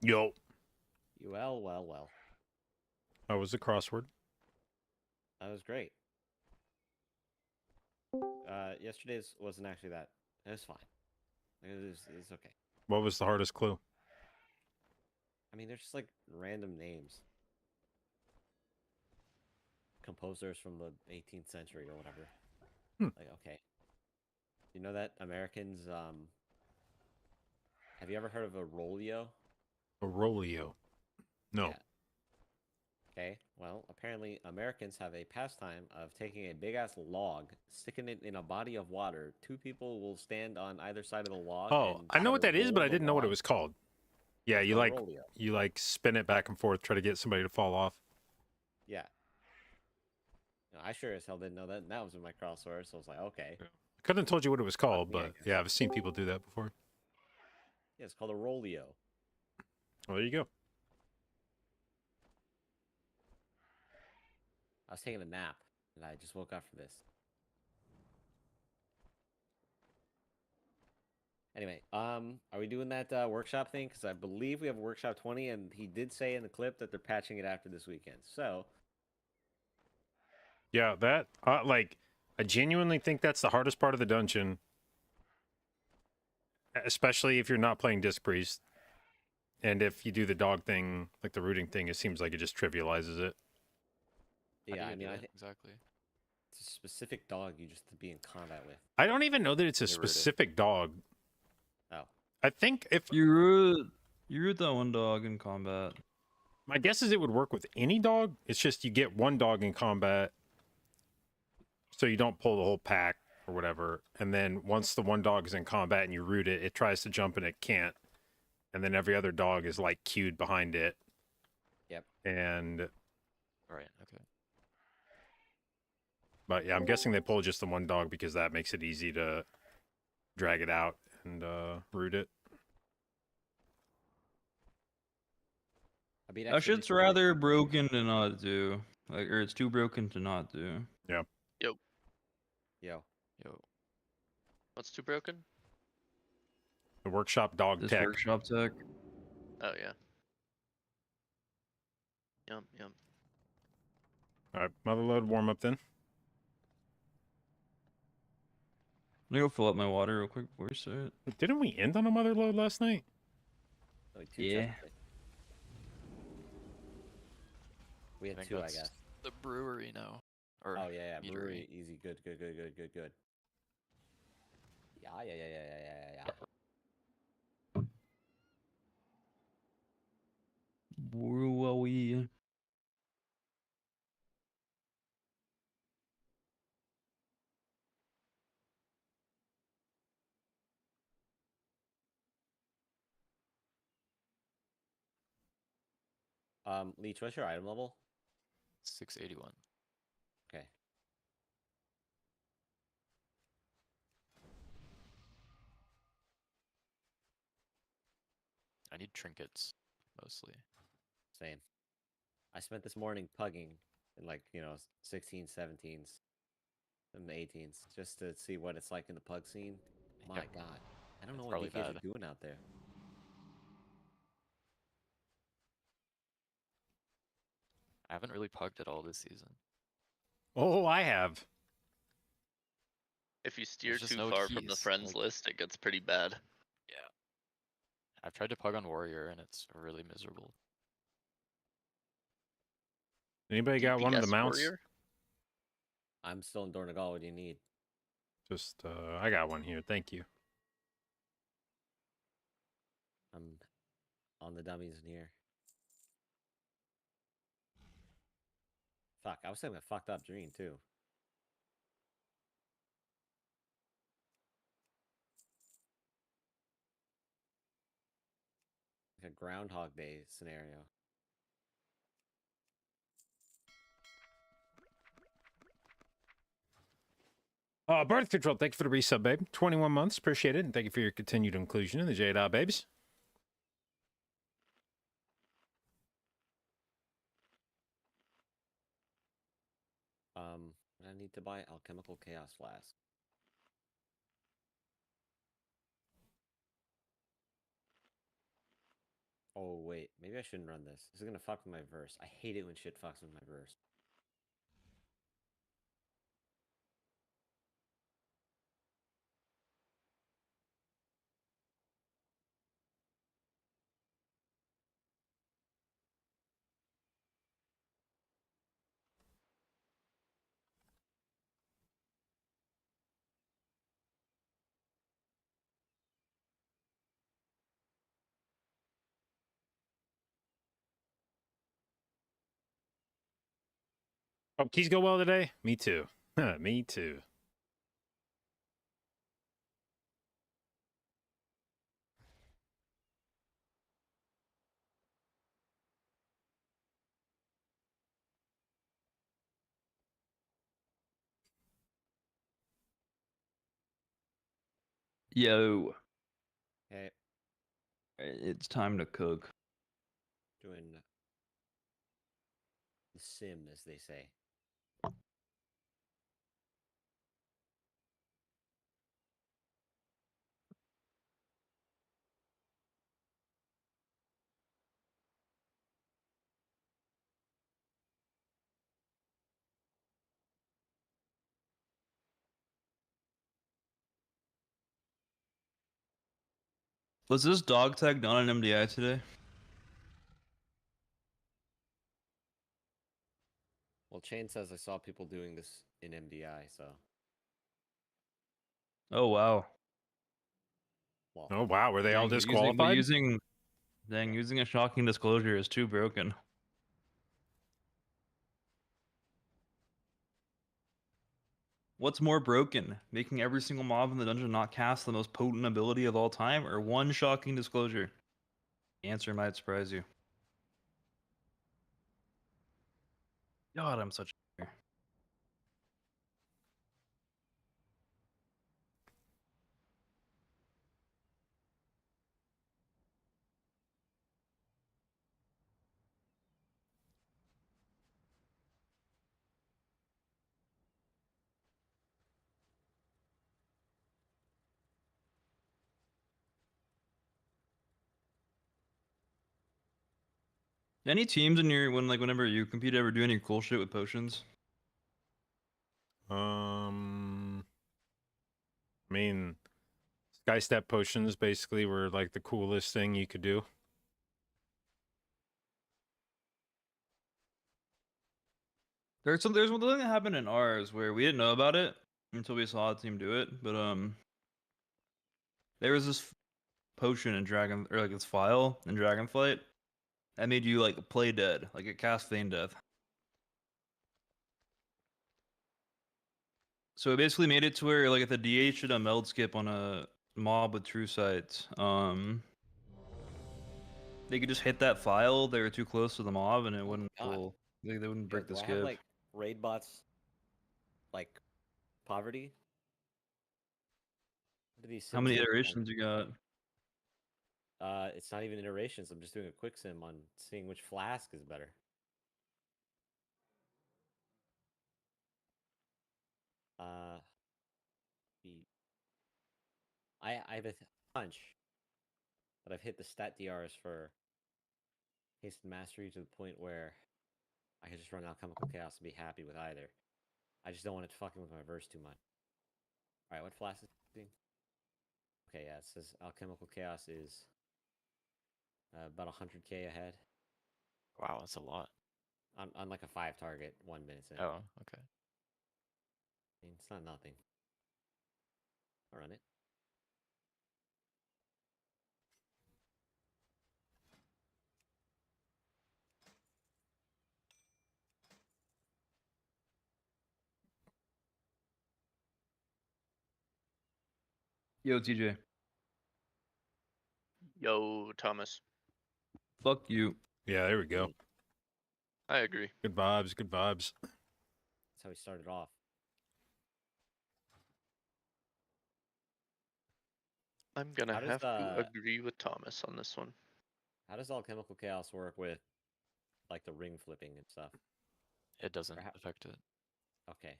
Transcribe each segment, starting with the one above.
Yo. Well, well, well. How was the crossword? That was great. Yesterday's wasn't actually that. It was fine. It's okay. What was the hardest clue? I mean, they're just like random names. Composers from the 18th century or whatever. Hmm. Like, okay. You know that Americans, have you ever heard of a rolio? Aurolio. No. Yeah. Okay. Well, apparently Americans have a pastime of taking a big ass log, sticking it in a body of water. Two people will stand on either side of the log Oh, and I know try what to that is, but roll I the didn't know what it log. was called. Yeah, It's called a rolio. you like spin it back and forth, try to get somebody to fall off. Yeah. I sure as hell didn't know that. And that was in my crossword, so I was like, okay. I couldn't have told you what it was Fuck called, me, I but guess. yeah, I've seen people do that before. Yeah, it's called a rolio. Well, there you go. I was taking a nap, and I just woke up for this. Anyway, are we doing that workshop thing? Because I believe we have workshop 20, and he did say in the clip that they're patching it after this weekend. So, Yeah, that like I genuinely think that's the hardest part of the dungeon, especially if you're not playing Disc Priest. And if you do the dog thing, like the rooting thing, it seems like it just trivializes it. yeah, I do mean, I it? think Exactly. it's a specific dog you just to be in combat with. I don't even know that it's a You root it. specific dog. Oh, I think if You root that one dog in combat. my guess is it would work with any dog. It's just you get one dog in combat, so you don't pull the whole pack or whatever. And then once the one dog is in combat and you root it, it tries to jump and it can't. And then every other dog is like queued behind it. Yep. And Right. Okay. but yeah, I'm guessing they pull just the one dog because that makes it easy to drag it out and root it. I mean, That shit's rather broken to not do. Like, or it's too broken to not do. Yo. Yo. What's too broken? The workshop dog This tech. workshop tech. Oh yeah. Yum yum. All right, motherload warm up then. Let me go fill up my water real quick before we start. Didn't we end on a motherload last night? Like two Yeah. technically. We had think two, I that's guess. The brewery now. Or Oh yeah, meadery. brewery, easy, good. Yeah. Brewery. Leech, what's your item level? 681. Okay. I need trinkets mostly. Same. I spent this morning pugging in like, 16s, 17s, and 18s just to see what it's like in the pug scene. My Yeah. God. I don't know It's what you probably guys bad. are doing out there. I haven't really pugged at all this season. Oh, I have. If you steer just too no far from the keys, friends like- list, it gets pretty bad. Yeah. I've tried to pug on warrior and it's really miserable. Anybody got one of the DPS mounts? warrior? I'm still in Dornegal. What do you need? Just I got one here. Thank you. I'm on the dummies in here. Fuck, I was having a fucked up dream too. Like a Groundhog Day scenario. Birth Control, thank you for the resub, babe. 21 months, appreciate it. And thank you for your continued inclusion in the J-Dot babies. I need to buy Alchemical Chaos Flask. Oh wait, maybe I shouldn't run this. This is gonna fuck with my verse. I hate it when shit fucks with my verse. Oh, keys go well today? Me too. Me too. Yo, Okay, it's time to cook. doing the sim, as they say. Was this dog tag done on MDI today? Well, Chain says I saw people doing this in MDI, so Oh wow. well, Oh wow, were they all Dang, disqualified? using a shocking disclosure is too broken. What's more broken? Making every single mob in the dungeon not cast the most potent ability of all time, or one shocking disclosure? The answer might surprise you. God, I'm such a... Any teams in your whenever you compete ever do any cool shit with potions? I mean, sky step potions basically were like the coolest thing you could do. There's one thing that happened in ours where we didn't know about it until we saw a team do it, but there was this potion in Dragon or like this file in Dragonflight that made you like play dead, like it cast Feign Death. So it basically made it to where like if the DH did a meld skip on a mob with true sight, they could just hit that file. They were too close to the mob, and it oh my wouldn't god. pull. They wouldn't Yo, break the do I have skip. like raid bots like poverty? What do these How sims many look iterations you got? It's not even iterations. I'm just doing a quick sim on seeing which flask is better. Uh, the I have a hunch that I've hit the stat DRs for haste and mastery to the point where I can just run alchemical chaos and be happy with either. I just don't want it fucking with my verse too much. All right, what flask is it? Okay, yeah, it says alchemical chaos is about 100k ahead Wow, that's a lot. on like a 5 target 1 minute in. Oh, okay. I mean, it's not nothing. I'll run it. Yo, TJ. Yo, Thomas. Fuck you. Yeah, there we go. I agree. Good vibes, good vibes. That's how we started off. I'm gonna How does have to the agree with Thomas on this one. how does alchemical chaos work with like the ring flipping and stuff? It doesn't Or affect it. okay.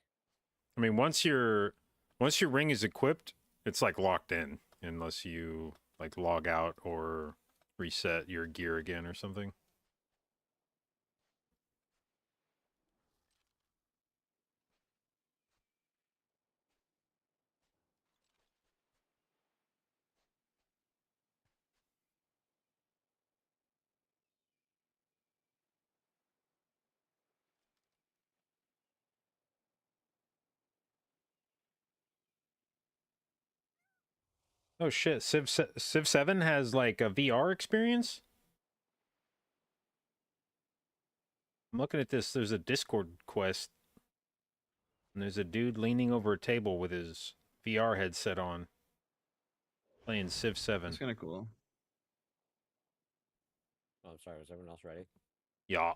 I mean, once your ring is equipped, it's like locked in unless you like log out or reset your gear again or something. Oh shit, Civ 7 has like a VR experience? I'm looking at this, there's a Discord quest. And there's a dude leaning over a table with his VR headset on, playing Civ 7. That's kind of cool. Oh, I'm sorry. Was everyone else ready? Yeah.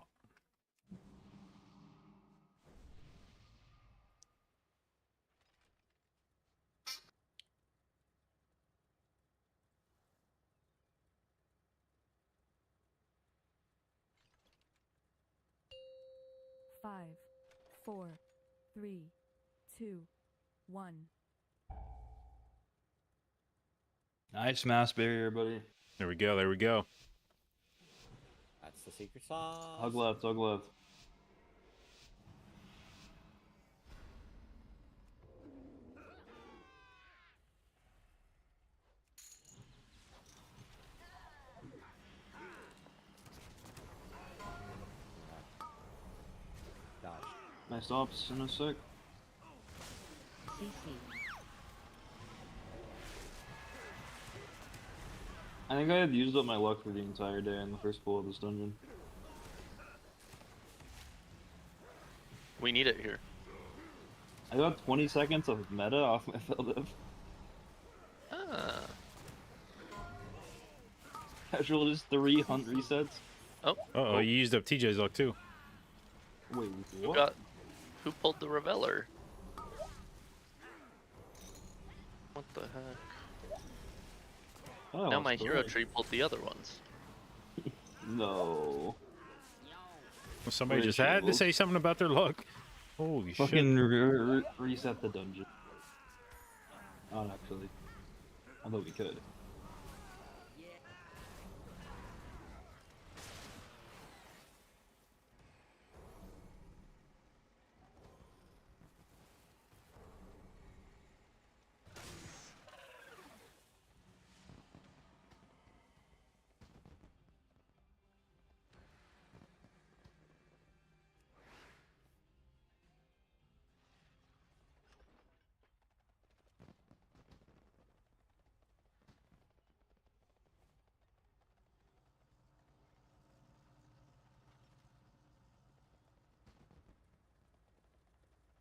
Five, 4, 3, 2, 1. Nice mass barrier, buddy. There we go, there we go. That's the secret sauce. Hug left, hug left. Dodge. Nice ops in a sec. CC. I think I had used up my luck for the entire day in the first pull of this dungeon. We need it here. I got 20 seconds of meta off my Feldiv. Ah. Casual just 3 hunt resets. Uh-oh, you used up TJ's luck too. Wait, Who what? who pulled the Reveller? What the heck? Oh, Now my it's hero delayed. tree pulled the other ones. No. Well, somebody Very just had to shambles. say something about their luck. Holy shit. Fucking reset the dungeon. Not actually. Although we could.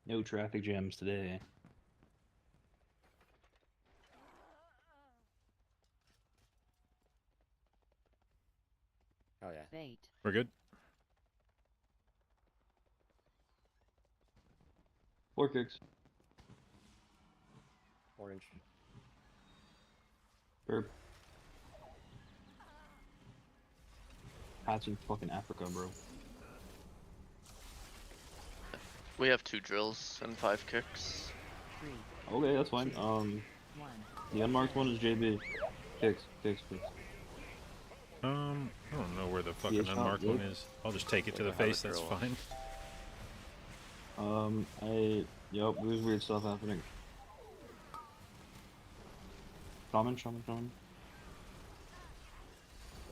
No traffic jams today. Oh yeah. Bait. We're good? 4 kicks. Orange. Burp. Pat's in fucking Africa, bro. We have 2 drills and 5 kicks. 3, Okay, that's fine. 1. The unmarked one is JB. Kicks, kicks, kicks. I don't know where the fucking shot, unmarked one Jake. is. I'll just take it to the Like I have a face, that's drill. fine. Yep, there's weird stuff happening. Shaman, shaman, shaman.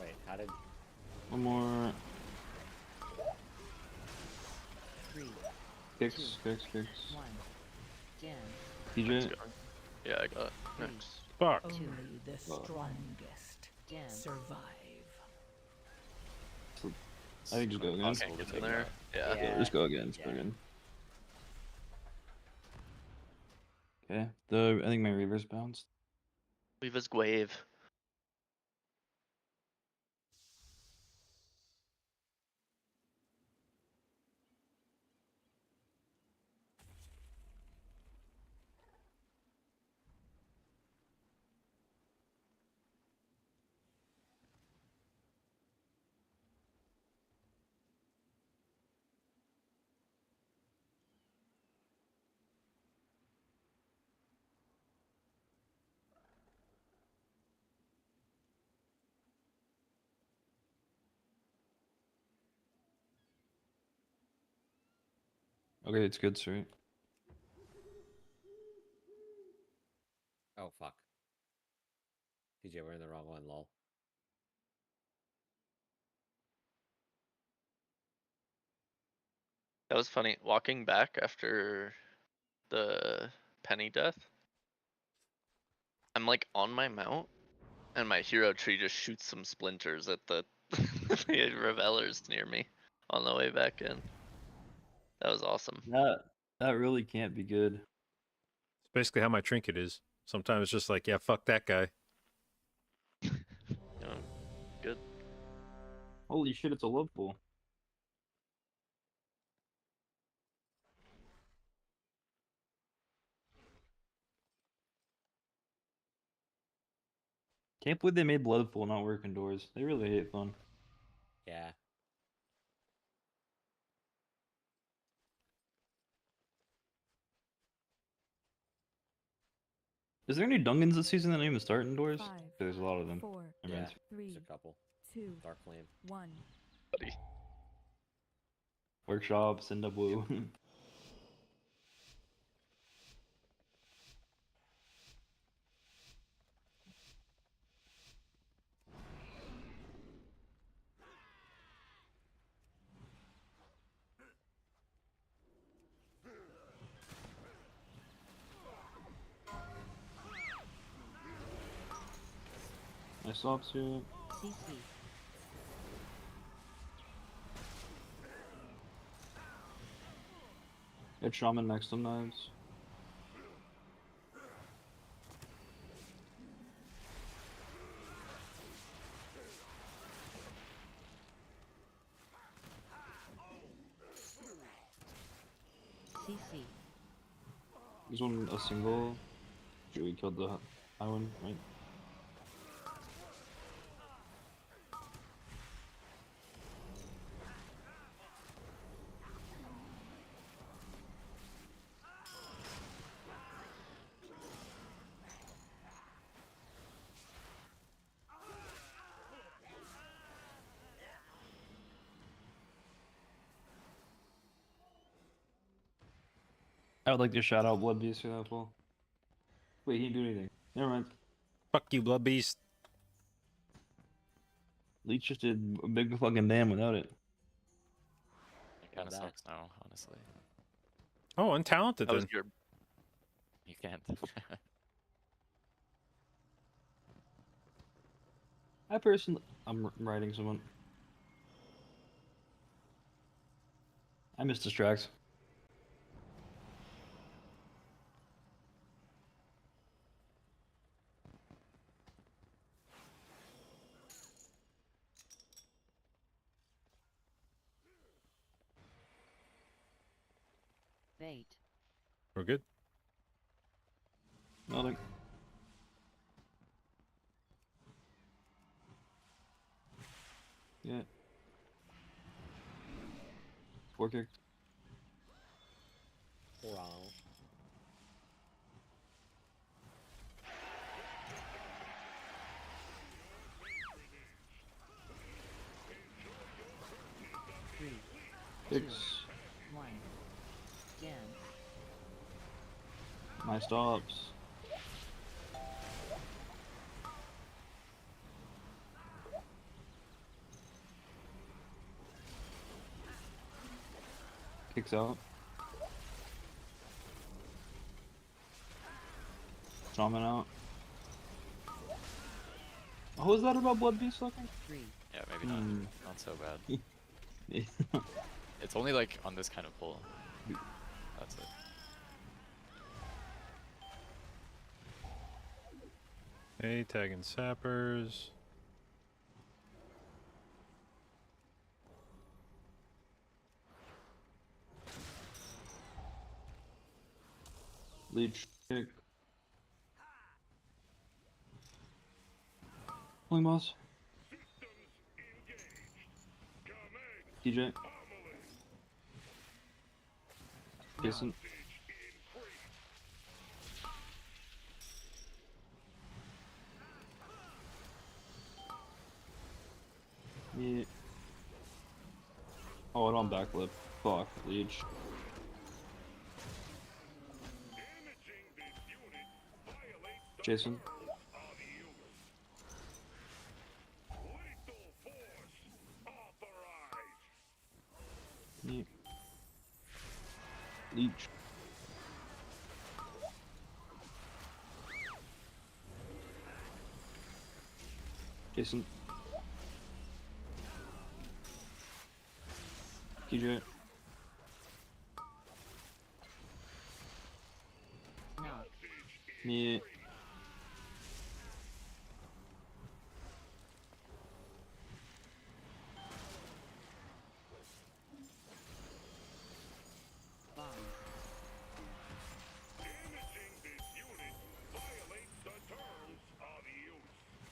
Wait, how did? One more. 3, Kicks, kicks, kicks. 1. Jam. Next TJ, going. Yeah, I got it. Next. Fuck. Only the Well. strongest Jam. survive. I think just go again. Possible to It's in take there. that. Yeah. Yeah, just go again, just go Yeah. again. Okay, I think my reverse bounced. Leave his wave. Okay, it's good, sir. Oh fuck. TJ, we're in the wrong one, lol. That was funny. Walking back after the penny death, I'm like on my mount, and my hero tree just shoots some splinters at the the revelers near me on the way back in. That was awesome. That really can't be good. It's basically how my trinket is. Sometimes it's just like, yeah, fuck that guy. Yeah, good. Holy shit, it's a love pool. Can't believe they made blood pool not work indoors. They really hate fun. Yeah. Is there any Dungans this season that don't even start indoors? 5, There's a lot of them. 4, Never Yeah. mind. There's 3, a couple. 2, Dark Flame. 1. Buddy. Workshop, send up woo. Nice stops here. CC. Get Shaman next to knives. CC. This one a single. We killed the high one, right? I would like to shout out Blood Beast for that pull. Wait, he didn't do anything. Never mind. Fuck you, Blood Beast. Leech just did a big fucking damn without it. It kind of that. sucks now, honestly. Oh, untalented That was then. your You can't. I personally, I'm writing someone. I miss distracts. Bait. We're good. Nothing. Yeah. 4 kick. Wow. Three, 6. 1. Dance. My stops. Kicks out. Shaman out. What was that about Blood Beast looking? 3. Yeah, maybe not. Hmm. Not so bad. It's only like on this kind of pull. That's it. Hey, tagging sappers. Leech kick. Pulling boss. TJ. Jason. Yeah. Oh, I don't backlip. Fuck, Leech. Jason. Neat. Leech. Jason. TJ. Knock. Me. Bomb.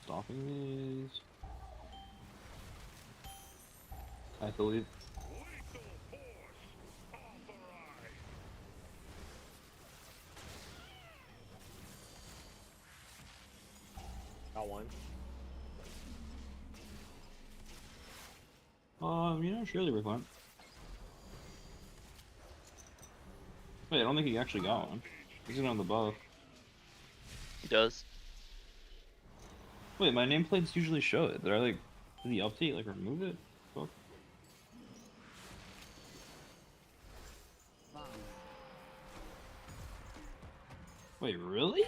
Stopping these. I believe. Got one. Yeah, surely we're fine. Wait, I don't think he actually got one. He's on the buff. He does. Wait, my nameplates usually show it. Did I like, did the update like remove it? Fuck. Bomb. Wait, really?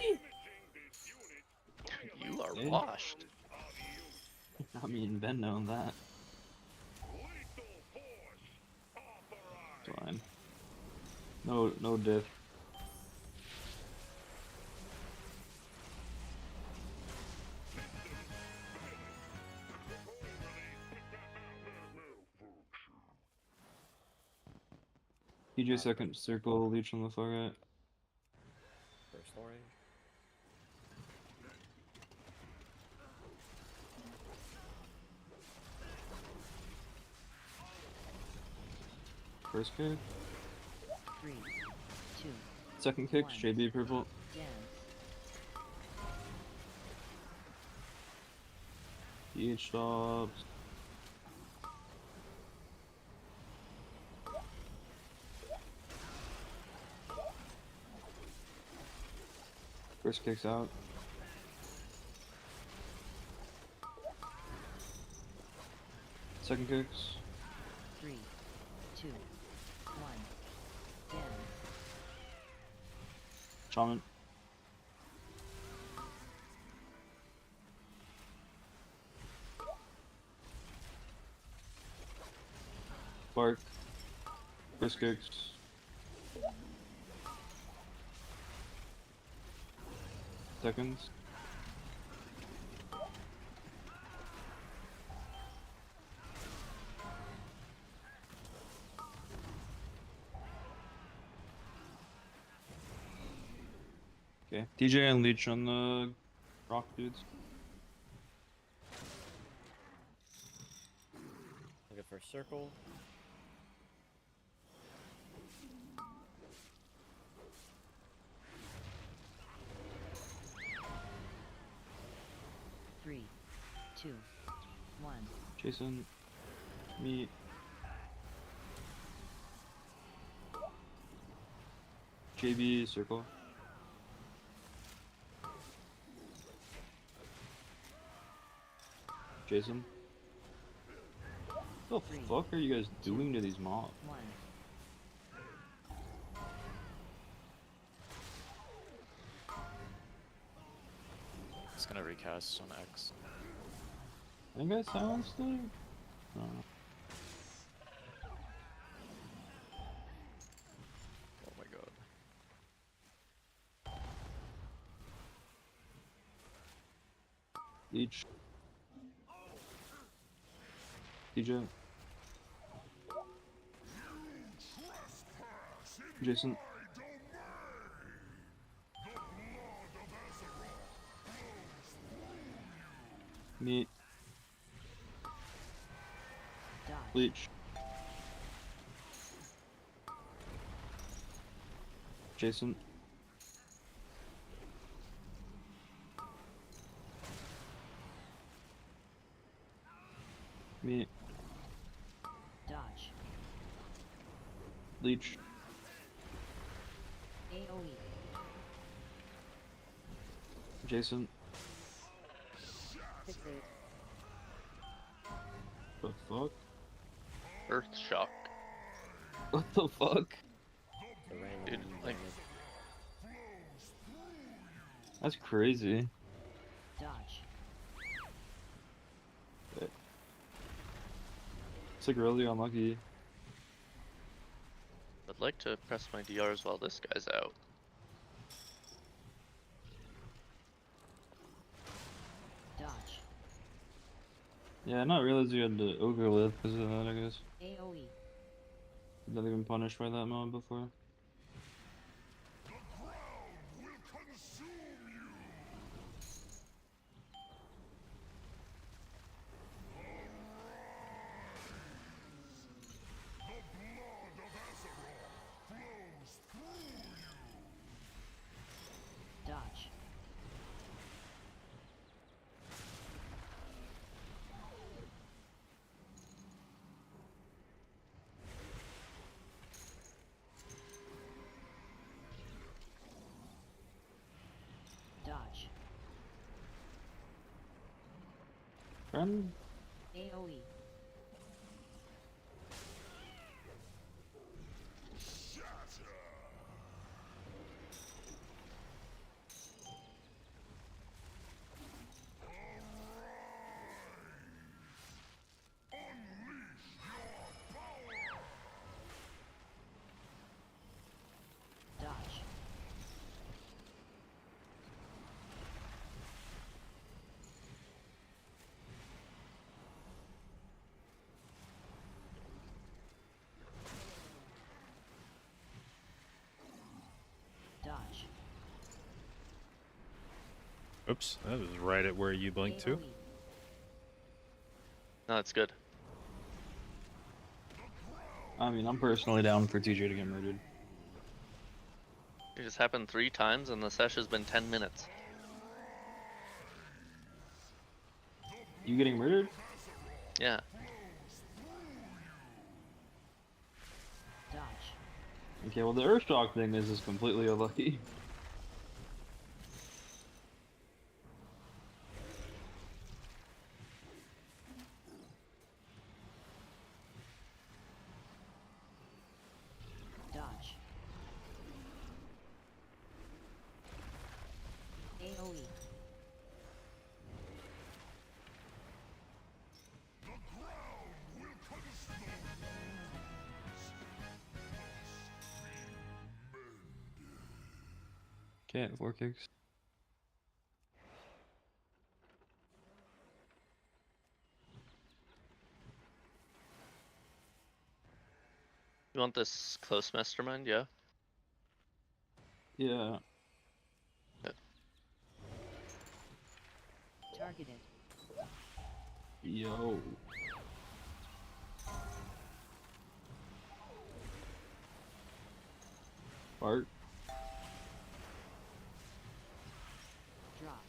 You are Eh? washed. Not me and Ben knowing that. Fine. No diff. PJ second circle, leech on the far right. First orange. First kick. 3, 2, Second kick, One. JB purple. dance. PH stops. First kick's out. Second kicks. 3, 2, 1, dance. Shaman. Bark. First kicks. Seconds. Okay. DJ and Leech on the rock dudes. Looking for circle. Three, 2, 1. Jason. Me. JB circle. Jason. What the Three, fuck are you guys two, doing to these mobs? 1. It's gonna recast on X. I think I silenced it? No. Oh my god. Leech. DJ. Jason. Me. Dodge. Leech. Jason. Me. Dodge. Leech. AoE. Jason. 6 8. The fuck? Earth shock. What the fuck? The random Dude, like- damage. That's crazy. Dodge. It's like really unlucky. I'd like to press my DRs while this guy's out. Dodge. Yeah, not realizing you had to ogre live because of that, I guess. AoE. Never been punished by that mod before. Dodge. Dodge. Friend? AoE. Dodge. Dodge. Oops, that was right at where you blinked too. AoE. No, that's good. I mean, I'm personally down for TJ to get murdered. It just happened 3 times and the sesh has been 10 minutes. You getting murdered? Yeah. Dodge. Okay, well the Earthshock thing is just completely unlucky. Dodge. AoE. Okay, 4 kicks. You want this close mastermind? Yeah. Yeah. Targeted. Yo. Bart. Drop.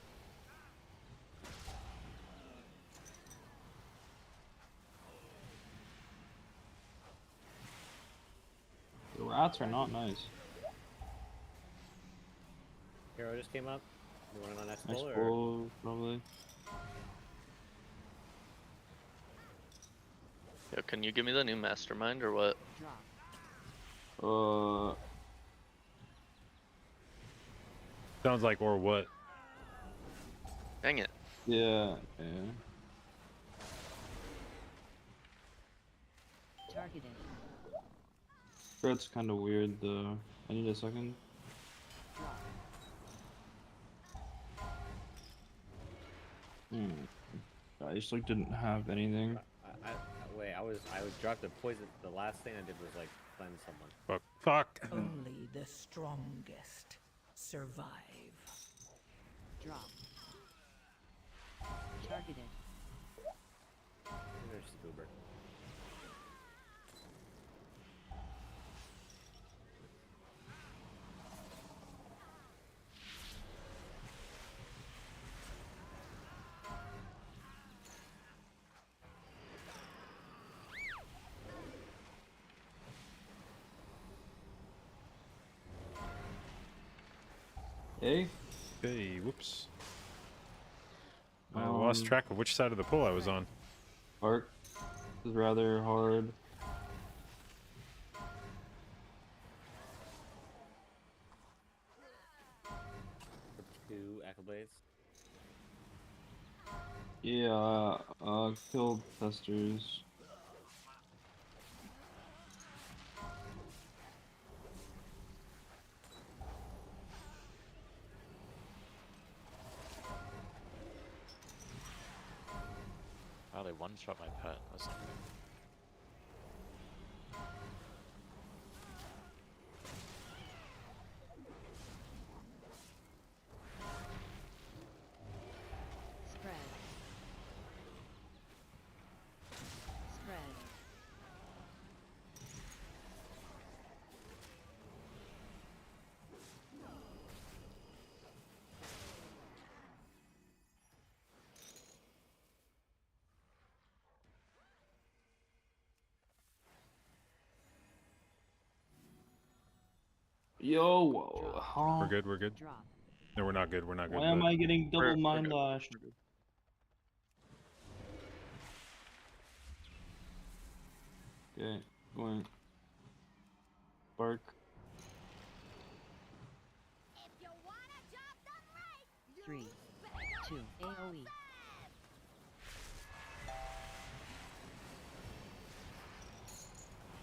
The rats are not nice. Hero just came up. You want it on next Nice pull or? pull, probably. Yo, can you give me the new mastermind or what? Drop. Sounds like or what? Dang it. Yeah, yeah. Targeted. That's kind of weird though. I need a second. Drop. I just like didn't have anything. Wait, I would drop the poison. The last thing I did was like cleanse someone. Fuck. Only the strongest survive. Drop. Targeted. There's Scoober. Hey? Hey, whoops. lost track of which side of the pool I was on. Arc is rather hard. For 2 Echo Blades. Yeah, killed testers. Wow, they one-shot my pet. That's not good. Spread. Spread. Yo, Drop. huh? We're good. We're good. Drop. No, we're not good. We're not good. Why am but I getting double We're mind good. lashed? We're good. Okay, going. Bark. 3, 2, AoE.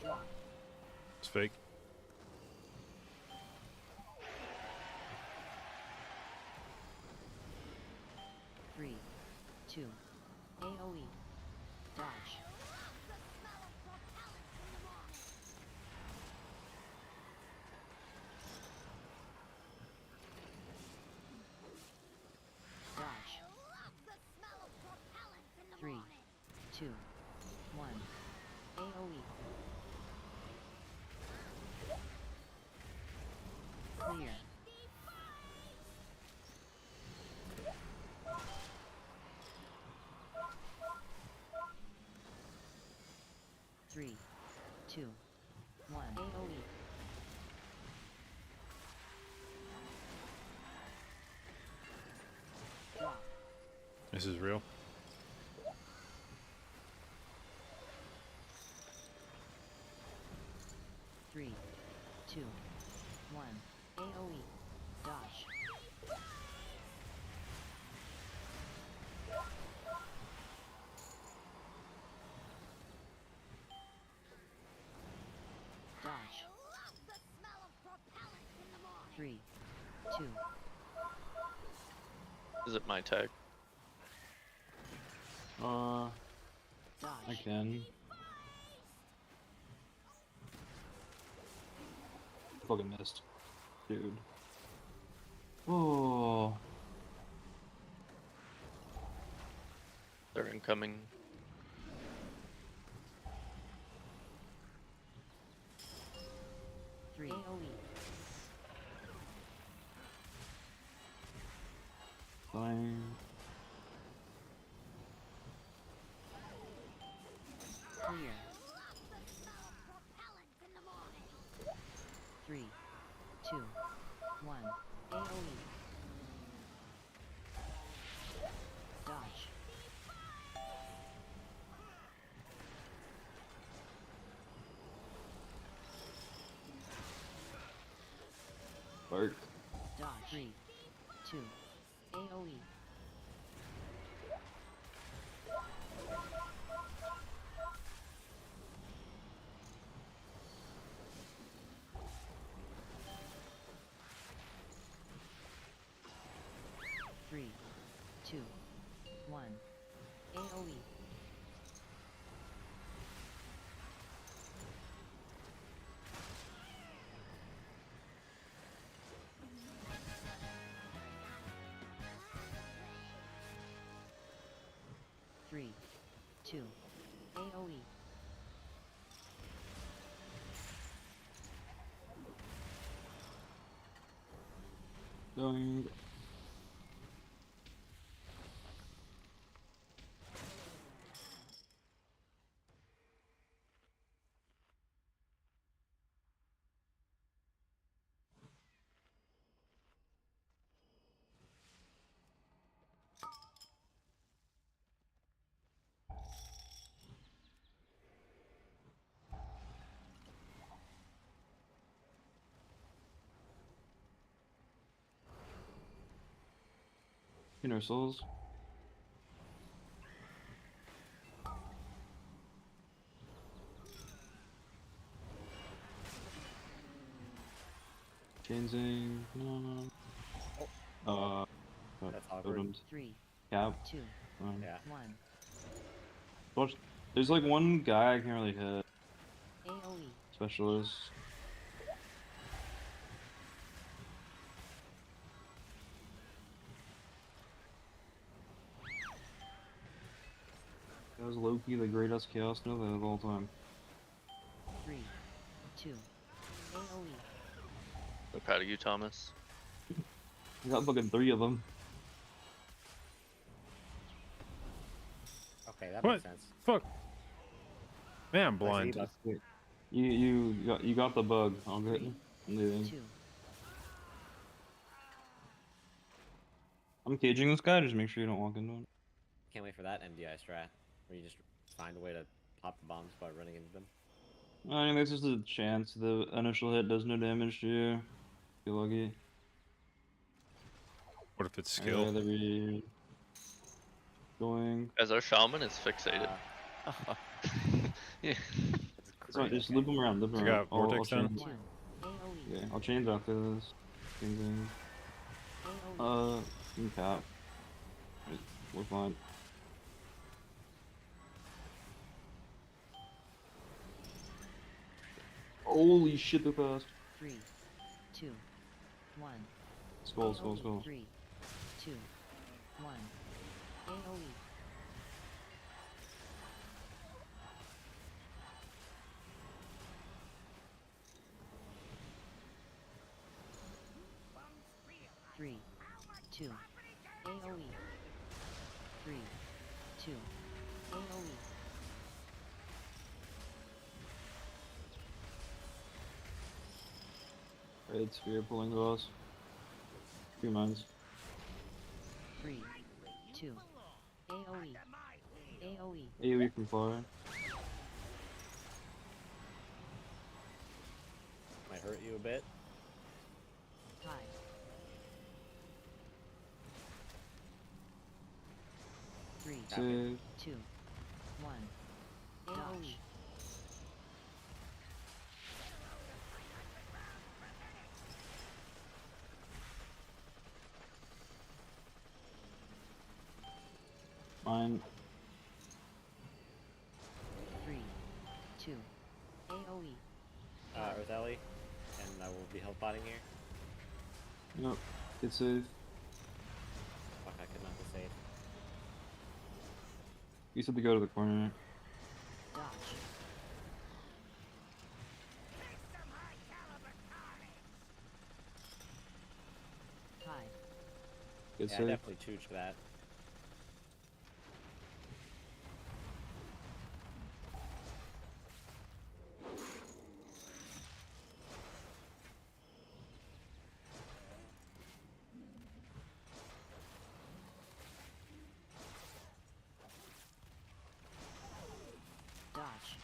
Drop. It's fake. 3, 2, AoE. Dodge. Dodge. 3, 2, 1. AoE. Clear. Three, two, one. AoE. Drop. This is real. Three, two, one. AoE. Dodge. Dodge. 3, 2. Is it my tag? I Dodge. can. Fucking missed. Dude. Oh. They're incoming. Three. AoE. Fine. Clear. 3, 2, 1. AoE. Dodge. Bark. Dodge. 3, 2. AoE. Three, two, one. AoE. Three, two. AoE. Going. Inner souls. Chainsing. No. That's awkward. Totems. 3, Cap. 2, Yeah. 1. Watch. There's like one guy I can't really hit. AoE. Specialist. That was Loki, the greatest chaos nova of all time. 3, 2. AoE. So proud of you, Thomas. I got fucking 3 of them. Okay, that What? makes sense. Fuck. Man, I'm I see, blind. but You got the bug. I'll get you. I'm leaving. 2. I'm caging this guy. Just make sure you don't walk into him. can't wait for that MDI strat, where you just find a way to pop the bombs by running into them. I mean, there's just a chance the initial hit does no damage to you. You're lucky. What if it's skill? There we going. As our shaman is fixated. Yeah. It's fine, just loop him around. Loop him You around. got vortex down? 1. AoE. Okay, I'll change after this. Changing. AoE. You can cap. We're fine. Holy shit, they're fast. 3, 2, 1. Skull. 3, 2, 1. AoE. Three, 2. AoE. 3, 2. AoE. Red spear pulling the boss. 2 mines. 3, 2. AoE. AoE. AoE from far. Might hurt you a bit. Tie. 3, Save. 2, 1. AoE. Mine. 3, 2. AoE. Earth Alley, and I will be health botting here. Yep. It's safe. Fuck, I could not be safe. You said to go to the corner. Dodge. Tie. It's Yeah, I safe. definitely chooched that. Dodge.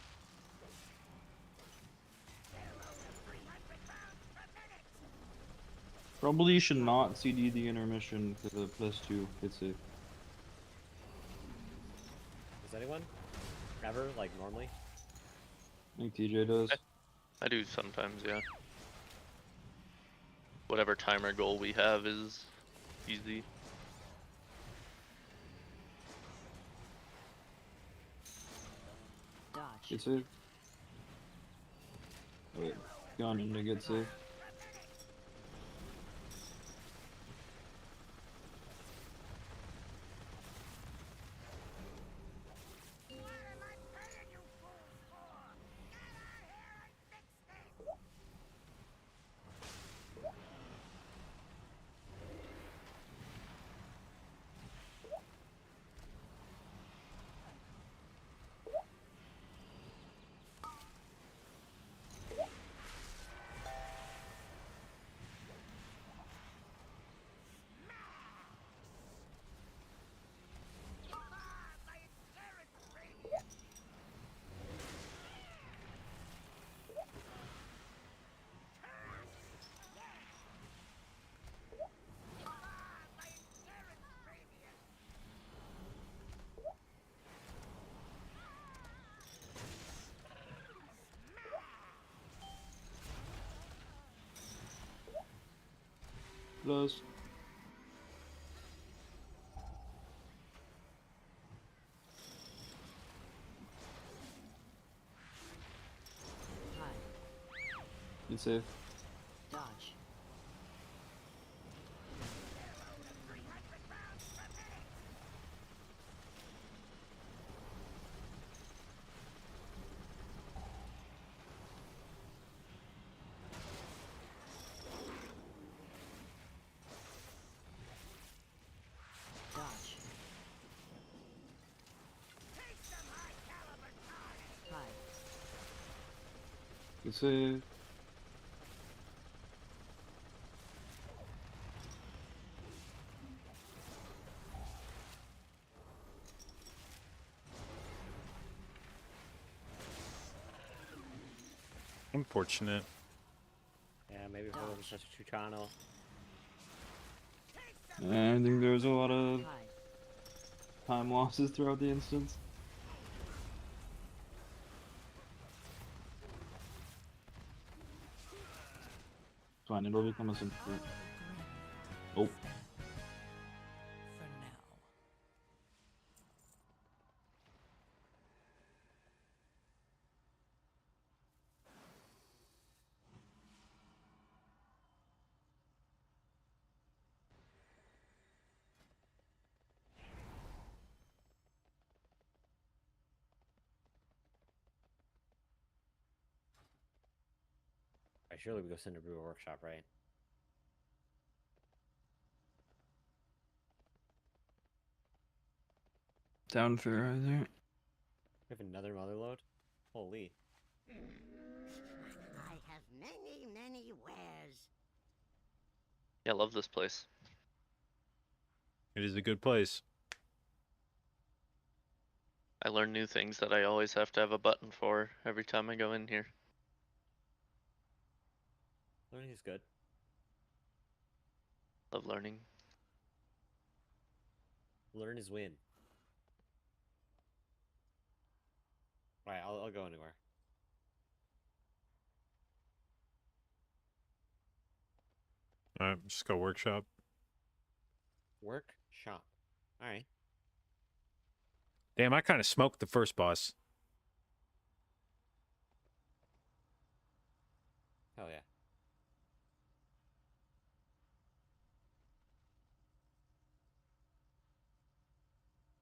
Probably should not CD the intermission for the +2. It's safe. Does anyone? Ever, like, normally? I think TJ does. I do sometimes, yeah. Whatever timer goal we have is easy. Dodge. Get safe. Wait, gone into get safe. does. Hide. Good save. Dodge. Dodge. Hide. Good save. Unfortunate. Yeah, maybe if it wasn't such a Chicano. I think there's a lot of Hide. time losses throughout the instance. Fine, it'll become a simple. Oh, For now. Right, surely we go send a brewer workshop, right? down for either. We have another mother load? Holy. I have many wares. Yeah, I love this place. It is a good place. I learn new things that I always have to have a button for every time I go in here. Learning is good. Love learning. Learn is win. Alright, I'll go anywhere. All right, just go workshop. Work, shop. Alright. Damn, I kind of smoked the first boss. Hell yeah.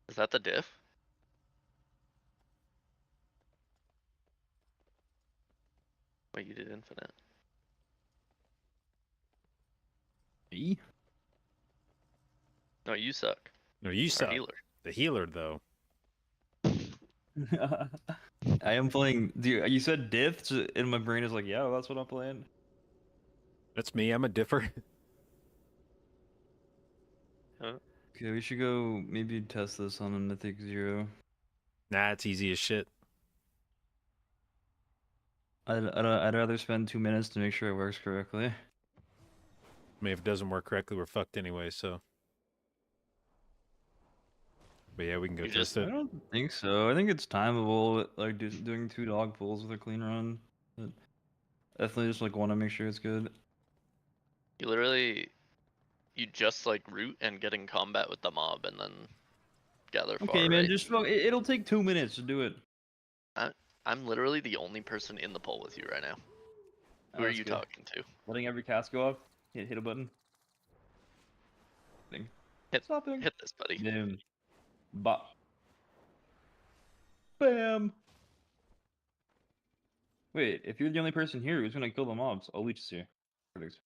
Is that the diff? Wait, you did infinite. Me? No, you suck. No, you Our suck. healer. The healer, though. I am playing. Dude, you said diff, and my brain is like, yeah, that's what I'm playing. That's me. I'm a differ. Okay, we should go maybe test this on a Mythic 0. Nah, it's easy as shit. I'd rather spend 2 minutes to make sure it works correctly. I mean, if it doesn't work correctly, we're fucked anyway, so. But yeah, we can go You test just- I it. don't think so. I think it's timeable, like doing 2 dog pulls with a clean run. But definitely just like want to make sure it's good. You literally, you just like root and get in combat with the mob and then gather far, Okay, man, right? just it'll take 2 minutes to do it. I'm literally the only person in the poll with you right now. Oh, Who are that's you good. talking to? Letting every cast go up. Hit a button. Thing. Hit, Stopping. hit this, buddy. Bam. Bop. Bam. Wait, if you're the only person here who's gonna kill the mobs, I'll leech here. Perfect.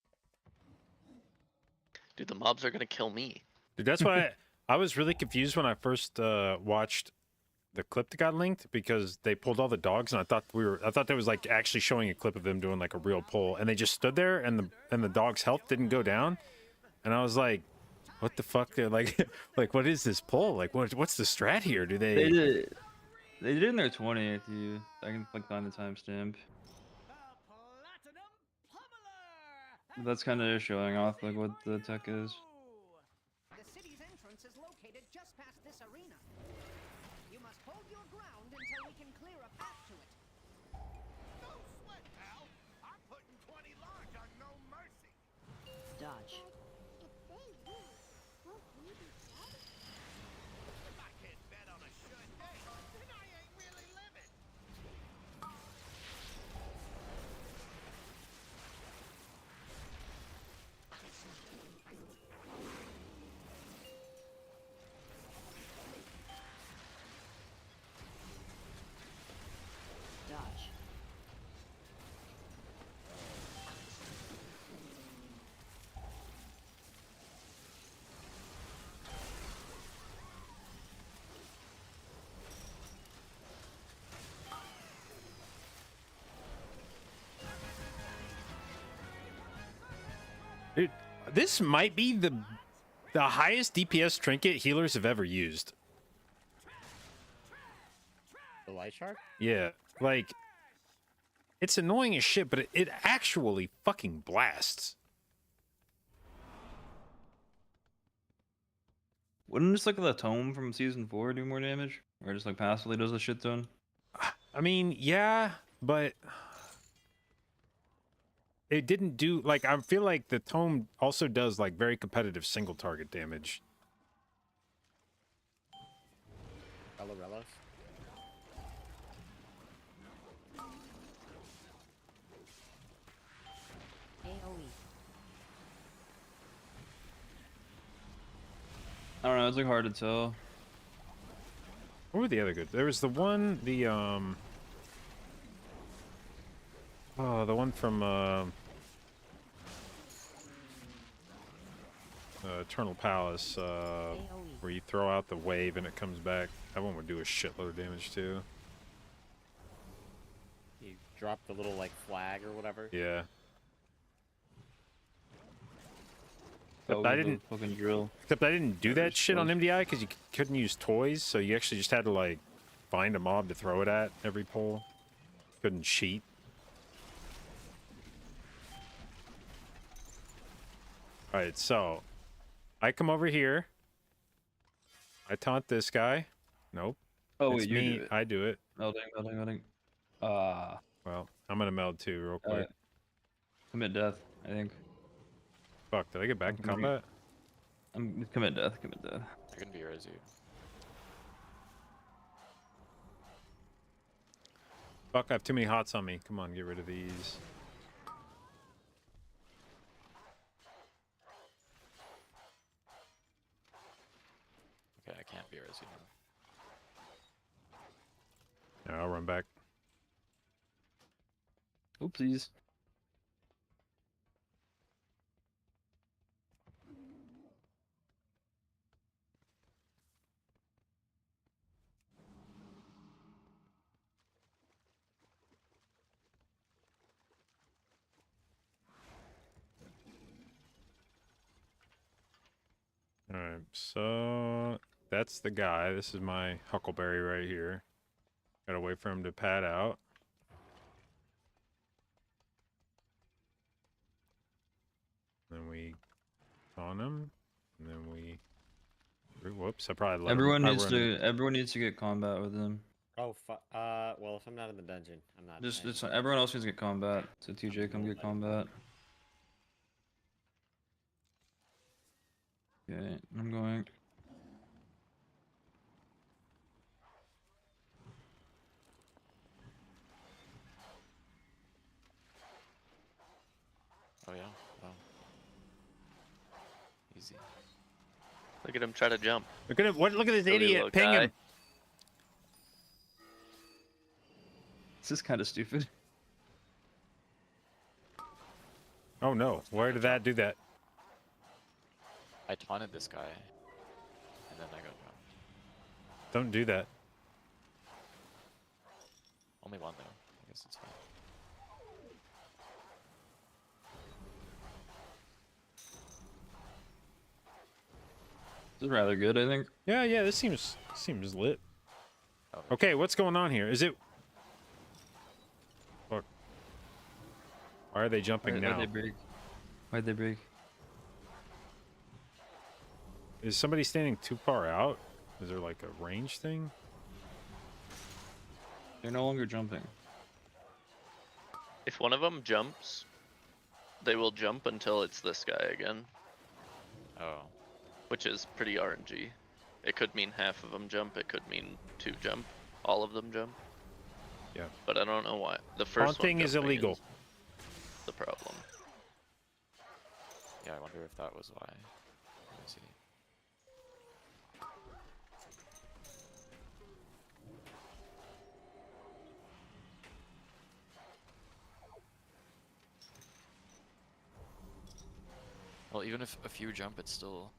Dude, the mobs are gonna kill me. Dude, that's why I was really confused when I first watched the clip that got linked, because they pulled all the dogs and I thought that was like actually showing a clip of them doing like a real pull, and they just stood there and the dog's health didn't go down, and I was like, what the fuck? Like like what is this pull? Like what's the strat here? Do They did it in their 20th. I can like find the timestamp. That's kind of showing off like what the tech is. The city's entrance is located just past this arena. You must hold your ground until we can clear a path to it. No sweat, pal. I'm putting 20 large on no mercy. Dodge. This might be the highest DPS trinket healers have ever used. The light shark? Yeah, like it's annoying as shit, but it actually fucking blasts. Wouldn't just like the tome from season 4 do more damage? Or just like passively does a shit ton? I mean, yeah, but it didn't do like I feel like the tome also does like very competitive single target damage. Relorellos? AoE. I don't know, it's like hard to tell. What were the other good? There was the one, the one from Eternal Palace, where you throw out the wave and it comes back. That one would do a shitload of damage too. You drop the little like flag or whatever. Yeah. Oh, Except I didn't fucking drill. Except I didn't do that Just shit on close. MDI because you couldn't use toys, so you actually just had to like find a mob to throw it at every pull. Couldn't cheat. Alright, so I come over here. I taunt this guy. Nope. Oh It's wait, you me. do it. I do it. Melding. Well, I'm gonna meld too real quick. Commit death, I think. Fuck, did I get back in Commit- combat? Commit death. I can be res you. Fuck, I have too many hots on me. Come on, get rid of these. Okay, I can't be res you now. No, I'll run back. Oopsies. Alright, so that's the guy. This is my Huckleberry right here. Gotta wait for him to pad out. Then we taunt him. And then we... Whoops, I probably let Everyone him, everyone needs to get combat with him. Oh, well, if I'm not in the dungeon, I'm not. Just everyone else needs to get combat. So TJ, come get combat. Okay, I'm going. Oh yeah. Wow. Easy. Look at him try to jump. Look at him! Look at this Silly idiot! little Ping guy. him! This is kind of stupid. Oh no! Why did that do that? I taunted this guy, and then I got dropped. Don't do that. Only one though. I guess it's fine. This is rather good, I think. Yeah, yeah. This seems lit. Oh, Okay, what's going on here? Is it? Fuck. Why are they jumping now? Why'd they break? Is somebody standing too far out? Is there like a range thing? They're no longer jumping. If one of them jumps, they will jump until it's this guy again, Oh. which is pretty RNG. It could mean half of them jump, it could mean 2 jump, all of them jump. Yeah. But I don't know why. The first Taunting one is jumping illegal. the problem. Yeah, I wonder if that was why. Let me see. Well, even if a few jump, it's still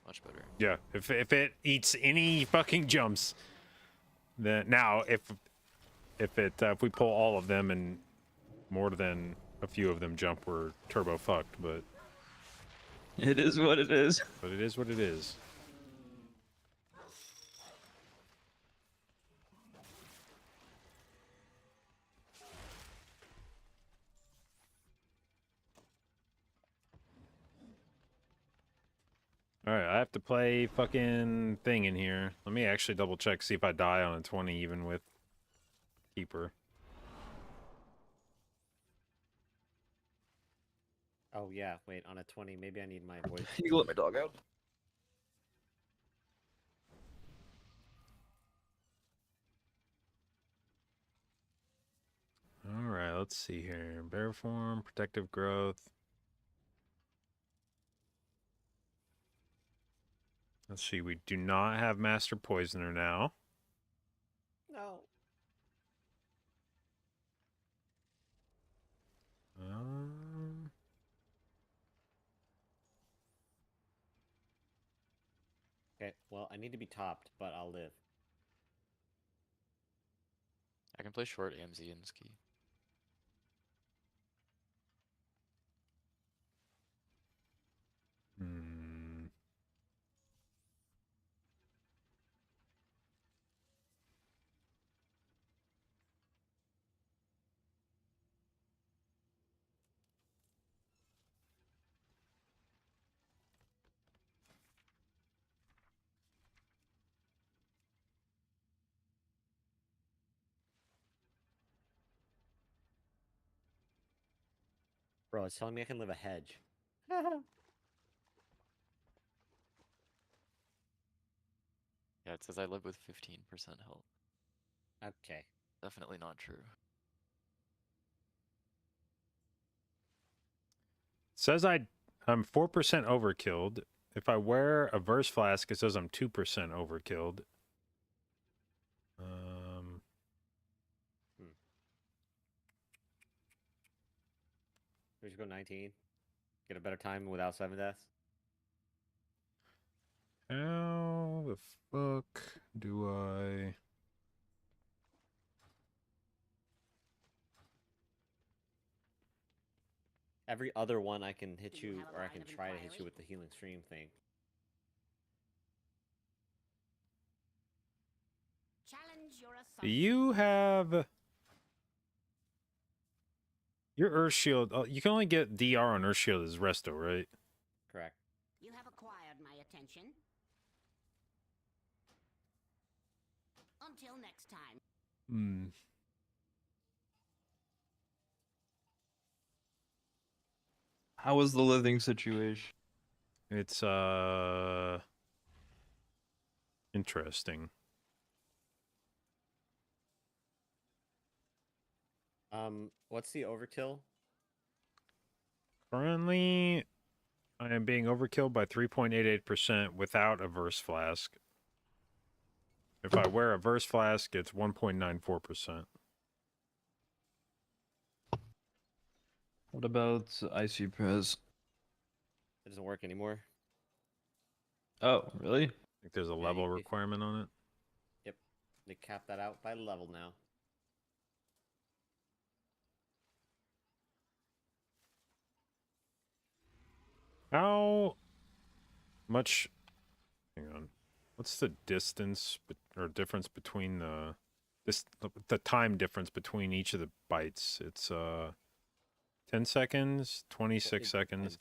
much better. Yeah. If it eats any fucking jumps, then now if we pull all of them and more than a few of them jump, we're turbo fucked. But It is what it is. But it is what it is. Alright, I have to play fucking thing in here. Let me actually double check, see if I die on a 20 even with Keeper. Oh yeah, wait, on a 20, maybe I need my voice. You can let my dog out. Alright, let's see here. Bear form, protective growth. Let's see, we do not have Master Poisoner now. No. Okay, well, I need to be topped, but I'll live. I can play short AMZ and ski. Hmm. Bro, it's telling me I can live a hedge. Yeah, it says I live with 15% health. Okay. Definitely not true. Says I'm 4% overkilled. If I wear a verse flask, it says I'm 2% overkilled. We should go 19. Get a better time without 7 deaths. How the fuck do I... Every other one I can hit Do you you, have a or I line can of try to hit inquiry? you with the healing stream thing. Challenge your Do assumption. you have... Your Earth Shield... Oh, you can only get DR on Earth Shield as Resto, right? Correct. You have acquired my attention. Until next time. Hmm. How is the living situation? It's, interesting. What's the overkill? Currently, I am being overkilled by 3.88% without a verse flask. If I wear a verse flask, it's 1.94%. What about IC Prez? It doesn't work anymore. Oh, really? I think there's a Yeah, level if- requirement on it. Yep. They cap that out by level now. How much... Hang on. What's the distance or difference between the time difference between each of the bites? It's 10 seconds, 26 it seconds. depends.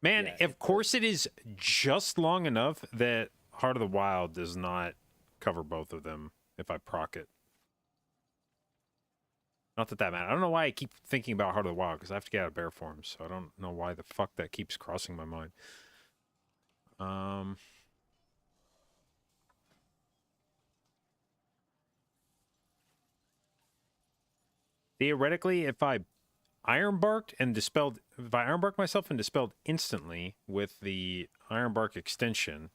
Man, Yeah, of course it is just long enough that Heart of the Wild does not cover both of them if I proc it. Not that matters. I don't know why I keep thinking about Heart of the Wild, because I have to get out of bear form, so I don't know why the fuck that keeps crossing my mind. Theoretically, if I ironbarked myself and dispelled instantly with the Ironbark extension,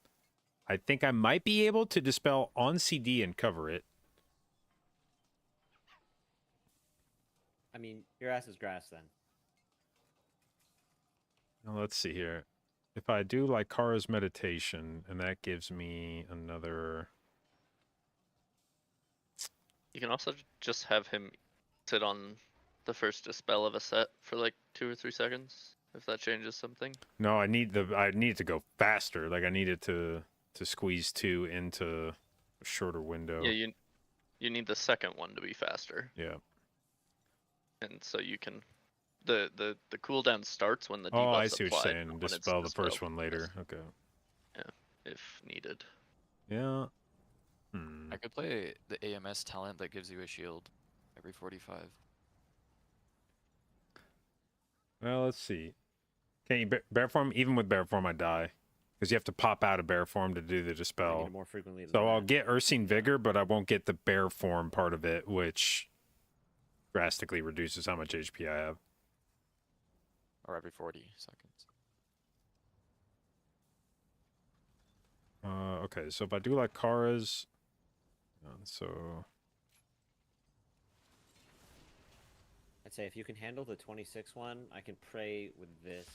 I think I might be able to dispel on CD and cover it. I mean, your ass is grass then. Now let's see here. If I do like Kara's meditation, and that gives me another... You can also just have him sit on the first dispel of a set for like 2 or 3 seconds. If that changes something. No, I need it to go faster. Like I need it to squeeze 2 into a shorter window. Yeah, you need the second one to be faster, Yeah. and so you can the cooldown starts when the Oh, I debuff's see what you're applied, saying. not when it's Dispel the first dispelled. one later. Okay. If needed. Yeah. Hmm. I could play the AMS talent that gives you a shield every 45. Well, let's see. Can you bear form? Even with bear form, I die because you have to pop out of bear form to do the I need dispel. it more frequently than So I'll that. get Ursine Vigor, but I won't get the bear form part of it, which drastically reduces how much HP I have. Or every 40 seconds. Okay, so if I do like Kara's, so I'd say if you can handle the 26 one, I can pray with this.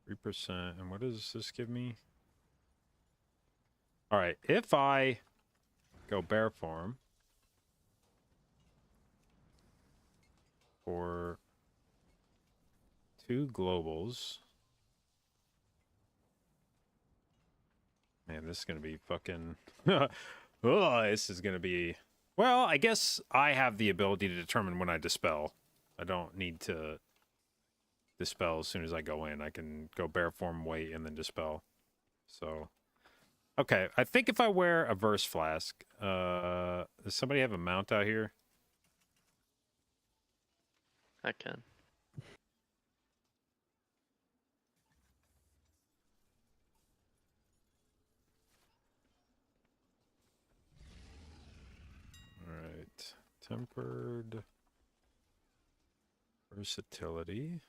3%, and what does this give me? All right, if I go bear form for 2 globals, man, this is gonna be fucking. Oh, this is gonna be. Well, I guess I have the ability to determine when I dispel. I don't need to dispel as soon as I go in. I can go bear form, wait, and then dispel. So, okay, I think if I wear a verse flask, does somebody have a mount out here? I can. All right, tempered versatility.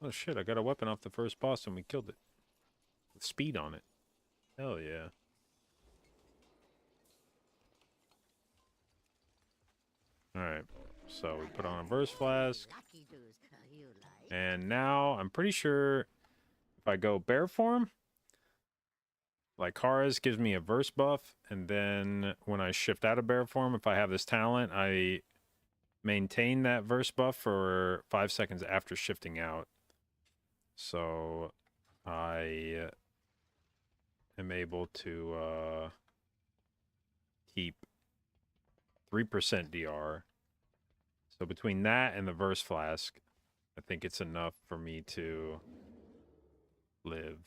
Oh shit, I got a weapon off the first boss and we killed it. With speed on it. Hell yeah. Alright, so we put on a burst flask. And now I'm pretty sure if I go bear form, like Kara's gives me a verse buff, and then when I shift out of bear form, if I have this talent, I maintain that verse buff for 5 seconds after shifting out. So I am able to keep 3% DR. So between that and the verse flask, I think it's enough for me to live.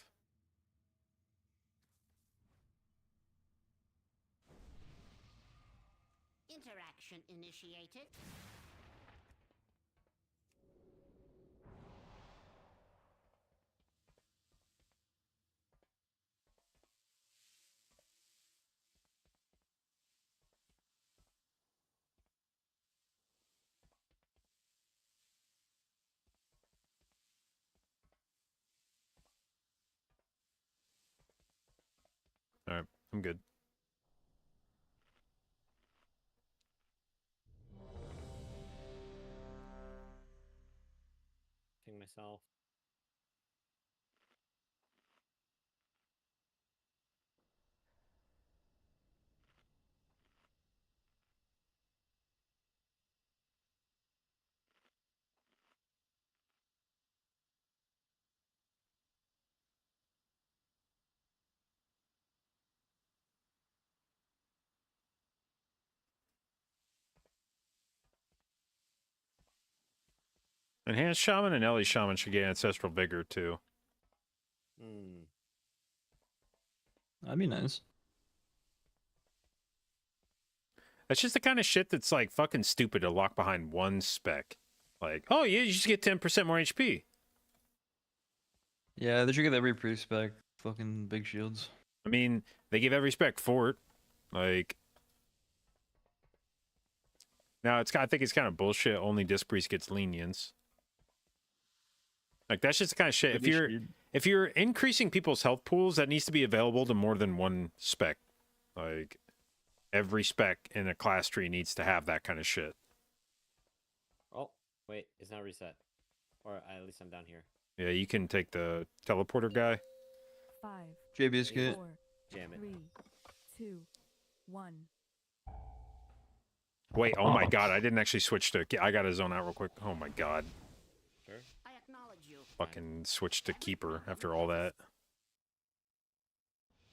Interaction initiated. All right, I'm good. Ping myself. Enhanced Shaman and Ellie Shaman should get Ancestral Vigor too. Hmm. That'd be nice. That's just the kind of shit that's like fucking stupid to lock behind one spec. Like, oh yeah, you just get 10% more HP. Yeah, they should get every pre-spec fucking big shields. I mean, they give every spec fort. Like, now I think it's kind of bullshit. Only Disc Priest gets lenience. Like that's just the kind of shit. If you're increasing people's health pools, that needs to be available to more than one spec. Like every spec in a class tree needs to have that kind of shit. Oh, wait, it's not reset. Or at least I'm down here. Yeah, you can take the teleporter guy. 5, J Biscuit. 4, Jam it. 3, 2, 1. Wait, oh my Oh. god, I didn't actually switch to. I gotta zone out real quick. Oh my god. Sure. I acknowledge you. Fucking switch to keeper after all that.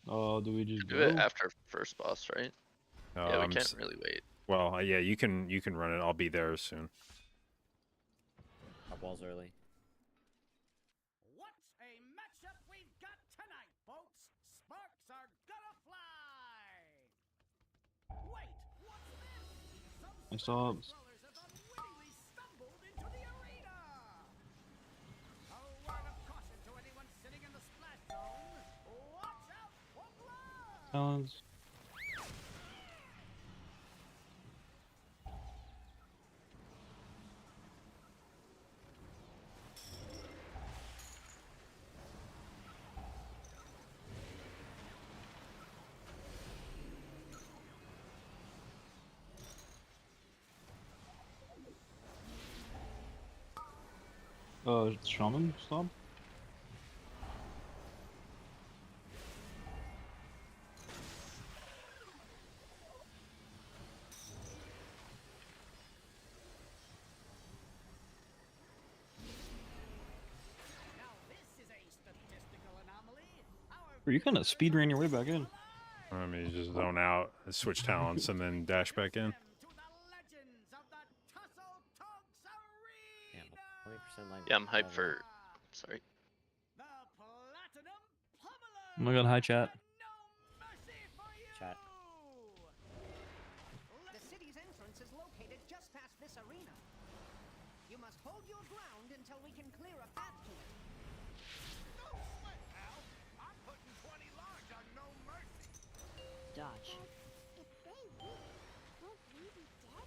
Oh, do we just Do it go? after first boss, right? Yeah, we Um, can't really wait. Well, yeah, you can run it. I'll be there soon. Our balls early. What a matchup we've got tonight, folks! Sparks are gonna fly! Wait, what's this? Some I saw. brawlers have unwittingly stumbled into the arena! A word of caution to anyone sitting in the splash zone. Watch out for blood! Talons. Shaman stop. Now this is a statistical anomaly. You kind of speed ran your way back in. Let me just zone out, switch talents, and then dash back in. To the legends of the Tussle Tonks Damn, Arena! 20% line. Yeah, I'm hyped for. Sorry. The Platinum Pummeler! Oh my god, hi chat. No mercy for you! Chat. The city's entrance is located just past this arena. You must hold your ground until we can clear a path to it. No sweat, pal. I'm putting 20 large on no mercy. Dodge. If they win, won't we be dead?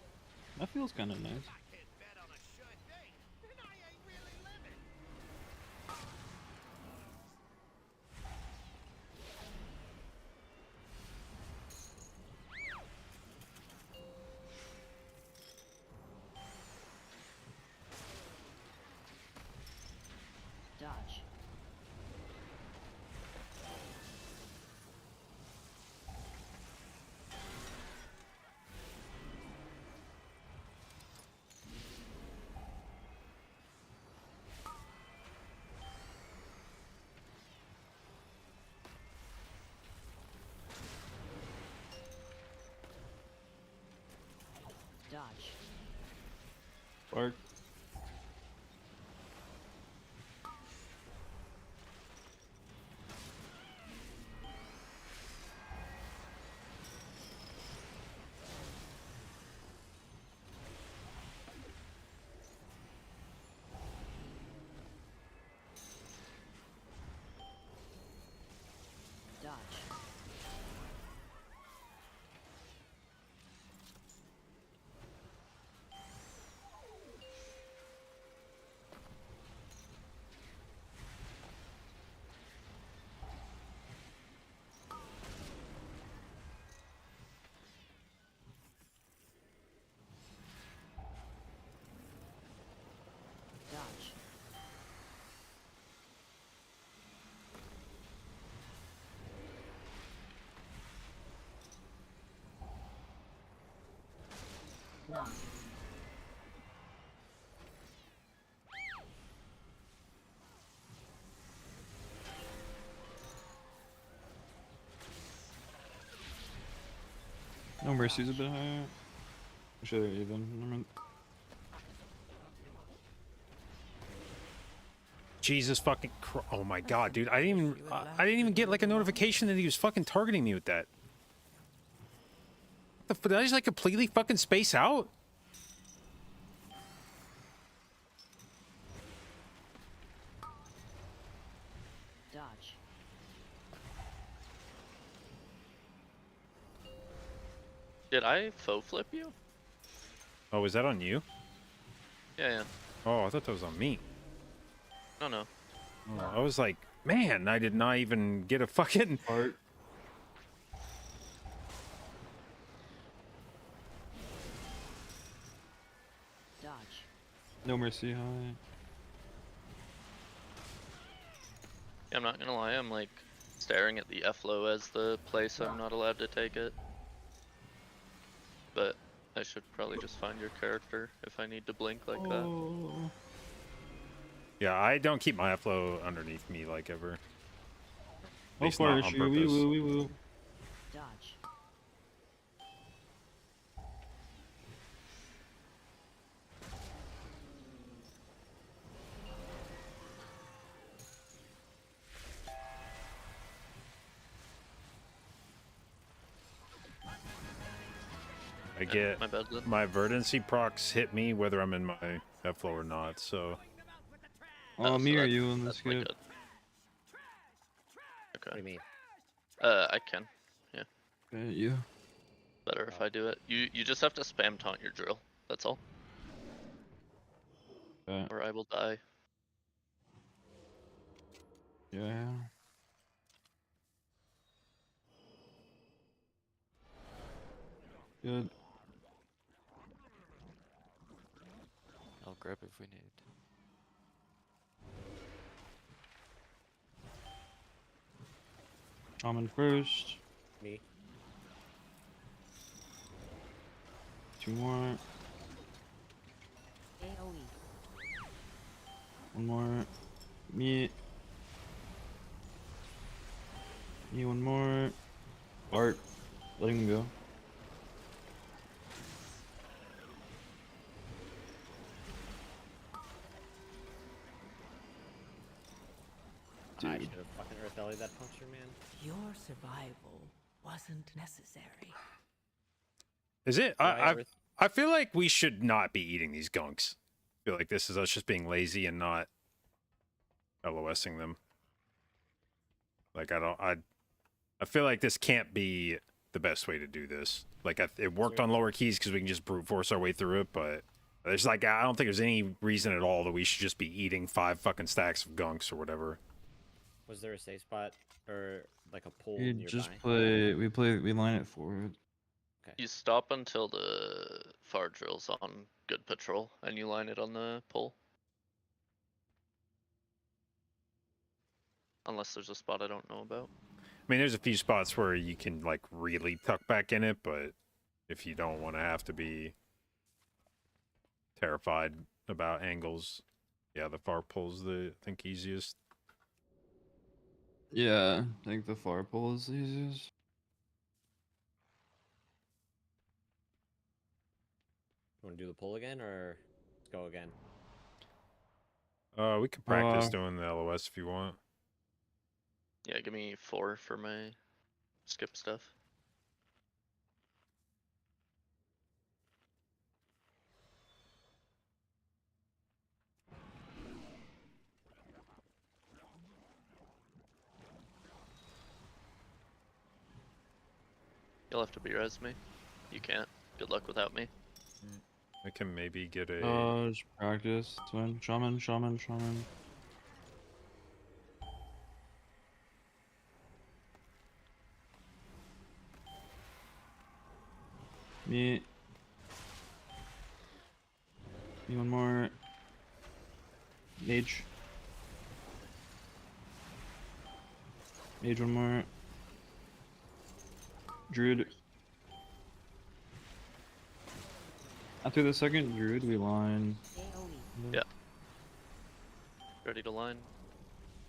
That feels kind of nice. I can't bet on a sure thing, then I ain't really living. Dodge. Dodge. Bark. Dodge. Dodge. One. No mercy's a bit higher. I'm sure they're even. Never mind. Jesus fucking! Oh my god, dude! I didn't even get like a notification that he was fucking targeting me with that. Did I just like completely fucking space out? Dodge. Did I faux flip you? Oh, is that on you? Yeah, yeah. Oh, I thought that was on me. No, no. Oh, I was like, man, I did not even get a fucking. Bark. Dodge. No mercy high. Yeah, I'm not gonna lie. I'm like staring at the FLO as the place I'm not allowed to take it. But I should probably just find your character if I need to blink like that. Oh. Yeah, I don't keep my flow underneath me like ever. At Oh, least far not on issue. Wee purpose. woo, wee woo. Dodge. I get My bad then. my verdancy procs hit me whether I'm in my flow or not. So Oh, so me or that's- you in this that's my skip? good. What do Okay. you mean? I can. Bet you. Better if I do it. You just have to spam taunt your drill. That's all. Bet. Or I will die. Yeah. Good. I'll grab if we need. Shaman first. Me? 2 more. AoE. 1 more. Me. Me 1 more. Bart. Letting him go. I Dude. should have fucking Earth Bellied that puncture, man. Your survival wasn't necessary. is it? Why Earth- I feel like we should not be eating these gunks. I feel like this is us just being lazy and not LOSing them. Like I feel like this can't be the best way to do this. Like it worked on lower keys because we can just brute force our way through it, but there's like I don't think there's any reason at all that we should just be eating 5 fucking stacks of gunks or whatever. Was there a safe spot or like a pool We nearby? just we line it forward. You stop until the far drill's on good patrol, and you line it on the pole. Unless there's a spot I don't know about. I mean, there's a few spots where you can like really tuck back in it, but if you don't want to have to be terrified about angles, yeah, the far pole's the I think easiest. Yeah, I think the far pole is the easiest. You want to do the pull again or let's go again? We could practice doing the LOS if you want. Yeah, give me 4 for my skip stuff. You'll have to be-res me. You can't. Good luck without me. I can maybe get a. Just practice. Swing. Shaman, shaman, shaman. Me. Me 1 more. Mage. Mage 1 more. Druid. After the second druid, we line. AoE. Yeah. Ready to line?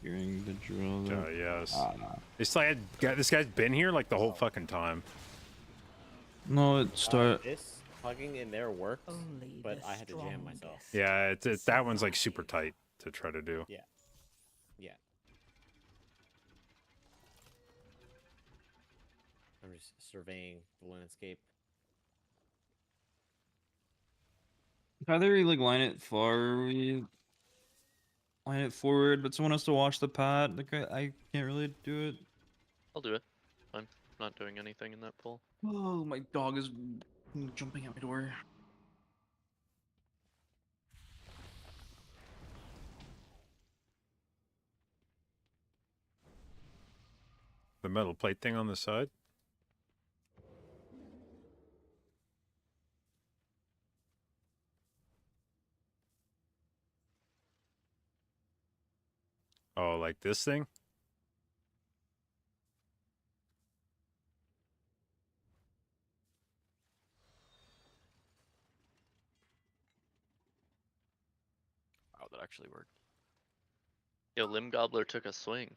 Hearing the drill. Yes. Ah. It's like this guy's been here like the whole fucking time. No, it start. This plugging in there worked, Only but the I had to jam myself. strongest Yeah, it's that one's like super tight to try to do. Yeah. I'm just surveying the landscape. Either we like line it far, or we line it forward, but someone has to watch the pad. Like I can't really do it. I'll do it. Fine. Not doing anything in that pool. Oh, my dog is jumping at my door. The metal plate thing on the side. Oh, like this thing? Oh, that actually worked. Yo, Limb Gobbler took a swing.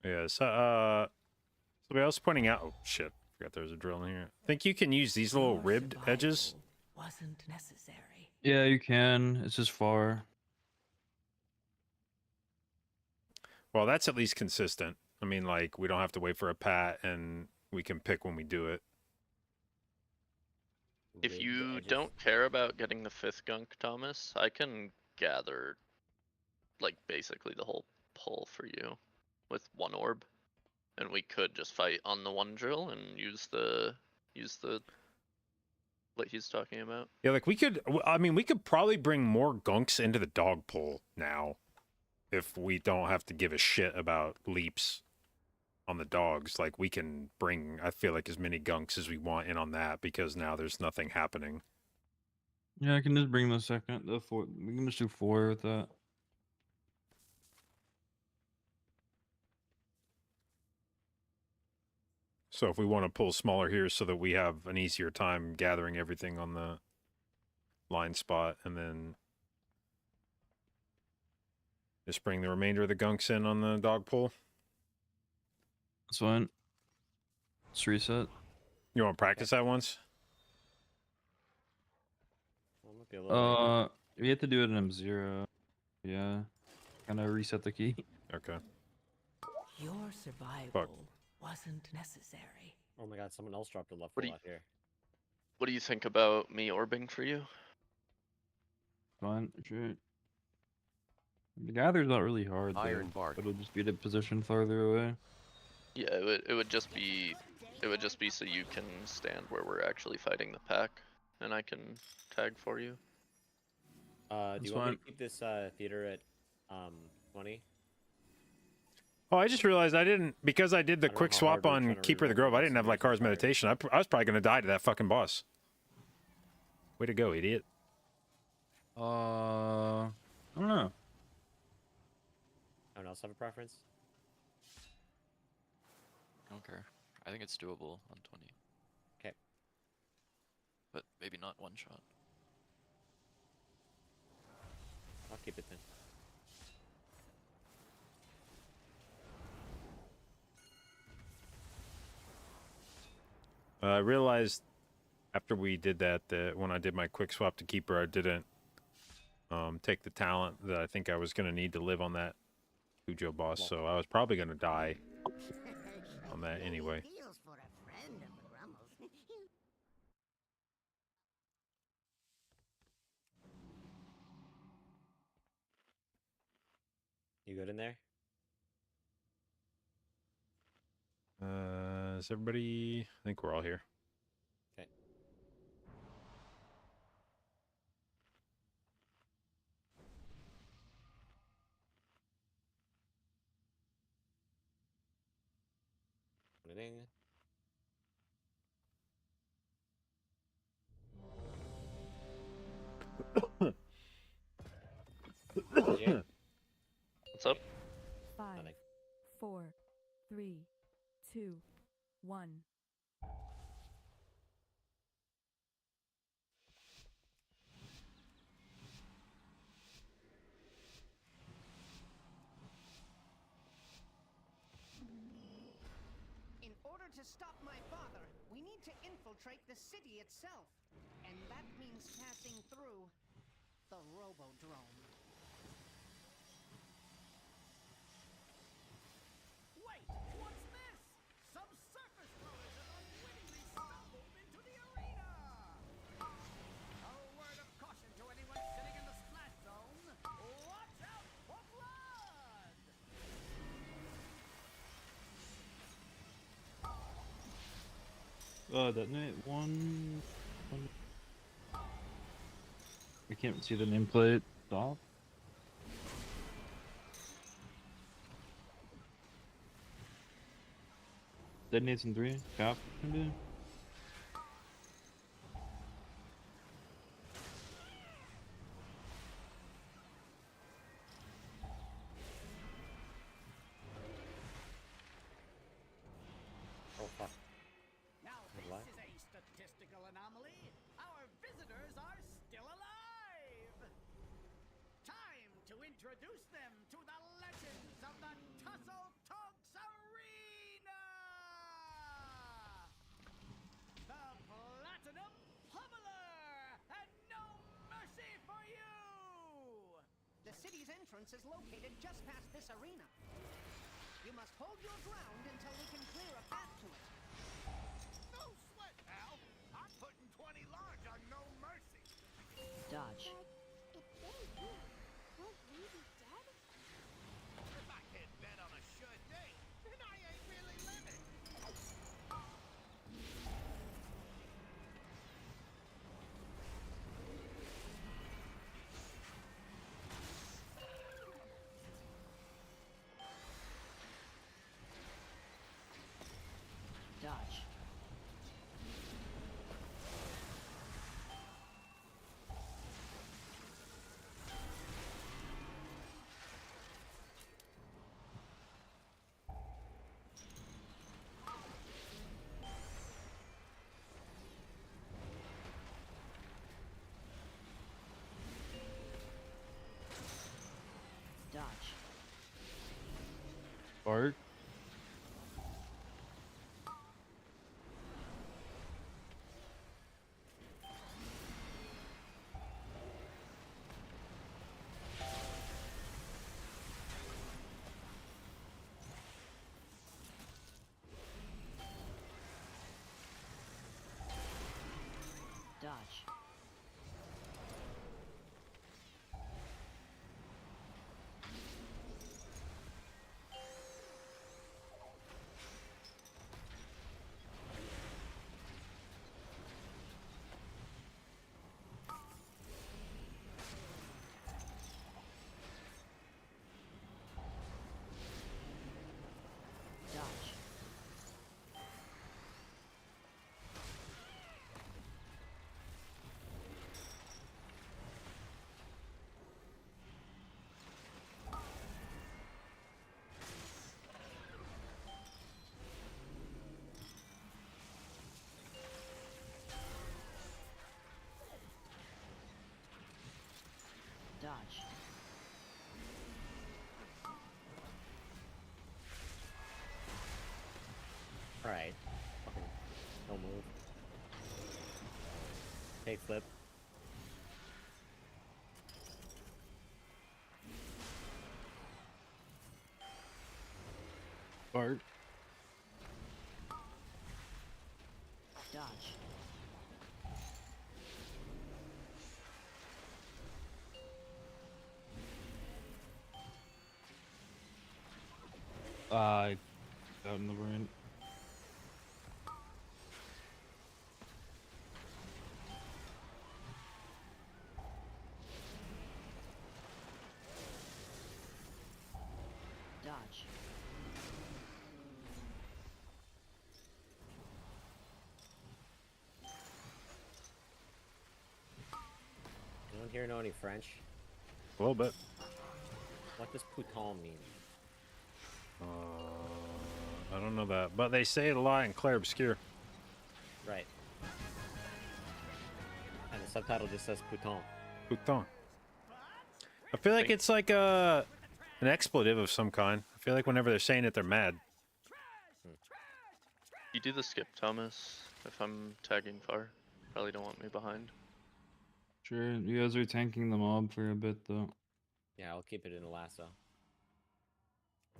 Yeah, somebody else pointing out. Oh shit! Forgot there was a drill in here. I think you can use these little Your ribbed edges. survival wasn't necessary. Yeah, you can. It's just far. Well, that's at least consistent. I mean, like we don't have to wait for a pat, and we can pick when we do it. If Ribbed you edges. don't care about getting the 5th gunk, Thomas, I can gather, like, basically the whole pull for you with 1 orb. And we could just fight on the 1 drill and use the what he's talking about. Yeah, like we could. I mean, we could probably bring more gunks into the dog pool now, if we don't have to give a shit about leaps on the dogs. Like we can bring, I feel like, as many gunks as we want in on that because now there's nothing happening. Yeah, I can just bring the 4. We can just do 4 with that. So if we want to pull smaller here so that we have an easier time gathering everything on the line spot, and then just bring the remainder of the gunks in on the dog pool. That's fine. Let's reset. You want to practice that once? Well, it might be a little late. We have to do it in M0. Yeah. Kind of reset the key. Okay. Your survival wasn't necessary. Oh my god, someone else dropped a left What do out here. What do you think about me orbing for you? Fine, sure. The gather's not really hard, though. Iron bark. It'll just be the position farther away. Yeah, it would just be so you can stand where we're actually fighting the pack, and I can tag for you. Do That's you want me fine. to keep this theater at 20? Oh, I just realized I didn't, because I did the I don't know quick how swap hard we're on trying to Keeper of the reroll Grove. I this didn't have series Lycar's entire. Meditation. I was probably going to die to that fucking boss. Way to go, idiot. I don't know. Anyone else have a preference? I don't care. I think it's doable on 20. 'Kay. But maybe not one shot. I'll keep it then. I realized after we did that when I did my quick swap to Keeper, I didn't take the talent that I think I was going to need to live on that Cujo boss, so I was probably going to die on that anyway. Feels for a friend of the Grummles. You good in there? Is everybody? I think we're all here. Okay. Ding. Yeah. What's up? 5, Nothing. 4, 3, 2, 1. In order to stop my father, we need to infiltrate the city itself. And that means passing through the Robodrome. Wait, what's this? Some surface dwellers have unwittingly stumbled into the arena! A word of caution to anyone sitting in the splash zone. Watch out for blood! Detonate 1. I can't see the nameplate. Stop. Detonates in 3. Cap. Maybe. Oh fuck. Now What? this is a statistical anomaly. Our visitors are still alive. introduce them to the legends of the Tussle Tonks Arena! The Platinum Pummeler! And no mercy for you! The city's entrance is located just past this arena. You must hold your ground until we can clear a path to it. No sweat, pal. I'm putting 20 large on no mercy. Dodge. But if they win, won't we be dead? If I can't bet on a sure thing, then I ain't really living. Dodge. Dodge. Bart. Dodge. Dodge. Dodge. Alright. Fucking no move. Take flip. Bart. Dodge. Out in the brain. Dodge. Anyone here know any French? A little bit. What does pouton mean? I don't know that, but they say it a lot in Clair Obscure. Right. And the subtitle just says pouton. Putain. I feel like it's like an expletive of some kind. I feel like whenever they're saying it, they're mad. You do the skip, Thomas, if I'm tagging far. Probably don't want me behind. Sure, you guys are tanking the mob for a bit though. Yeah, I'll keep it in a lasso.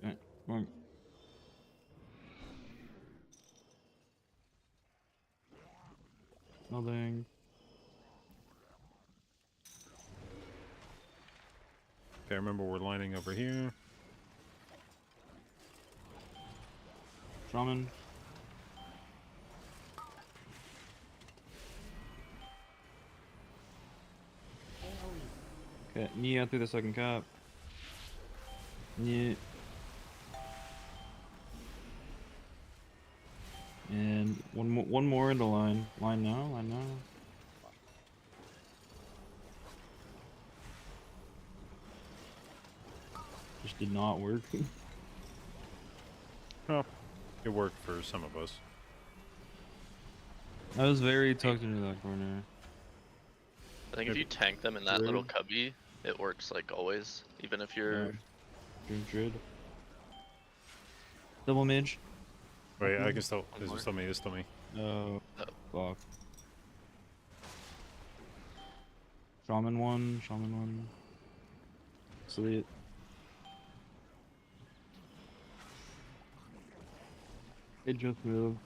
Okay. Well, nothing. Okay, remember we're lining over here. Shaman. Okay, Nia through the second cap. Nia. And one more into line. Line now, line now. Just did not work. Oh, it worked for some of us. I was very tucked into that corner. I think if you tank them in that little cubby, it works like always, even if you're. Druid. Double mage. Wait, I can still. One This more. is still me. This is still me. Oh, Oh. fuck. Shaman one. Sweet. It just moved.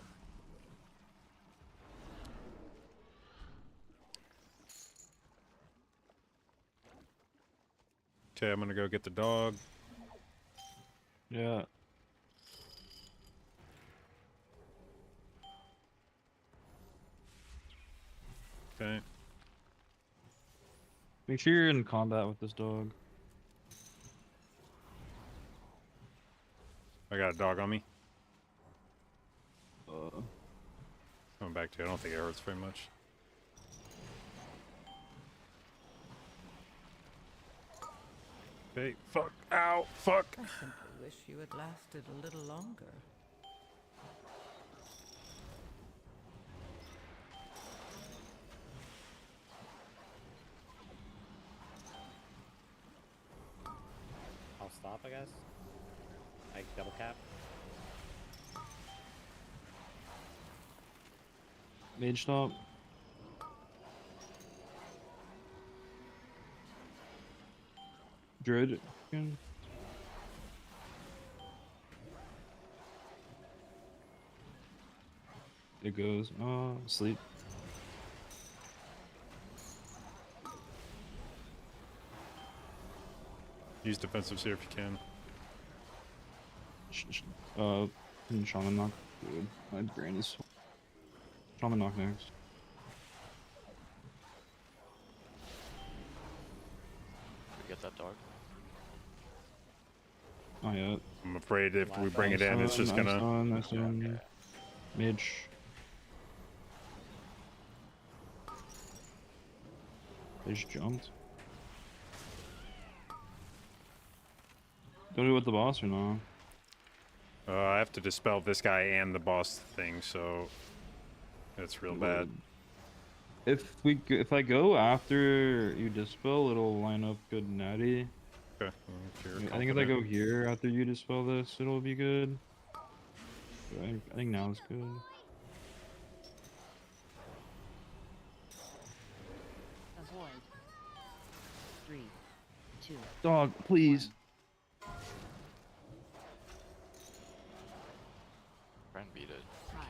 Okay, I'm gonna go get the dog. Yeah. Okay. Make sure you're in combat with this dog. I got a dog on me. Uh, Coming back to it. I don't think it hurts very much. Okay. Fuck. Ow. Fuck. I simply wish you had lasted a little longer. I'll stop, I guess. I double cap. mage stop. Druid. again. It goes. Sleep. Use defensive seer if you can. Shaman knock. Dude, my brain is. Shaman knock next. We get that dog. Not yet. I'm afraid if we Last bring it in, it's just gonna. Nice one. Mage. They just jumped. Don't do it with the boss or no? I have to dispel this guy and the boss thing, so it's real bad. If I go after you dispel, it'll line up good natty. Okay. If you're I think if I confident. go here after you dispel this, it'll be good. But I think now it's good. Avoid. 3, 2, Dog, please. Try and beat it. hide.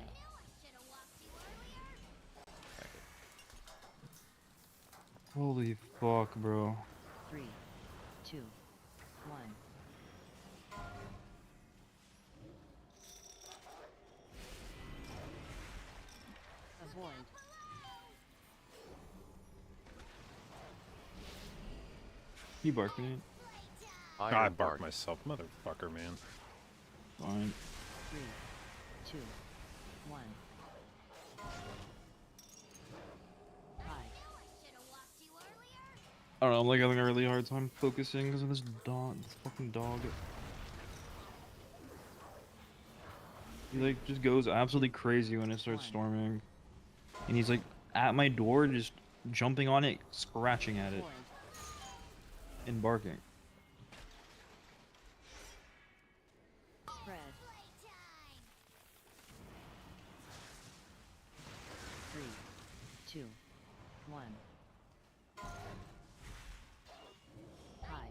Holy fuck, bro. 3, 2, 1. Avoid. You barking it? I barked myself, motherfucker, man. Fine. 3, 2, 1. Hide. I don't know, I'm like having a really hard time focusing because of this dog, this fucking dog. He like just goes absolutely crazy when it starts storming. And he's like at my door just jumping on it, scratching at it, Avoid. and barking. Spread. 3, 2, 1. Hide.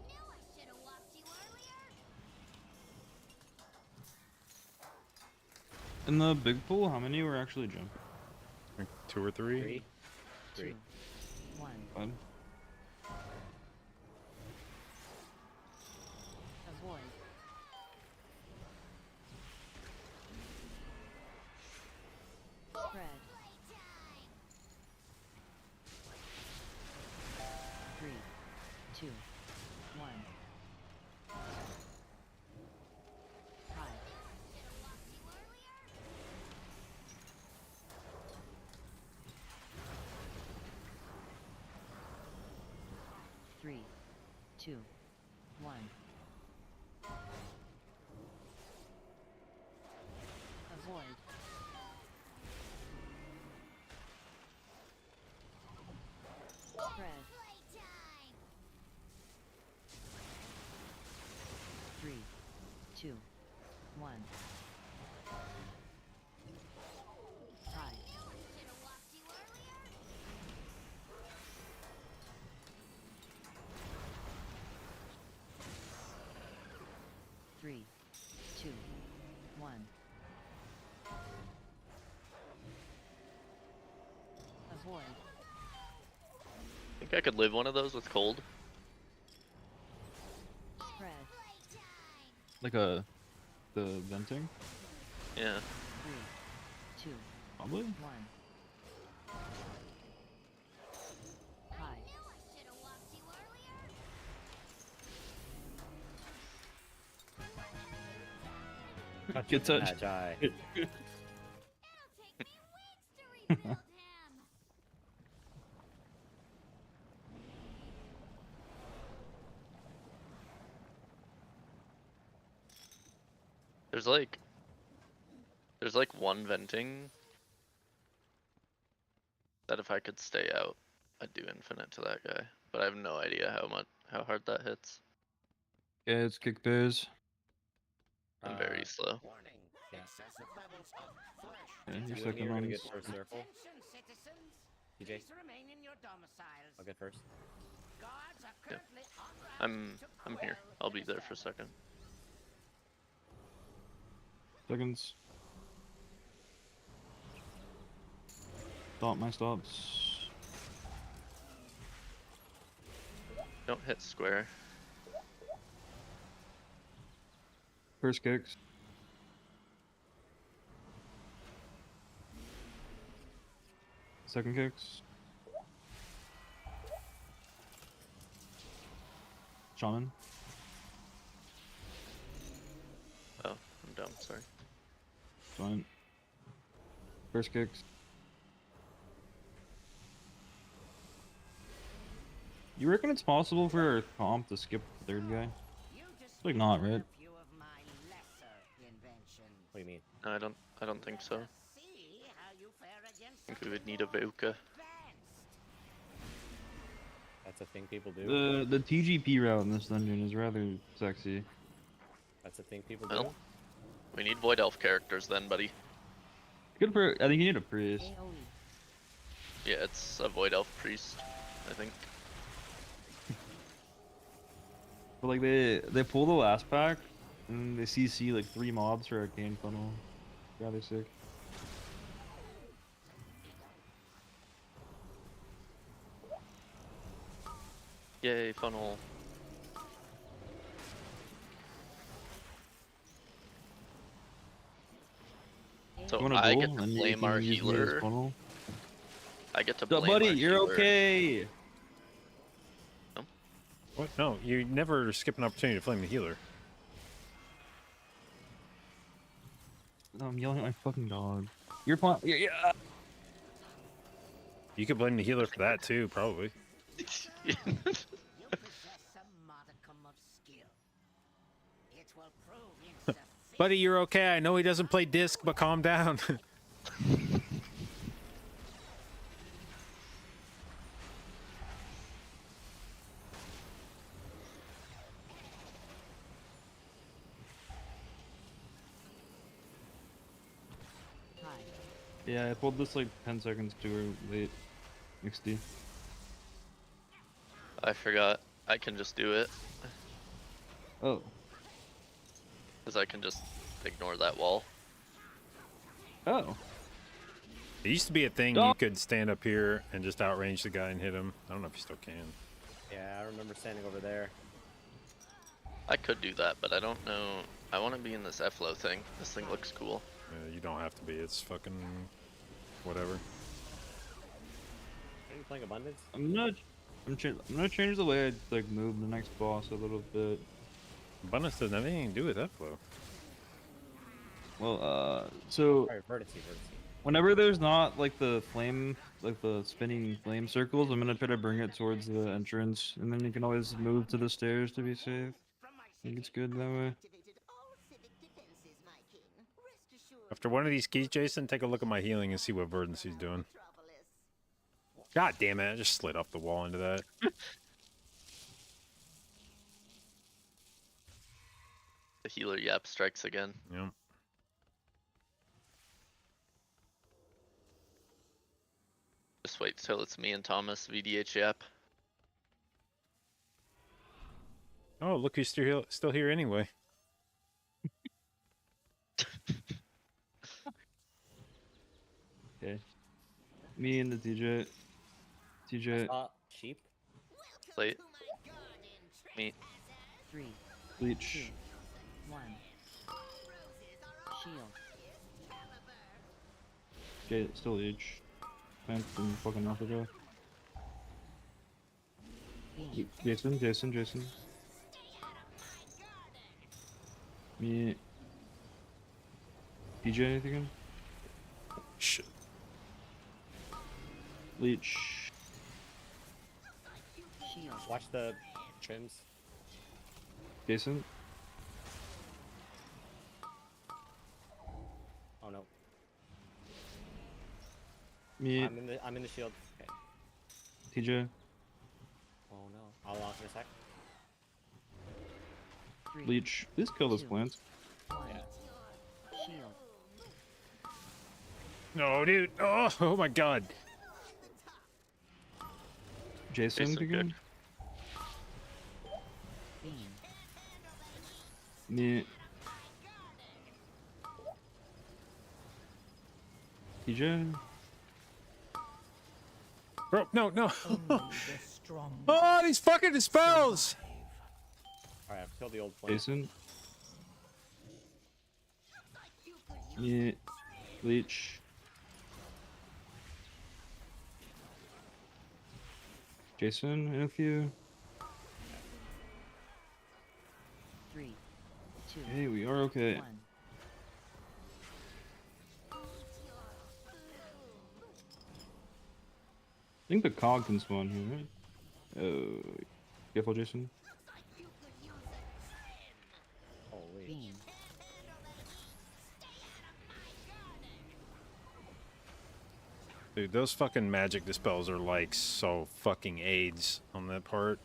In the big pool, how many were actually jumping? I think 2 or 3. 3. 2, 3. 1. Fun. Avoid. Spread. 3, 2, 1. Hide. Three, 2, 1. Avoid. Spread. 2, 1. Tie. Three, two, one. Avoid. I think I could live one of those with cold. Spread. Like the venting? Yeah. 3, 2, Probably. 1. High. Get touched. Magi. There's like one venting that if I could stay out, I'd do infinite to that guy. But I have no idea how hard that hits. Yeah, it's kick bears. I'm very slow. Warning. Yeah. Excessive levels of fresh. Yeah, you're You and me second are on gonna this. get first circle. Attention, citizens. TJ, Please remain in your domiciles. I'll get first. Guards are Yeah. currently en route I'm to here. quell I'll the be there for a disturbance. second. Seconds. Stop my stops. Don't hit square. First kicks. Second kicks. Shaman. Oh, I'm dumb. Sorry. Giant. First kicks. You reckon it's possible for our comp to skip the third guy? You just Like not, right? a few of my lesser inventions. What do you mean? No, I don't think so. See how you fare against I think we something would need a more Voka. advanced. That's a thing people do. The TGP route in this dungeon is rather sexy. That's a thing people Well. do. We need Void Elf characters then, buddy. Good for. I think you need a priest. AoE. Yeah, it's a Void Elf priest, I think. But like they pull the last pack, and they CC like 3 mobs for arcane funnel. Rather sick. Yay, funnel. So You wanna I duel? get to And you blame can our use me as healer. funnel? I get to So, blame buddy, our you're healer. okay. What? No, you never skip an opportunity to flame the healer. No, I'm yelling at my fucking dog. You're fine. Yeah. You could blame the healer for that too, probably. You possess a modicum of skill. It will prove insufficient. Buddy, you're okay. I know he doesn't play disc, but calm down. High. Yeah, I pulled this like 10 seconds too late. XD. I forgot. I can just do it. Oh. Because I can just ignore that wall. Oh. It used to be a thing you could stand up here and just outrange the guy and hit him. I don't know if you still can. Yeah, I remember standing over there. I could do that, but I don't know. I want to be in this FLO thing. This thing looks cool. You don't have to be. It's fucking whatever. Are you playing Abundance? I'm gonna change the way I like move the next boss a little bit. Abundance doesn't have anything to do with that flow. Well, so Sorry, vertice. whenever there's not like the flame, like the spinning flame circles, I'm gonna try to bring it towards the entrance, and then you can always move to the stairs to be safe. I think it's good that way. Activated all civic defenses, my king. Rest assured. After one of these keys, Jason, take a look at my healing and see what Verdance he's doing. God damn it, I just slid off the wall into that. The healer yap strikes again. Yeah. Just wait till it's me and Thomas VDH yap. Oh, look who's still here anyway. Okay. Me and the TJ. TJ. Sheep. Plate. Meat. 3, Bleach. 1. Shield. Okay, still H. Plant from fucking Africa. Beam. Jason. Me. DJ, anything in? Shit. Bleach. Shield. Watch the trims. Jason. Oh no. Me. I'm in the shield. Okay. TJ. Oh no. I'll lock in a sec. 3, Bleach. Please kill this 2. plant. 1. Yeah. Shield. No, dude. Oh my god. Jason, Jason again. Beam. Me. TJ. Bro, no. Only the strong. Oh, these fucking dispels! Alright, I've killed the old point. Jason. Me. Bleach. Jason, and a few. 3, 2, Hey, we are okay. 1. I think the cog can spawn here, right? Careful, Jason. Holy. Beam. Dude, those fucking magic dispels are like so fucking AIDS on that part.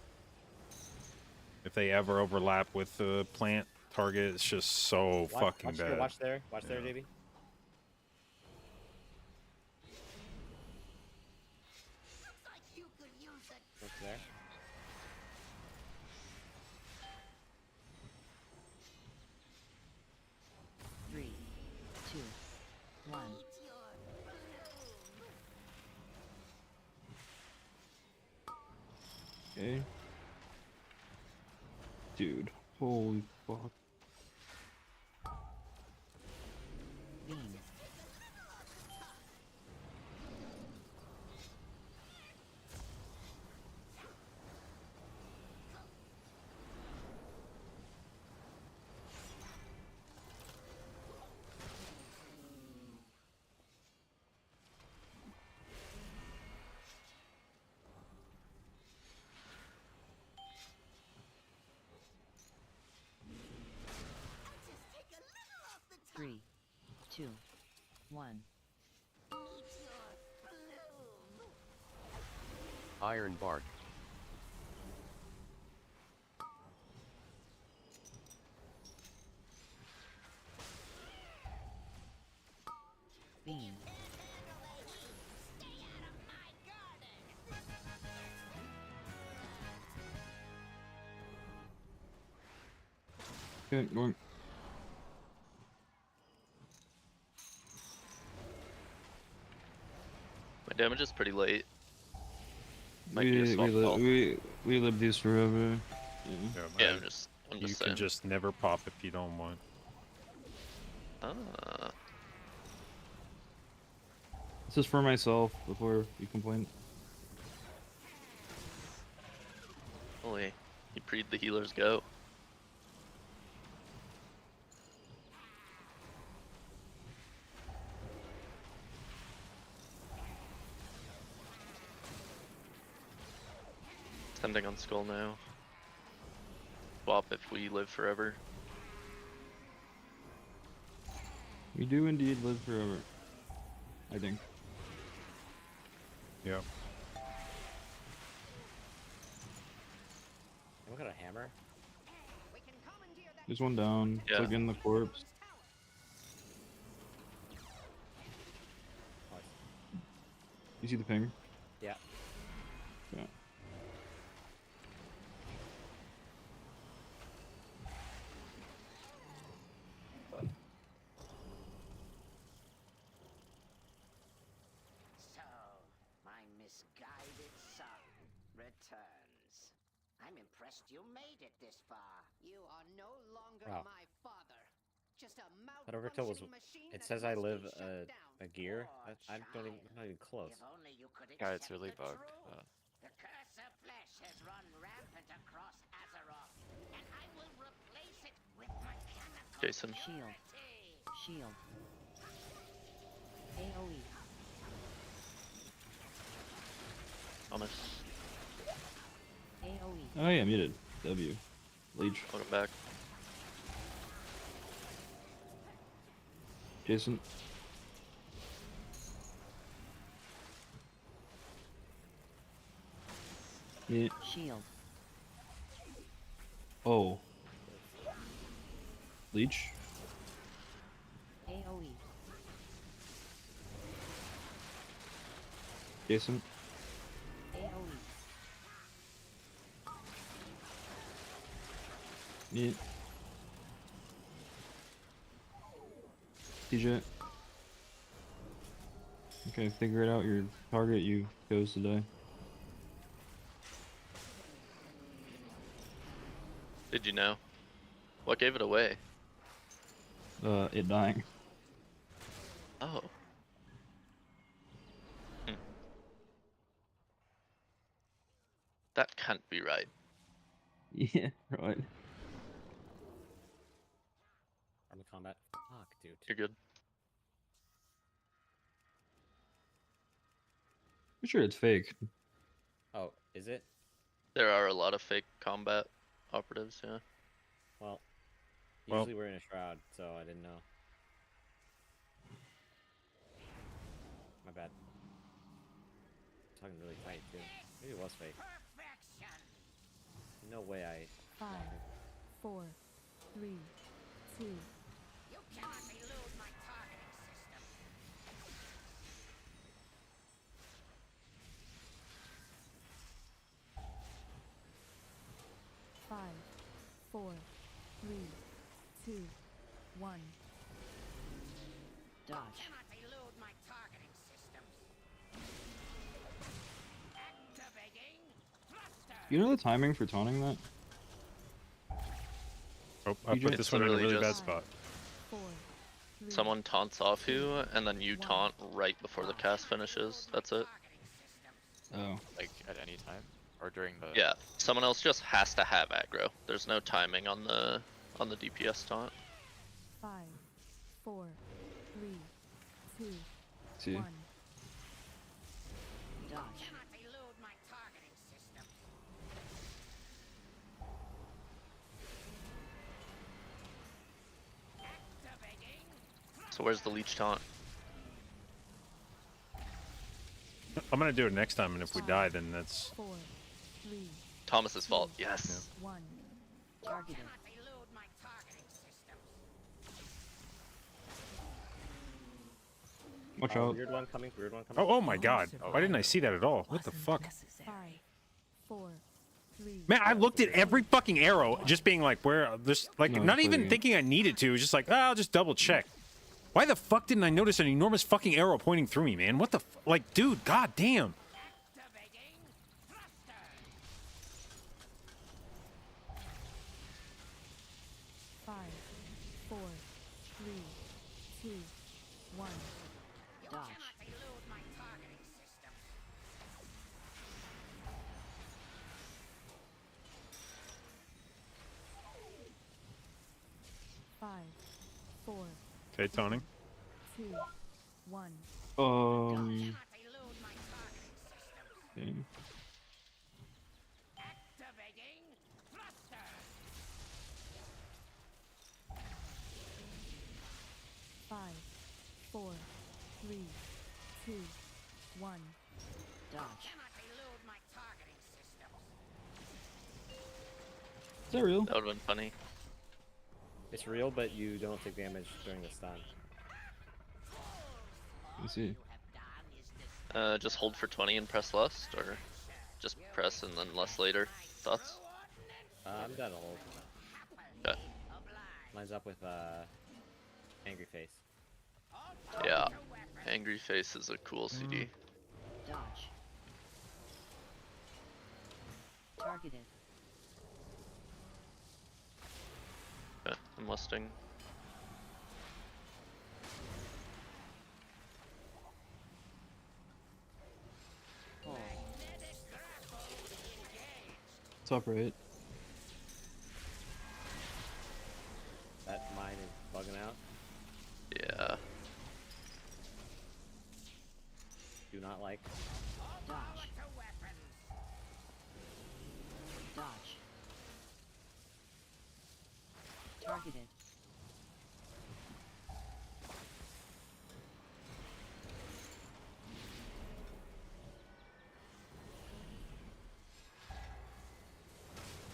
If they ever overlap with the plant target, it's just so fucking watch bad. Here, watch there, Yeah. JB. Look there. Three, two, one. Okay. Dude, holy fuck. Beam. Three, two, one. Iron bark. Beam. Okay, going. My damage is pretty late. Might be a We, swap call. we live these forever. Yeah. Yeah, man, I'm just you saying. can just never pop if you don't want. Ah, This is for myself before you complain. holy, he preed the healers go. Sending on skull now. Swap if we live forever. We do indeed live forever. I think. Yeah. Anyone got a hammer? We can commandeer that There's one down. It's Yeah. like in the corpse. Oh, You see the ping? yeah. Yeah. So, my misguided son returns. I'm impressed you made it this far. You are no longer Wow. my father. Just a That overkill was. malfunctioning machine It that says I must be live shut down. a gear. Poor I don't even. child. I'm not even close. If only you could Yeah, it's accept really the bugged. truth. The curse of flesh has run rampant across Azeroth, and I will replace it with mechanical Jason. Shield. purity. Shield. AoE. Thomas, AoE. Oh yeah, muted. W. Leech. welcome back. Jason. Yeah. Shield. Oh. Leech. AoE. Jason. AoE. Yeah. TJ. Okay, figure it out. Your target you chose today. Did you know? What gave it away? It dying. Oh. Hmm. That can't be right. Yeah, right. I'm in combat. Fuck, dude. You're good. I'm sure it's fake. Oh, is it? There are a lot of fake combat operatives, yeah. Well, Well- usually we're in a shroud, so I didn't know. My bad. Talking really tight too. Maybe it was fake. Perfection. No way I. 5, 4, 3, 2, You cannot elude my targeting system. 5, 4, 3, 2, 1. Dodge. Cannot elude my targeting systems. Activating thruster. You know the timing for taunting that? Oh, I You put just this one in a literally really bad just- spot. 4, 3, Someone taunts off you, and then you taunt right before the cast finishes. That's it. Oh. Like at any time or during the. Yeah, someone else just has to have aggro. There's no timing on the DPS taunt. 5, 4, 3, 2, See. 1. Dodge. Cannot elude my targeting systems. Activating. So where's the leech taunt? I'm gonna do it next time, and if we die, then that's 4, 3, Thomas's fault. Yes. 1. Targeting. Cannot elude my targeting systems. Watch out. Weird one coming. Weird one coming. oh my god! Why didn't I see that at all? What the fuck? 5, 4, 3. Man, I looked at every fucking arrow, just being like, where, just like, No, not it's even pretty- thinking I needed to. Just like, I'll just double check. Why the fuck didn't I notice an enormous fucking arrow pointing through me, man? What the like, dude? God damn! Activating thruster. 5, 4, 3, 2, 1. You Dodge. cannot elude my targeting systems. 5, 4, Okay, taunting. 2, 1. Cannot elude my targeting systems. Okay. Activating thruster. 5, 4, 3, 2, 1. Dodge. Cannot elude my targeting systems. Is that real? That would've been funny. It's real, but you don't take damage during the stun. You see. Just hold for 20 and press lust, or just press and then lust later. Thoughts? I'm down to hold. Okay. Lines up with angry face. Yeah. Angry Face is a cool CD. Dodge. Targeted. Okay, I'm lusting. Pull. Top right. That mine is bugging out. Yeah. Do not like. Dodge. Dodge. Targeted.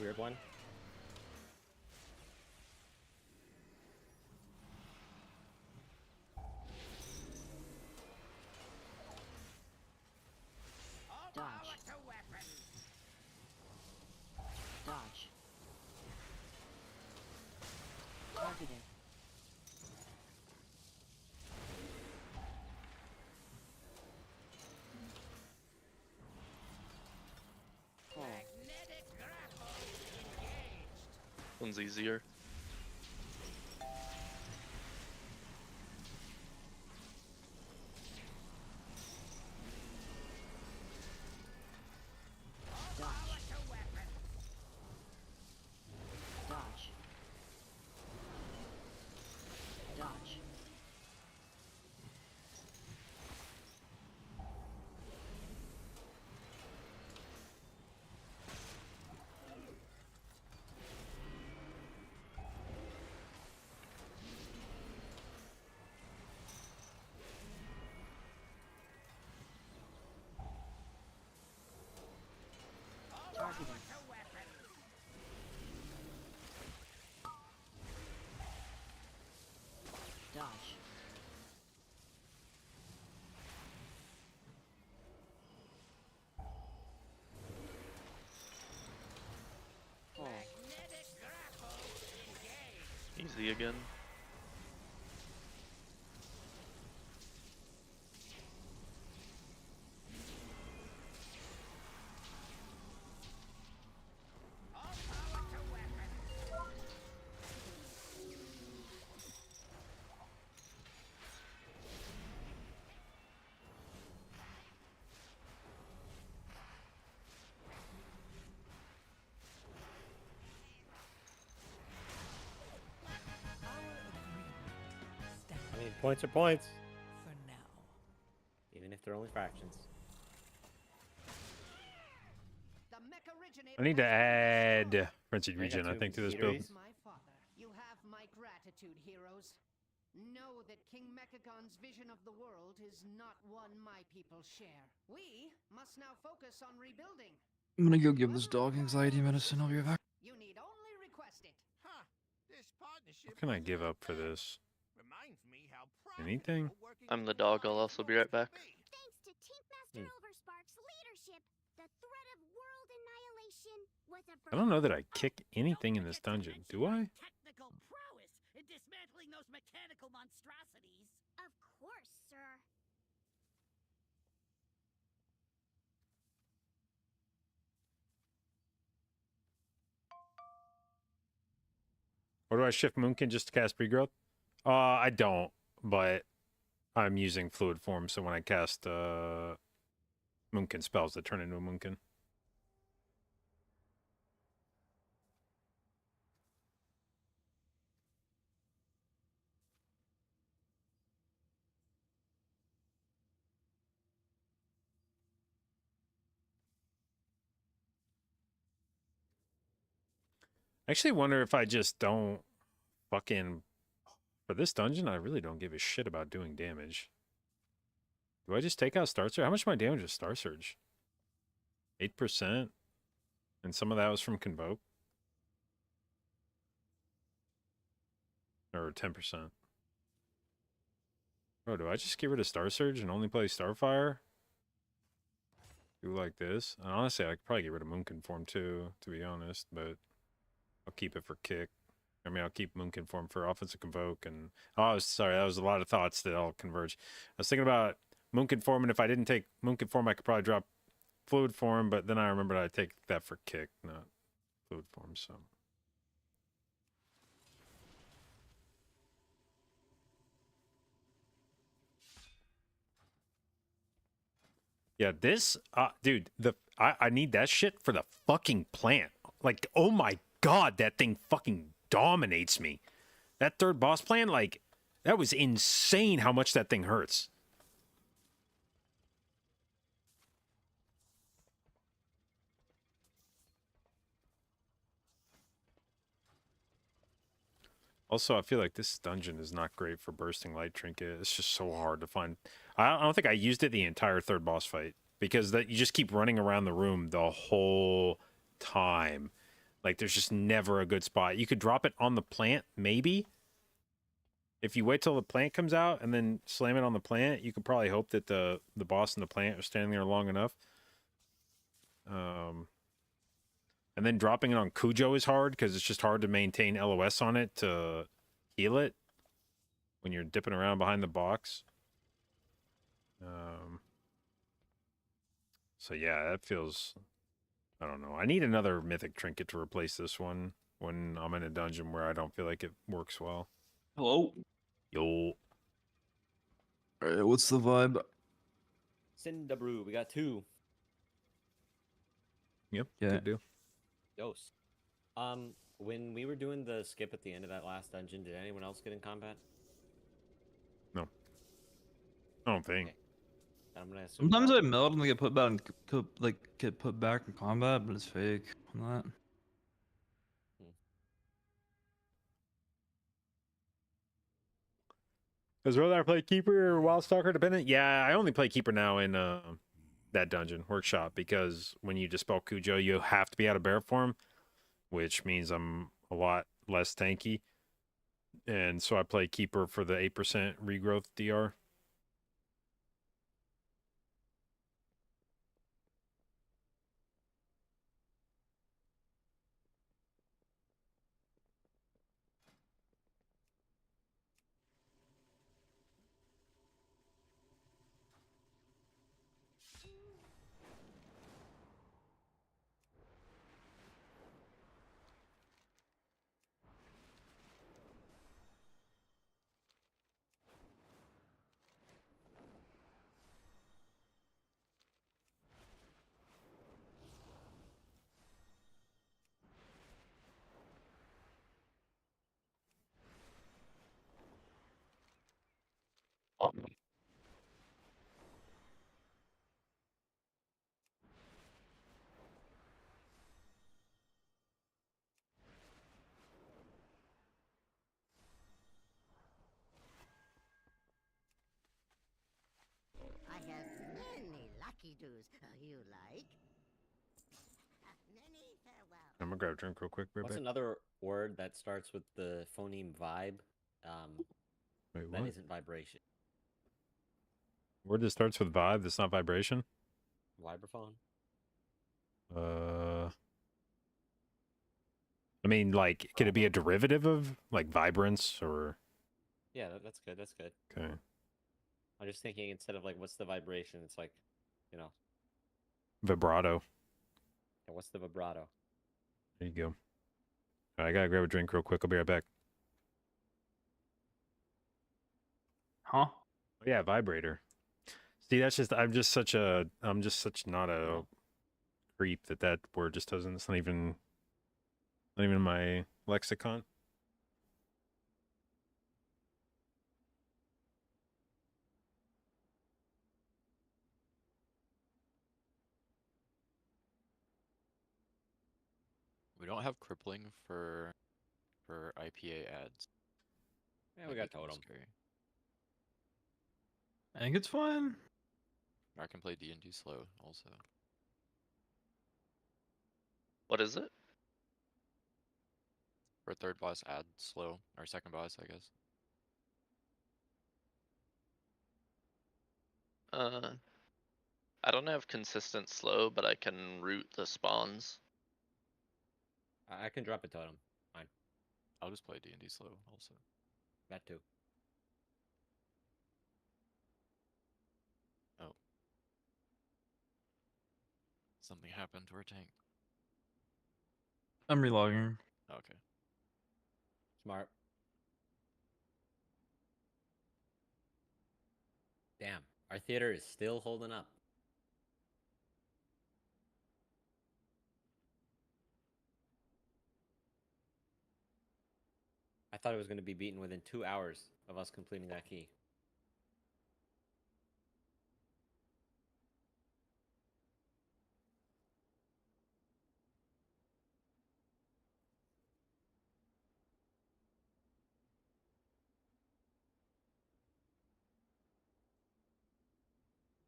Weird one. Dodge. Dodge. Targeted. Pull. One's easier. Dodge. Dodge. Dodge. Targeted. Dodge. Pull. Easy again. I mean, points are points, For now. even if they're only fractions. The mech originator I need to has been add frenzied I got regen, I two think, to this build. eateries. my father. You have my gratitude, heroes. Know that King Mechagon's vision of the world is not one my people share. We must now focus on rebuilding. I'm gonna go give this dog anxiety medicine. I'll be right back. You need only request it. Huh. This partnership What can I wasn't give half up for bad. this? Reminds me how Anything? profitable working I'm the with dog, I'll alliance also be right always back. can be. Thanks to Team Master Overspark's leadership, the threat of world annihilation was a I don't know that I kick anything in this dungeon, do I? technical prowess in dismantling those mechanical monstrosities. Of course, sir. Or do I shift Moonkin just to cast regrowth? I don't, but I'm using fluid form, so when I cast Moonkin spells that turn into a Moonkin. I actually wonder if I just don't fucking... For this dungeon, I really don't give a shit about doing damage. Do I just take out Star Surge? How much of my damage is Star Surge? 8%? And some of that was from Convoke? or 10%. Oh, do I just get rid of Star Surge and only play Starfire? Do like this? And honestly, I could probably get rid of Moonconform too, to be honest, but I'll keep it for kick. I mean, I'll keep Moonconform for offensive convoke, and oh, sorry, that was a lot of thoughts that all converge. I was thinking about Moonconform, and if I didn't take Moonconform, I could probably drop Fluid Form, but then I remembered I'd take that for kick, not Fluid Form, so. Yeah, this, dude, I need that shit for the fucking plant. Like, oh my god, that thing fucking dominates me. That third boss plant, like, that was insane how much that thing hurts. Also, I feel like this dungeon is not great for bursting light trinket. It's just so hard to find. I don't think I used it the entire third boss fight because that you just keep running around the room the whole time. Like there's just never a good spot. You could drop it on the plant, maybe. If you wait till the plant comes out and then slam it on the plant, you could probably hope that the boss and the plant are standing there long enough. And then dropping it on Cujo is hard because it's just hard to maintain LOS on it to heal it when you're dipping around behind the box. So yeah, that feels... I don't know. I need another mythic trinket to replace this one when I'm in a dungeon where I don't feel like it works well. Hello. Yo. Alright, what's the vibe? Cindabrew, we got 2. Yep, Yeah. good deal. Dose. When we were doing the skip at the end of that last dungeon, did anyone else get in combat? No. I don't think. Okay. I'm gonna assume Sometimes that- I meld and they get put back get put back in combat, but it's fake. I'm not. Because whether I play Keeper or Wildstalker dependent, yeah, I only play Keeper now in that dungeon, Workshop, because when you dispel Cujo, you have to be out of bear form, which means I'm a lot less tanky. And so I play Keeper for the 8% regrowth DR. I have many lucky doos you like. Many farewell. I'm gonna grab a drink real quick. Right What's back. another word that starts with the phoneme vibe? Wait, That what? isn't vibration. Word that starts with vibe, that's not vibration? Vibraphone? I mean, like, could it be a derivative of, like, vibrance or... Yeah, that's good. That's good. Okay. I'm just thinking instead of like, what's the vibration? It's like, you know, Vibrato. yeah, what's the vibrato? There you go. All right, I gotta grab a drink real quick. I'll be right back. Huh? Oh, yeah, vibrator. See, that's just... I'm just such not a creep that word just doesn't... It's not even in my lexicon. We don't have crippling for IPA ads. Yeah, we got totem. Scary. I think it's fine. I can play D&D slow also. What is it? For third boss, add slow, or second boss, I guess. I don't have consistent slow, but I can root the spawns. I can drop a totem. Fine. I'll just play D&D slow also. That too. Oh. Something happened to our tank. I'm relogging. Okay. Smart. Damn, our theater is still holding up. I thought it was going to be beaten within 2 hours of us completing that key.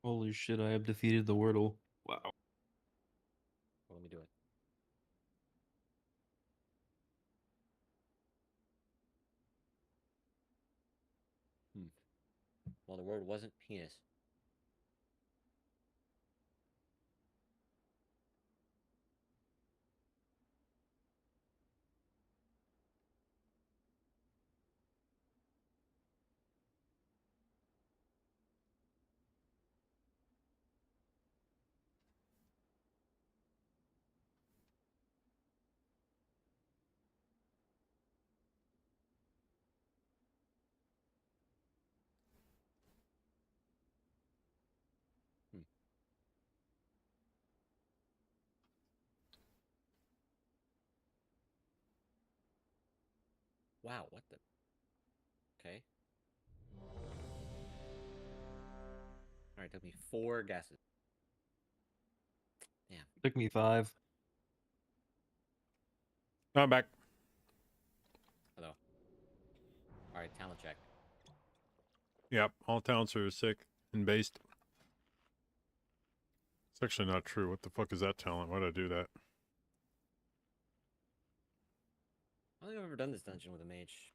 Holy shit! I have defeated the Wordle. Wow. Well, let me do it. Well, the word wasn't penis. Wow, what the? Okay. Alright, took me 4 guesses. Damn. Took me 5. I'm back. Hello. Alright, talent check. Yep, all talents are sick and based. It's actually not true. What the fuck is that talent? Why'd I do that? I don't think I've ever done this dungeon with a mage.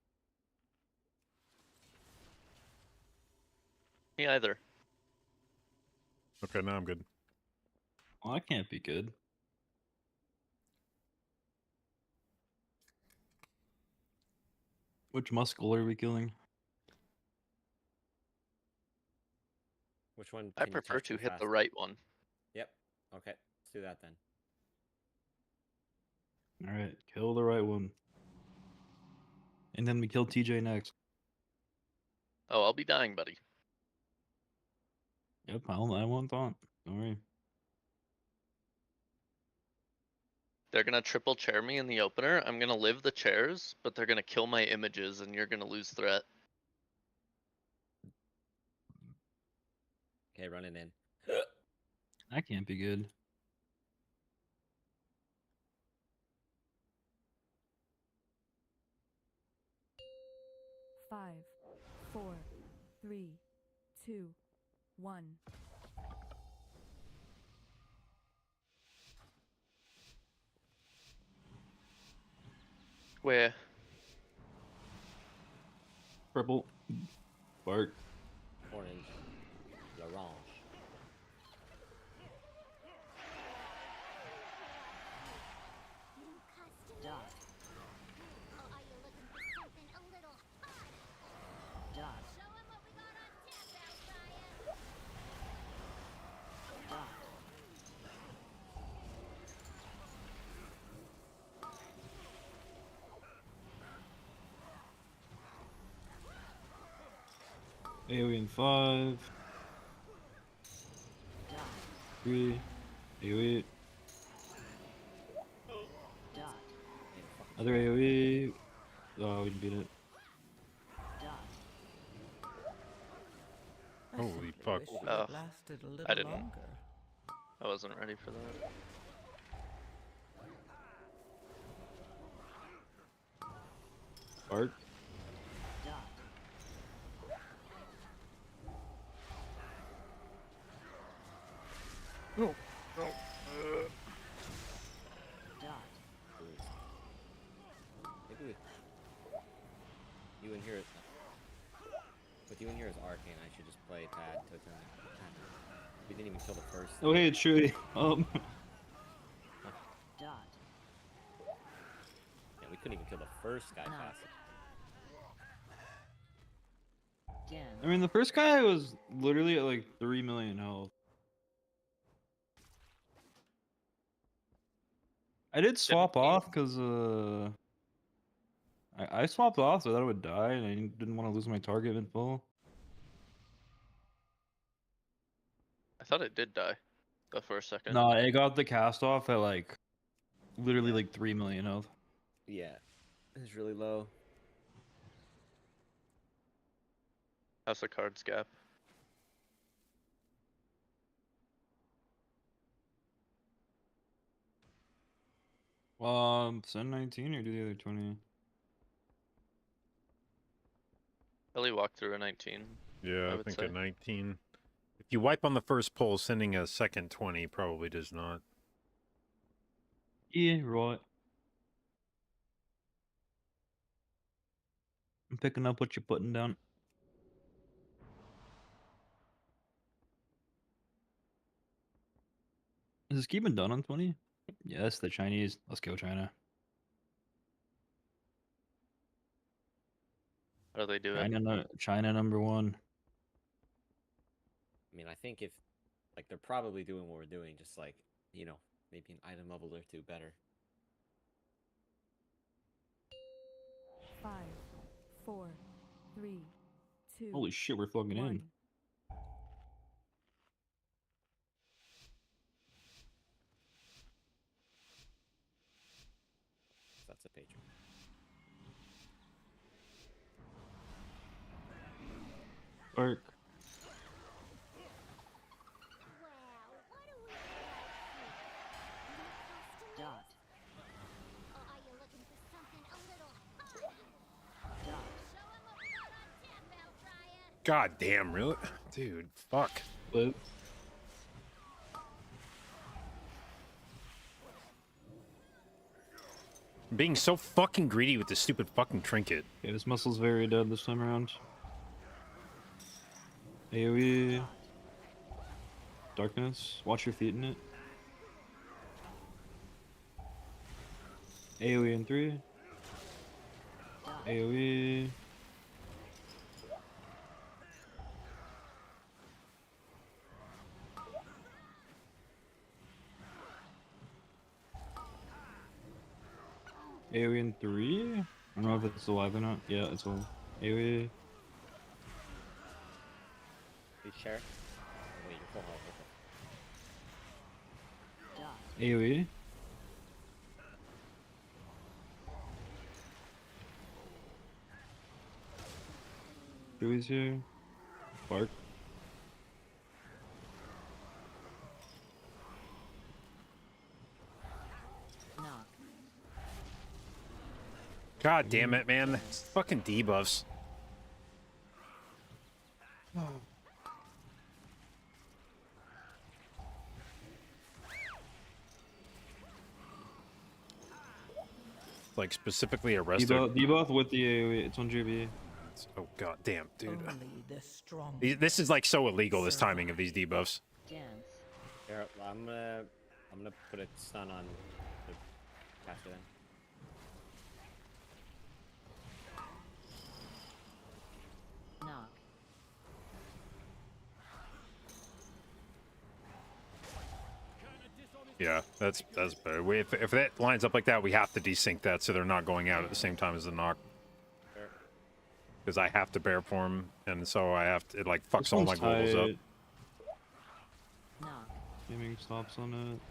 Me either. Okay, now I'm good. Well, that can't be good. Which muscle are we killing? Which one I can you prefer touch to too hit fast? the right one. Yep. Okay, let's do that then. All right, kill the right one. And then we kill TJ next. Oh, I'll be dying, buddy. Yep, I won't taunt. Don't worry. They're gonna triple chair me in the opener. I'm gonna live the chairs, but they're gonna kill my images and you're gonna lose threat. Okay, running in. That can't be good. Five, four, three, two, one. Where? Purple. Bark. Orange. L'orange. Dot. Oh, are you looking for something a little hot? Dot. Show 'em what we got on tap, Alfire. Dot. AoE in 5, Dot. 3, AoE, Dot. other AoE. Oh, we beat it. Dot. Holy fuck. Wish you Oh, had lasted a little I didn't. longer. I wasn't ready for that. Bark. Dot. Oh, Dot. Maybe we... You in here. With you in here as Arcane, I should just play Tad Totem. We didn't even kill the first. Oh hey, it's Chewy. Dot. Yeah, we couldn't even kill the first guy No. fast. Den. I mean, the first guy was literally at like 3 million health. I did swap 17. off because I swapped off so that I would die and I didn't want to lose my target in full. I thought it did die. The first second. No, I got the cast off at like literally like 3 million health. Yeah, it's really low. How's the cards gap? Send 19 or do the other 20? Ellie walked through a 19. Yeah, I would think say. a 19. If you wipe on the first pull, sending a second 20 probably does not. Yeah, right. I'm picking up what you're putting down. Is this keeping done on 20? Yes, the Chinese. Let's go, China. How do they do it? China number one. I mean, I think if, like, they're probably doing what we're doing, just like, you know, maybe an item level or two better. 5, 4, 3, 2. Holy shit, we're plugging in. 1. That's a patron. Bark. Well, what do we Dot. Or are you looking for something a little hot? Dot. Show 'em what we got on tap, Bell Dryer. God damn, really? Dude, fuck. But I'm being so fucking greedy with this stupid fucking trinket. okay, this muscle's very dead this time around. AoE. Darkness. Watch your feet in it. AoE in 3. Dot. AoE. AoE in 3? I don't know if it's alive or not. Yeah, it's alive. AoE. Please share. Oh, wait, you're full health. Okay. Dot. AoE. Dewey's here. Bark. Knock. God damn it, man. It's fucking debuffs. Like specifically a resto. Debuff with the AoE. It's on JB. Oh god damn, dude. Only the strong. This is like so illegal, this timing of these debuffs. Dance. Here, I'm gonna put a stun on the caster then. Knock. Yeah, that's better. If that lines up like that, we have to desync that so they're not going out at the same time as the knock. Sure. Because I have to bear form, and so I have to, it like fucks This all my one's goals up. tight. Knock. Gaming stops on it.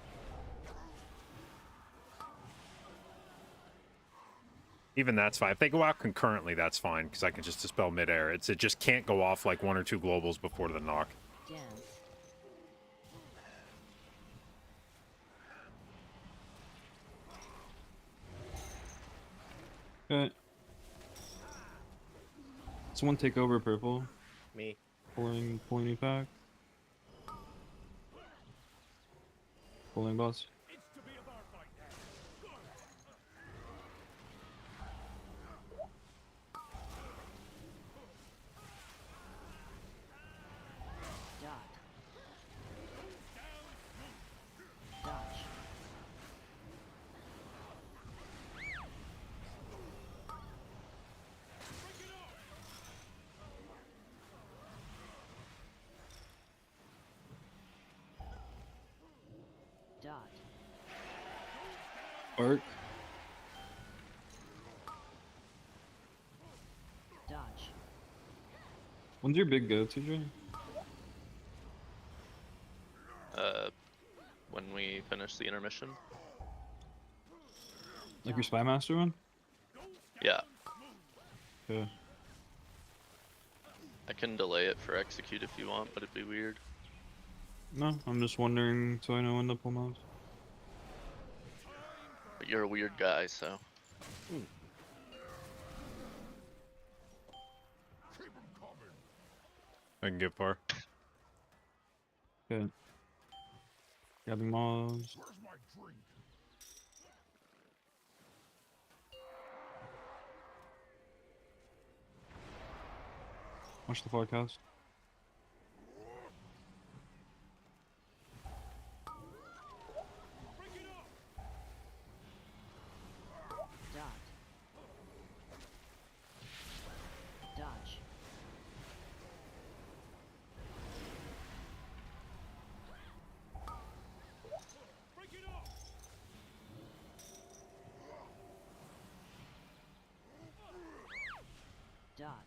Even that's fine. If they go out concurrently, that's fine, because I can just dispel midair. It just can't go off like 1 or 2 globals before the knock. Dance. Okay. Someone take over purple. Me. Pulling me back. Pulling boss. Bark. Dodge. When's your big go, TJ? When we finish the intermission. Like your Spy Master one? Yeah, Okay. I can delay it for execute if you want, but it'd be weird. No, I'm just wondering so I know when to pull mobs. But you're a weird guy, so. I can get far. Okay. Grabbing mobs. Watch the forecast. Dot. Dodge. Dot.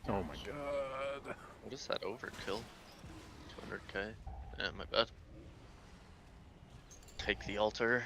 Oh my god. What is that overkill? 200k? Yeah, my bad. Take the altar.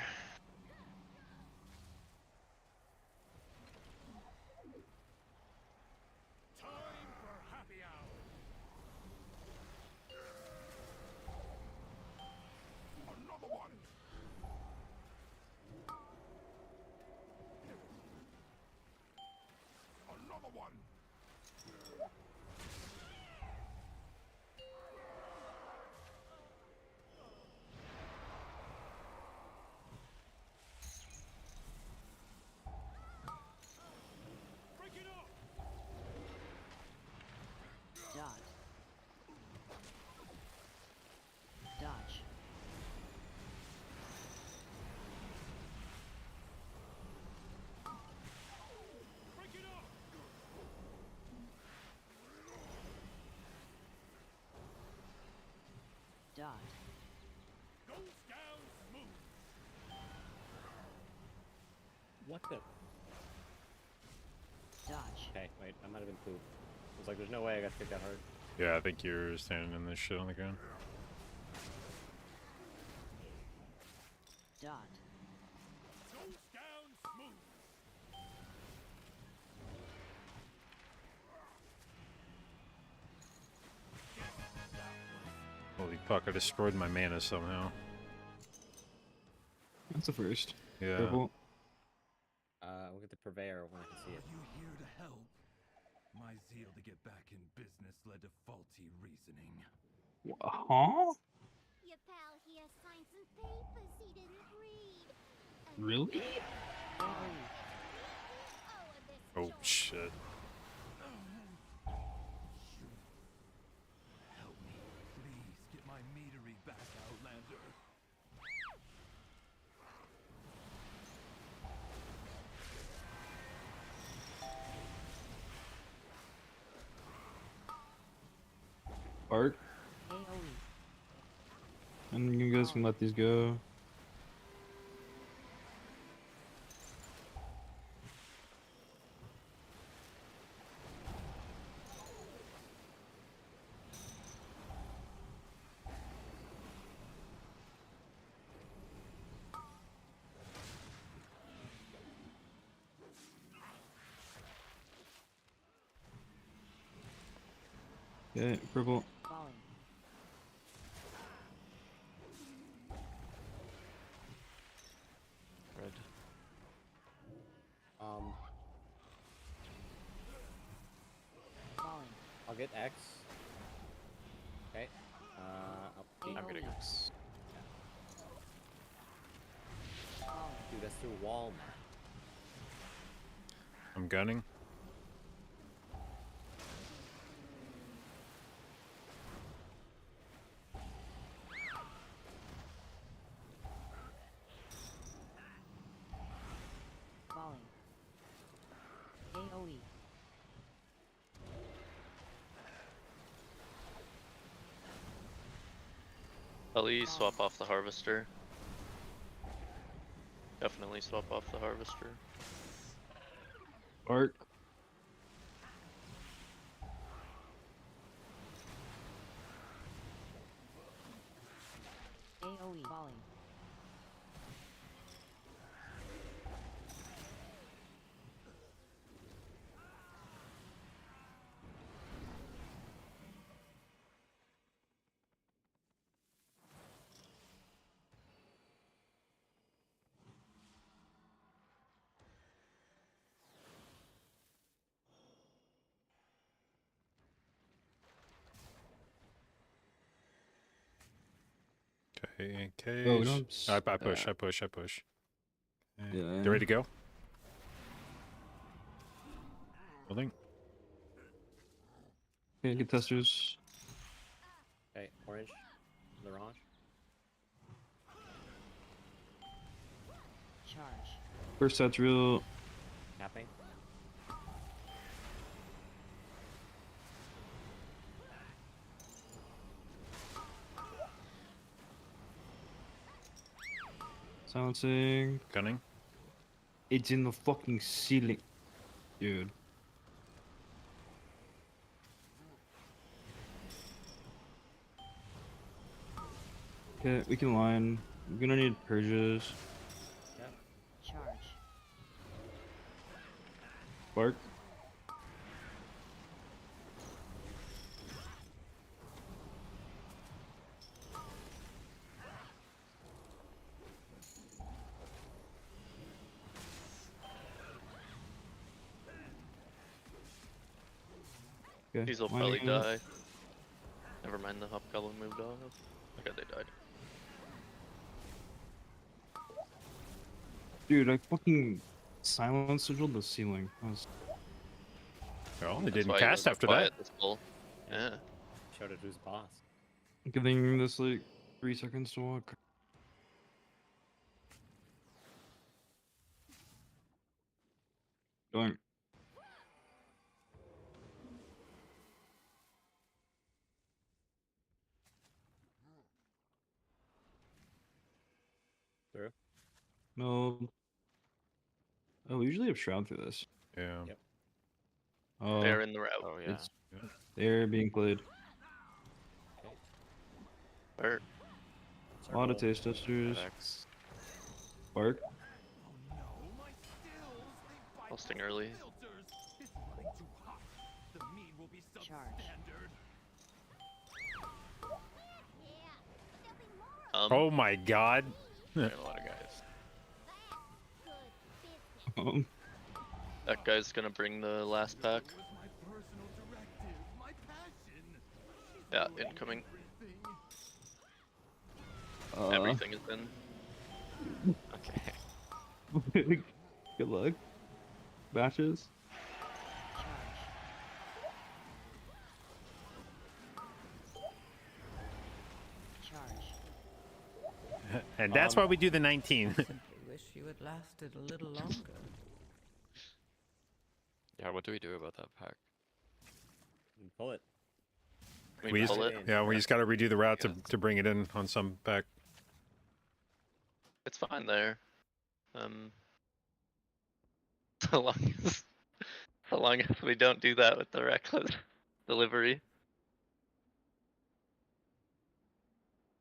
Dot. Dodge. Dot. What the? Dodge. Okay, wait, I might have been pooped. I was like, there's no way I got kicked that hard. Yeah, I think you're standing in this shit on the ground. Dot. Holy fuck, I destroyed my mana somehow. That's the first. Yeah. Purple. We'll get the purveyor when I can see it. Are you here to help? My zeal to get back in business led to faulty reasoning. Huh? Your pal here signed some papers he didn't read. And Really? you owe this Oh job. shit. Help me, please get my meadery back, Outlander. Bark. AoE. And you guys can let these go. Okay, purple. Falling. Red. Falling. I'll get X. Okay. I'm getting X. Falling. Dude, that's through wall, man. I'm gunning. Falling. AoE. Probably swap off the harvester. Definitely swap off the harvester. Arc. AoE volley. Okay, Oh, we cage. don't have I push. that. I push. I push. Okay. Yeah. You ready to go? Building. Okay, get testers. Okay, orange. Orange. Charge. First set's real. Capping. Silencing. Gunning. It's in the fucking ceiling. Dude. Okay, we can line. I'm gonna need purges. Yep. Charge. Bark. Okay. These will lining probably up. die. Never mind, the hobgoblin moved off. Okay, they died. Dude, I fucking silence sigiled the ceiling. That was... Well, they That's didn't why you cast were after quiet that. this full. Yeah. Showed it who's boss. Giving this like 3 seconds to walk. Going. Through. No. Oh, we usually have shroud through this. Yeah. Yep. Oh, They're in the route. Oh yeah. it's they're being played. Okay. Or A lot of Circle. taste testers. FX. Bark. Oh no, my stills! They bite Posting my early. filters. It's running too hot. The meat will be Charge. substandard. Yeah, but there'll be more of Oh my god. There are a lot of guys. that. Good business. that guy's gonna bring the last pack. It was my personal directive, my passion. She's Yeah, ruining incoming. everything. Everything is in. Okay. Good luck. Batches. Charge. And that's why we do the 19. Simply wish you had lasted a little longer. Yeah, what do we do about that pack? You pull it. we just, pull it. yeah, we just got to redo the route Yeah. to bring it in on some pack. It's fine there. So long as, so long as we don't do that with the reckless delivery.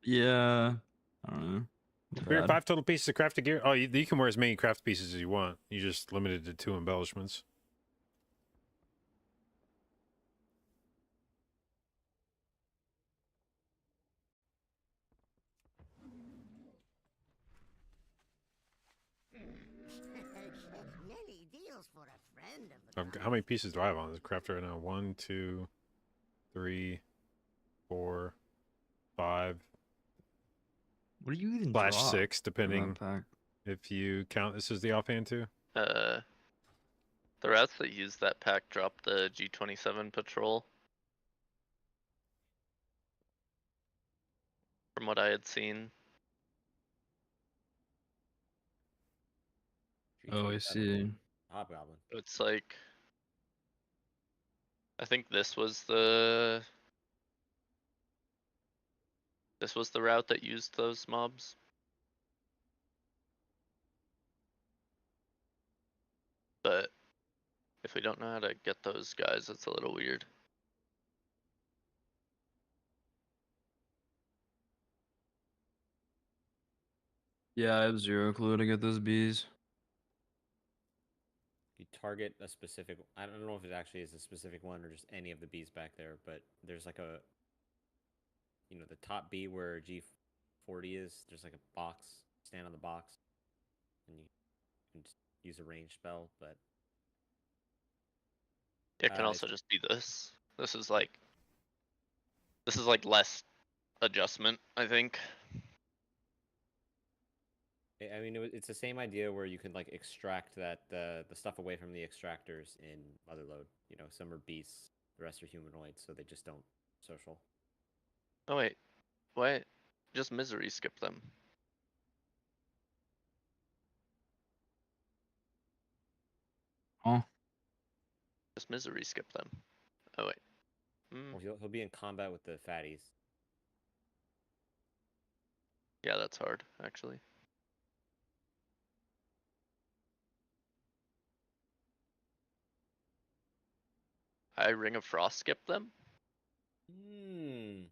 Yeah. I don't know. We're at Bad. 5 total pieces of crafted gear. Oh, you can wear as many craft pieces as you want. You just limited to 2 embellishments. Nelly deals for a friend of the How many pieces do I have on this crafter right now? 1, 2, 3, 4, 5, What do you even slash draw 6, in that depending pack? if you count this as the offhand too. The routes that use that pack drop the G27 patrol. From what I had seen. Oh, I 327. see. Hobgoblin. It's like, I think this was the This was the route that used those mobs. But if we don't know how to get those guys, it's a little weird. Yeah, I have zero clue to get those bees. You target a specific. I don't know if it actually is a specific one or just any of the bees back there, but there's like a. The top bee where G40 is. There's like a box. Stand on the box, and you can just use a range spell. But It can also it's- just be this. This is like less adjustment, I think. I mean, it's the same idea where you can like extract the stuff away from the extractors in Motherload. Some are beasts, the rest are humanoids, so they just don't social. Oh wait, what? Just misery skip them. Huh? Just misery skip them. Oh wait. Well, he'll be in combat with the fatties. Yeah, that's hard, actually. I Ring of Frost skip them? Hmm.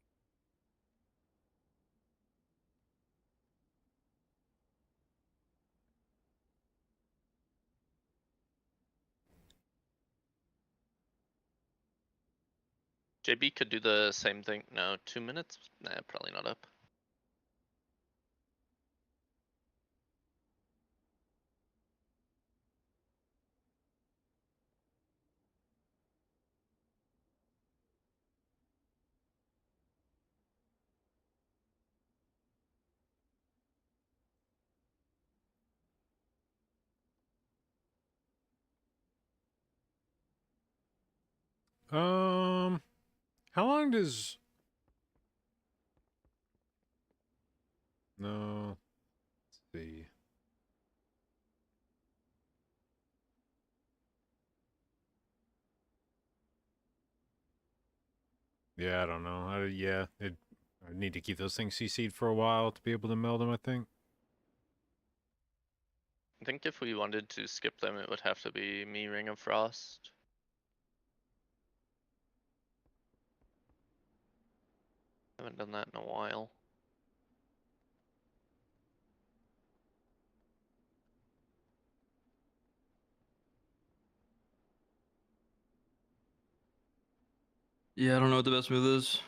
JB could do the same thing. No, 2 minutes? Nah, probably not up. How long does... No. Let's see. Yeah, I don't know. I need to keep those things CC'd for a while to be able to meld them, I think. I think if we wanted to skip them, it would have to be me Ring of Frost. Haven't done that in a while. Yeah, I don't know what the best move is.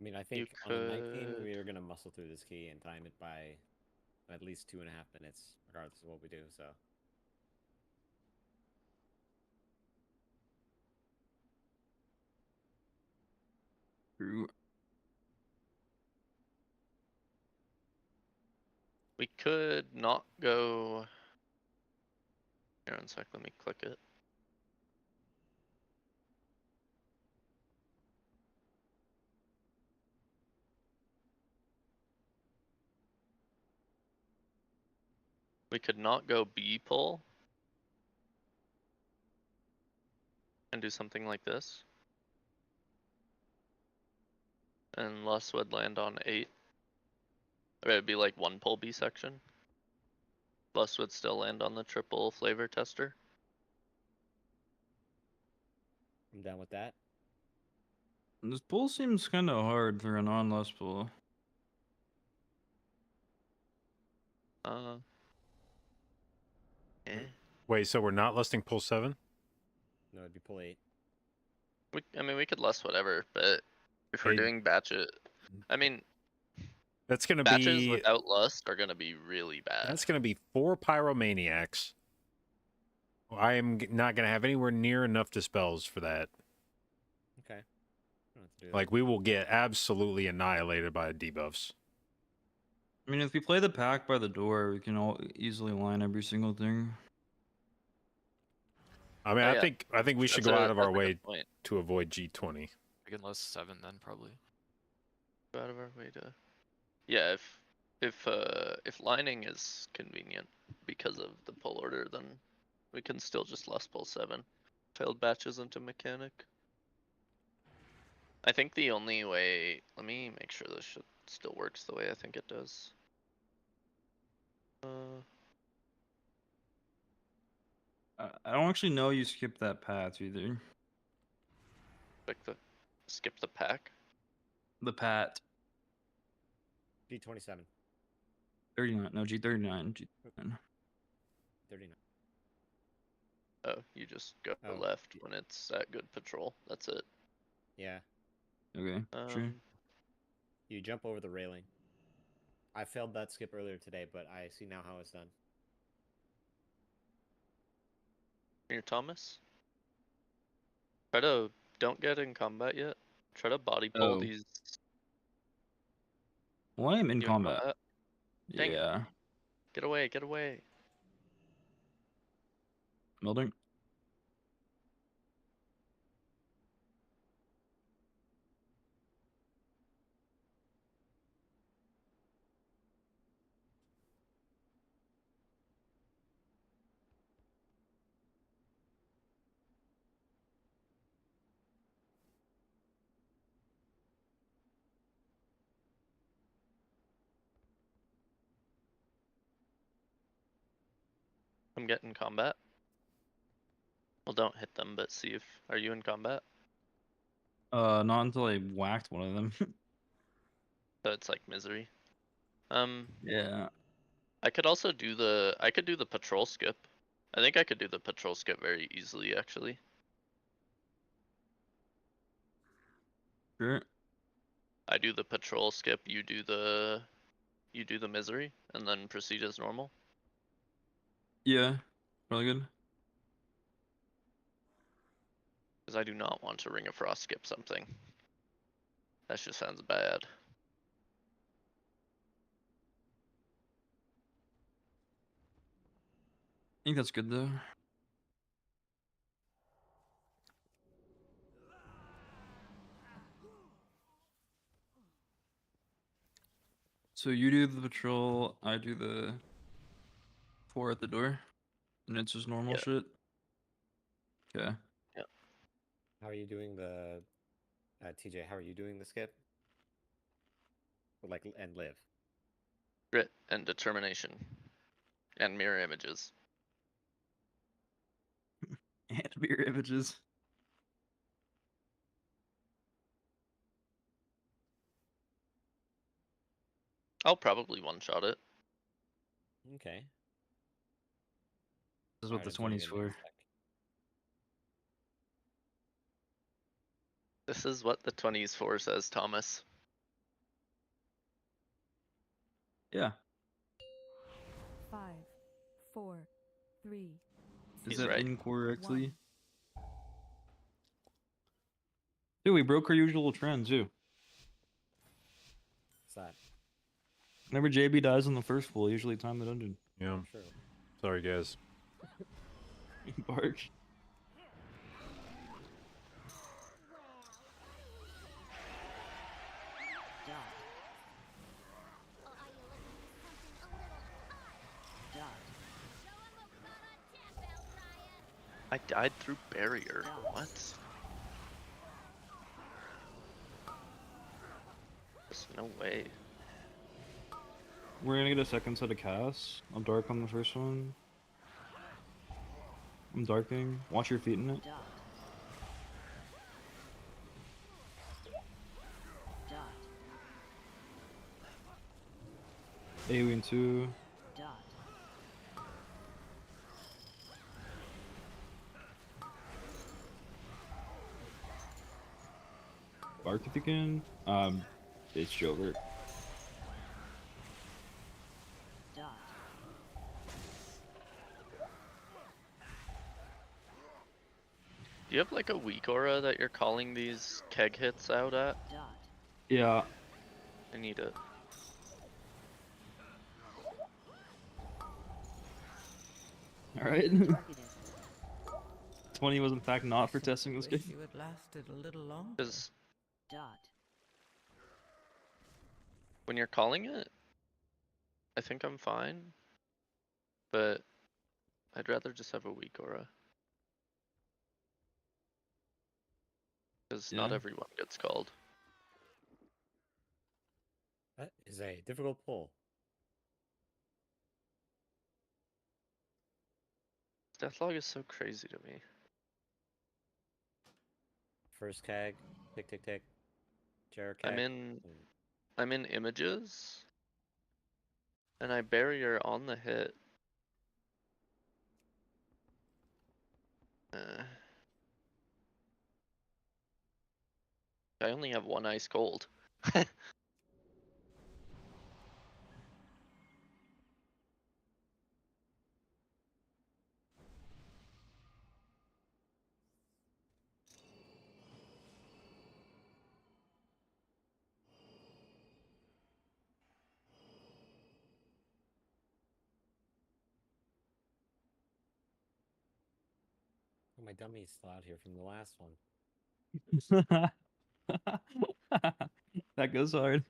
I mean, I You think on the night theme, could... we are gonna muscle through this key and time it by at least 2.5 minutes, regardless of what we do. So. True. We could not go... Here, one sec, let me click it. We could not go B pull. And do something like this. And Lust would land on 8. Or it'd be like 1 pull B section. Lust would still land on the triple flavor tester. I'm down with that. This pull seems kind of hard for a non-lust pull. Eh. Wait, so we're not listing pull 7? No, it'd be pull 8. I mean, we could lust whatever, but if we're Hey. doing batches, I mean, That's going to batches be... without lust are gonna be really bad. That's going to be 4 Pyromaniacs. I am not going to have anywhere near enough dispels for that. Okay. Like, we will get absolutely annihilated by debuffs. I mean, if we play the pack by the door, we can all easily line every single thing. I mean, Oh, I yeah. think we should That's go a- out of our that's a way good point. to avoid G20. We can list 7 then, probably. Go out of our way to. Yeah, if lining is convenient because of the pull order, then we can still just last pull 7. Failed batches into mechanic. I think the only way. Let me make sure this shit still works the way I think it does. I don't actually know you skipped that path either. Skip the pack. The pat. G27. 39. No, G39. G39. 39. Oh, you just go Oh. left when it's at good patrol. That's it. Yeah. Okay, sure. You jump over the railing. I failed that skip earlier today, but I see now how it's done. Here, Thomas. Don't get in combat yet. Try to body pull Oh. these. Well, I am in You combat. Dang it. Yeah. Get away, get away. Melding. I'm getting combat. Well, don't hit them, but see if. Are you in combat? Not until I whacked one of them. So it's like misery. Yeah. I could also do the. I could do the patrol skip. I think I could do the patrol skip very easily, actually. Sure. I do the patrol skip. You do the misery, and then proceed as normal. Yeah. Probably good. Because I do not want to Ring of Frost skip something. That just sounds bad. I think that's good though. So you do the patrol, I do the 4 at the door, and it's just normal Yeah. shit. Okay. Yeah. How are you doing the TJ? How are you doing the skip? Or like and live. Grit and determination. And mirror images. And mirror images. I'll probably one-shot it. Okay. This is what the 20's for. This is what the 20's for, says Thomas. Yeah. 5, 4, 3. Is He's that right. incorrectly? Dude, we broke our usual trend too. What's that? Whenever JB dies on the first pull, I usually time the dungeon. Yeah. True. Sorry, guys. Bark. I died through barrier. What? There's no way. We're gonna get a second set of casts. I'm dark on the first one. I'm darking. Watch your feet in it. AoE 2. Bark if you can. It's Jovert. Do you have like a weak aura that you're calling these keg hits out at? Yeah. I need it. Alright. 20 was in fact not for testing this game. Wish you had lasted a little longer. Cause When you're calling it, I think I'm fine. But I'd rather just have a weak aura. Because not Yeah. everyone gets called. That is a difficult pull. Deathlog is so crazy to me. First keg, tick tick tick. Jarrah I'm keg. in images. And I barrier on the hit. I only have one ice cold. Oh, my dummy's still out here from the last one. That goes hard.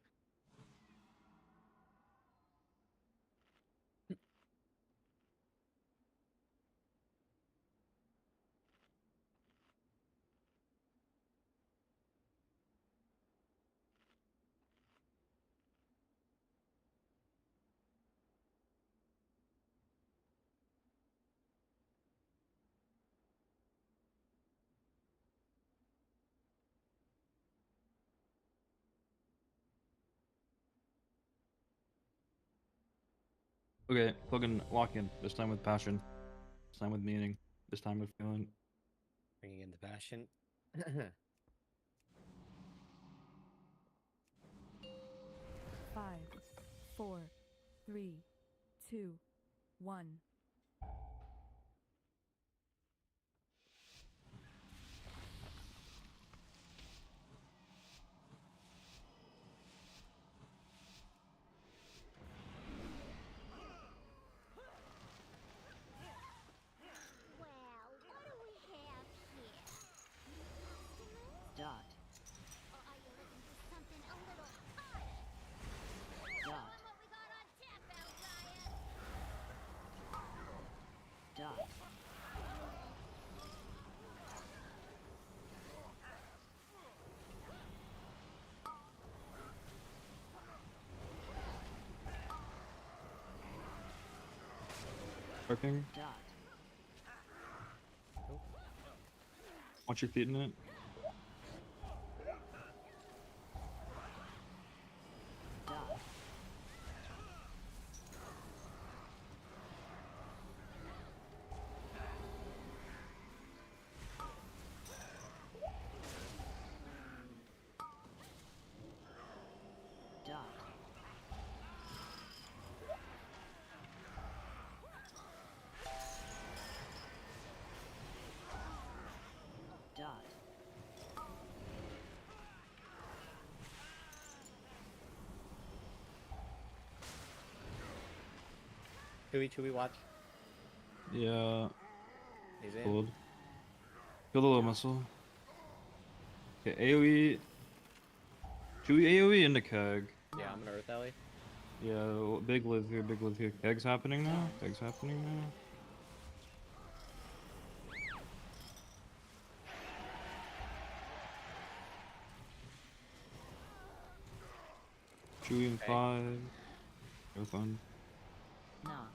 Okay, fucking lock in. This time with passion. This time with meaning. This time with feeling. Bringing in the passion. 5, 4, 3, 2, 1. Well, what do we have here? Dot. Or are you looking for something a little hotter? Dot. What we got on tap, Outlier? Dot. Parking. Dot. Watch your feet in it. Dot. Dot. Dot. Chewy watch. Yeah. He's in. Hold. Feel the low muscle. Okay, AoE. Chewy AoE into keg. Yeah, I'm gonna Earth Alley. Yeah, big live here, big live here. Keg's happening now. Keg's happening now. Chewy in 5. Go fun. Knock.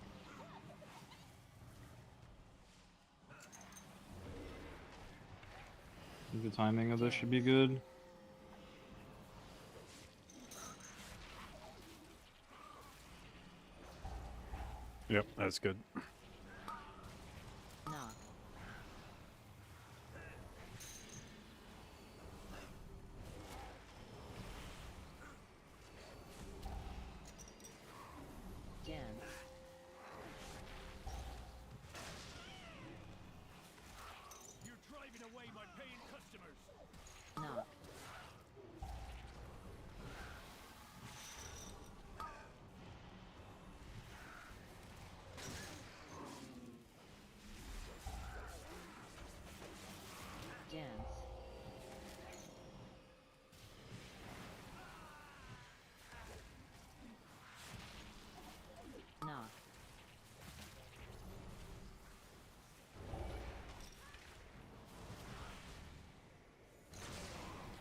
I think the timing of this should be good. Yep, that's good. Knock. Dance. You're driving away my paying customers. Knock.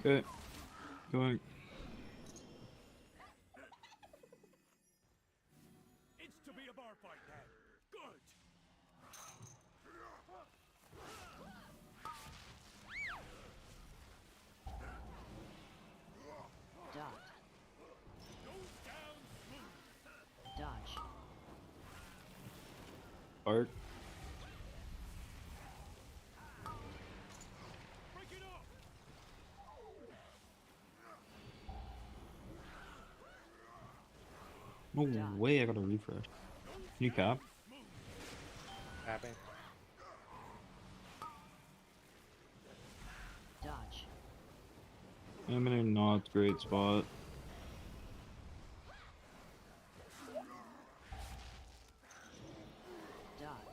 Okay. Going. It's to be a bar fight then. Good. Dot. Dodge. Bark. No way I got a refresh. Can you cap? Tapping. Dodge. I'm in a not great spot. Dot.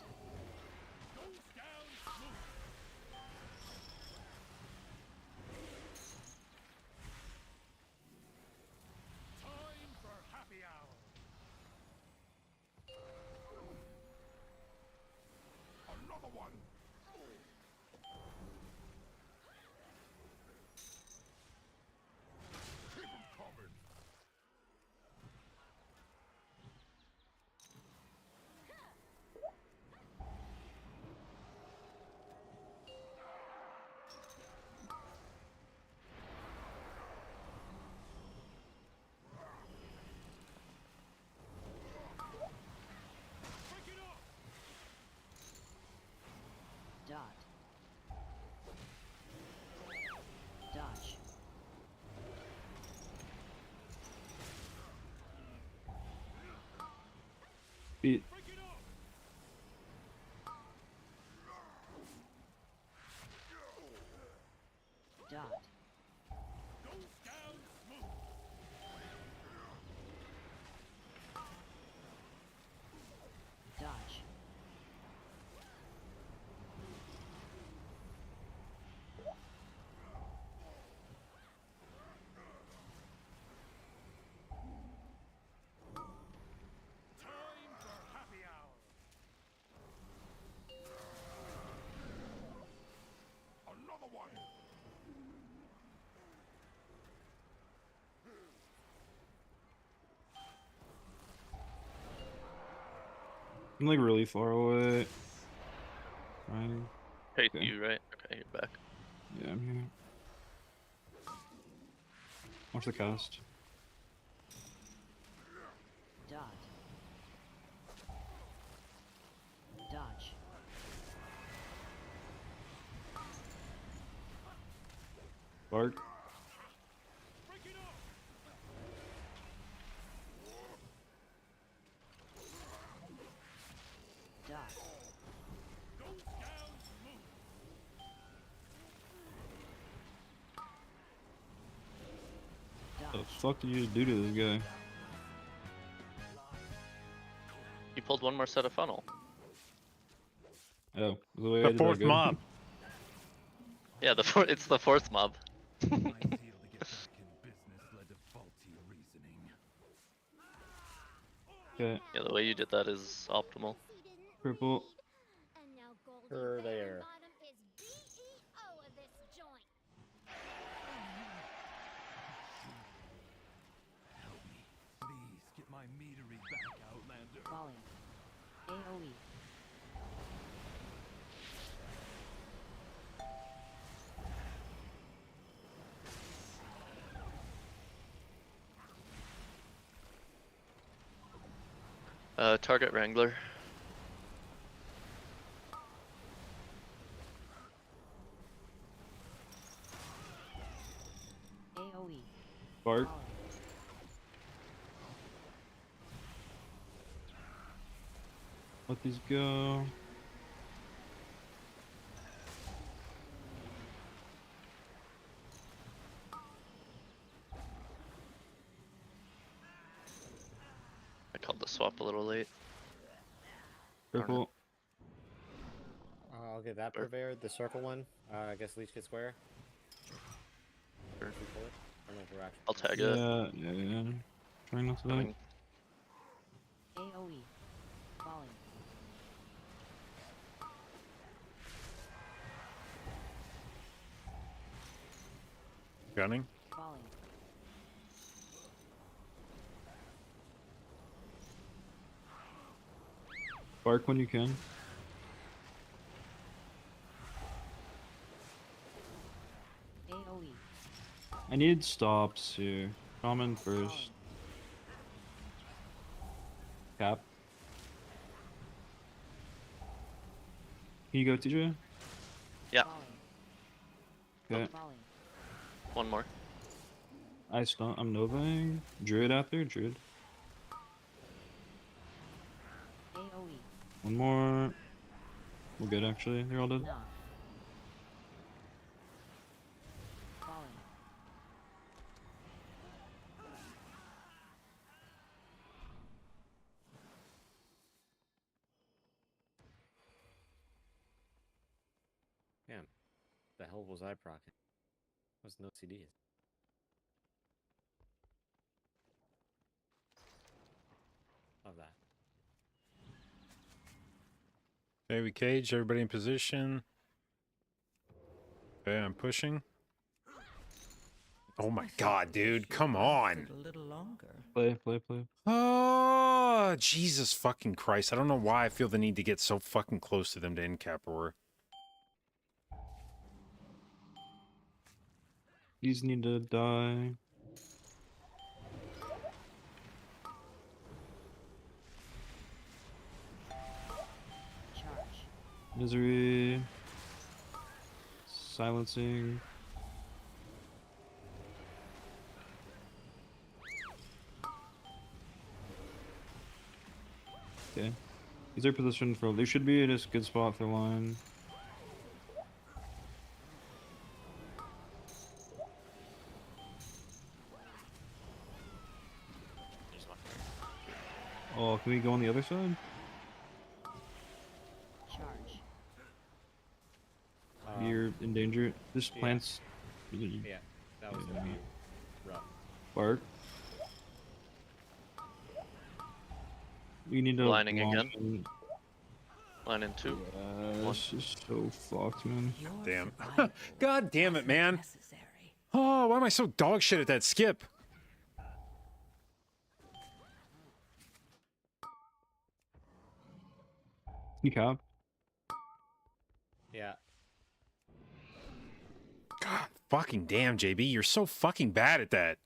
Time for happy hour. Another one. Keep 'em coming. Dot. Dodge. Beat. Dot. Dodge. Time for happy hour. Another one. I'm like really far away. Fine. Hey, Okay. you right? Okay, you're back. Yeah, I'm here. Watch the cast. Dot. Dodge. Bark. Dot. The Dodge. fuck did you just do to this guy? You pulled one more set of funnel. Oh, the way I The did that fourth good? mob. Yeah, it's the fourth mob. My zeal to get back in business led to faulty reasoning. Okay. Yeah, the way you did that is optimal. Purple. And now Goldie There. Bottom is BEO of this joint. Help me. Please get my meadery back, Outlander. Volume. AOE. Target Wrangler. AOE. Bark. Volume. Let these go. I called the swap a little late. Purple. I'll get that purveyor, the circle one. I guess Leech gets square. Sure. Should we pull it? I don't know if we're actually. I'll tag it. Yeah. Trying not to die. Coming. AOE. Volume. Gunning. Falling. Bark when you can. AoE. I need stops here. Common first. Cap. Can you go, TJ? Yeah, Falling. Okay. Falling. one more. I stun. I'm novaing. Druid after. Druid. AoE. One more. We're good actually. They're all dead. Knock. Falling. Damn. The hell was I procking? Was no CDs. Love that. Okay, we cage. Everybody in position. Okay, I'm pushing. Oh my god, dude. Come on. A little longer. Play. Oh, Jesus fucking Christ. I don't know why I feel the need to get so fucking close to them to end cap roar. These need to die. Charge. Misery. Silencing. Okay. These are positioned for. They should be in a good spot for line. There's one. Oh, can we go on the other side? Charge. You're in danger. This yeah. plants. Yeah, that was gonna be rough. Bark. We need to. Lining launch again? in. Line in 2. This is so fucked, man. Your Damn. survival God damn it, wasn't man. necessary. Oh, why am I so dog shit at that skip? You cap. Yeah. God fucking damn, JB. You're so fucking bad at that.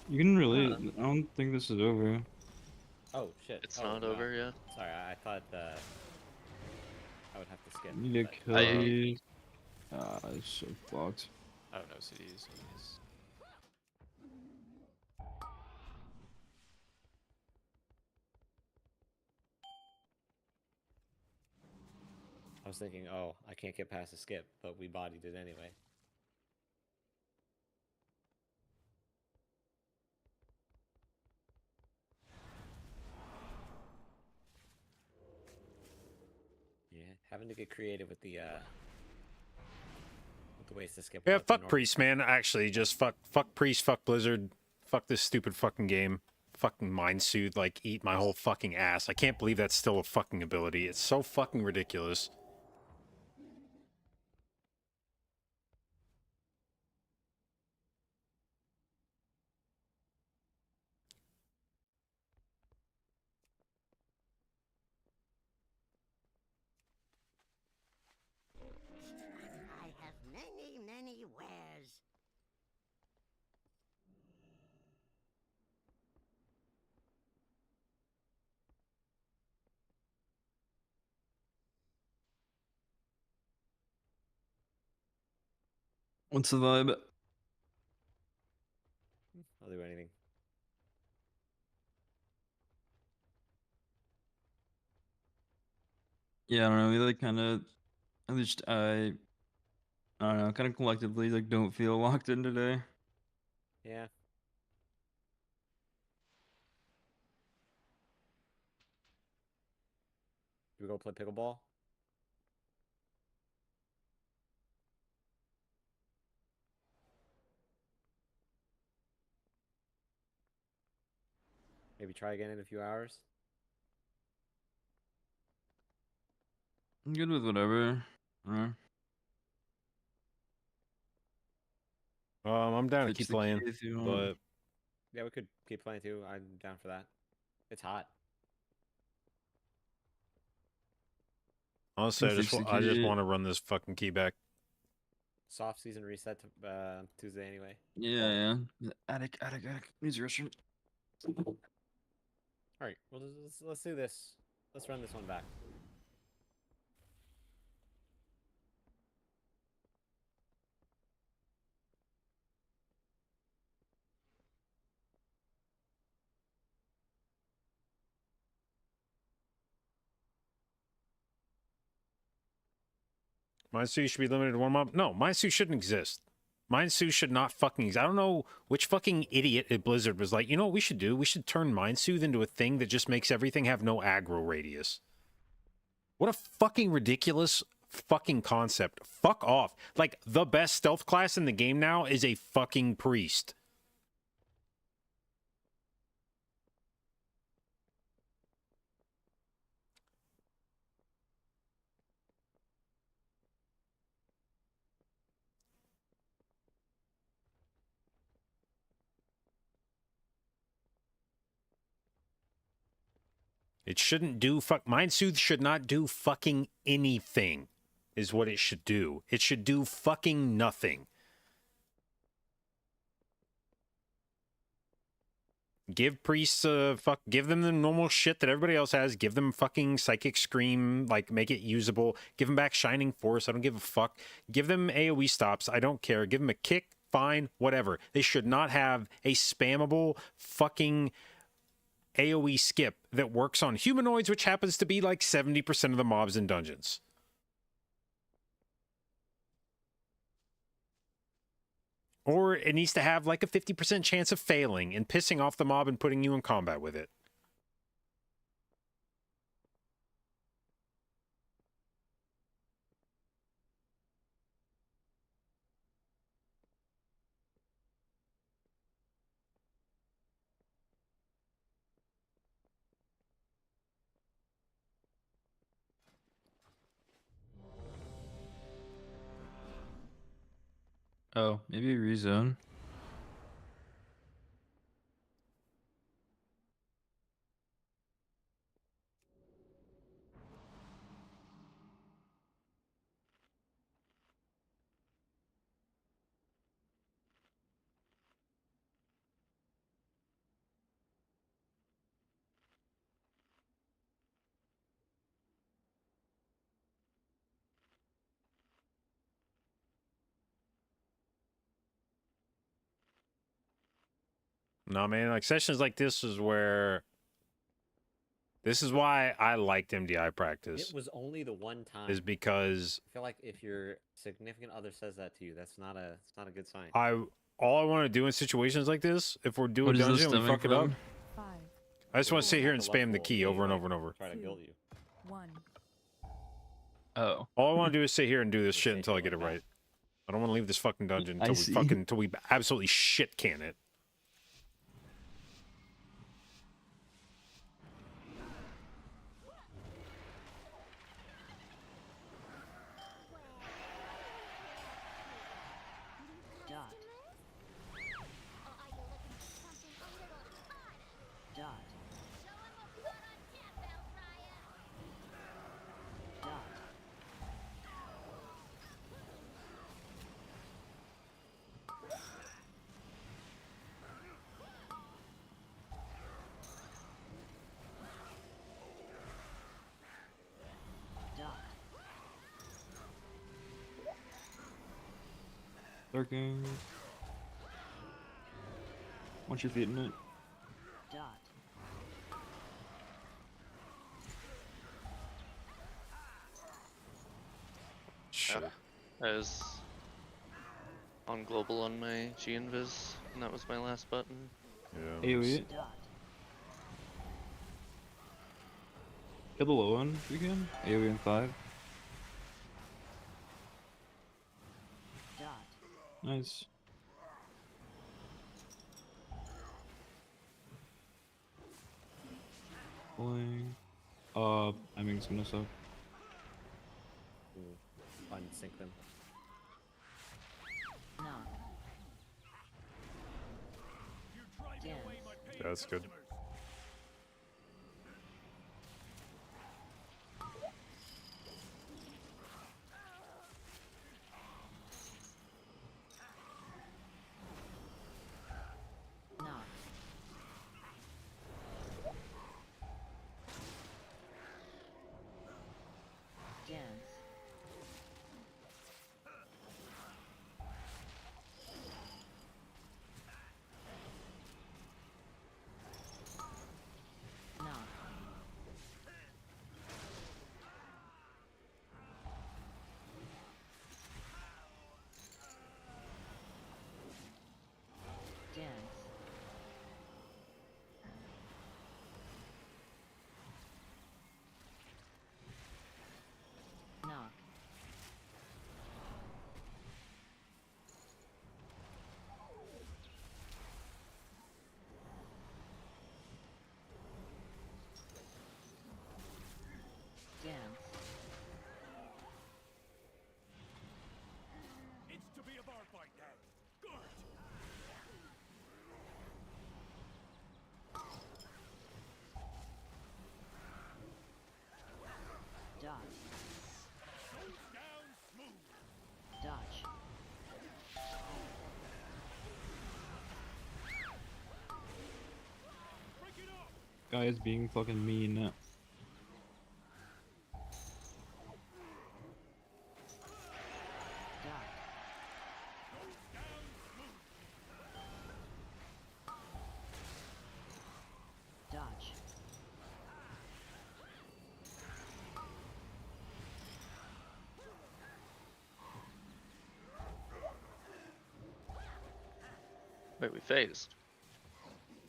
You can really. I don't think this is over. Oh shit. It's Oh, not wow. over, yeah. Sorry, I thought I would have to skip. You need to but- kill these. Ah, it's so fucked. I don't know CDs. Jeez. I was thinking, oh, I can't get past the skip, but we bodied it anyway. Yeah, having to get creative with the ways to skip. Yeah, without the fuck normal- Priest, man. Actually, just fuck Priest, fuck Blizzard, fuck this stupid fucking game. Fucking Mind Soothe, like, eat my whole fucking ass. I can't believe that's still a fucking ability. It's so fucking ridiculous. I have many wares. What's the vibe? I'll do anything. Yeah, I don't know. We like kind of. At least I don't know. Kind of collectively like don't feel locked in today. Yeah. Do we go play pickleball? Maybe try again in a few hours. I'm good with whatever. Uh, I'm down to Twitch keep the key playing, if you want. but Yeah, we could keep playing too. I'm down for that. It's hot. honestly, Fix the I just key. want to run this fucking key back. Soft season reset to, Tuesday anyway. Yeah, yeah. Attic. Needs a restroom. All right. Well, let's do this. Let's run this one back. Mine Sue should be limited to one mob. No, Mine Sue shouldn't exist. Mine Sue should not fucking exist. I don't know which fucking idiot at Blizzard was like, you know what we should do? We should turn Mine Soothe into a thing that just makes everything have no aggro radius. What a fucking ridiculous fucking concept. Fuck off. Like, the best stealth class in the game now is a fucking priest. It shouldn't do Mind Soothe should not do fucking anything, is what it should do. It should do fucking nothing. Give priests give them the normal shit that everybody else has. Give them fucking Psychic Scream, like make it usable. Give them back Shining Force. I don't give a fuck. Give them AoE stops. I don't care. Give them a kick, fine, whatever. They should not have a spammable fucking AoE skip that works on humanoids, which happens to be like 70% of the mobs in dungeons. Or it needs to have like a 50% chance of failing and pissing off the mob and putting you in combat with it. Oh, maybe rezone. No, man, like sessions like this is where... This is why I liked MDI practice. It was only the one time. Is because... I feel like if your significant other says that to you, it's not a good sign. All I want to do in situations like this, if we're doing dungeon and we fuck it up, I just want to sit here and spam the key over and over and over. Try to guilt you. 1. Oh. All I want to do is sit here and do this shit until I get it right. I don't want to leave this fucking dungeon until we absolutely shit can it. Dot. Dot. Dot. Dot. Lurking. Once you're feeding it. Dot. Shit. I was on global on my G invis, and that was my last button. Yeah. AoE. Dot. Kill the low one if you can. AoE in 5. Dot. Nice. Pulling. I mean, it's gonna suck. unsync them. Knock. Dance. Yeah, that's good. Knock. Dance. Knock. Dance. Knock. Dance. It's to be a bar fight then. Good. Dodge. Goes down smooth. Dodge. Break it up. Guy is being fucking mean. Dodge. Goes down smooth. Dodge. Wait, we phased.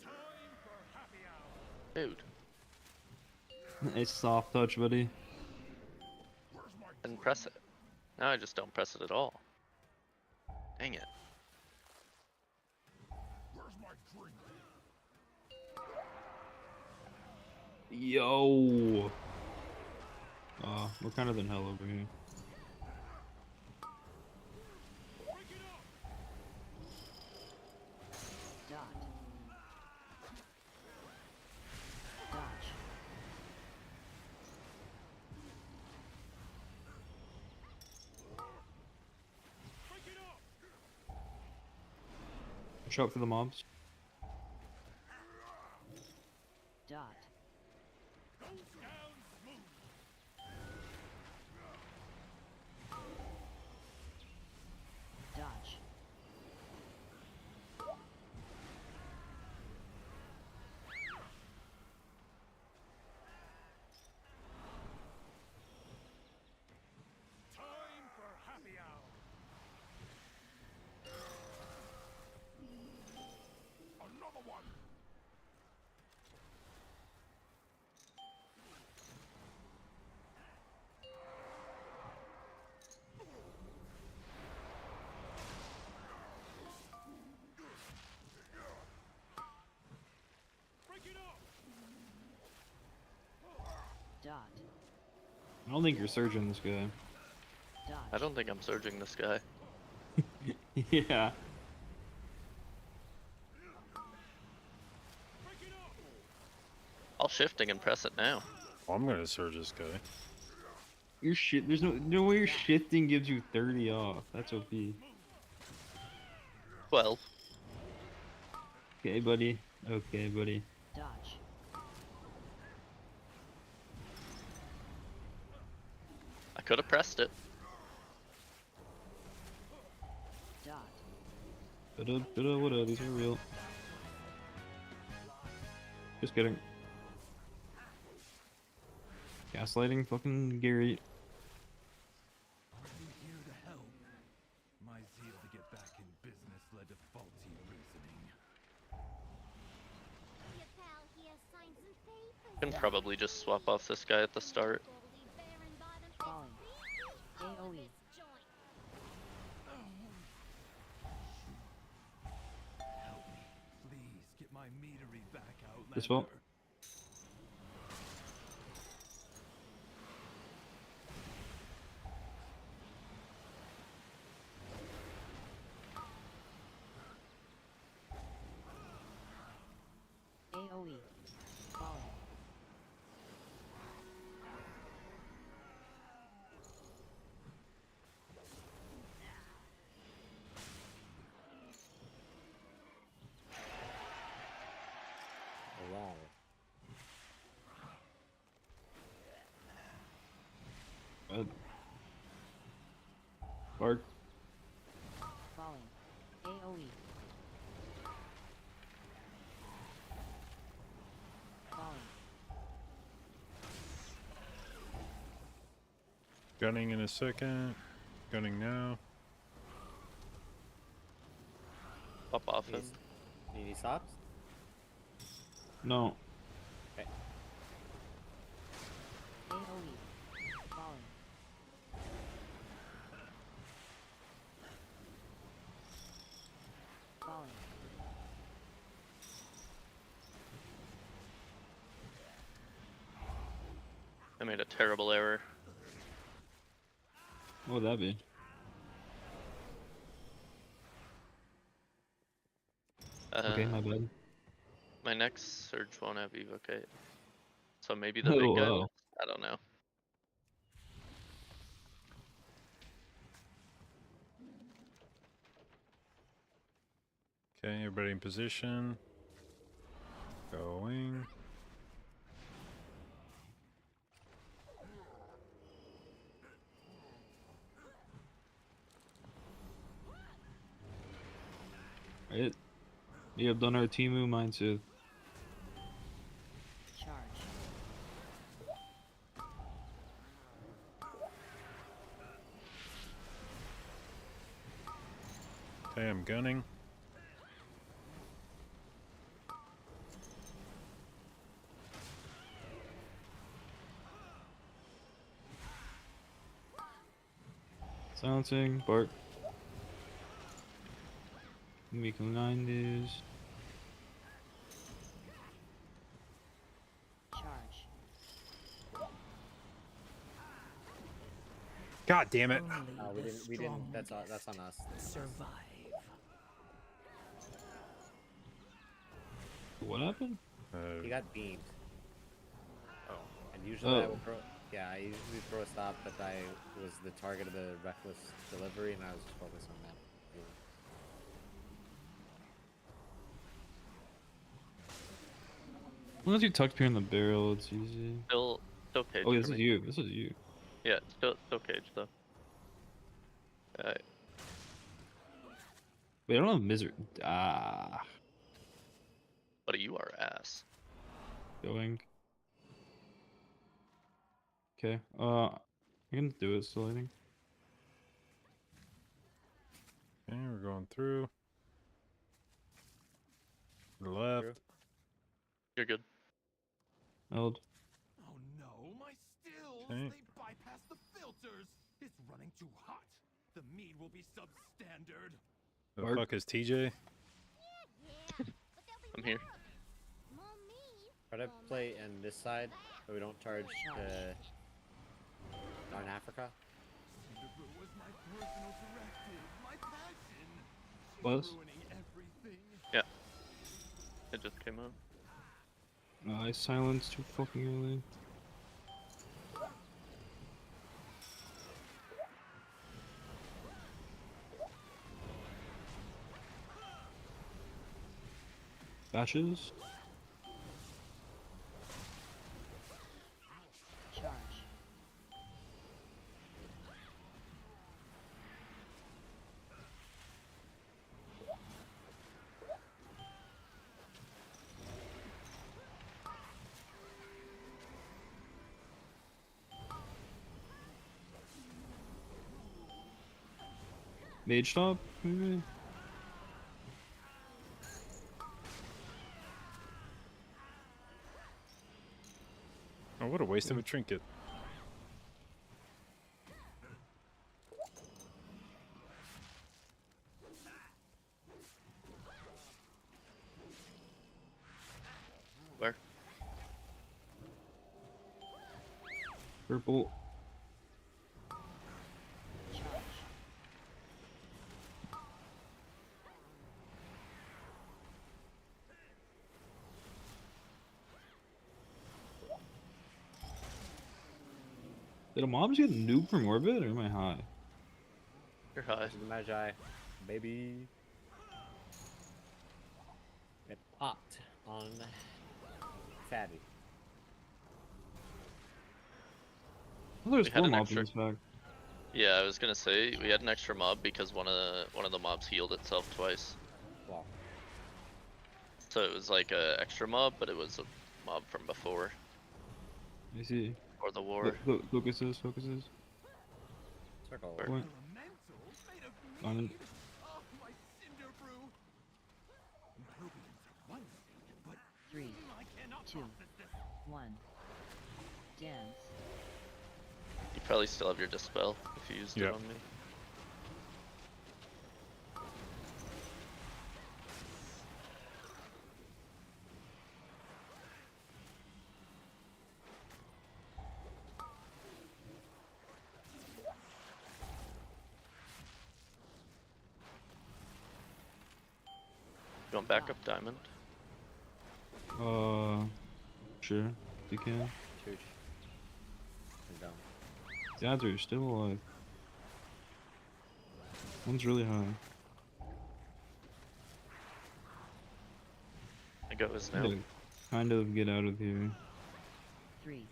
Time for happy hour. Dude, It's soft touch, buddy. Where's my didn't press it. Now I just don't press it at all. Dang it. Where's my drink? Yo. We're kind of in hell over here. Break it up. Dot. Dodge. Break it up. Watch out for the mobs. Dot. Goes down smooth. Dodge. Time for happy hour. Another one. Break it up. Dot. I don't think you're surging this guy. Dodge. I don't think I'm surging this guy. Yeah. Break it up. I'll shifting and press it now. Well, I'm gonna surge this guy. Your shit. There's no way your shifting gives you 30 off. That's OP. 12. Okay, buddy. Okay, buddy. Dodge. I could have pressed it. Dot. What? These are real. Just kidding. Gaslighting fucking Gary. Are you here to help? My zeal to get back in business led to faulty reasoning. Your pal here signed some papers. Can probably just swap off this guy at the start. Goldie Baron by the Falling. AoE. this joint. Help me, please. Get my meadery back out. This fault. AoE. Falling. Along. Bark. Falling. AoE. Falling. Gunning in a second. Gunning now. Pop off him. Need any stops? No. Okay. AoE. Falling. Falling. I made a terrible error. What would that be? Okay, my bad. My next surge won't have evocate. So maybe the Oh, big guy wow. will? I don't know. Okay, everybody in position. Going. Right. We have done our Timu mindset. Charge. Okay, I'm gunning. Silencing. Bark. Miko 90s. Charge. God damn it. Only We the didn't. That's on us. survive. What happened? He got beamed. Oh. And usually I Oh. would throw. Yeah, I usually throw a stop, but I was the target of the reckless delivery, and I was just focused on that. Unless you tucked here in the barrel, it's easy. Still cage. Oh, this for is me. you. This is you. Yeah, still cage though. Alright. Wait, I don't have misery. Ah. Buddy, you are ass. Going. Okay. I can do it still, I think. Okay, we're going through. To the left. True. You're good. Held. Oh no, my stills! Okay. They bypassed the filters! It's running too hot. The mead will be substandard. The Bark. fuck is TJ? I'm here. Try to play in this side, so we don't charge darn Africa. Cinnabrew was my personal directive, my passion. She's Was? ruining everything. Yeah. It just came out. I silenced too fucking early. Bashes. Charge. Mage stop, maybe? Oh, what a waste of a trinket. Where? Purple. Charge. Did a mob just get nuked from orbit, or am I high? You're high. This is the Magi, baby. It popped on Fatty. Oh, there's We had four an mobs in extra- this pack. Yeah, I was gonna say we had an extra mob because one of the mobs healed itself twice. Well, So it was like a extra mob, but it was a mob from before I see. or the war. Focuses. circle. Or- Point. Elementals made of meat. On it. Oh, my cinder brew. Utopians are one thing, but 3, I cannot 2, process this. 1. Dance. You probably still have your dispel if you used Yep. it on me. You want backup diamond? Sure. You can. Chooch. I'm dumb. The odds are still alive. One's really high. I go is I now. gotta kind of get out of here. 3,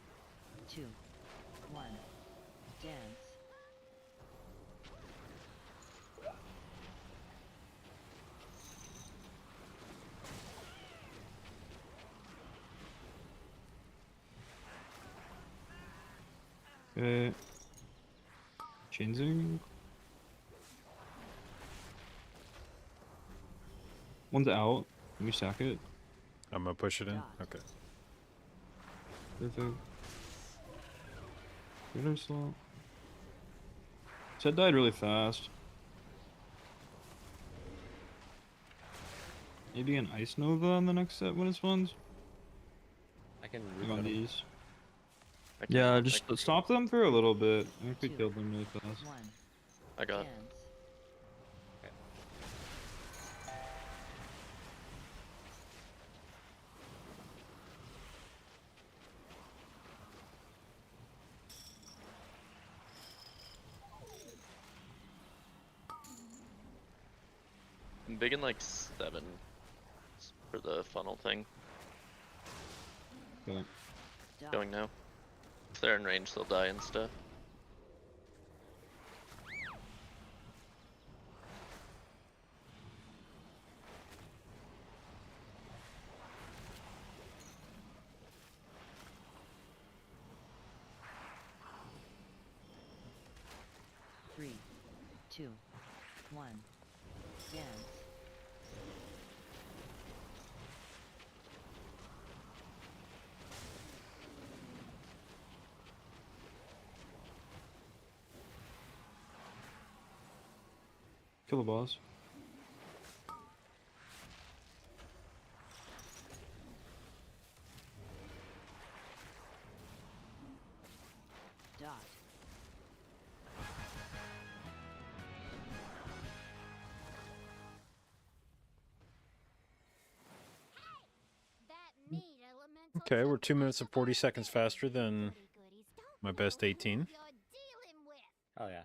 2, 1. Dance. Okay. Changing. One's out. Let me sack it. I'm gonna push it in. Okay. Perfect. Good slot. Set died really fast. Maybe an Ice Nova on the next set when it spawns? I can Like root on them. these. I can- Yeah, I just can- stop them for a little bit. I think we Two. killed them really fast. 1. I got. Dance. I'm big in like 7 for the funnel thing. Okay. Dot. Going now. If they're in range, they'll die and stuff. Three, 2, 1. Dance. Kill the boss. Dot. That meat elemental Okay, we're took 2 minutes most and of 40 our seconds fish. faster than Goody-goodies, don't my know best who 18. you're dealing with. Oh yeah.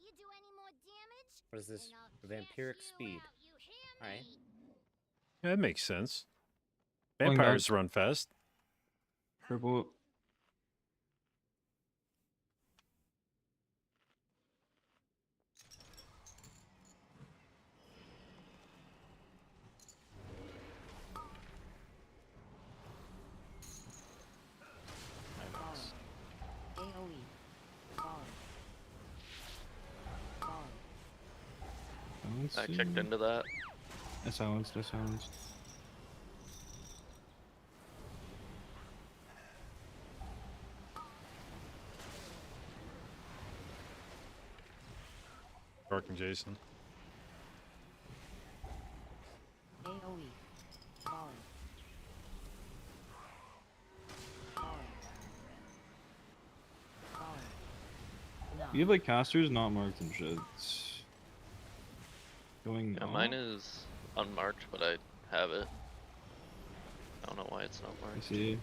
You do any more damage, What is this? and I'll Vampiric catch you speed. out, you hear Alright. me? Yeah, that makes sense. Going back. Vampires run fast. Purple. Falling. AoE. Falling. Falling. I kicked into that. I silenced. Dark and Jason. AoE. Falling. Falling. Falling. No. You have like casters not marked and shit. It's going Yeah, off? mine is unmarked, but I have it. I don't know why it's not I marked. see.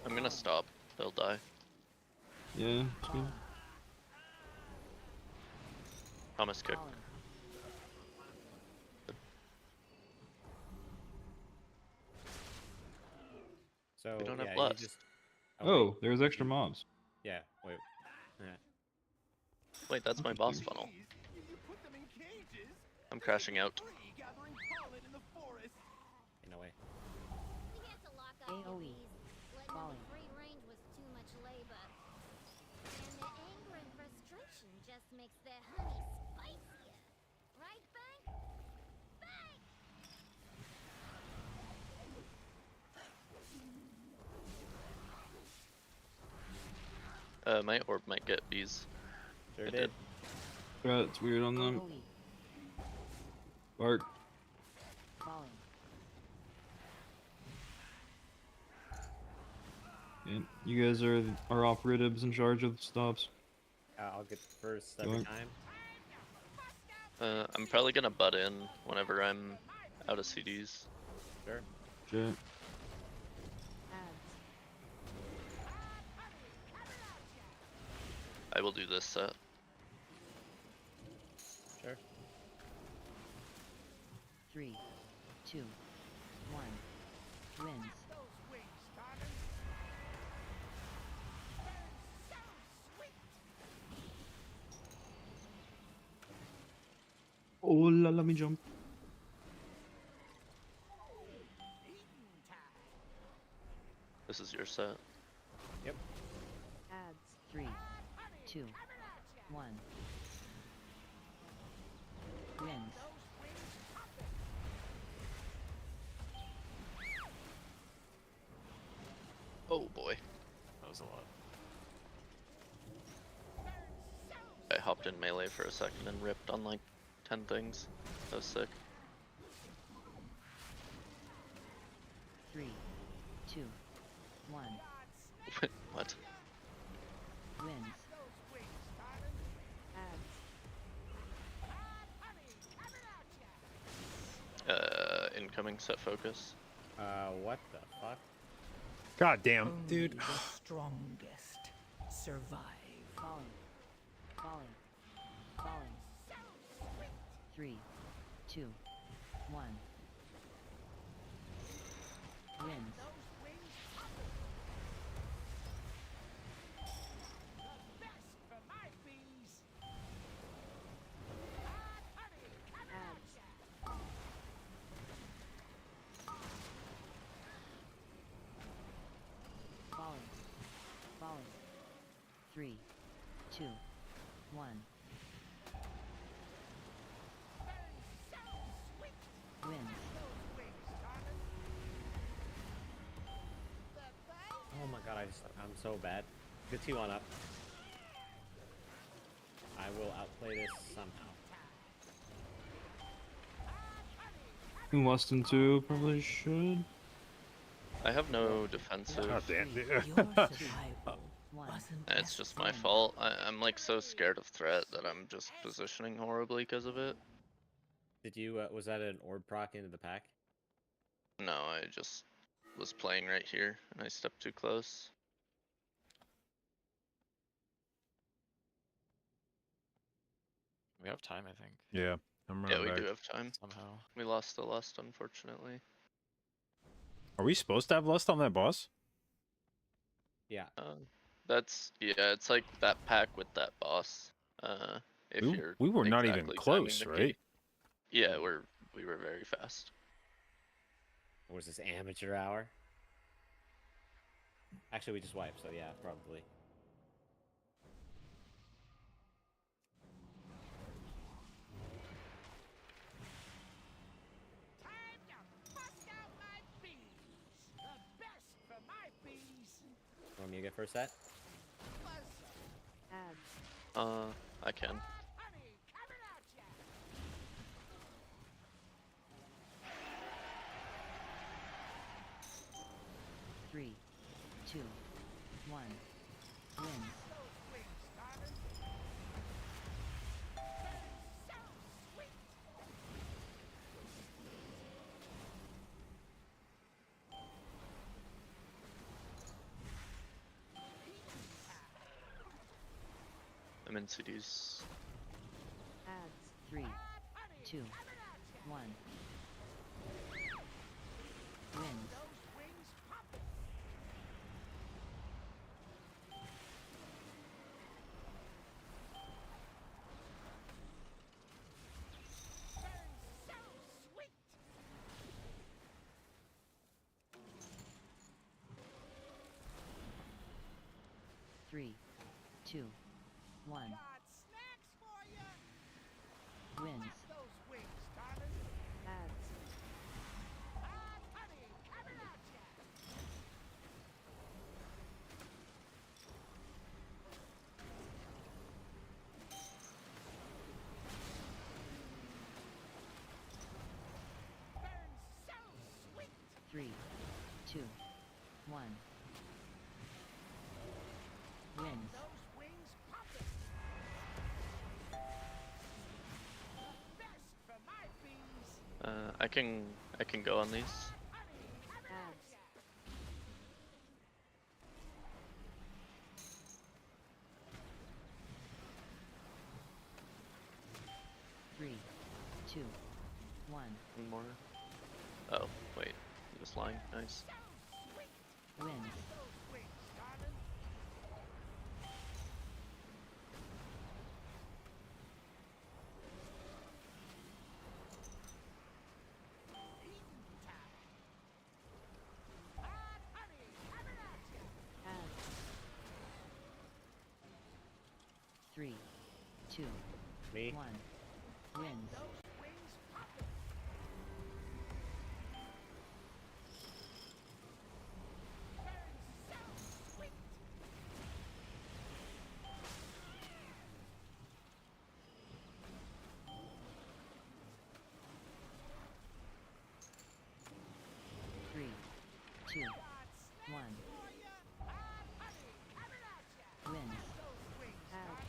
I'm gonna stop. They'll die. Yeah, it's good. Thomas kick. Falling. So We don't have yeah, blast. you just. Oh, wait, there's extra mobs. Yeah. Wait. Yeah. Wait, that's my boss funnel. You put them in cages. I'm crashing out. Free gathering pollen in the forest. In a way. We had to lock up the AoE. bees. Letting Falling. them free range was too much labor. And the anger and frustration just makes their honey spicier. Right, Bank? Bank! My orb might get bees. Sure It did. Yeah, it's weird on them. AoE. Bark. Falling. Yeah, you guys are our operatives in charge of the stops. I'll get first Go every on. time. I'm probably gonna butt in whenever I'm out of CDs. Sure. Shit. Ads. I will do this set. Sure. 3, 2, 1. Wins. Oh la, let me jump. This is your set. Yep. Ads. 3, 2, 1. Wins. Oh boy. That was a lot. I hopped in melee for a second and ripped on like 10 things. That was sick. 3, 2, 1. What? Wins. Ads. Incoming set focus. What the fuck? God damn, Only dude. the strongest survive. Falling. Falling. Falling. 3, 2, 1. Wins. Ads. Falling. Falling. 3, 2, 1. Wins. Oh my god, I'm so bad. Get 2 on up. I will outplay this somehow. In less than 2, probably should. I have no defensive. God damn, dude. Your survival One. wasn't It's as just my fun. fault. I'm like so scared of threat that I'm just positioning horribly because of it. Did you, was that an orb proc into the pack? No, I just was playing right here and I stepped too close. We have time, I think. Yeah, I'm Yeah, running we back. do have time. Somehow. We lost the lust, unfortunately. Are we supposed to have lust on that boss? Yeah. That's yeah, it's like that pack with that boss. If you're We were not even exactly timing close, the right? gate. Yeah, we were very fast. What was this, amateur hour? Actually, we just wiped, so yeah, probably. Time to bust out my bees. The best for my bees. Want me to get first set? Ads. I can. Honey, coming at ya. 3, 2, 1. Wins. I'm in CDs. Adds 3, 2, 1. Wins. Three, 2, 1. Snacks for ya. Wins. Those wings, darling. Adds. Hot honey, coming at ya. Burns so sweet. 3, 2, 1. Wins. Those wings popping. Best for my bees. I can go on these. Adds. 3, 2, 1. One more. Oh, wait. I'm just lying. Nice. Wins. Adds. 3, 2, Me? 1. Wins. Three, 2, 1. Wins. Adds.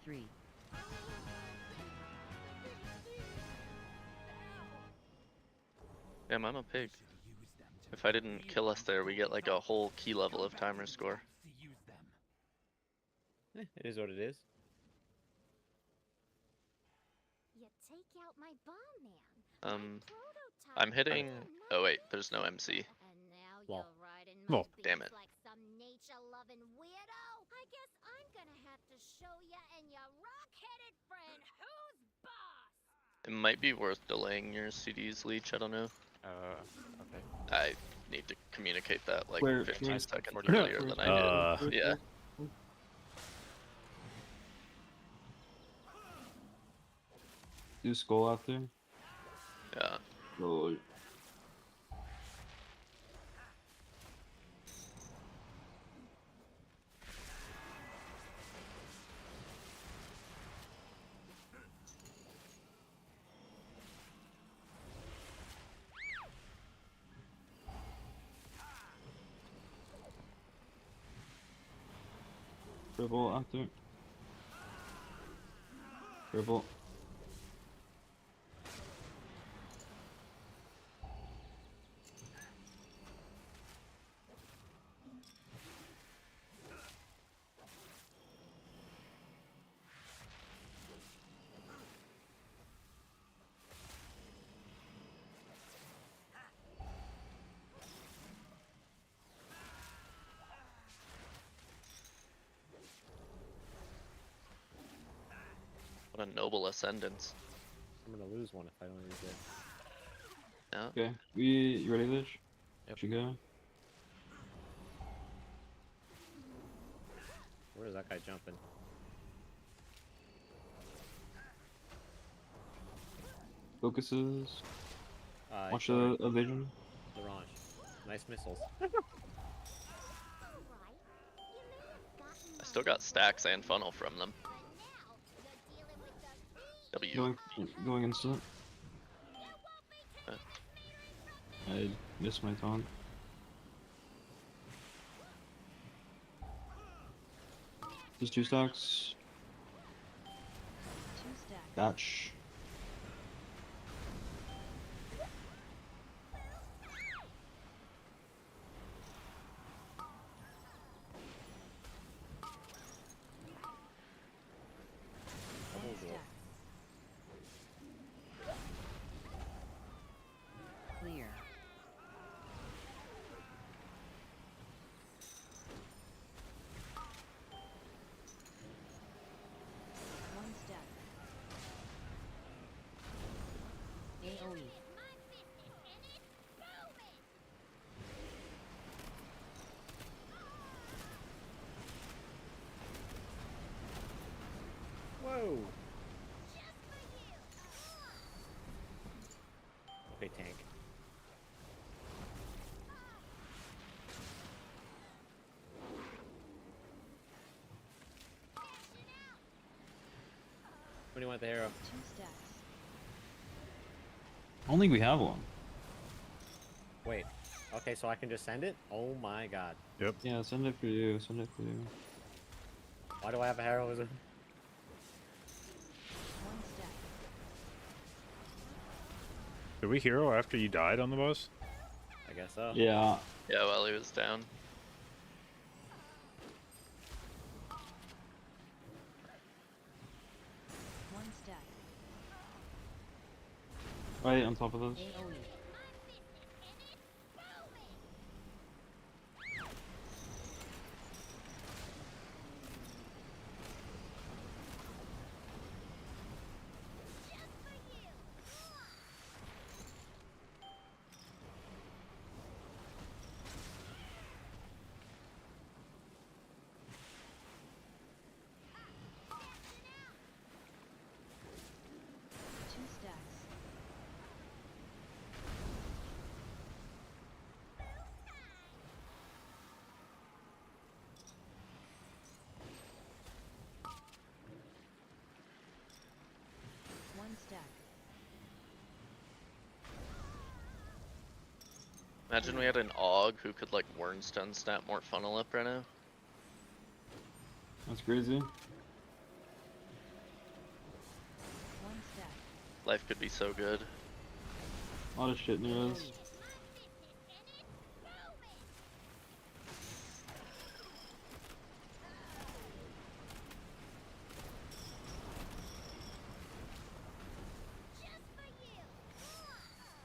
3. Damn, I'm a pig. If I didn't kill us there, we get like a whole key level of timer score. It is what it is. You take out my bomb man. Prototype. I'm hitting. Oh wait, there's no MC. And now Well. you're riding Well, my damn beats it. like some nature-loving weirdo. I guess I'm gonna have to show ya and your rock-headed friend who's boss. It might be worth delaying your CDs leech. I don't know. Okay. I need to communicate that like Where- 15 where- seconds where- earlier than I did. Yeah. Do skull out there. Yeah. Oh, dribble out there. Dribble. What a noble ascendance. I'm gonna lose one if I don't use it. Yeah. Okay, you ready, Lich? Yep. Should go. Where is that guy jumping? Focuses. Watch sorry, the vision. Larange. Nice missiles. I still got stacks and funnel from them. W. Going instant. Uh. I missed my taunt. Just 2 stacks. 2 stacks. Batch. Double One do it. stack. Clear. One stack. AoE. Whoa. Okay, tank. What do you want the hero? 2 stacks. I don't think we have one. Wait. Okay, so I can just send it? Oh my god. Yep. Yeah, send it for you. Send it for you. Why do I have a heroism? 1 stack. Did we hero after you died on the boss? I guess so. Yeah. Yeah, while he was down. One stack. Right on top of this. AoE. Two stacks. One stack. Imagine we had an Og who could like Wernstone snap more funnel up right now. That's crazy. One stack. Life could be so good. A lot of shit near us.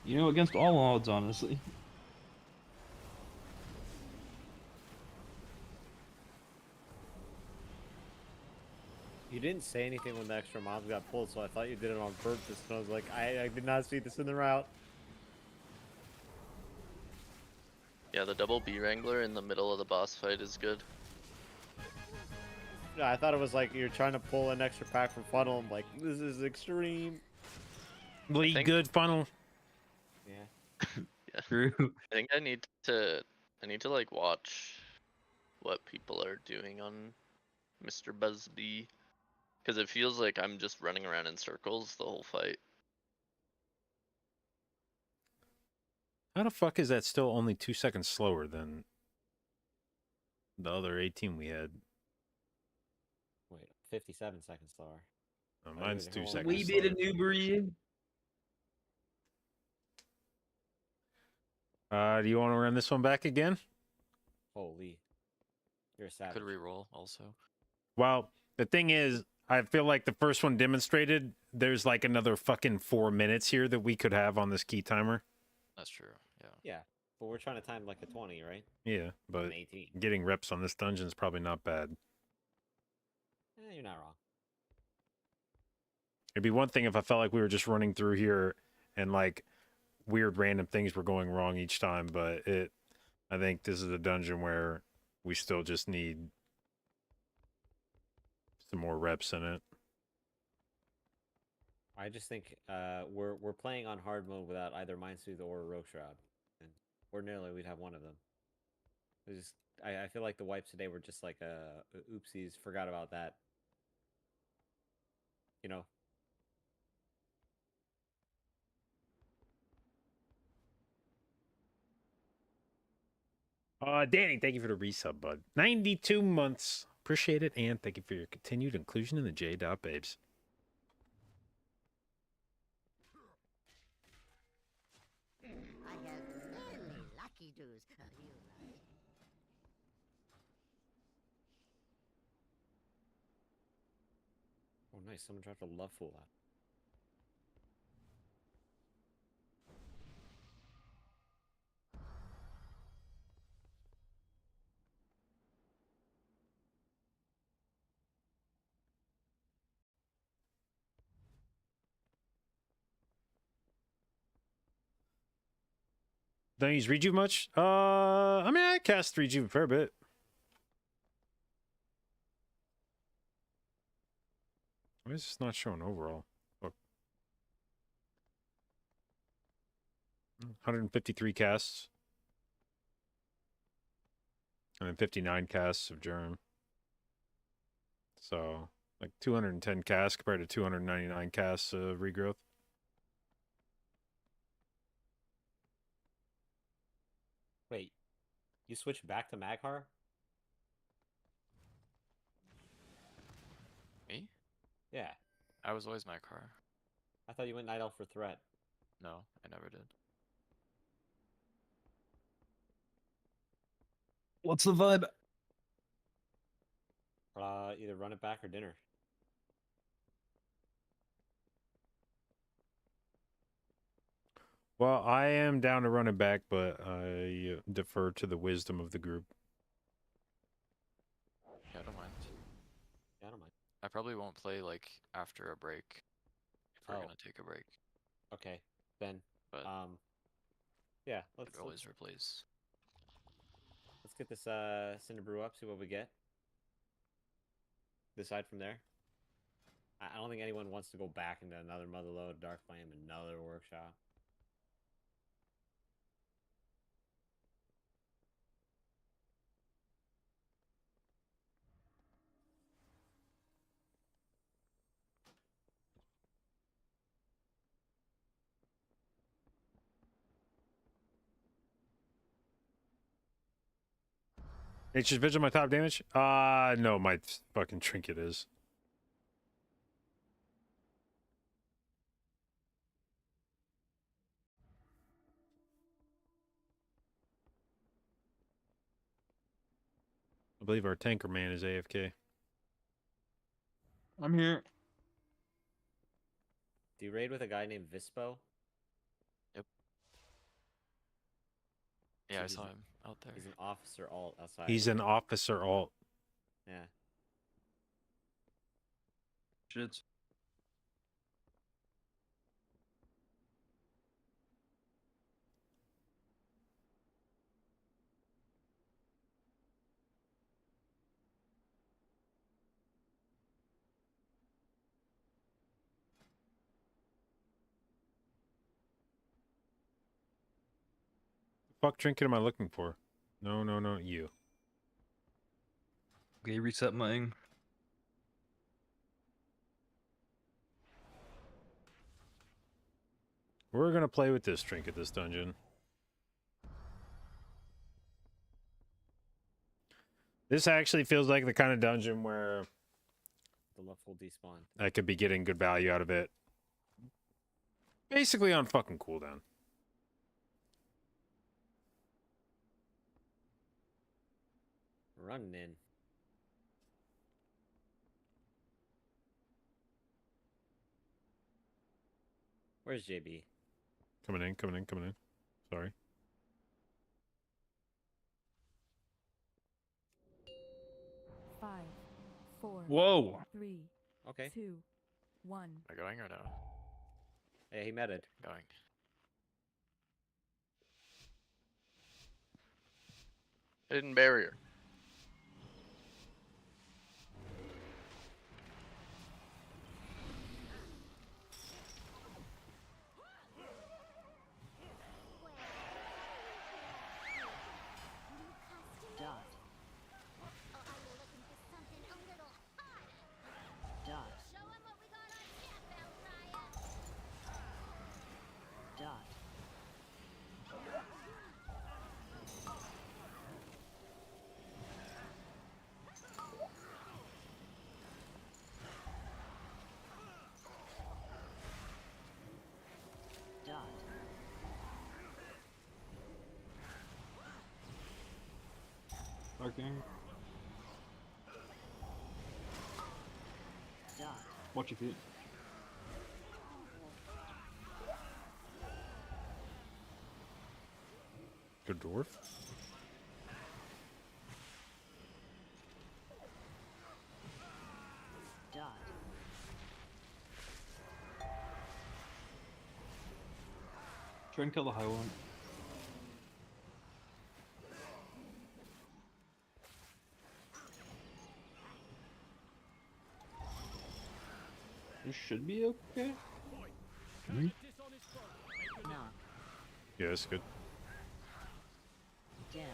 You know, against all odds, honestly. You didn't say anything when the extra mobs got pulled, so I thought you did it on purpose. And I was like, I did not see this in the route. Yeah, the double B Wrangler in the middle of the boss fight is good. Yeah, I thought it was like you're trying to pull an extra pack from funnel. I'm like, this is extreme. Bleed think- good funnel. Yeah. Yeah. True. I think I need to like watch what people are doing on Mr. Busby. Because it feels like I'm just running around in circles the whole fight. How the fuck is that still only 2 seconds slower than the other 18 we had? Wait, 57 seconds slower. Mine's wait, 2 hold on. seconds We slower. made a new breed. Do you want to run this one back again? Holy. You're a savage. Could re-roll also. Well, the thing is, I feel like the first one demonstrated there's like another fucking 4 minutes here that we could have on this key timer. That's true. Yeah. Yeah, but we're trying to time like a 20, right? Yeah, but An 18. getting reps on this dungeon is probably not bad. You're not wrong. It'd be one thing if I felt like we were just running through here and like weird random things were going wrong each time, but I think this is a dungeon where we still just need some more reps in it. I just think we're playing on hard mode without either Mind Soothe or Rogue Shroud, and ordinarily we'd have one of them. I feel like the wipes today were just like oopsies, forgot about that. You know. Danny, thank you for the resub, bud. 92 months. Appreciate it, and thank you for your continued inclusion in the J. Babes. I have many lucky doos. Oh, nice. Someone dropped a love fool out. Don't use rejuve much? I mean, I cast rejuve a fair bit. Why is this not showing overall? Look. 153 casts. And then 59 casts of Germ. So, like 210 casts compared to 299 casts of regrowth. Wait, you switched back to Maghar? Me? Yeah. I was always my car. I thought you went Night Elf for threat. No, I never did. What's the vibe? Either run it back or dinner. Well, I am down to run it back, but I defer to the wisdom of the group. Yeah, I don't mind. Yeah, I don't mind. I probably won't play like after a break. If we're Oh. gonna take a break. Okay, then. But Yeah, we let's could always replace. let's get this Cinder Brew up. See what we get. Decide from there. I don't think anyone wants to go back into another Motherlode, Dark Flame, another workshop. Nature's Vigil, my top damage? No, my fucking trinket is. I believe our tanker man is AFK. I'm here. Do you raid with a guy named Vispo? Yeah, So I saw him out there. He's an officer alt outside. He's an officer alt. Yeah. Shit. Fuck trinket am I looking for? No, you. Okay, reset my ing. We're gonna play with this trinket this dungeon. This actually feels like the kind of dungeon where The love full despawn. I could be getting good value out of it. Basically on fucking cooldown. Running in. Where's JB? Coming in. Sorry. Five, four, Whoa. 3, Okay. 2, 1. Am I going or no? Hey, he meted. Going. Hidden barrier. Dot. Or are you looking for something a little harder? Dot. Show 'em what we got on tap, Bellfire. Dot. Arcing. Dot. Watch your feet. Good dwarf. Dot. Try and kill the high one. This should be okay. Knock. Yeah, that's good. Dance.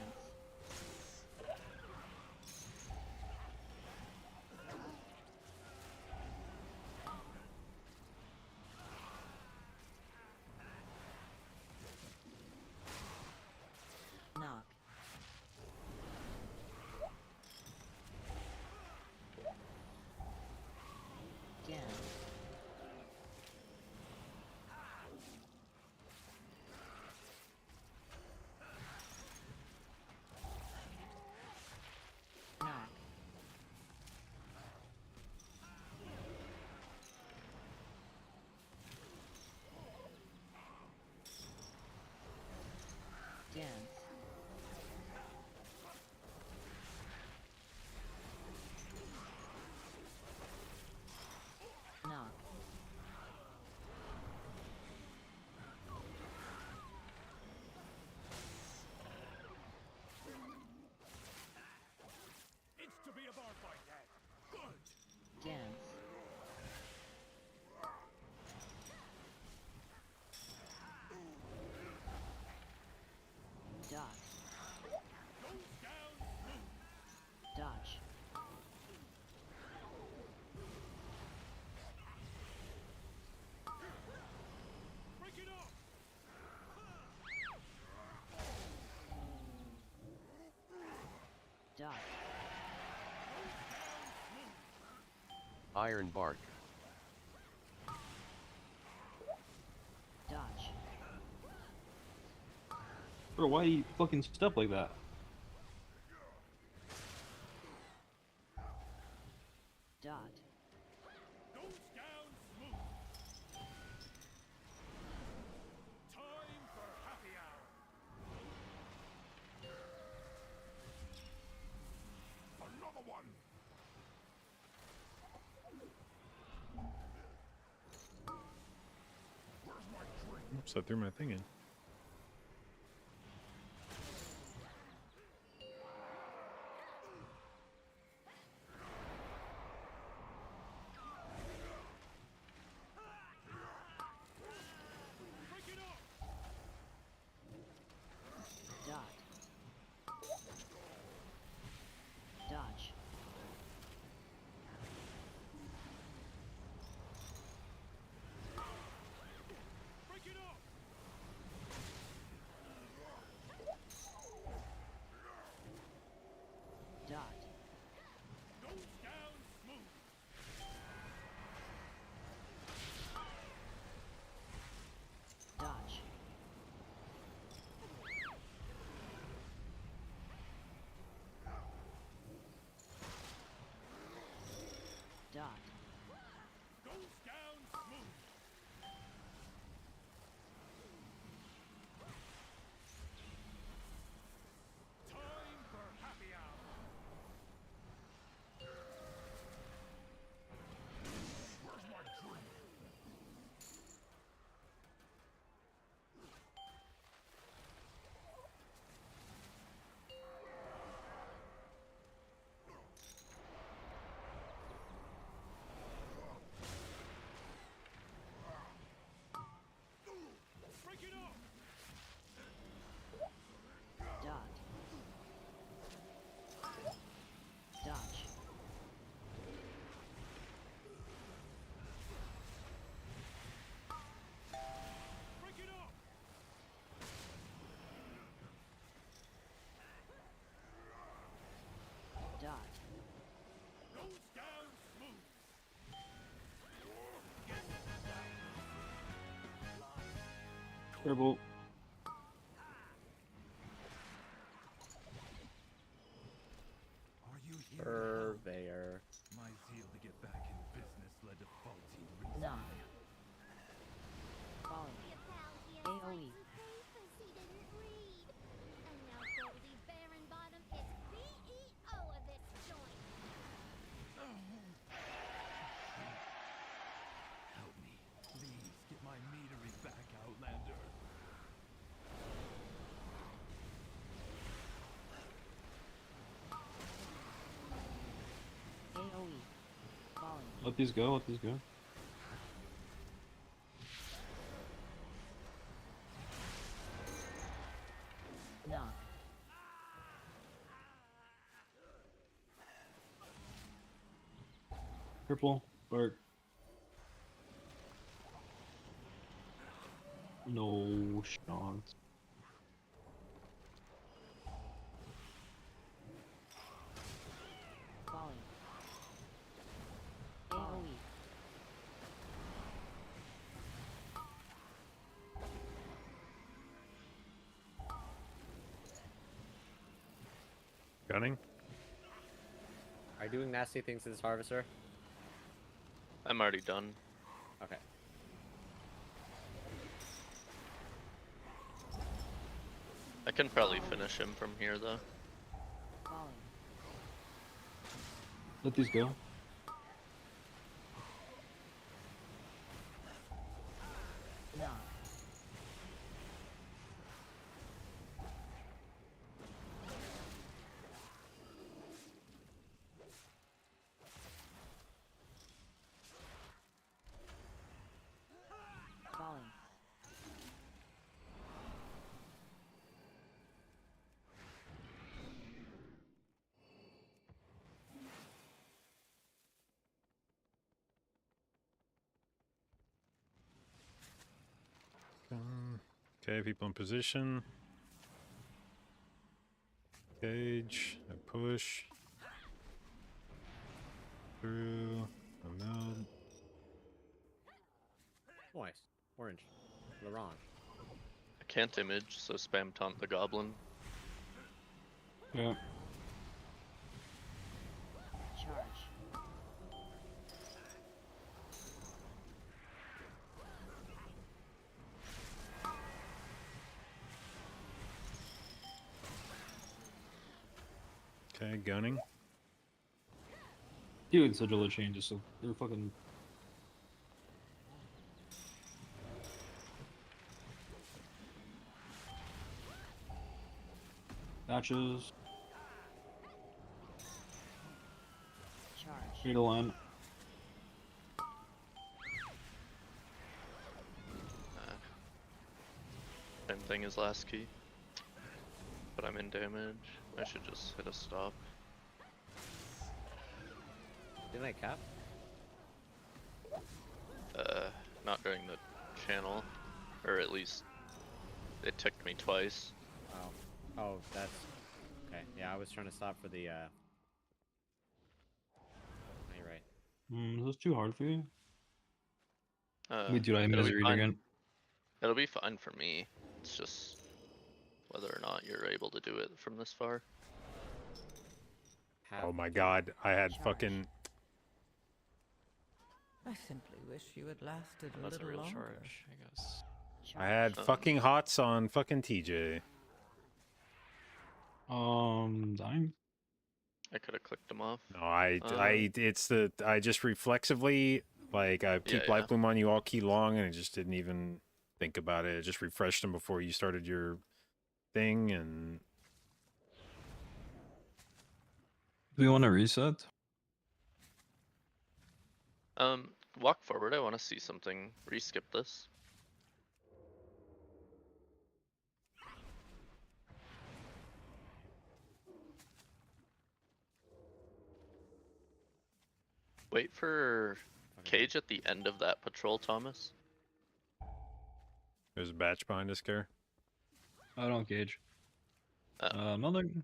Knock. Dance. Knock. Dance. Knock. It's to be a bar fight, Dad. Good. Dance. Dot. Goes down smooth. Dodge. Break it off. Dot. Iron bark. Dodge. Bro, why you fucking step like that? Dot. Goes down smooth. Time for happy hour. Another one. Where's my drink? Oops, I threw my thing in. Break it off. Dot. Dodge. Break it off. Dot. Goes down smooth. Dodge. Dot. Goes down smooth. Time for happy hour. Where's my drink? Break it off. Dot. Dodge. Break it off. Dot. Goes down smooth. Turbo. Let these go. Let these go. Knock. Purple. Bark. No shot. Falling. AoE. Gunning. Are you doing nasty things to this harvester? I'm already done. Okay. I can probably finish him from here though. Falling. Let these go. Knock. Falling. Okay, people in position. Cage. I push. Through. A meld. Nice. Orange. Laurent. I can't image, so spam taunt the goblin. Yeah. Charge. Okay, gunning. Dude, Sigil changes, so they're fucking. Matches. Charge. Straight line. Same thing as last key. But I'm in damage. I should just hit a stop. Didn't I cap? Not during the channel. Or at least it ticked me twice. Oh. Oh, that's... Okay, yeah, I was trying to stop for the, No, you're right. Is this too hard for you? It'll Dude, I be misery fine. again. It'll be fine for me. It's just whether or not you're able to do it from this far. Oh my god, I had Charge. fucking. I simply wish you had lasted a That's a little real longer. charge, I guess. I had Um, fucking hots on fucking TJ. Dying. I could have clicked him off. No, I just reflexively, like, I keep yeah. light bloom on you all key long, and I just didn't even think about it. I just refreshed them before you started your thing, and Do we want to reset? Walk forward. I want to see something. Reskip this. Wait for Cage at the end of that patrol, Thomas. there's a batch behind us, Care. I don't gauge. Oh. Nothing.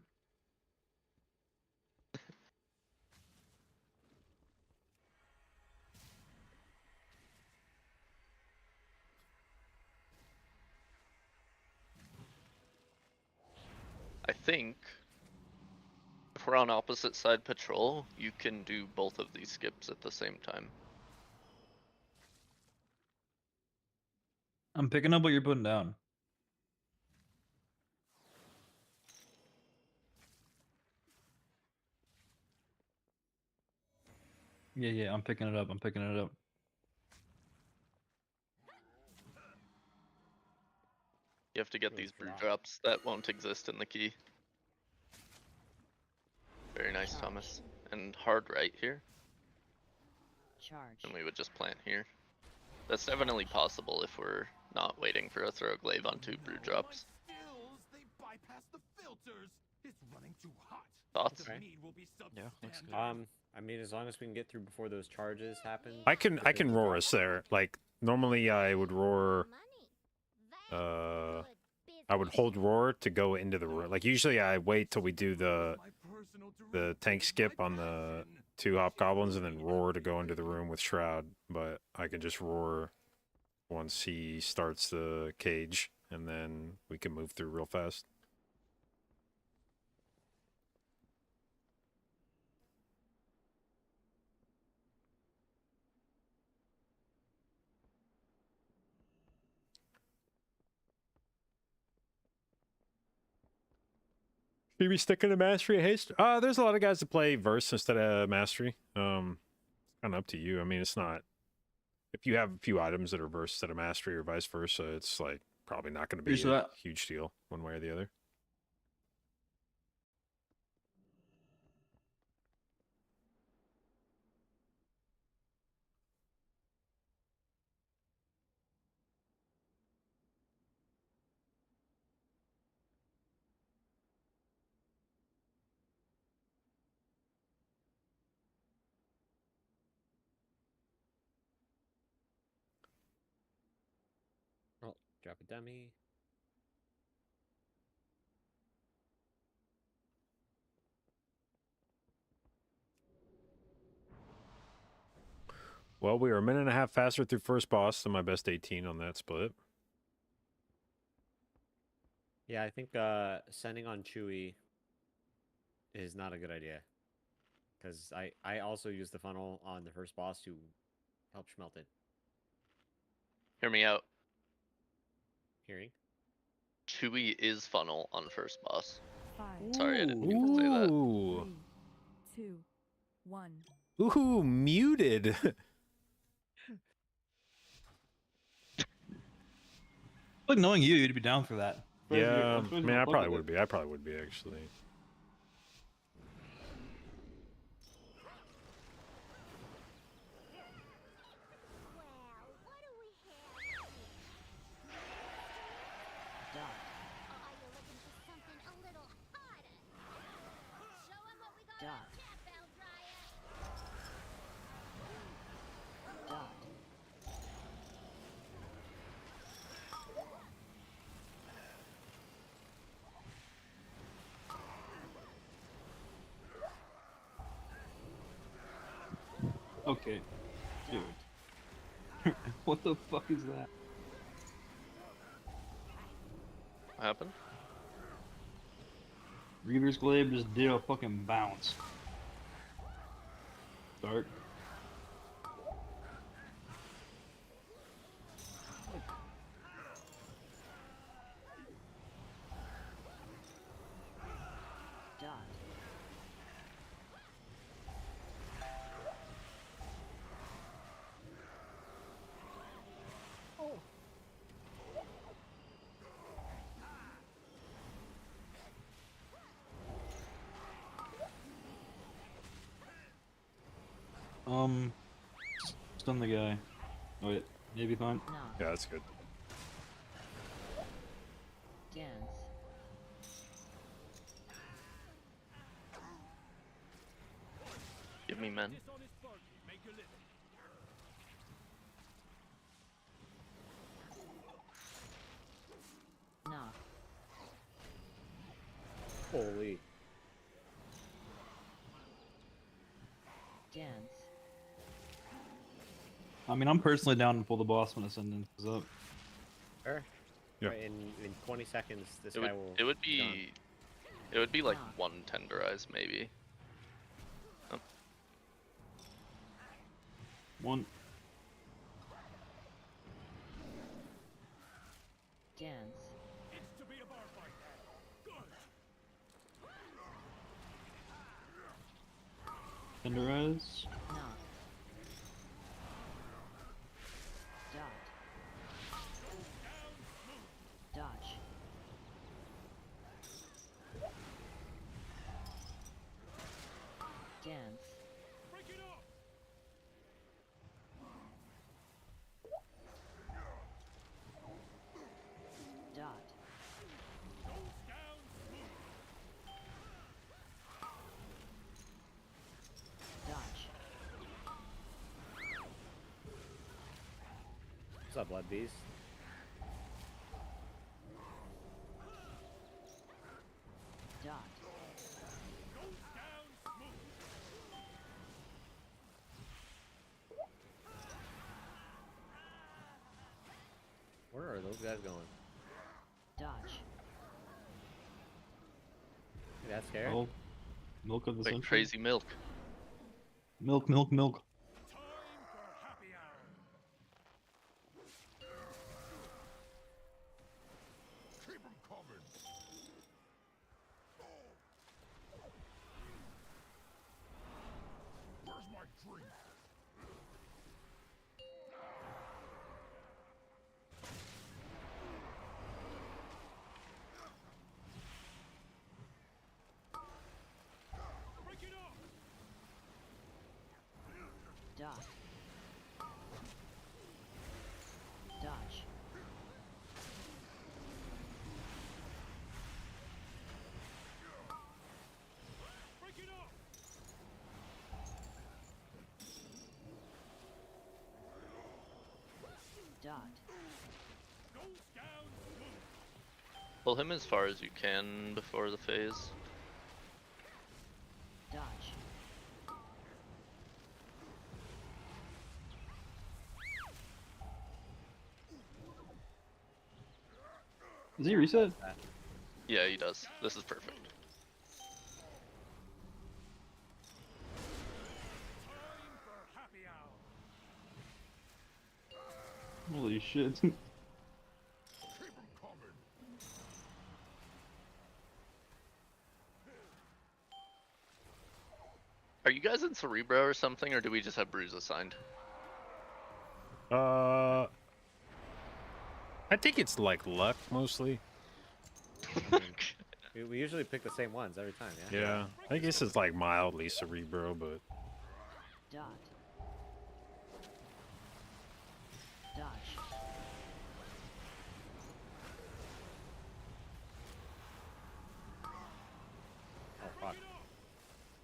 I think if we're on opposite side patrol, you can do both of these skips at the same time. I'm picking up what you're putting down. Yeah, I'm picking it up. I'm picking it up. You have to get Really these brew drop. drops that won't exist in the key. Very nice, Charge. Thomas. And hard right here. Charge. and we would just plant here. That's definitely possible if we're not waiting for a throw glaive on 2 brew drops. Stills, they bypass the filters. It's running too hot. Thoughts? The mead will be Yeah, looks good. substandard. I mean, as long as we can get through before those charges happen. I can roar us there. Like normally I would roar. I would hold roar to go into the room. Like usually I wait till we do the tank skip on the 2 hobgoblins and then roar to go into the room with Shroud. But I can just roar once he starts the cage, and then we can move through real fast. Should we sticking to mastery haste? There's a lot of guys that play verse instead of mastery. Kind of up to you. I mean, it's not. If you have a few items that are verse instead of mastery or vice versa, it's like probably not going to be a huge deal one way or the other. Oh, drop a dummy. Well, we are a minute and a half faster through first boss than my best 18 on that split. Yeah, I think sending on Chewy is not a good idea. Because I also used the funnel on the first boss to help smelt it. Hear me out. Hearing? Chewy is funnel on first boss. 5, Sorry, I didn't mean to say that. Ooh. 3, 2, 1. Ooh, muted. Like knowing you, you'd be down for that. Yeah, I mean, I probably would be. I probably would be, actually. Okay. Dude. What the fuck is that? What happened? Reaver's Glaive just did a fucking bounce. Start. Stun the guy. Oh wait, maybe fine. Yeah, that's good. Dance. Give me men. Knock. Holy. Dance. I mean, I'm personally down to pull the boss when Ascendance is up. Sure. Yeah. Right, in 20 seconds, this It guy would, will. it would be done. be. It would be like Ah. 1 tenderize maybe. Oh, One. Dance. Tenderize. Knock. Dot. Dodge. Dance. What's up, Blood Beast? Dot. Where are those guys going? Dodge. Hey, that's scary. Oh, milk of the Like century. crazy milk. Milk, milk, milk. Keep 'em coming. Where's my drink? Dot. Dodge. Dot. Pull him as far as you can before the phase. Dodge. Does he reset? Yeah, he does. This is perfect. Holy shit. Keep 'em coming. Are you guys in Cerebro or something, or do we just have Bruise assigned? I think it's like luck mostly. We usually pick the same ones every time, yeah? Yeah, I guess it's like mildly cerebro, but Dot. Dodge. Oh, fuck.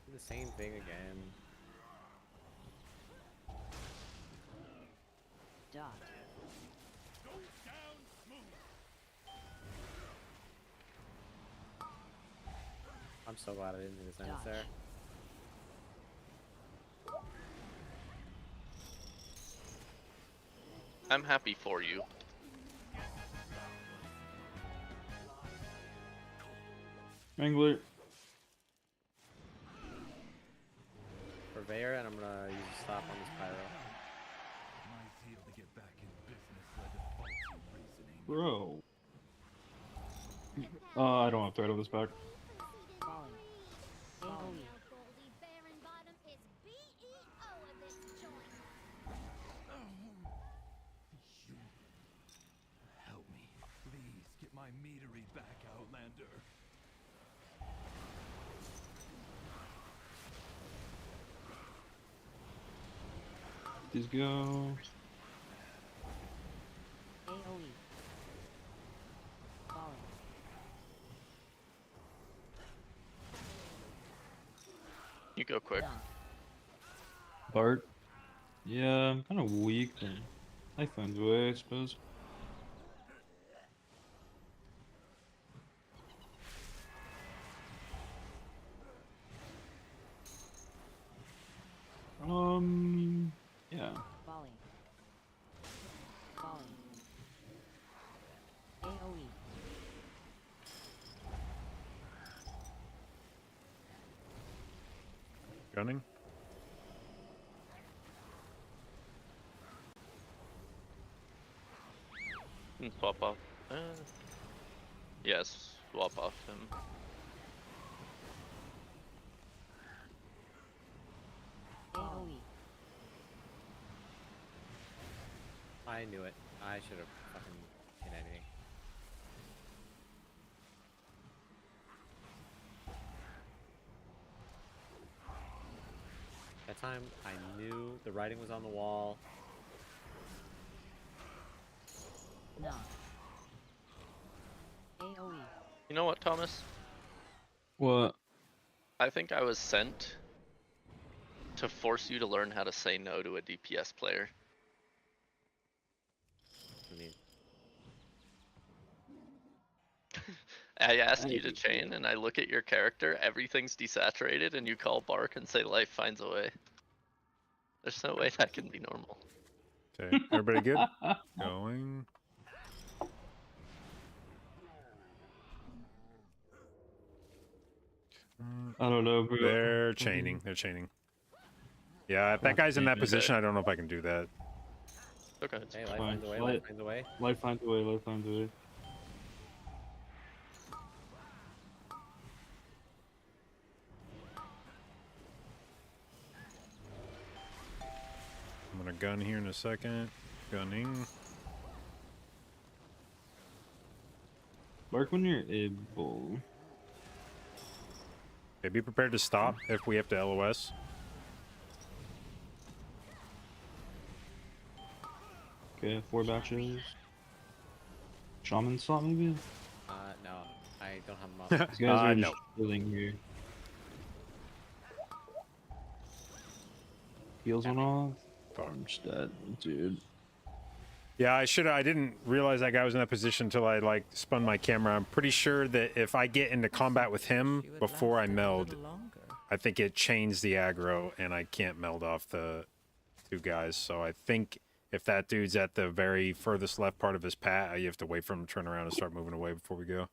Do the same thing again. Dot. I'm so glad I didn't do the sentence Dodge. there. I'm happy for you. Wrangler. Purveyor, and I'm gonna use a stop on this pyro. My zeal to get back in business led to faulty reasoning. Bro. I don't have threat of this back. Falling. AoE. Baldy Baron Bottom is BEO of this joint. You help me. Please get my meadery back, Outlander. These go. AoE. Falling. You go quick. Knock. Bart. Yeah, I'm kind of weak, but I find a way, I suppose. Yeah. Falling. Falling. AoE. gunning. And swap off. Yes, swap off him. AoE. I knew it. I should have fucking hit anything. That time, I knew the writing was on the wall. Knock. AoE. You know what, Thomas? What? I think I was sent to force you to learn how to say no to a DPS player. I ask you to chain, and I look at your character, everything's desaturated, and you call Bark and say life finds a way. There's no way that can be normal. Okay, everybody good? Going. I don't know, bro. They're chaining. They're chaining. Yeah, if that guy's in that position, I don't know if I can do that. Okay. Hey, life Fine. finds a way. Life finds a way. Life finds a way. Life finds a way. I'm gonna gun here in a second. Gunning. Bark when you're able. Okay, be prepared to stop if we have to LOS. Okay, 4 batches. Shaman slot maybe? No, I don't have them up. These guys are no. just chilling here. Heals went off. I'm just dead, dude. Yeah, I should. I didn't realize that guy was in that position until I like spun my camera. I'm pretty sure that if I get into combat with him before I meld, I think it chains the aggro and I can't meld off the 2 guys. So I think if that dude's at the very furthest left part of his pat, you have to wait for him to turn around and start moving away before we go.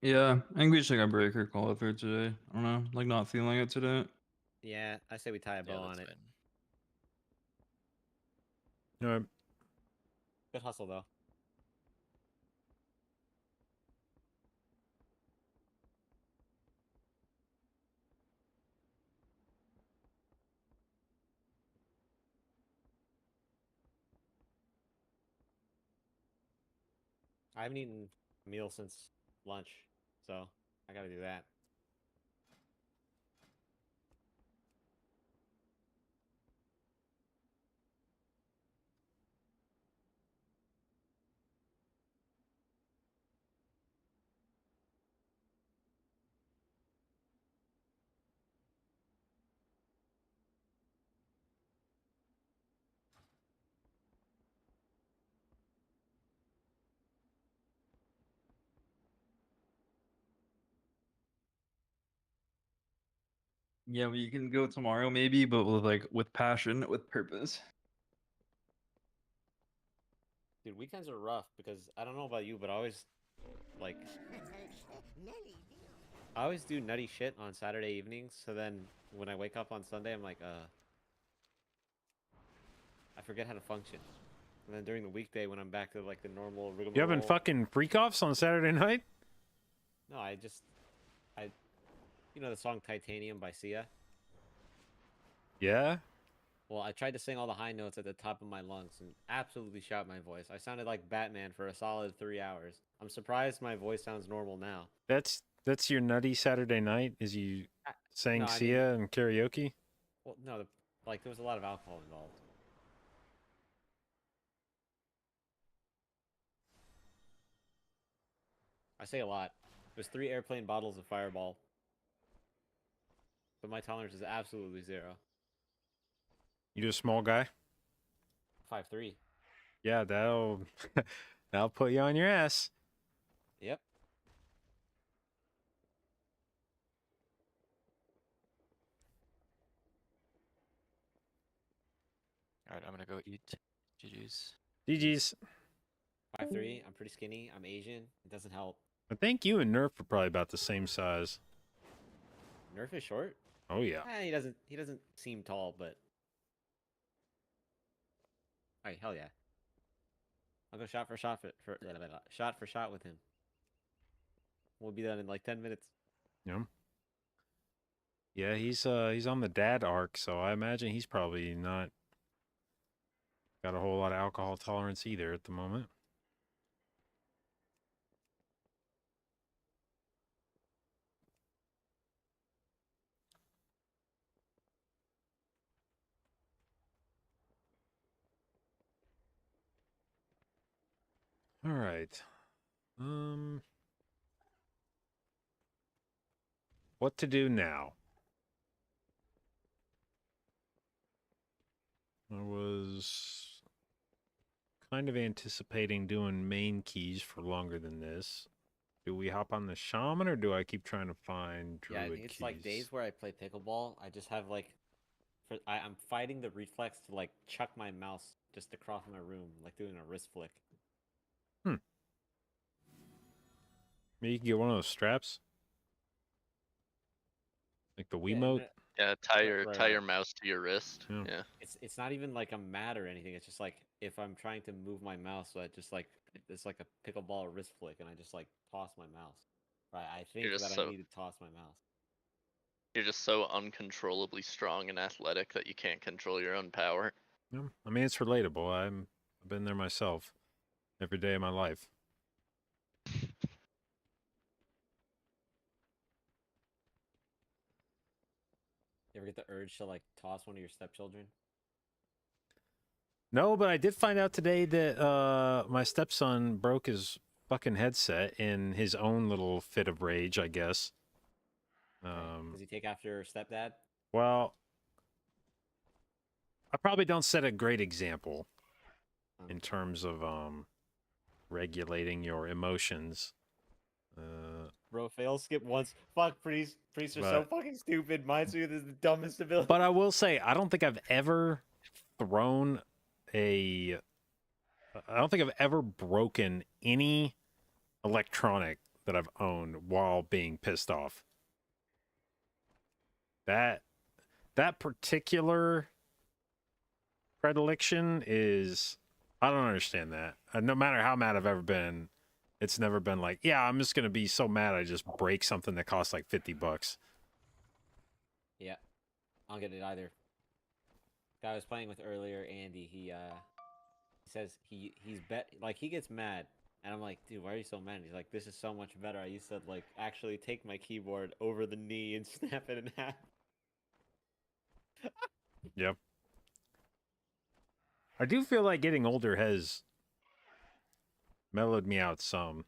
Yeah, I think we should take a breaker call it for today. I don't know, like not feeling it today. Yeah, I say we tie a bow Yeah, on that's it. fine. Good hustle though. I haven't eaten a meal since lunch, so I gotta do that. Yeah, we can go tomorrow maybe, but with passion, with purpose. Dude, weekends are rough because I don't know about you, but I always like I always do nutty shit on Saturday evenings. So then when I wake up on Sunday, I'm like, I forget how to function. And then during the weekday, when I'm back to like the normal rigmarole, You having fucking freak-offs on Saturday night? No, you know the song "Titanium" by Sia. Yeah. Well, I tried to sing all the high notes at the top of my lungs and absolutely shout my voice. I sounded like Batman for a solid 3 hours. I'm surprised my voice sounds normal now. That's your nutty Saturday night? Is you sang no, I mean- Sia and karaoke? Well, no, like there was a lot of alcohol involved. I say a lot. There's 3 airplane bottles of Fireball. But my tolerance is absolutely 0. You just a small guy? 5'3". Yeah, that'll that'll put you on your ass. Yep. Alright, I'm gonna go eat. GG's. GG's. 5'3". I'm pretty skinny. I'm Asian. It doesn't help. I think you and Nerf are probably about the same size. Nerf is short. Oh yeah. He doesn't seem tall, but. Alright, hell yeah. I'll go shot for shot shot for shot with him. We'll be done in like 10 minutes. Yeah. Yeah, he's on the dad arc, so I imagine he's probably not got a whole lot of alcohol tolerance either at the moment. All right. What to do now? I was kind of anticipating doing main keys for longer than this. Do we hop on the shaman or do I keep trying to find druid Yeah, I think it's keys? like days where I play pickleball. I just have like, I'm fighting the reflex to like chuck my mouse just across my room, like doing a wrist flick. Maybe you can get one of those straps, like the Yeah, Wiimote. Yeah, tie your right. mouse to your wrist. Yeah. Yeah. It's not even like I'm mad or anything. It's just like if I'm trying to move my mouse, so I just like it's like a pickleball wrist flick, and I just like toss my mouse. Right, I think just that I so- need to toss my mouse. You're just so uncontrollably strong and athletic that you can't control your own power. Yeah. I mean, it's relatable. I've been there myself every day of my life. You ever get the urge to like toss one of your stepchildren? No, but I did find out today that my stepson broke his fucking headset in his own little fit of rage, I guess. Does he take after your stepdad? Well, I probably don't set a great example in terms of regulating your emotions. Bro, fail skip once. Fuck, priests are so But- fucking stupid. Minesweeper is the dumbest ability. But I will say, I don't think I've ever thrown I don't think I've ever broken any electronic that I've owned while being pissed off. That particular predilection is, I don't understand that. No matter how mad I've ever been, it's never been like, yeah, I'm just gonna be so mad I just break something that costs like $50. Yeah, I don't get it either. Guy I was playing with earlier, Andy. He says he's he gets mad, and I'm like, dude, why are you so mad? He's like, this is so much better. I used to like actually take my keyboard over the knee and snap it in half. Yep. I do feel like getting older has mellowed me out some.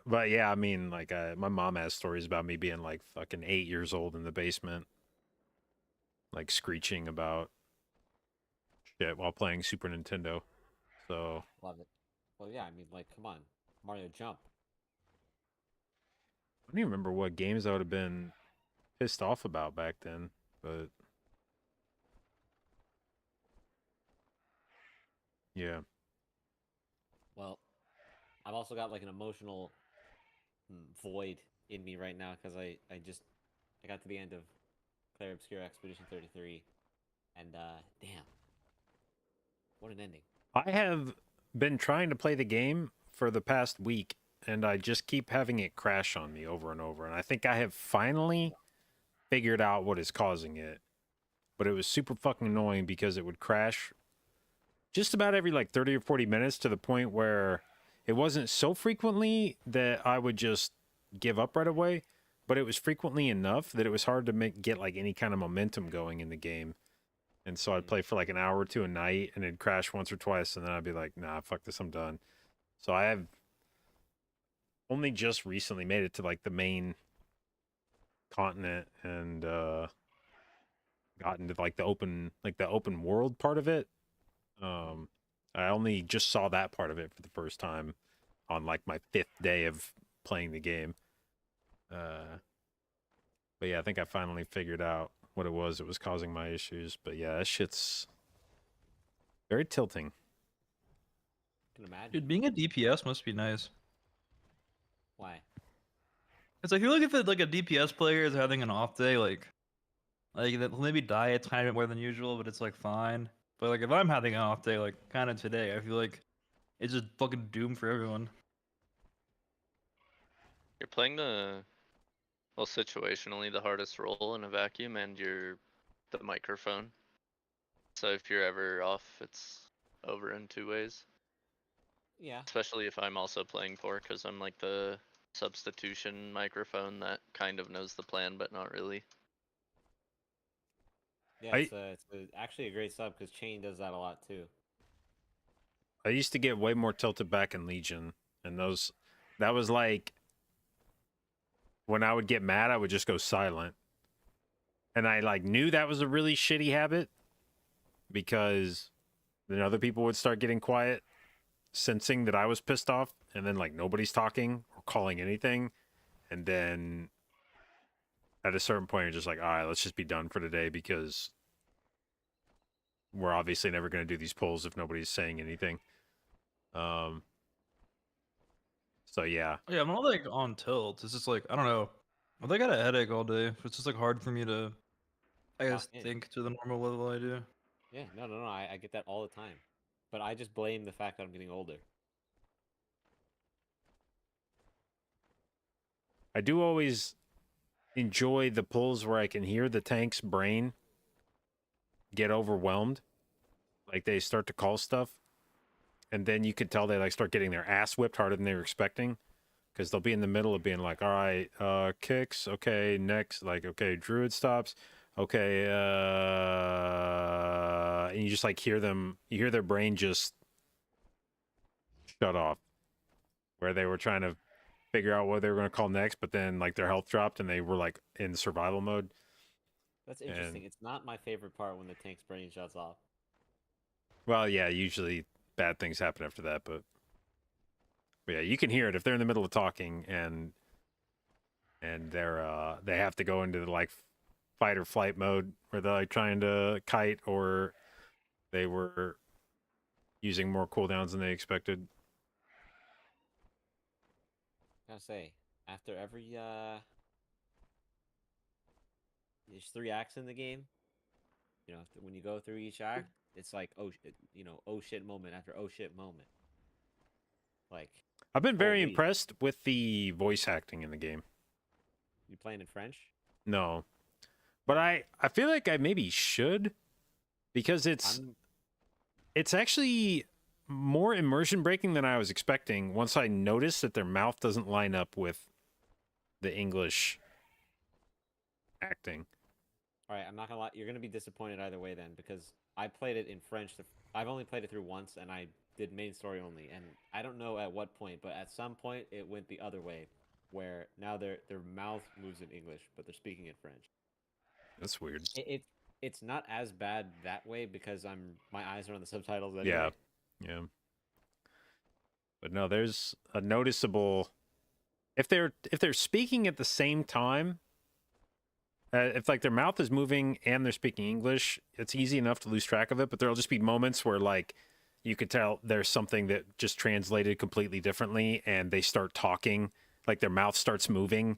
But yeah, I mean, like, my mom has stories about me being like fucking 8 years old in the basement, like screeching about shit while playing Super Nintendo. So Love it. Well, yeah, I mean, like, come on, Mario Jump. I don't even remember what games I would have been pissed off about back then, but yeah. Well, I've also got like an emotional void in me right now because I got to the end of Clair Obscura Expedition 33, and damn, what an ending. I have been trying to play the game for the past week, and I just keep having it crash on me over and over. And I think I have finally figured out what is causing it. But it was super fucking annoying because it would crash just about every like 30 or 40 minutes to the point where it wasn't so frequently that I would just give up right away, but it was frequently enough that it was hard to get like any kind of momentum going in the game. And so I'd play for like an hour or two a night and it'd crash once or twice, and then I'd be like, nah, fuck this, I'm done. So I have only just recently made it to like the main continent and gotten to like the open world part of it. I only just saw that part of it for the first time on like my 5th day of playing the game. But yeah, I think I finally figured out what it was that was causing my issues. But yeah, that shit's very tilting. Can imagine. Dude, being a DPS must be nice. Why? It's like, I feel like if like a DPS player is having an off day, like they'll maybe die a tiny bit more than usual, but it's like fine. But like if I'm having an off day, like kind of today, I feel like it's just fucking doom for everyone. You're playing situationally the hardest role in a vacuum, and the microphone. So if you're ever off, it's over in 2 ways. Yeah. Especially if I'm also playing poor, because I'm like the substitution microphone that kind of knows the plan, but not really. Yeah, it's actually a great sub because Chain does that a lot too. I used to get way more tilted back in Legion, and that was like when I would get mad, I would just go silent. And I like knew that was a really shitty habit because then other people would start getting quiet, sensing that I was pissed off, and then like nobody's talking or calling anything. And then at a certain point, you're just like, all right, let's just be done for today because we're obviously never going to do these polls if nobody's saying anything. So yeah. Yeah, I'm not like on tilt. It's just like I don't know. I think I got a headache all day. It's just like hard for me to, I guess, yeah. think to the normal level I do. Yeah, no. I get that all the time, but I just blame the fact that I'm getting older. I do always enjoy the pulls where I can hear the tank's brain get overwhelmed. Like they start to call stuff. And then you could tell they like start getting their ass whipped harder than they were expecting. Because they'll be in the middle of being like, all right, kicks, okay, next, like, okay, druid stops, okay, and you just like hear them, you hear their brain just shut off. Where they were trying to figure out what they were going to call next, but then like their health dropped and they were like in survival mode. That's interesting. It's not my favorite part when the tank's brain shuts off. Well, yeah, usually bad things happen after that, but yeah, you can hear it if they're in the middle of talking and they're they have to go into like fight or flight mode where they're like trying to kite or they were using more cooldowns than they expected. I gotta say, after every there's 3 acts in the game. You know, when you go through each act, it's like oh shit moment after oh shit moment. Like I've been very holy. impressed with the voice acting in the game. You playing in French? No. But I feel like I maybe should because it's actually more immersion breaking than I was expecting once I noticed that their mouth doesn't line up with the English acting. All right, I'm not gonna lie. You're gonna be disappointed either way then, because I played it in French. I've only played it through once, and I did main story only. And I don't know at what point, but at some point it went the other way, where now their mouth moves in English, but they're speaking in French. That's weird. It's not as bad that way because my eyes are on the subtitles anyway. Yeah. But no, there's a noticeable if they're speaking at the same time. If like their mouth is moving and they're speaking English, it's easy enough to lose track of it. But there'll just be moments where like you could tell there's something that just translated completely differently, and they start talking, like their mouth starts moving,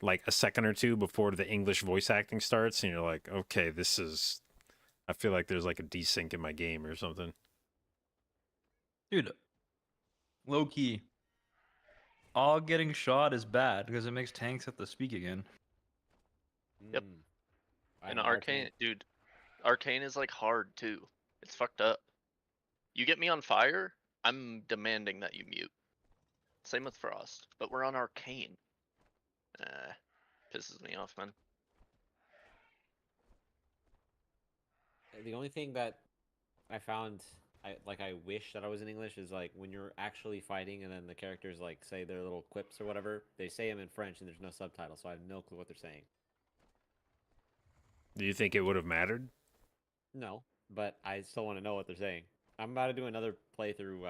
like a second or two before the English voice acting starts, and you're like, okay, this is. I feel like there's like a desync in my game or something. Dude, low key. All getting shot is bad because it makes tanks have to speak again. Yep. I And know Arcane, dude, Arcane is like hard too. It's fucked up. You get me on fire, I'm demanding that you mute. Same with Frost, but we're on Arcane. Pisses me off, man. The only thing that I found I wish that I was in English is like when you're actually fighting and then the characters like say their little quips or whatever, they say them in French and there's no subtitle, so I have no clue what they're saying. Do you think it would have mattered? No, but I still want to know what they're saying. I'm about to do another playthrough.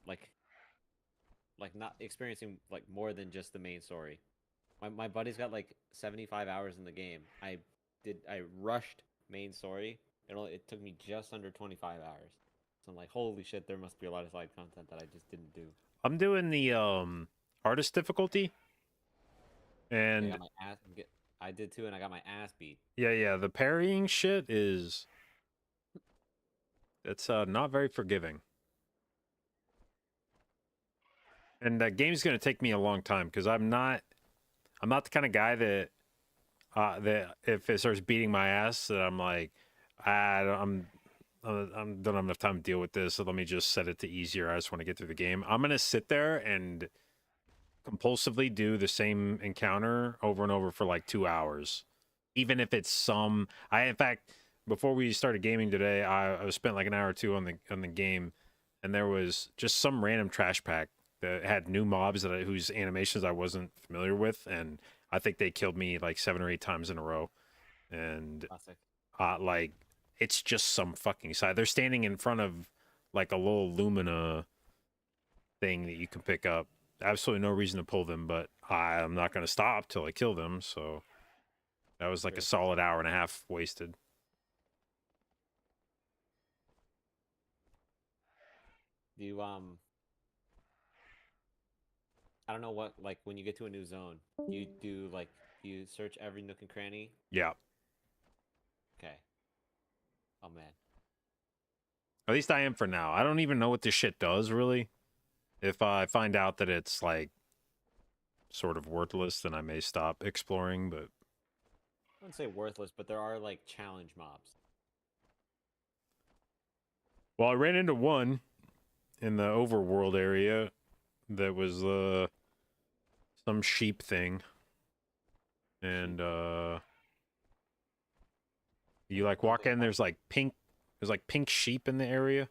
Like not experiencing like more than just the main story. My buddy's got like 75 hours in the game. I rushed main story. It took me just under 25 hours. So I'm like, holy shit, there must be a lot of side content that I just didn't do. I'm doing the hardest difficulty, and I did too, and I got my ass beat. Yeah, the parrying shit is it's not very forgiving. And that game's gonna take me a long time because I'm not the kind of guy that if it starts beating my ass that I'm like I don't have enough time to deal with this, so let me just set it to easier. I just want to get through the game. I'm gonna sit there and compulsively do the same encounter over and over for like 2 hours, even if it's some. In fact, before we started gaming today, I spent like an hour or two on the game, and there was just some random trash pack that had new mobs whose animations I wasn't familiar with, and I think they killed me like 7 or 8 times in a row, and Classic. like it's just some fucking side. They're standing in front of like a little Lumina thing that you can pick up. Absolutely no reason to pull them, but I'm not going to stop till I kill them. So that was like a True. solid hour and a half wasted. Do you I don't know what, like, when you get to a new zone, you do like you search every nook and cranny. Yeah. Okay. Oh man. At least I am for now. I don't even know what this shit does really. If I find out that it's like sort of worthless, then I may stop exploring, but I wouldn't say worthless, but there are like challenge mobs. well, I ran into one in the overworld area that was some sheep thing. And you like walk in, there's like pink sheep in the area.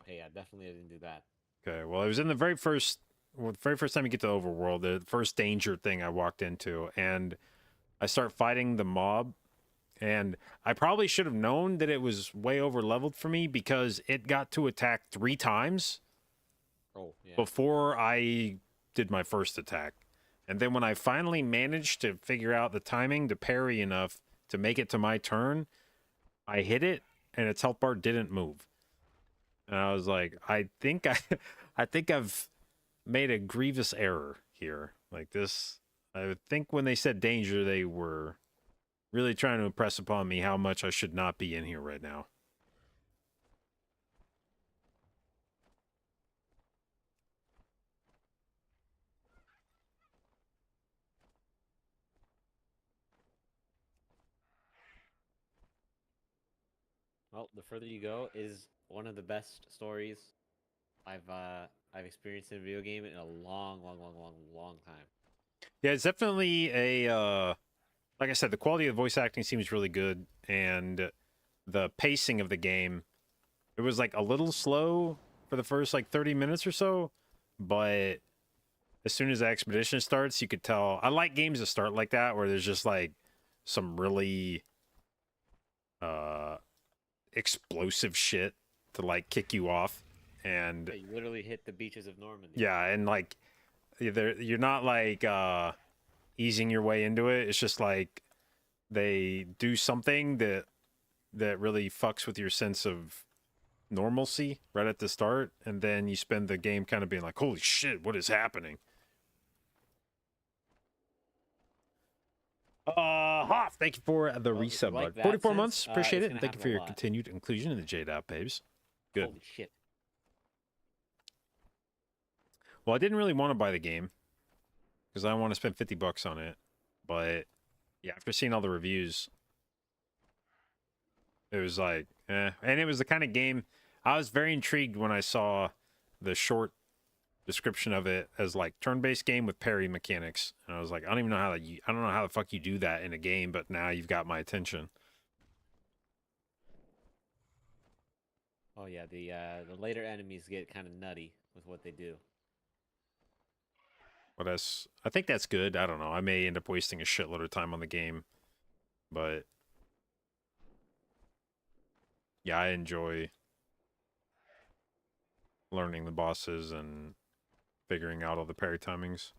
Okay, yeah, definitely I didn't do that. Okay, well, it was in the very first time you get to the overworld, the first danger thing I walked into, and I start fighting the mob, and I probably should have known that it was way over leveled for me because it got to attack 3 times Oh, yeah. before I did my first attack. And then when I finally managed to figure out the timing to parry enough to make it to my turn, I hit it and its health bar didn't move. And I was like, I think I've made a grievous error here. Like this, I think when they said danger, they were really trying to impress upon me how much I should not be in here right now. Well, the further you go is one of the best stories I've experienced in a video game in a long time. Yeah, it's definitely a like I said, the quality of the voice acting seems really good, and the pacing of the game, it was like a little slow for the first like 30 minutes or so, but as soon as the expedition starts, you could tell. I like games that start like that, where there's just like some really explosive shit to like kick you off, and Yeah, you literally hit the beaches of Normandy. yeah, and like you're not like easing your way into it. It's just like they do something that really fucks with your sense of normalcy right at the start, and then you spend the game kind of being like, holy shit, what is happening? Hoff, thank you for the Well, if you resub, like bud. that 44 sense, months, appreciate it's it, gonna and thank you happen for a your lot. continued inclusion in the J-Dot, babes. Good. Holy shit. Well, I didn't really want to buy the game because I don't want to spend $50 on it, but yeah, after seeing all the reviews, it was like, eh. And it was the kind of game I was very intrigued when I saw the short description of it as like turn-based game with parry mechanics, and I was like, I don't know how the fuck you do that in a game, but now you've got my attention. Oh yeah, the later enemies get kind of nutty with what they do. But I think that's good. I don't know. I may end up wasting a shitload of time on the game, but yeah, I enjoy learning the bosses and figuring out all the parry timings.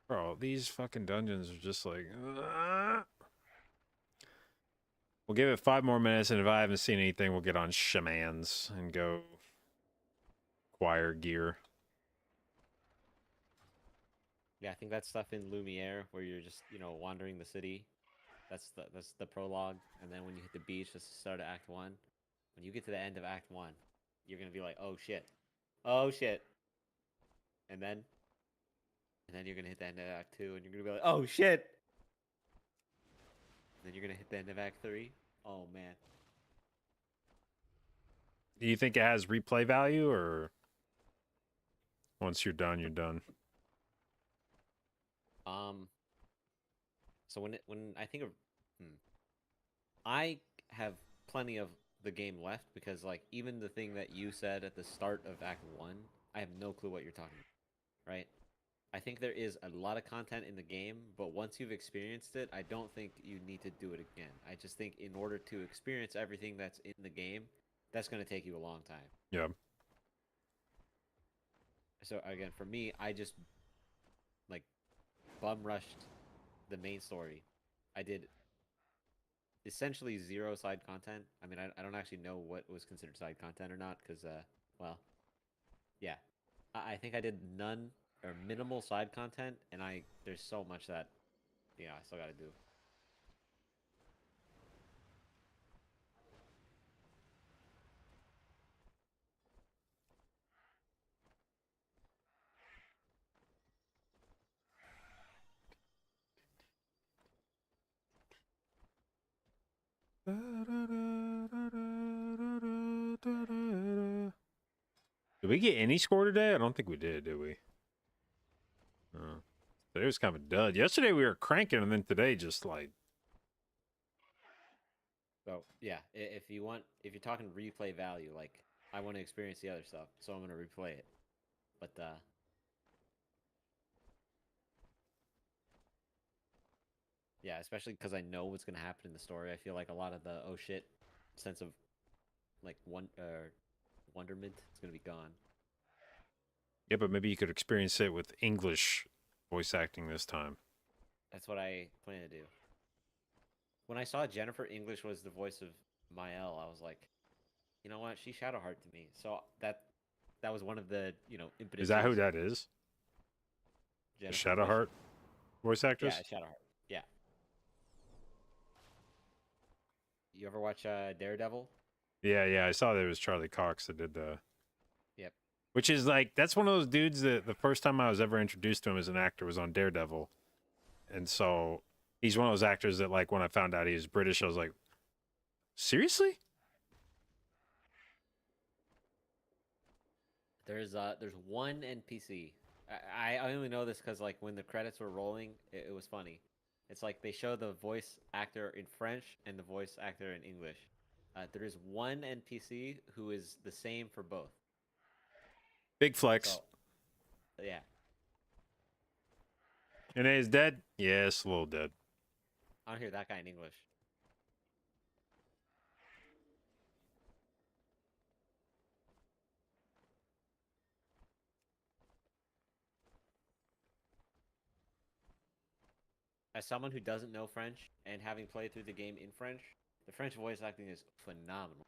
Bro, these fucking dungeons are just like... We'll give it 5 more minutes, and if I haven't seen anything, we'll get on shamans and go acquire gear. Yeah, I think that stuff in Lumiere where you're just, wandering the city. That's the prologue, and then when you hit the beach, that's the start of Act 1. When you get to the end of Act 1, you're gonna be like, oh shit. Oh shit. And then you're gonna hit the end of Act 2, and you're gonna be like, oh shit. And then you're gonna hit the end of Act 3. Oh man. Do you think it has replay value, or once you're done, you're done? So when I think of, I have plenty of the game left because like even the thing that you said at the start of Act 1, I have no clue what you're talking about, right? I think there is a lot of content in the game, but once you've experienced it, I don't think you need to do it again. I just think in order to experience everything that's in the game, that's going to take you a long time. Yeah. So again, for me, I just like bum rushed the main story. I did essentially zero side content. I mean, I don't actually know what was considered side content or not because, well, yeah, I think I did none or minimal side content, and there's so much that, I still got to do. Did we get any score today? I don't think we did we? Today was kind of a dud. Yesterday we were cranking, and then today just like. So yeah, if you're talking replay value, like I want to experience the other stuff, so I'm gonna replay it. But yeah, especially because I know what's gonna happen in the story. I feel like a lot of the oh shit sense of like wonderment is gonna be gone. Yeah, but maybe you could experience it with English voice acting this time. That's what I plan to do. When I saw Jennifer English was the voice of Mael, I was like, you know what? She's Shadowheart to me. So that was one of the impetus. Is that who that is? The Shadowheart voice actress? Yeah, Shadowheart. Yeah. You ever watch Daredevil? Yeah. I saw there was Charlie Cox that did the. Yep. Which is like that's one of those dudes that the first time I was ever introduced to him as an actor was on Daredevil, and so he's one of those actors that like when I found out he was British, I was like, seriously? There's one NPC. I only know this because like when the credits were rolling, it was funny. It's like they show the voice actor in French and the voice actor in English. There is one NPC who is the same for both. Big flex. So, yeah. And he's dead? Yes, a little dead. I don't hear that guy in English. As someone who doesn't know French and having played through the game in French, the French voice acting is phenomenal.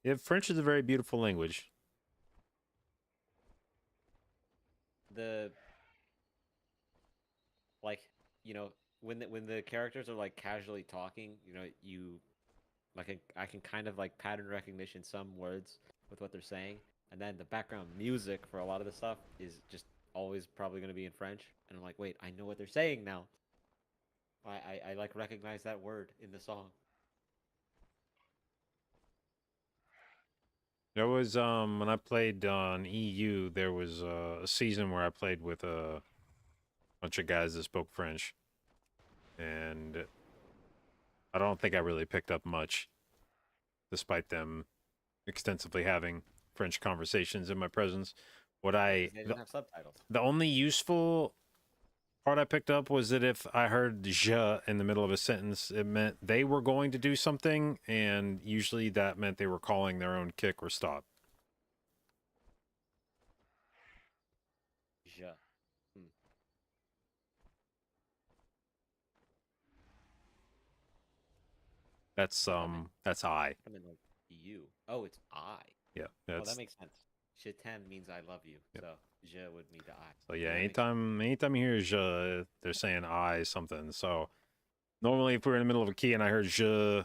Yeah, French is a very beautiful language. When the characters are like casually talking, I can kind of like pattern recognition some words with what they're saying, and then the background music for a lot of the stuff is just always probably going to be in French, and I'm like, wait, I know what they're saying now. I like recognize that word in the song. There was when I played on EU, there was a season where I played with a bunch of guys that spoke French, and I don't think I really picked up much, despite them extensively having French conversations in my presence. They didn't have subtitles. The only useful part I picked up was that if I heard je in the middle of a sentence, it meant they were going to do something, and usually that meant they were calling their own kick or stop. Je. That's I. I mean, like you. Oh, it's I. Yeah, Oh, that's that makes sense. Je t'aime means I love you. Yep. So je would mean to I. so yeah. That makes sense. Anytime you hear je, they're saying I something. So normally, if we were in the middle of a key and I heard je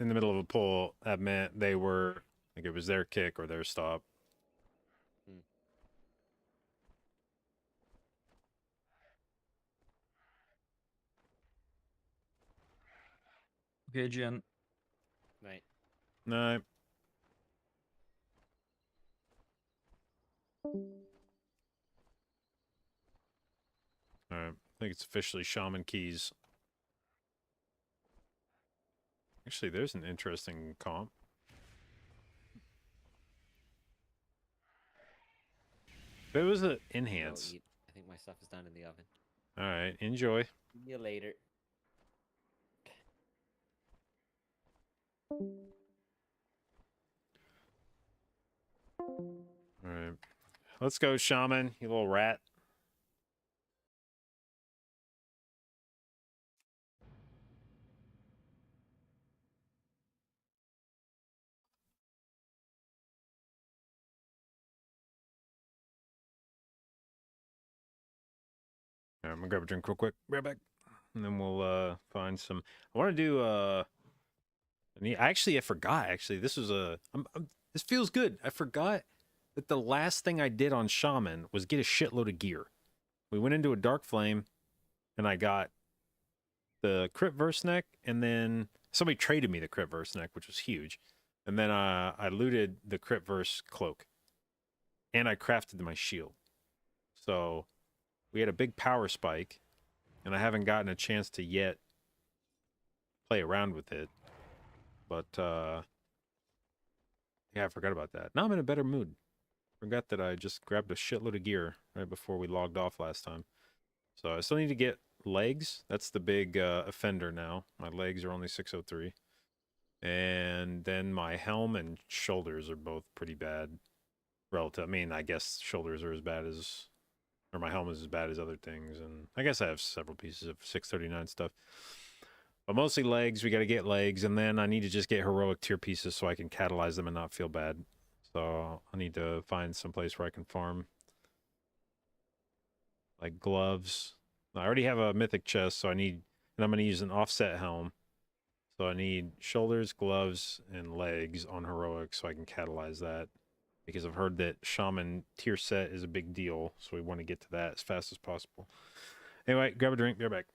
in the middle of a pull, that meant they were like it was their kick or their stop. Okay, Jen. Right. No. All right. I think it's officially Shaman Keys. Actually, there's an interesting comp. If it was an Go enhance. eat. I think my stuff is done in the oven. All right, enjoy. See you later. All right, let's go, shaman. You little rat. All right, I'm gonna grab a drink real quick. Right back, and then we'll find some. I want to do I forgot. Actually, this was this feels good. I forgot that the last thing I did on shaman was get a shitload of gear. We went into a dark flame, and I got the crit verse neck, and then somebody traded me the crit verse neck, which was huge. And then I looted the crit verse cloak, and I crafted my shield. So we had a big power spike, and I haven't gotten a chance to yet play around with it. But yeah, I forgot about that. Now I'm in a better mood. Forgot that I just grabbed a shitload of gear right before we logged off last time. So I still need to get legs. That's the big offender now. My legs are only 603. And then my helm and shoulders are both pretty bad. Relative. I mean, I guess shoulders are as bad as, or my helm is as bad as other things. And I guess I have several pieces of 639 stuff. But mostly legs. We got to get legs. And then I need to just get heroic tier pieces so I can catalyze them and not feel bad. So I need to find some place where I can farm. Like gloves. I already have a mythic chest, so I need, and I'm going to use an offset helm. So I need shoulders, gloves, and legs on heroic so I can catalyze that. Because I've heard that shaman tier set is a big deal, so we want to get to that as fast as possible. Anyway, grab a drink, be right back.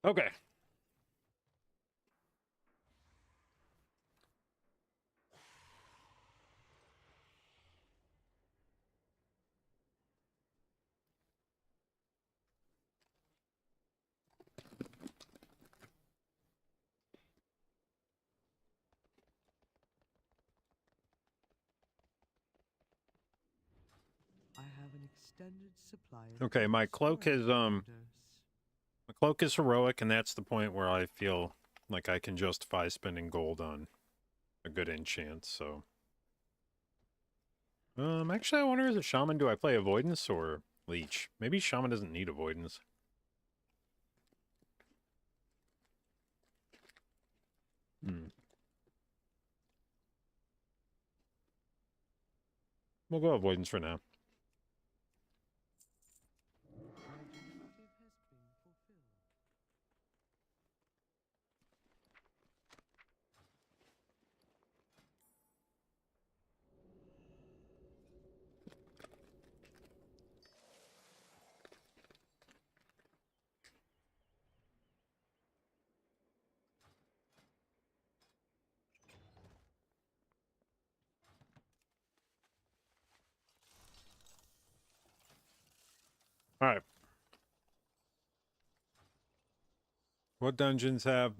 Okay. I have an extended supply of Okay, my goods cloak for is any orders. my cloak is heroic, and that's the point where I feel like I can justify spending gold on a good enchant, so. Actually I wonder, as a shaman, do I play avoidance or leech? Maybe shaman doesn't need avoidance. Hmm. We'll go avoidance for now. My directive has been fulfilled. Alright. What dungeons have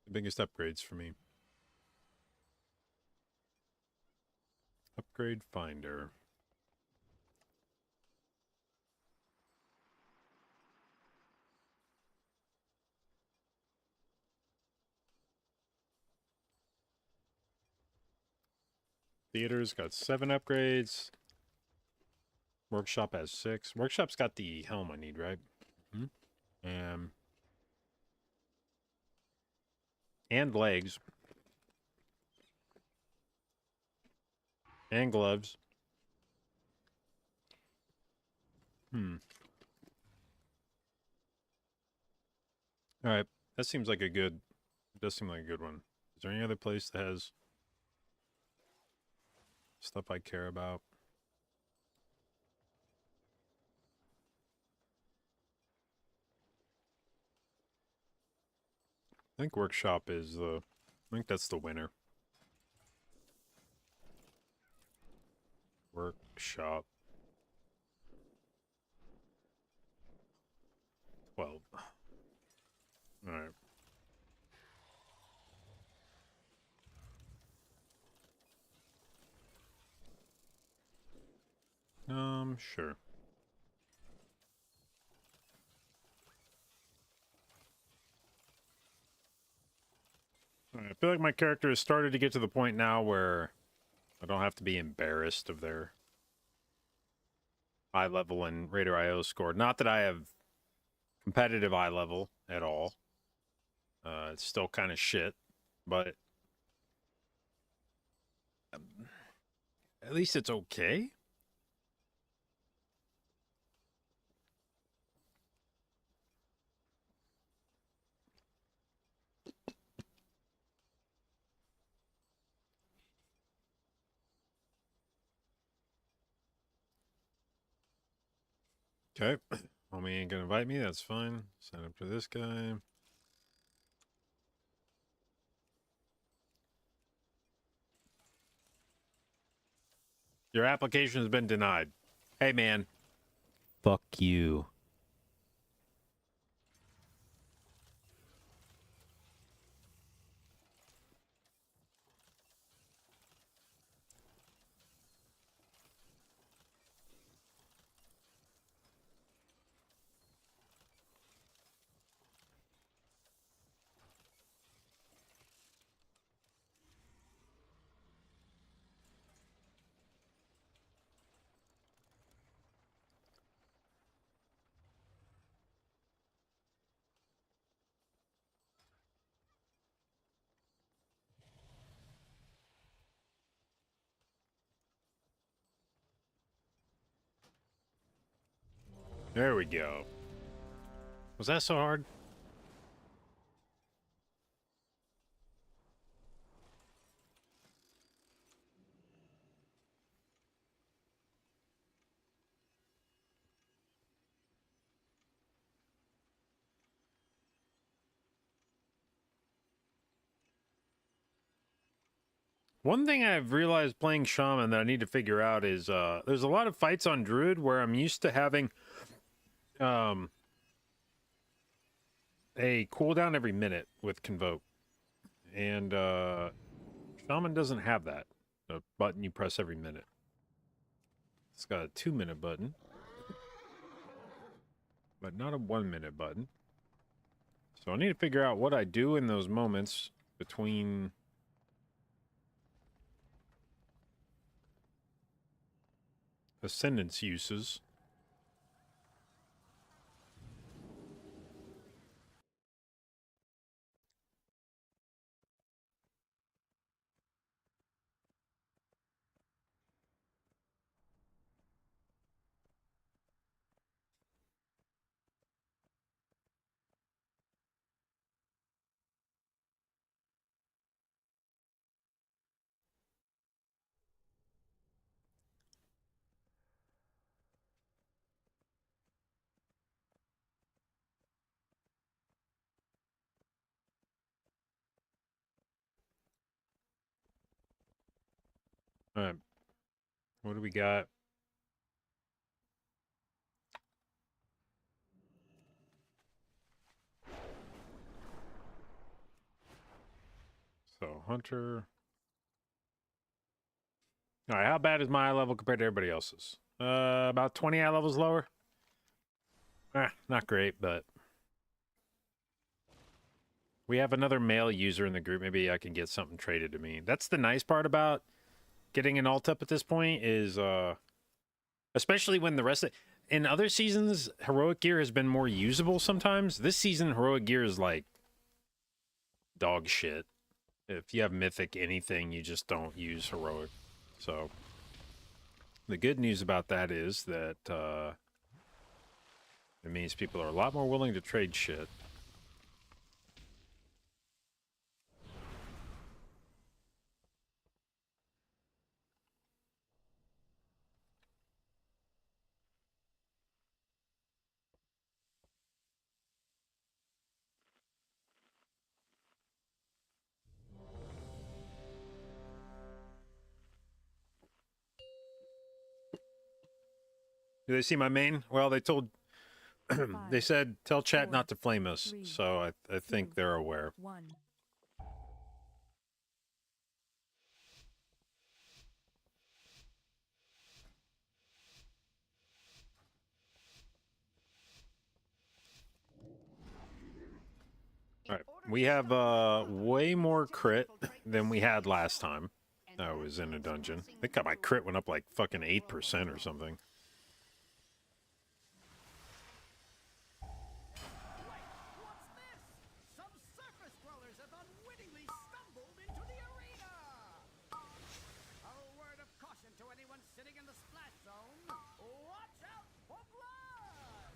the biggest upgrades for me? Upgrade finder. Theater's got 7 upgrades. Workshop has 6. Workshop's got the helm I need, right? And legs. And gloves. Alright. That seems like a good... It does seem like a good one. Is there any other place that has stuff I care about? I think workshop is the... I think that's the winner. Workshop. 12. Alright. Sure. Alright, I feel like my character has started to get to the point now where I don't have to be embarrassed of their eye level and Raider IO score. Not that I have competitive eye level at all. It's still kind of shit, but at least it's okay. Okay. Homie ain't gonna invite me, that's fine. Sign up to this guy. Your application has been denied. Hey, man. Fuck you. There we go. Was that so hard? One thing I've realized playing Shaman that I need to figure out is there's a lot of fights on Druid where I'm used to having a cooldown every minute with Convoke. And Shaman doesn't have that. A button you press every minute. It's got a 2-minute button. But not a 1-minute button. So I need to figure out what I do in those moments between Ascendance uses. All right. What do we got? So, Hunter. All right, how bad is my eye level compared to everybody else's? About 20 eye levels lower. Not great, but we have another male user in the group. Maybe I can get something traded to me. That's the nice part about getting an alt up at this point is, especially when the rest of... In other seasons, heroic gear has been more usable sometimes. This season, heroic gear is like dog shit. If you have mythic anything, you just don't use heroic. So the good news about that is that it means people are a lot more willing to trade shit. Do they see my main? Well, they told... they said, tell chat not to flame us. So I think they're aware. 1. All right, we have way more crit than we had last time I was in a dungeon. I think my crit went up like fucking 8% or something. What's this? Some surface dwellers have unwittingly stumbled into the arena! A word of caution to anyone sitting in the splash zone. Watch out for blood!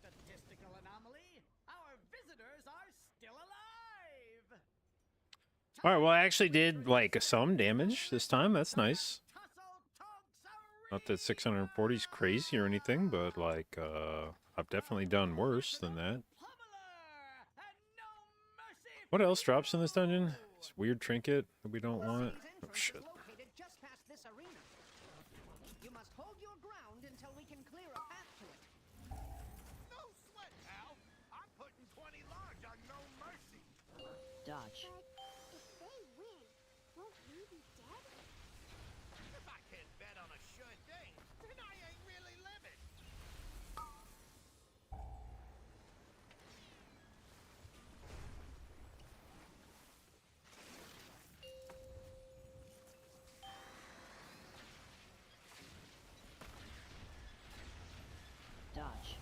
Statistical anomaly. Our visitors are still alive. All right, well, I actually did like some damage this time. That's nice. Not that 640 is crazy or anything, but like I've definitely done worse than that. What else drops in this dungeon? This weird trinket that we don't want. Oh shit. Just past this arena. You must hold your ground until we can clear a path to it. No sweat, pal. I'm putting 20 logs on no mercy. should date, then I ain't really living. Dodge.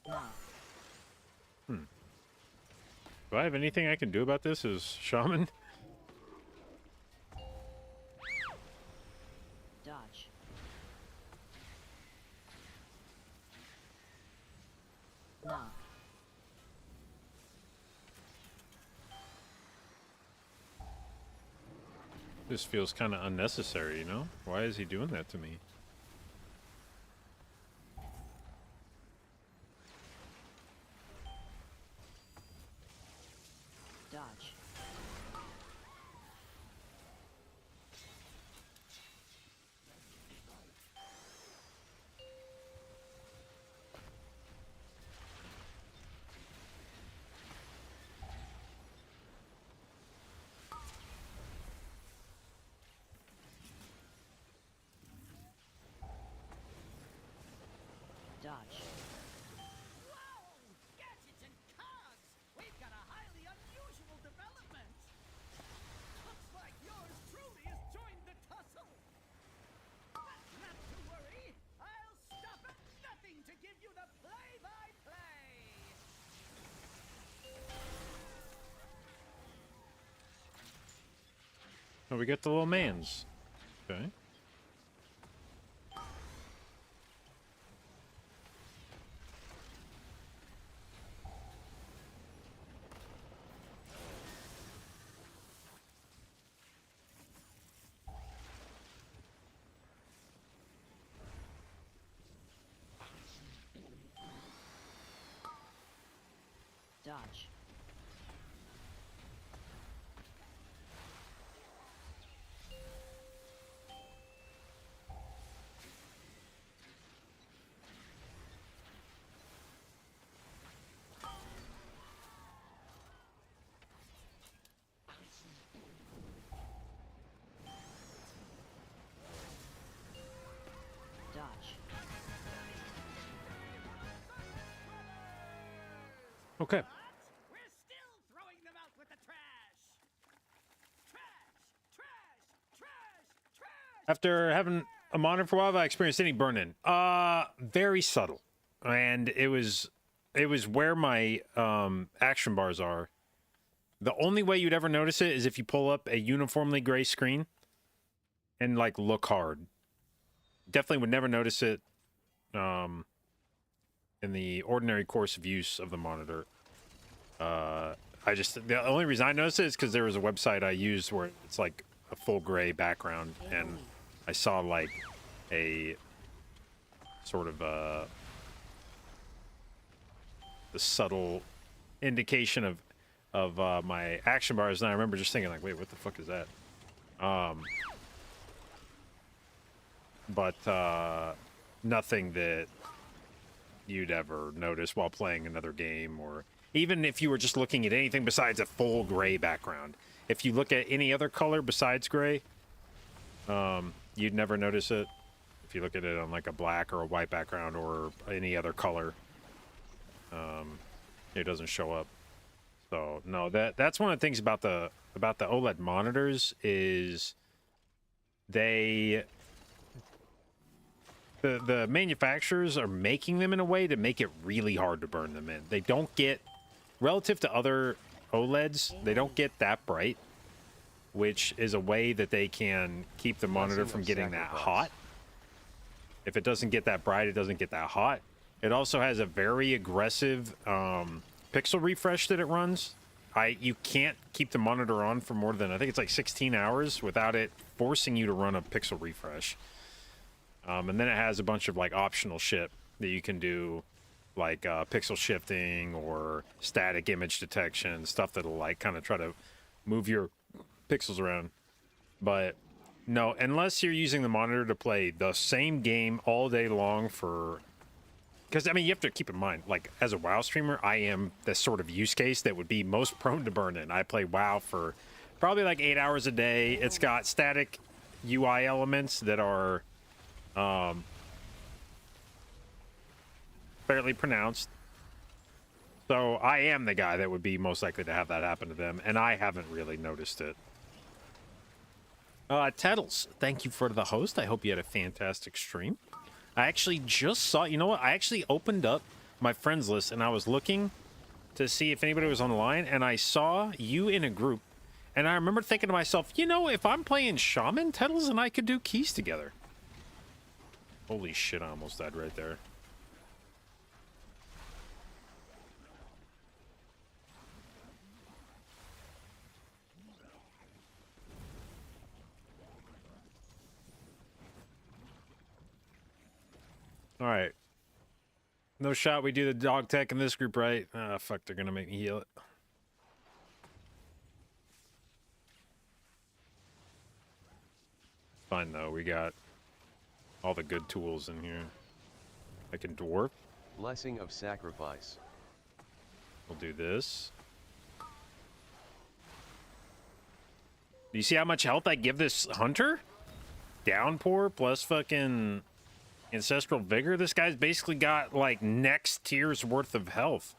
Knock. Do I have anything I can do about this as shaman? Dodge. Knock. This feels kind of unnecessary, you know? Why is he doing that to me? Dodge. Dodge. Whoa! Gadgets and cogs! We've got a highly unusual development! Looks like yours truly has joined the tussle! But not to worry! I'll stop at nothing to give you the play-by-play! Oh, we get the little mans. Okay. Dodge. Dodge. Okay. But we're still throwing them out with the trash! Trash! Trash! Trash! Trash! After having a monitor for a while, have I experienced any burn-in? Very subtle. And it was where my action bars are. The only way you'd ever notice it is if you pull up a uniformly gray screen and like look hard. Definitely would never notice it in the ordinary course of use of the monitor. The only reason I noticed it is because there was a website I used where it's like a full gray background, and I saw like a sort of the subtle indication of my action bars, and I remember just thinking like, wait, what the fuck is that? But nothing that you'd ever notice while playing another game, or even if you were just looking at anything besides a full gray background. If you look at any other color besides gray, you'd never notice it. If you look at it on like a black or a white background or any other color, it doesn't show up. So no, that's one of the things about the OLED monitors is the manufacturers are making them in a way to make it really hard to burn them in. They don't get, relative to other OLEDs, they don't get that bright, which is a way that they can keep the monitor from getting that hot. If it doesn't get that bright, it doesn't get that hot. It also has a very aggressive pixel refresh that it runs. You can't keep the monitor on for more than, I think it's like 16 hours without it forcing you to run a pixel refresh. And then it has a bunch of like optional shit that you can do, like pixel shifting or static image detection, stuff that'll like kind of try to move your pixels around. But No, unless you're using the monitor to play the same game all day long for... Because, I mean, you have to keep in mind, like, as a WoW streamer, I am the sort of use case that would be most prone to burn-in. I play WoW for probably like 8 hours a day. It's got static UI elements that are fairly pronounced. So I am the guy that would be most likely to have that happen to them, and I haven't really noticed it. Tettles, thank you for the host. I hope you had a fantastic stream. I actually just saw, you know what? I actually opened up my friends list and I was looking to see if anybody was on the line, and I saw you in a group. And I remember thinking to myself, you know, if I'm playing Shaman, Tettles and I could do keys together. Holy shit, I almost died right there. All right. No shot we do the dog tech in this group, right? Ah, fuck, they're gonna make me heal it. Fine, though. We got all the good tools in here. I can dwarf. Blessing of sacrifice. We'll do this. Do you see how much health I give this hunter? Downpour plus fucking Ancestral Vigor. This guy's basically got like next tier's worth of health.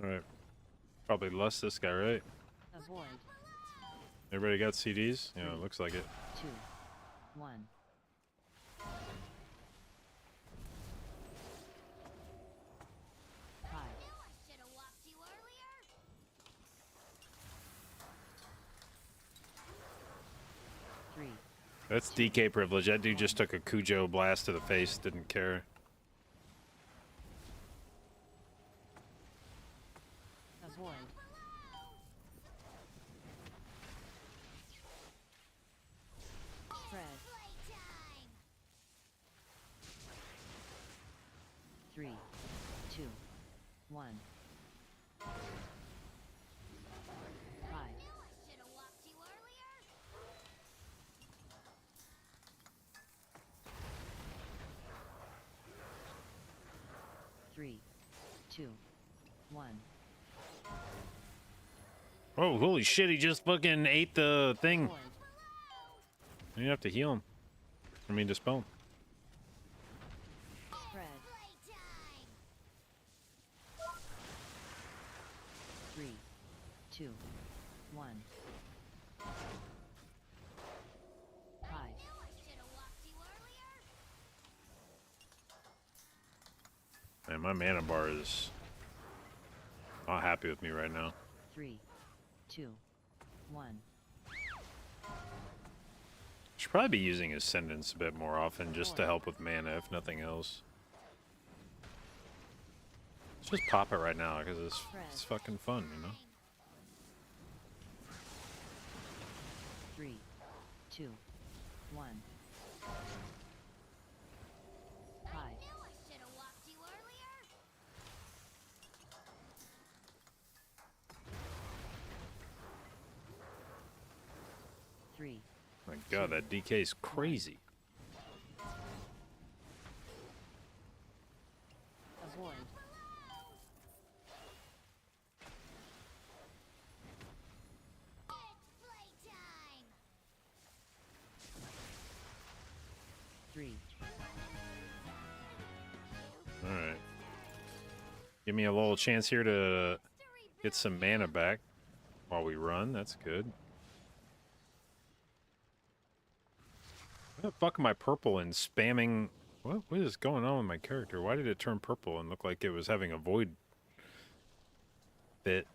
All right. Probably less this guy, right? Avoid. Everybody got CDs? Yeah, it looks like it. 2, 1. That's DK privilege. That dude just took a Cujo blast to the face, didn't care. Avoid. Spread. 3, 2, 1. Three, 2, 1. Oh, holy shit, he just fucking ate the thing. Avoid. You have to heal him. I mean, dispel him. Spread. 3, 2, 1. Hide. Man, my mana bar is not happy with me right now. 3, 2, 1. Should probably be using Ascendance a bit more often just to help with mana, if nothing else. Let's just pop it right now because it's fucking fun, you know? 3, 2, 1. Hide. God, that DK is crazy. Avoid. Three. All right. Give me a little chance here to get some mana back while we run. That's good. What the fuck am I purple and spamming? What is going on with my character? Why did it turn purple and look like it was having a void bit?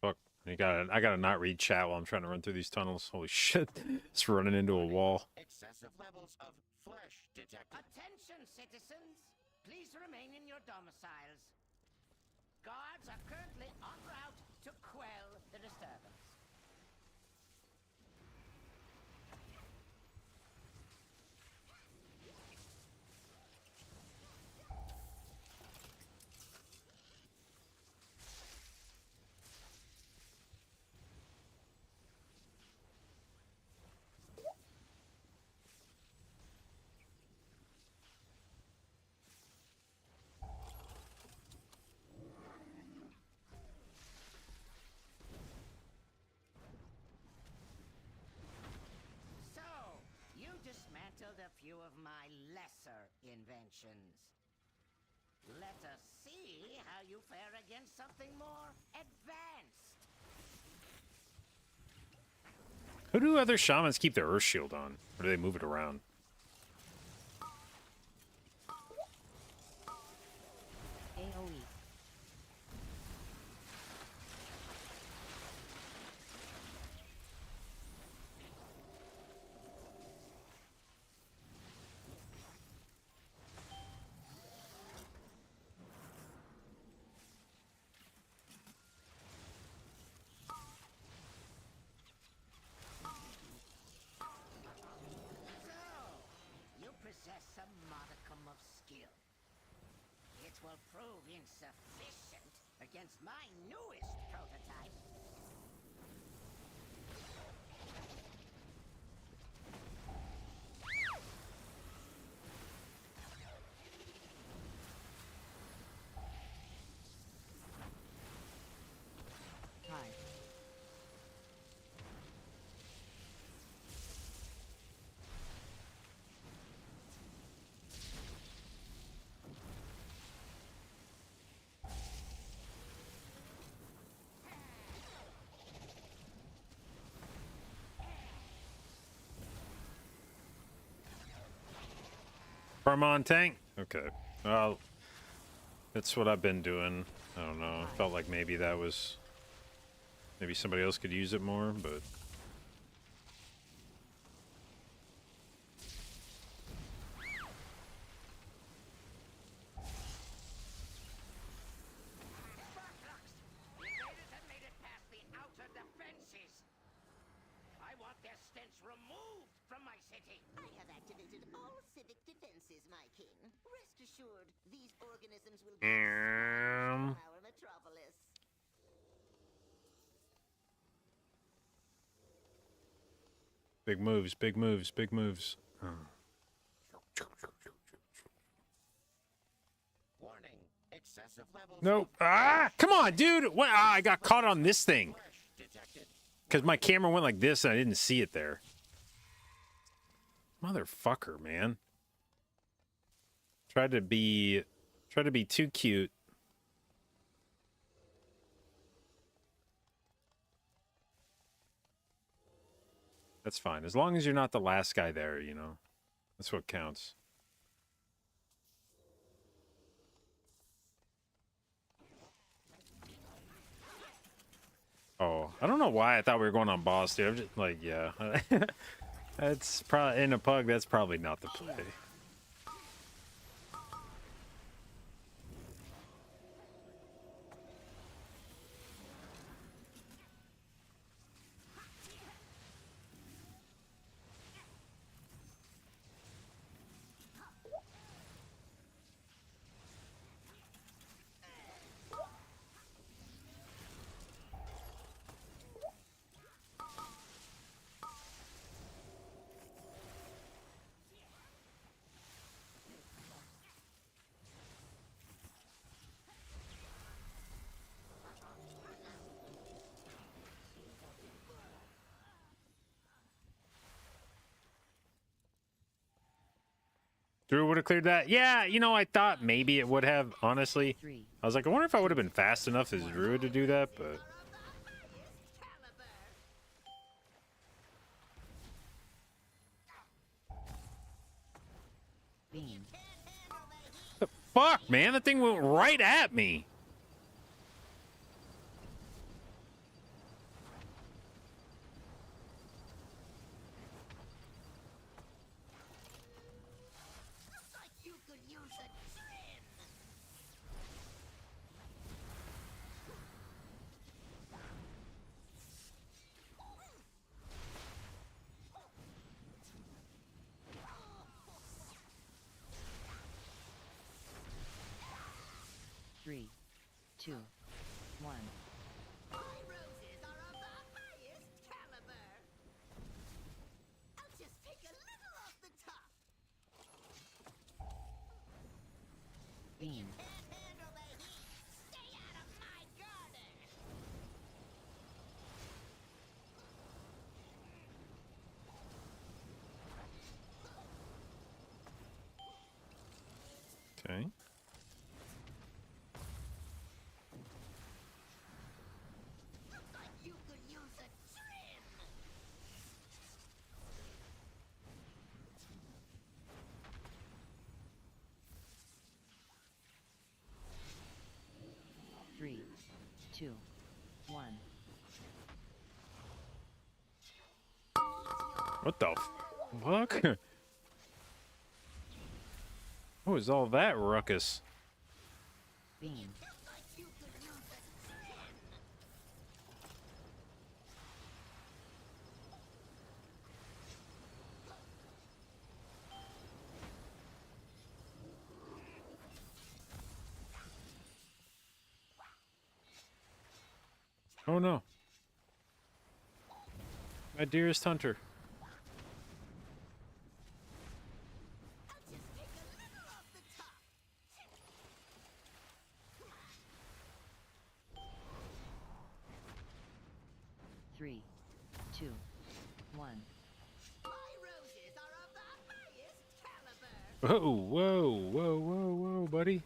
Fuck. I gotta not read chat while I'm trying to run through these tunnels. Holy shit. It's running into a wall. Excessive levels of flesh detected. Attention, citizens! Please remain in your domiciles. Guards are currently en route to quell the disturbance. So, you dismantled a few of my lesser inventions. Let us see how you fare against something more advanced. Who do other shamans keep their earth shield on? Or do they move it around? AoE. You possess a modicum of skill. It will prove insufficient against my newest prototype. Five. Parmon tank? Okay. Well, that's what I've been doing. I don't know. I felt like maybe that was... Maybe somebody else could use it more, but... The invaders have made it past the outer defenses. I want their stench removed from my city. I have activated all civic defenses, my king. Rest assured, these organisms will be from our metropolis. Big moves, big moves, big moves. Oh. Warning, excessive levels Nope. Ah! Come on, dude! What? Ah, I got caught on this thing. Because my camera went like this and I didn't see it there. Motherfucker, man. Tried to be too cute. That's fine. As long as you're not the last guy there, you know. That's what counts. Oh, I don't know why I thought we were going on boss, dude. I'm just like, yeah. That's probably in a pug, that's probably not the play. Drew would have cleared that. Yeah, you know, I thought maybe it would have, honestly. 3, I was like, I wonder if I would have been fast enough as Druid to do that, but... beam, The fuck, man? That thing went right at me. You could use a trim. three, two, 1. My roses are of the highest caliber. I'll just take a little off the top. Beam, Can't handle the heat. Stay out of my garden. Okay. You could use a trim. 3, 2, 1. What the fuck? What was all that ruckus? Beam, You could use a trim. Oh no. My dearest hunter. I'll just take a little off the top. 3, 2, 1. My roses are of the highest caliber. Whoa, whoa, whoa, whoa, whoa, buddy.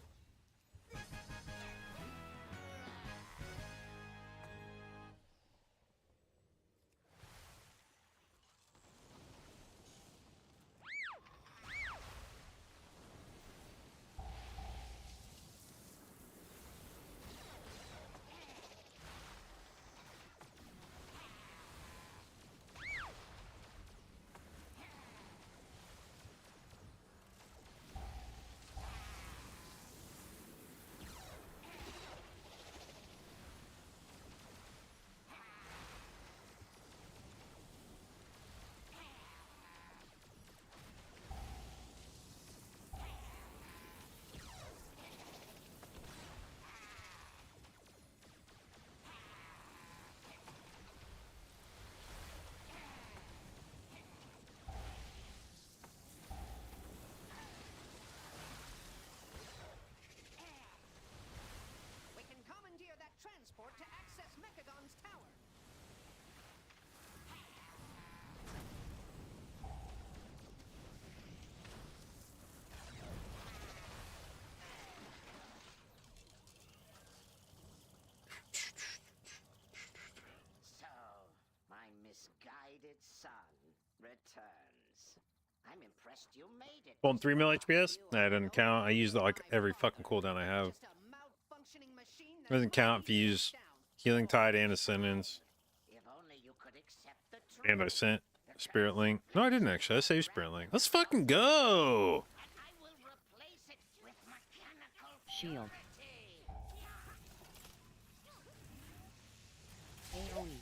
We can commandeer that transport to access Mechagon's tower. So, my misguided son returns. I'm impressed you made it. Pulling 3 mil Mr. HPS? You That doesn't count. I use like every fucking cooldown I have. Just a malfunctioning machine that Doesn't count if you rarely use shuts down. Healing Tide and Ascendance. If only you could accept the And I truth. sent Spirit Link. No, I didn't actually. I saved Spirit Link. Let's fucking go! And I will replace it with mechanical Shield. purity. AoE,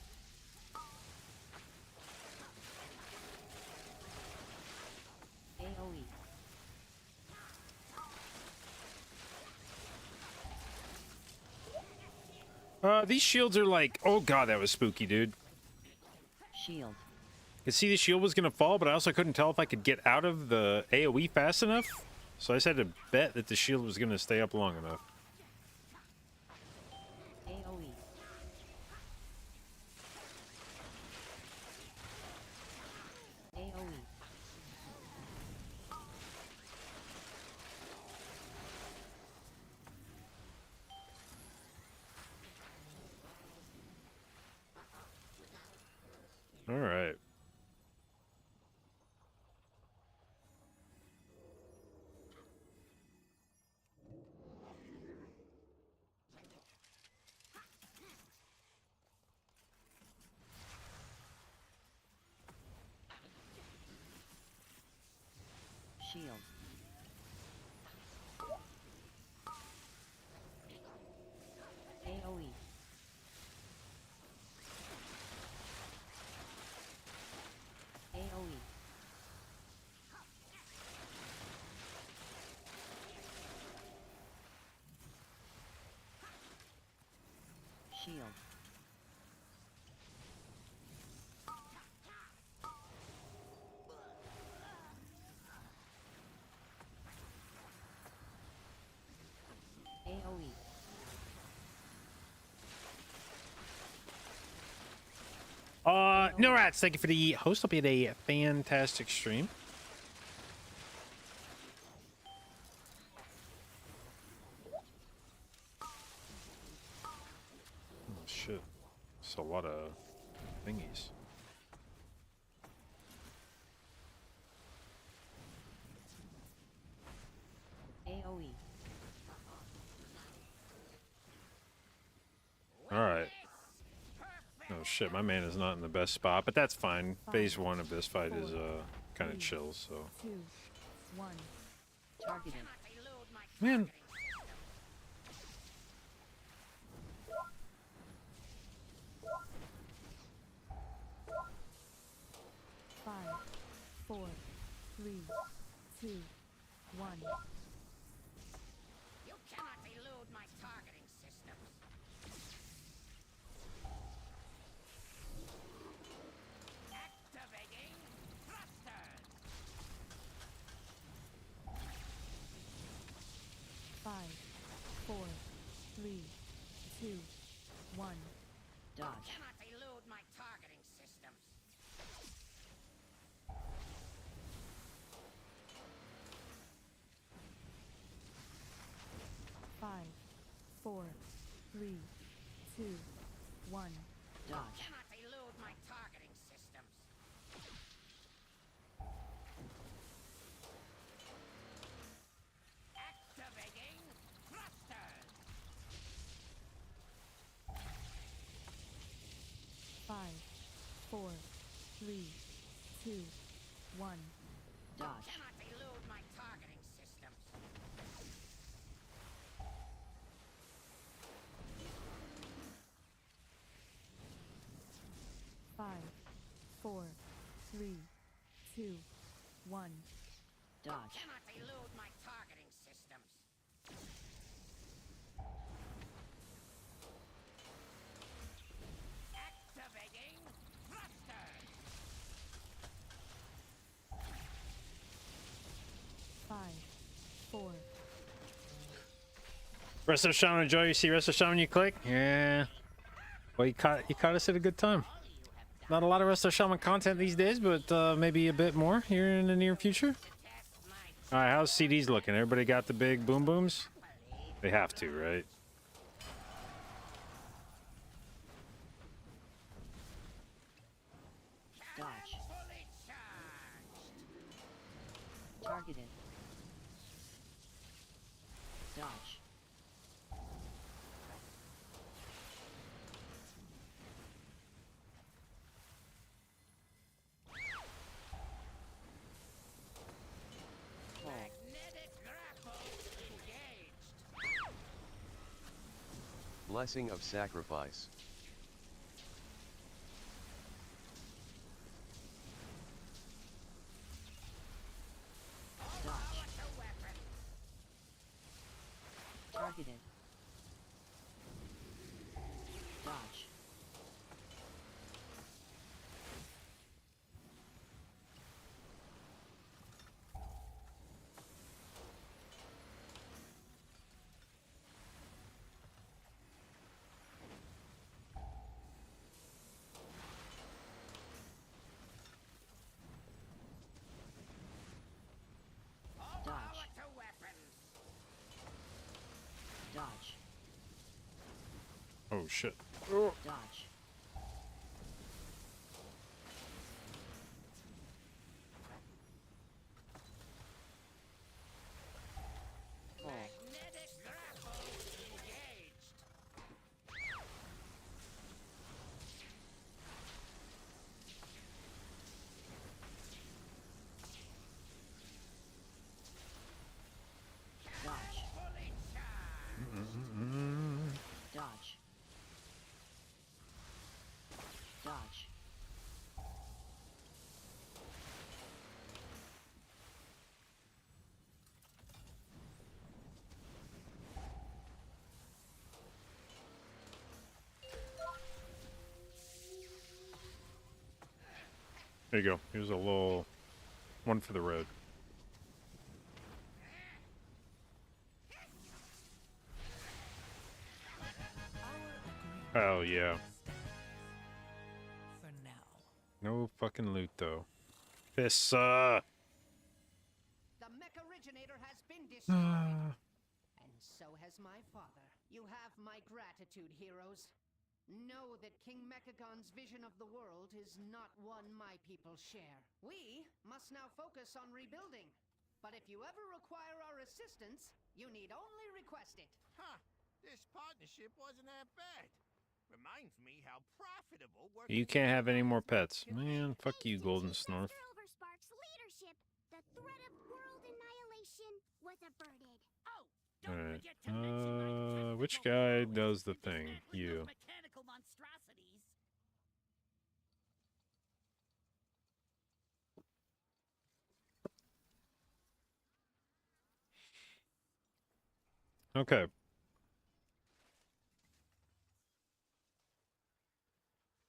AoE, These shields are like, oh god, that was spooky, dude. shield, I could see the shield was gonna fall, but I also couldn't tell if I could get out of the AoE fast enough. So I just had to bet that the shield was gonna stay up long enough. AoE, AoE, All right. Shield. AoE. AoE. Shield. AoE. No rats. Thank you for the host. Hope you had a fantastic stream. Oh shit! It's a lot of thingies. AoE. All right. Oh shit! My man is not in the best spot, but that's fine. Phase 1 of this fight is kind of chill. So. 2, 1. Targeted. Man. Five, 4, 3, 2, 1. You cannot elude my targeting systems. Activating thrusters. 5, 4, 3, 2, 1. Dodge. Cannot elude my targeting systems. Five, 4, 3, 2, 1. Dodge. Cannot elude my targeting systems. Activating thrusters. 5, 4, 3, 2, 1. Dodge. Cannot elude my targeting systems. Five, 4, 3, 2, 1. Dodge. Cannot elude my targeting systems. Activating thrusters. 5, 4. Resto Shaman, enjoy. You see Resto Shaman, you click. Yeah. Well, you caught us at a good time. Not a lot of Resto Shaman content these days, but maybe a bit more here in the near future. All right, how's CDs looking? Everybody got the big boom booms? They have to, right? Dodge. Fully charged. Targeted. Dodge. Pull. Magnetic grapple engaged. Blessing of sacrifice. Dodge. The weapon. Targeted. Dodge. Dodge. To weapons. Dodge. Oh shit. Dodge. There you go. Here's a little one for the road. Hell yeah. For now. No fucking loot though. Pissa. The mech originator has been destroyed. And so has my father. You have my gratitude, heroes. Know that King Mechagon's vision of the world is not one my people share. We must now focus on rebuilding. But if you ever require our assistance, you need only request it. Huh. This partnership wasn't that bad. Reminds me how profitable working. You can't have any more pets. Man, fuck you, Golden Snorf. Over Spark's leadership, the threat of world annihilation was averted. Oh, Alright. Which guy does the thing? You. mechanical monstrosities. Okay.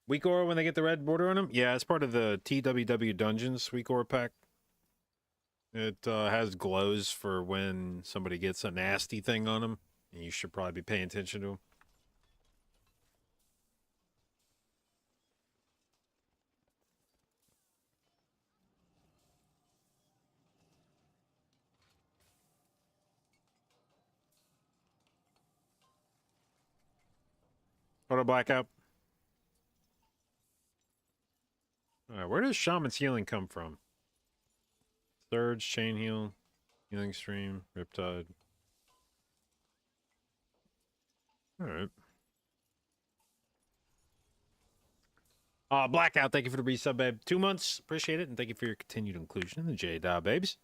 Weak aura when they get the red border on them? Yeah, it's part of the TWW Dungeons weak aura pack. It has glows for when somebody gets a nasty thing on them. And you should probably be paying attention to them. What a blackout. Alright, where does Shaman's Healing come from? Surge, Chain Heal, Healing Stream, Riptide. Alright. Blackout, thank you for the resub, babe. 2 months, appreciate it, and thank you for your continued inclusion in the J-Dot, babes.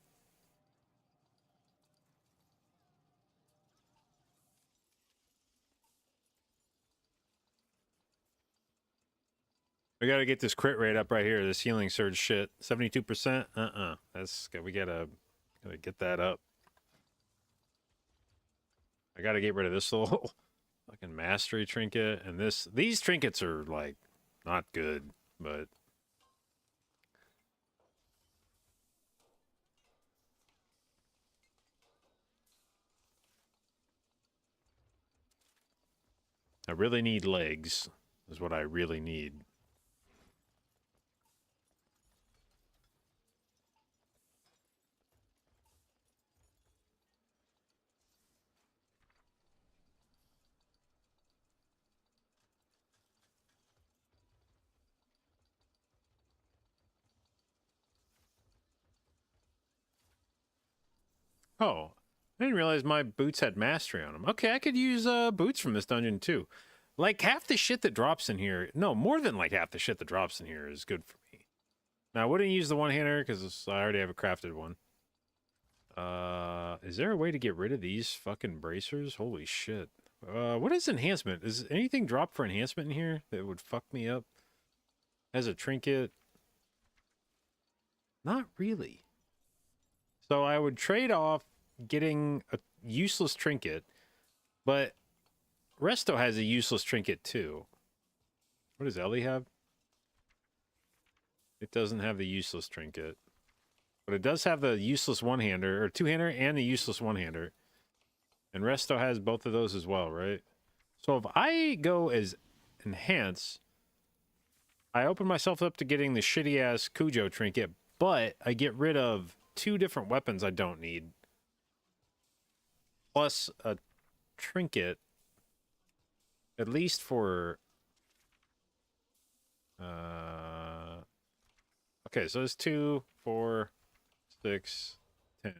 We gotta get this crit rate up right here, this healing surge shit. 72%? We gotta get that up. I gotta get rid of this little fucking mastery trinket, and these trinkets are like not good, but I really need legs, is what I really need. Oh, I didn't realize my boots had mastery on them. Okay, I could use boots from this dungeon too. Like half the shit that drops in here, no, more than like half the shit that drops in here is good for me. Now, I wouldn't use the one-hander because I already have a crafted one. Is there a way to get rid of these fucking bracers? Holy shit. What is enhancement? Is anything drop for enhancement in here that would fuck me up? As a trinket? Not really. So I would trade off getting a useless trinket, but Resto has a useless trinket too. What does Ellie have? It doesn't have the useless trinket, but it does have the useless one-hander, or two-hander, and the useless one-hander. And Resto has both of those as well, right? So if I go as enhance, I open myself up to getting the shitty-ass Cujo trinket, but I get rid of 2 different weapons I don't need. Plus a trinket, at least for... okay, so it's 2, 4, 6, 10.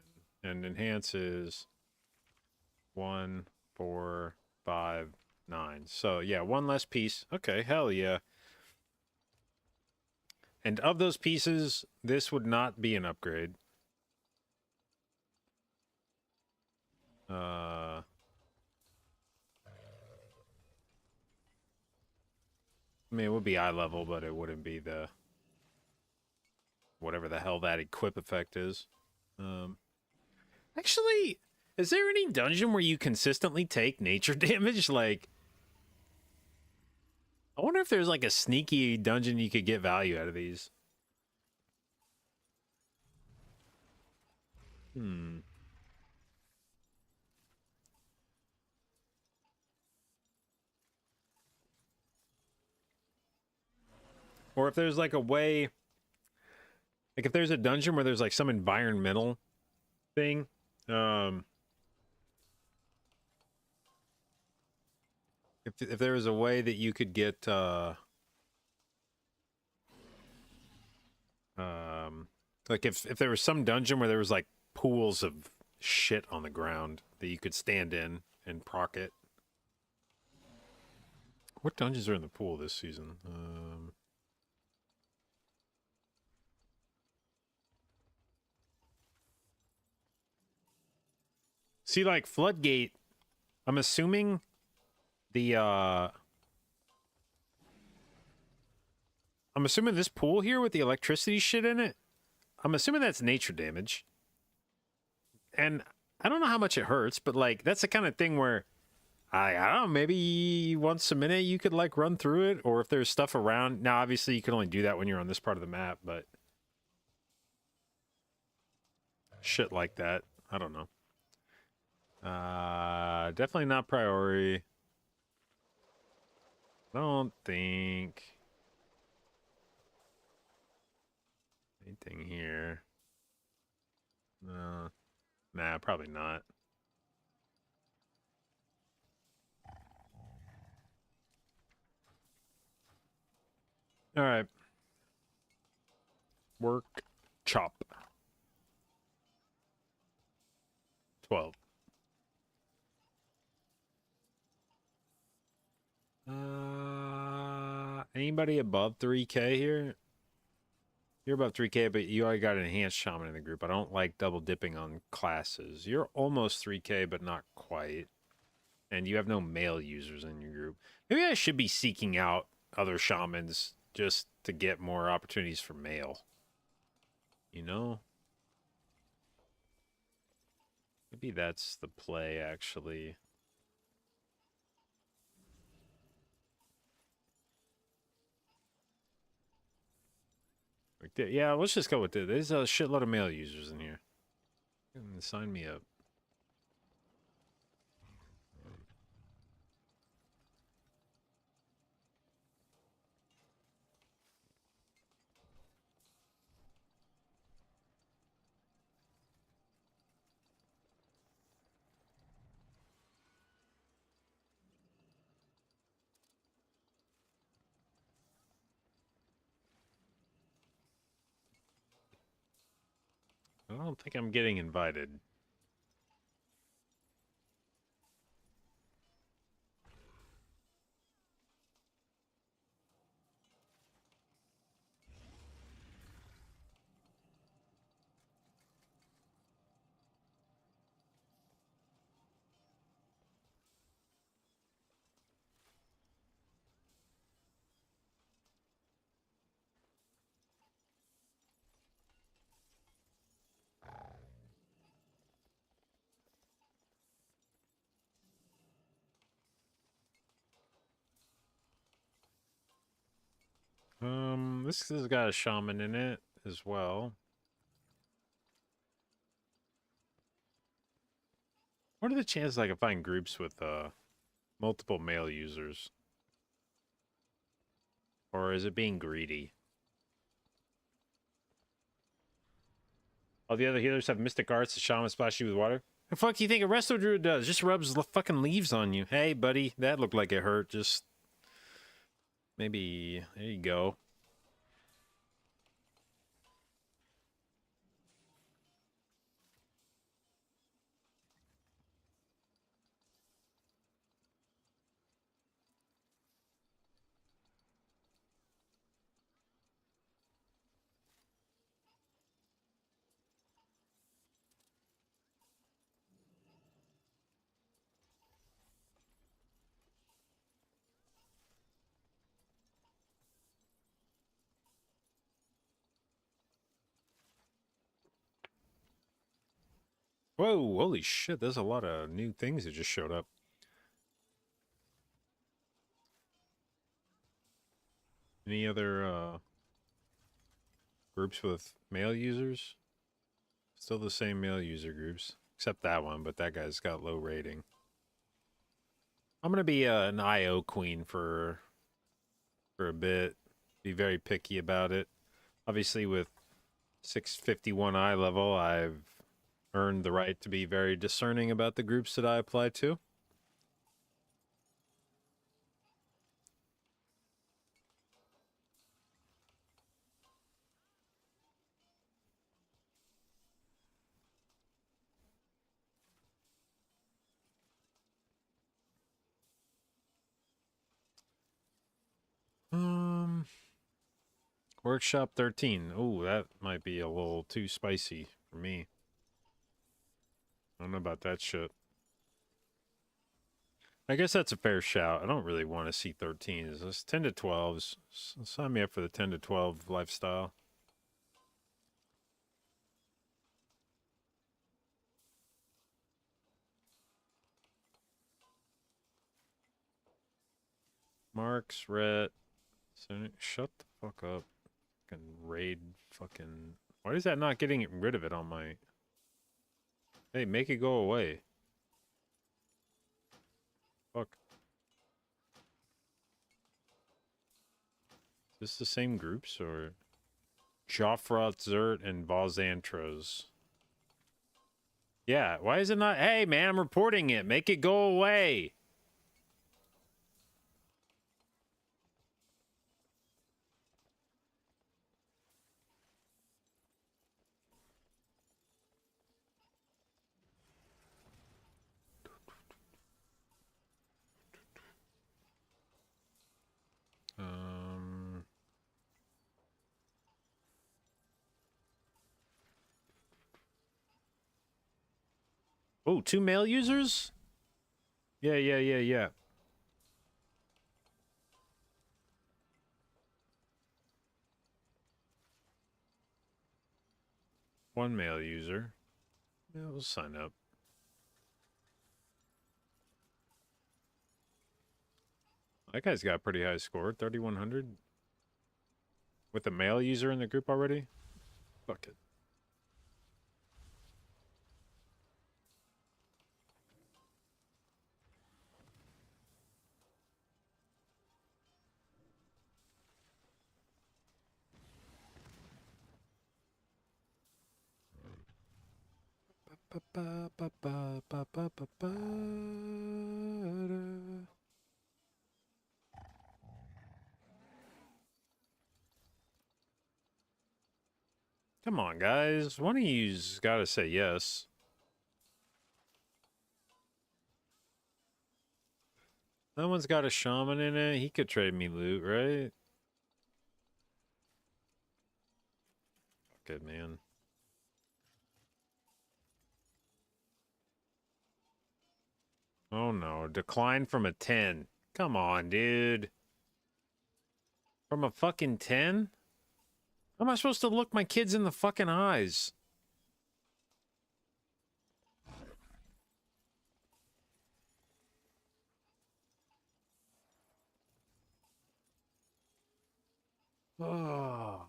And enhance is 1, 4, 5, 9. So, yeah, 1 less piece. Okay, hell yeah. And of those pieces, this would not be an upgrade. I mean, it would be eye level, but it wouldn't be the... whatever the hell that equip effect is. Actually, is there any dungeon where you consistently take nature damage? Like, I wonder if there's like a sneaky dungeon you could get value out of these. Hmm. Or if there's like a way, like if there's a dungeon where there's like some environmental thing, if there was a way that you could get like if there was some dungeon where there was like pools of shit on the ground that you could stand in and proc it. What dungeons are in the pool this season? See, like Floodgate, I'm assuming the I'm assuming this pool here with the electricity shit in it, I'm assuming that's nature damage. And I don't know how much it hurts, but like that's the kind of thing where I don't know, maybe once a minute you could like run through it, or if there's stuff around. Now obviously you can only do that when you're on this part of the map, but shit like that. I don't know. Definitely not priority. I don't think anything here. No. Nah, probably not. All right. Work chop. 12. Anybody above 3K here? You're above 3K, but you already got an enhanced shaman in the group. I don't like double dipping on classes. You're almost 3K, but not quite. And you have no male users in your group. Maybe I should be seeking out other shamans just to get more opportunities for male. You know? Maybe that's the play, actually. Yeah, let's just go with it. There's a shitload of male users in here. Sign me up. I don't think I'm getting invited. This has got a shaman in it as well. What are the chances I can find groups with multiple male users? Or is it being greedy? All the other healers have mystic arts. The shaman splash you with water. The fuck do you think a resto druid does? Just rubs fucking leaves on you. Hey, buddy, that looked like it hurt. Just maybe there you go. Whoa, holy shit, there's a lot of new things that just showed up. Any other groups with male users? Still the same male user groups, except that one, but that guy's got low rating. I'm gonna be an IO queen for a bit. Be very picky about it. Obviously, with 651 eye level, I've earned the right to be very discerning about the groups that I apply to. Workshop 13. Oh, that might be a little too spicy for me. I don't know about that shit. I guess that's a fair shout. I don't really want to see 13s. It's 10 to 12s. Sign me up for the 10 to 12 lifestyle. Marks, Rhett. Shut the fuck up. Fucking raid fucking... Why is that not getting rid of it on my... Hey, make it go away. Fuck. Is this the same groups or... Joffroth, Zert, and Vazantros. Yeah, why is it not... Hey, man, I'm reporting it. Make it go away. Oh, 2 male users? Yeah. One male user. Yeah, we'll sign up. That guy's got a pretty high score, 3,100. With a male user in the group already? Fuck it. Come on, guys. One of you's got to say yes. That one's got a shaman in it. He could trade me loot, right? Good man. Oh no, decline from a 10. Come on, dude. From a fucking 10? How am I supposed to look my kids in the fucking eyes? Oh.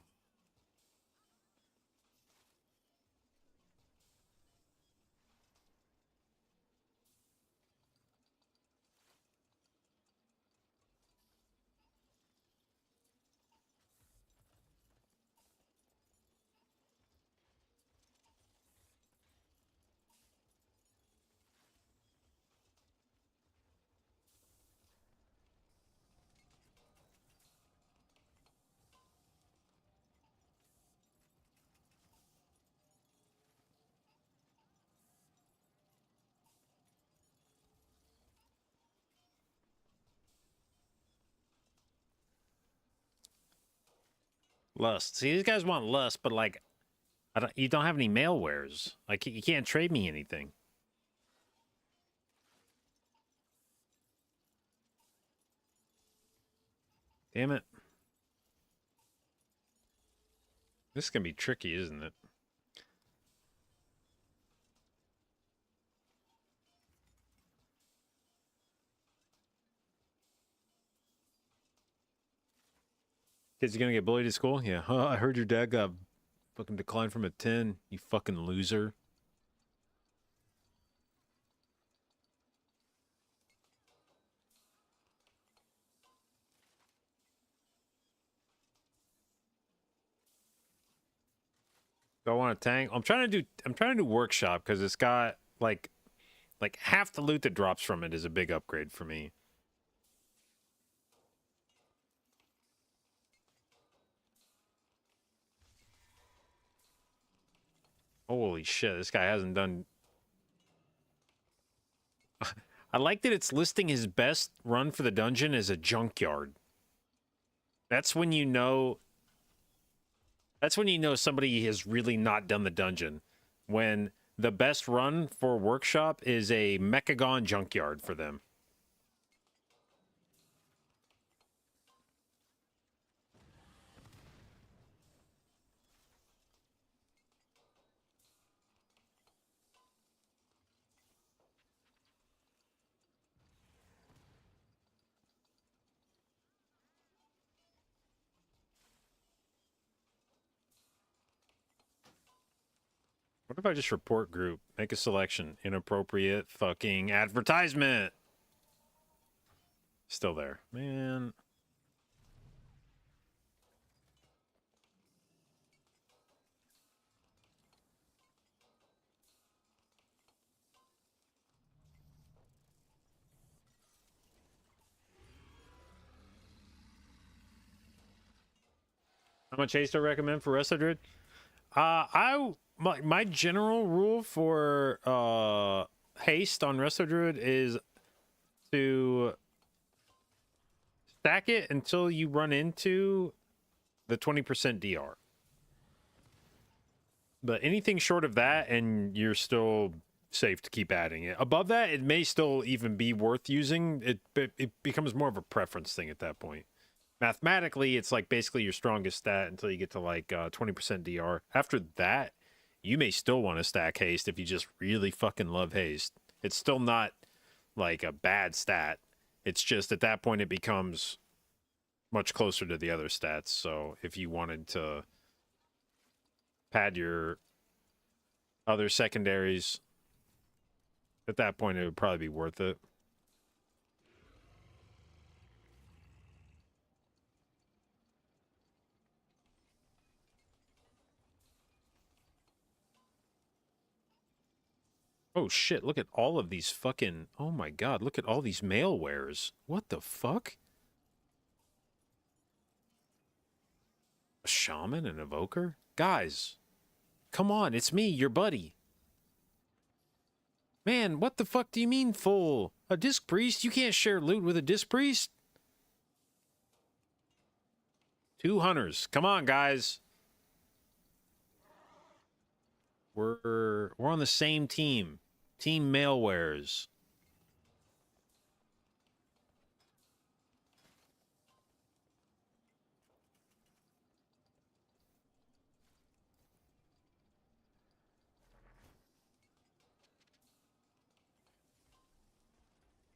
Lust. See, these guys want lust, but like, you don't have any male wares. Like, you can't trade me anything. Damn it. This is gonna be tricky, isn't it? Kids are gonna get bullied at school? Yeah. Huh, I heard your dad got Fucking decline from a 10, you fucking loser. Do I want to tank? I'm trying to do workshop because it's got like half the loot that drops from it is a big upgrade for me. Holy shit, this guy hasn't done... I like that it's listing his best run for the dungeon as a junkyard. That's when you know... That's when you know somebody has really not done the dungeon. When the best run for workshop is a Mechagon junkyard for them. What if I just report group? Make a selection. Inappropriate fucking advertisement. Still there. Man. How much haste do I recommend for Resto Druid? My general rule for haste on Resto Druid is to stack it until you run into the 20% DR. But anything short of that, and you're still safe to keep adding it. Above that, it may still even be worth using. It becomes more of a preference thing at that point. Mathematically, it's like basically your strongest stat until you get to like 20% DR. After that, you may still want to stack haste if you just really fucking love haste. It's still not like a bad stat. It's just at that point it becomes much closer to the other stats. So if you wanted to pad your other secondaries, at that point it would probably be worth it. Oh shit, look at all of these fucking... Oh my god, look at all these malwares. What the fuck? A shaman, an evoker? Guys, come on, it's me, your buddy. Man, what the fuck do you mean full? A disc priest? You can't share loot with a disc priest? 2 hunters. Come on, guys. We're on the same team. Team Malwares.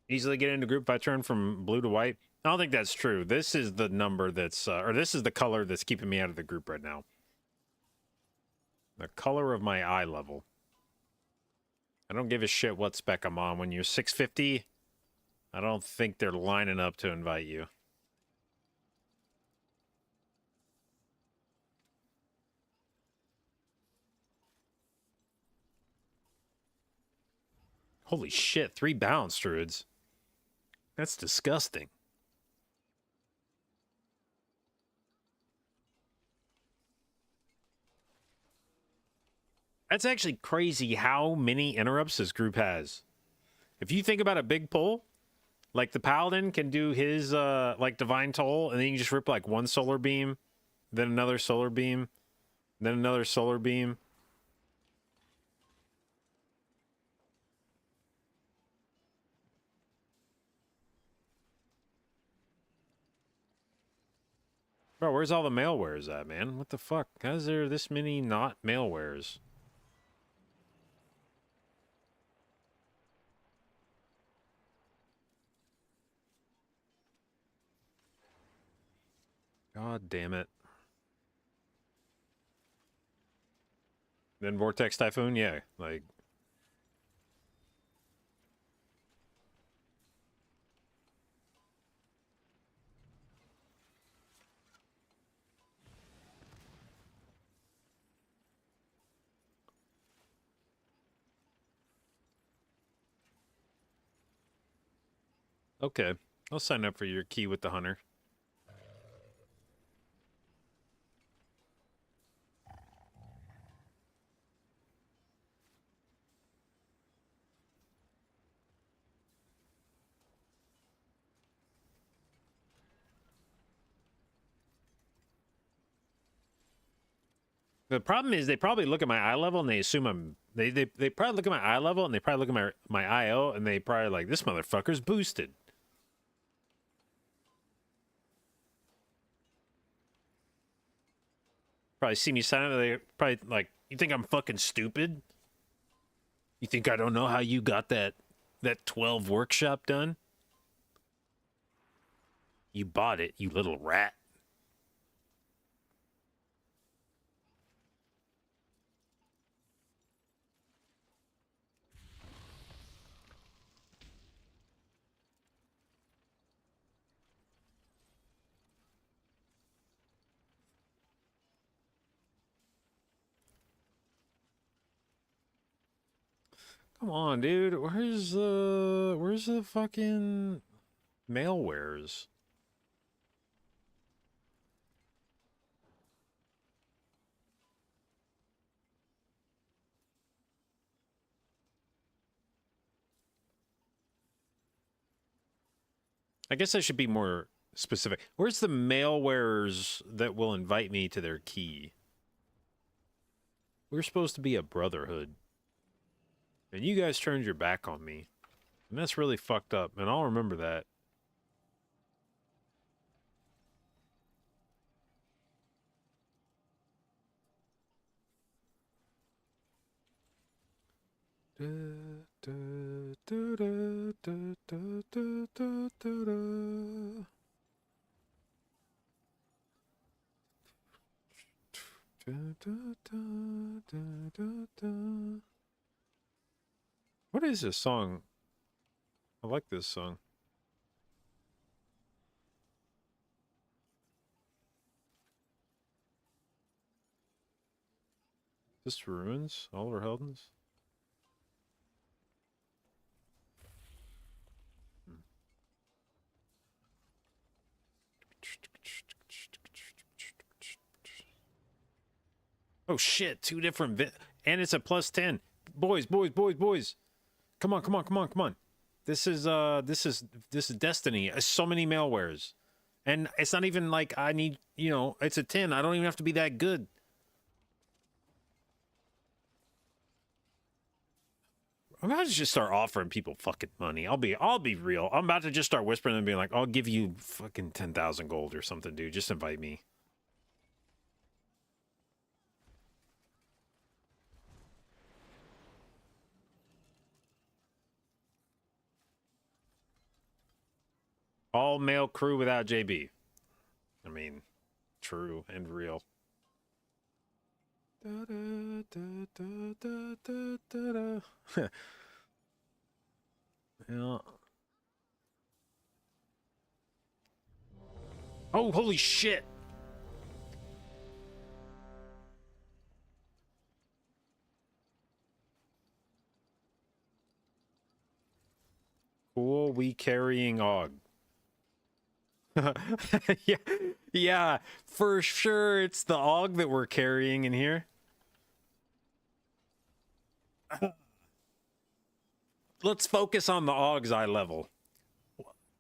Easily get into group if I turn from blue to white. I don't think that's true. This is the number that's, or this is the color that's keeping me out of the group right now. The color of my eye level. I don't give a shit what spec I'm on. When you're 650, I don't think they're lining up to invite you. Holy shit, 3 balance druids. That's disgusting. That's actually crazy how many interrupts this group has. If you think about a big pull, like the Paladin can do his like Divine Toll, and then you can just rip like one solar beam, then another solar beam, then another solar beam. Bro, where's all the malwares at, man? What the fuck? How is there this many not malwares? God damn it. Then Vortex Typhoon, yeah, like. Okay, I'll sign up for your key with the hunter. The problem is they probably look at my eye level and they assume I'm they probably look at my eye level and they probably look at my IO and they probably like this motherfucker's boosted. Probably see me sign up. They probably like, you think I'm fucking stupid? You think I don't know how you got that 12 workshop done? You bought it, you little rat. Come on, dude. Where's the fucking malwares? I guess I should be more specific. Where's the malwares that will invite me to their key? We're supposed to be a brotherhood. And you guys turned your back on me. And that's really fucked up, and I'll remember that. What is this song? I like this song. Is this Ruins? Oliver Heldens? Oh shit, two different and it's a plus 10. Boys. Come on. This is Destiny. So many malwares. And it's not even like I need, it's a 10. I don't even have to be that good. I'm about to just start offering people fucking money. I'll be real. I'm about to just start whispering and being like, I'll give you fucking 10,000 gold or something, dude. Just invite me. All male crew without JB. I mean, true and real. Yeah. Oh, holy shit. Cool, we carrying Og. yeah, for sure it's the Og that we're carrying in here. Let's focus on the Og's eye level.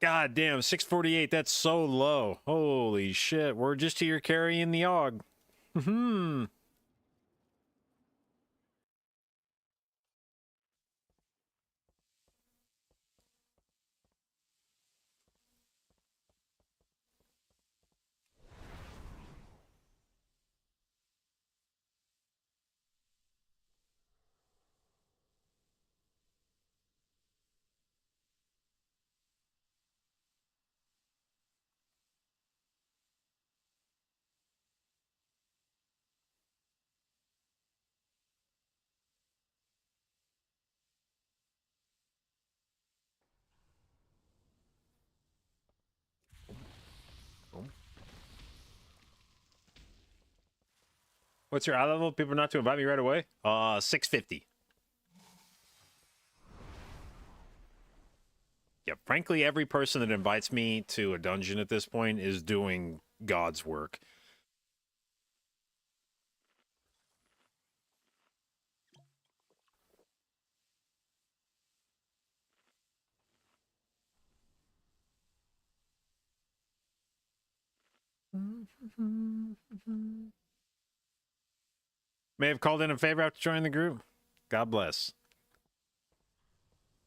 God damn, 648, that's so low. Holy shit, we're just here carrying the Og. What's your eye level? People not to invite me right away? 650. Yeah, frankly, every person that invites me to a dungeon at this point is doing God's work. May have called in a favor after joining the group. God bless.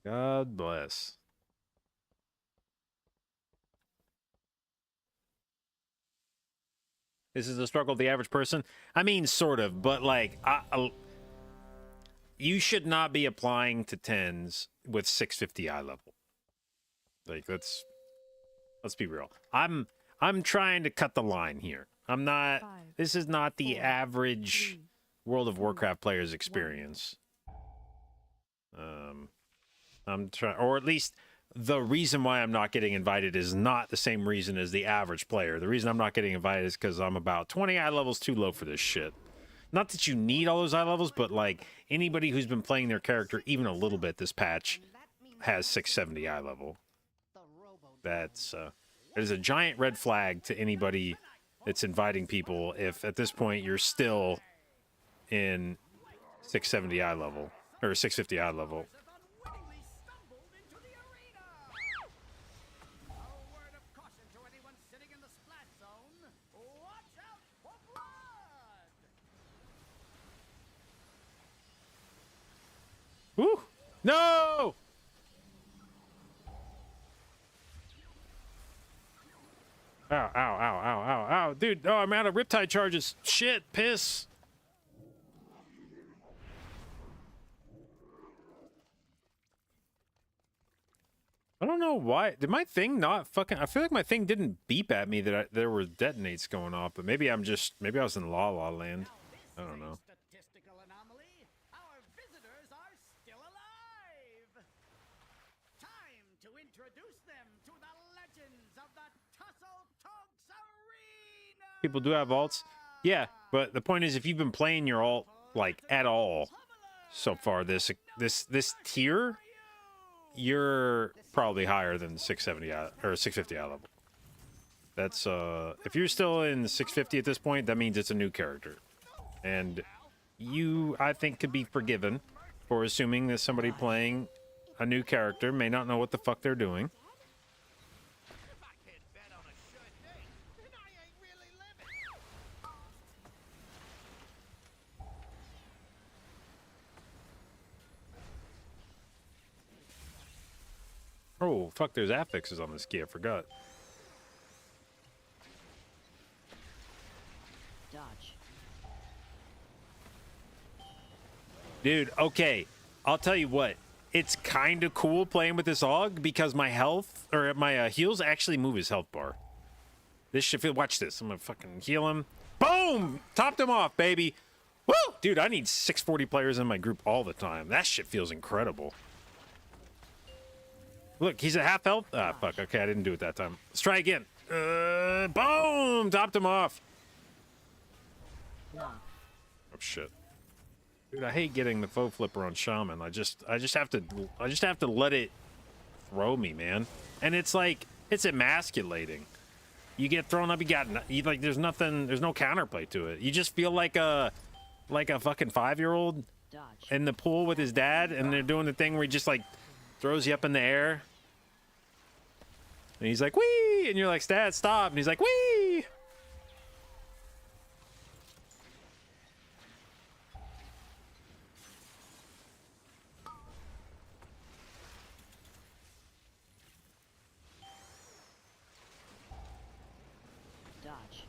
God bless. This is the struggle of the average person. I mean, sort of, but like, you should not be applying to 10s with 650 eye level. Like, let's be real. I'm trying to cut the line here. I'm not. This is not the average World of Warcraft player's experience. I'm trying, or at least the reason why I'm not getting invited is not the same reason as the average player. The reason I'm not getting invited is because I'm about 20 eye levels too low for this shit. Not that you need all those eye levels, but like anybody who's been playing their character even a little bit this patch has 670 eye level. That's it is a giant red flag to anybody that's inviting people if at this point you're still in 670 eye level or 650 eye level. Woo! No! Ow, ow, ow, ow, ow, ow. Dude, oh, I'm out of riptide charges. Shit, piss. I don't know why. Did my thing not fucking... I feel like my thing didn't beep at me that there were detonates going off, but maybe I'm just... Maybe I was in La La Land. I don't know. People do have alts. Yeah, but the point is, if you've been playing your alt like at all so far this tier, you're probably higher than 670 or 650 eye level. That's if you're still in 650 at this point, that means it's a new character, and you, I think, could be forgiven for assuming that somebody playing a new character may not know what the fuck they're doing. Oh, fuck, there's affixes on this key, I forgot. Dodge. Dude, okay, I'll tell you what. It's kind of cool playing with this AUG because my health, or my heals actually move his health bar. This should feel, watch this. I'm gonna fucking heal him. Boom! Topped him off, baby. Woo! Dude, I need 640 players in my group all the time. That shit feels incredible. Look, he's at half health. Ah, fuck. Okay, I didn't do it that time. Let's try again. Boom! Topped him off. Oh, shit. Dude, I hate getting the faux flipper on Shaman. I just have to let it throw me, man. And it's like, it's emasculating. You get thrown up, like, there's no counterplay to it. You just feel like a fucking 5-year-old in the pool with his dad, and they're doing the thing where he just, like, throws you up in the air. And he's like, wee! And you're like, Dad, stop. And he's like, wee! Dodge.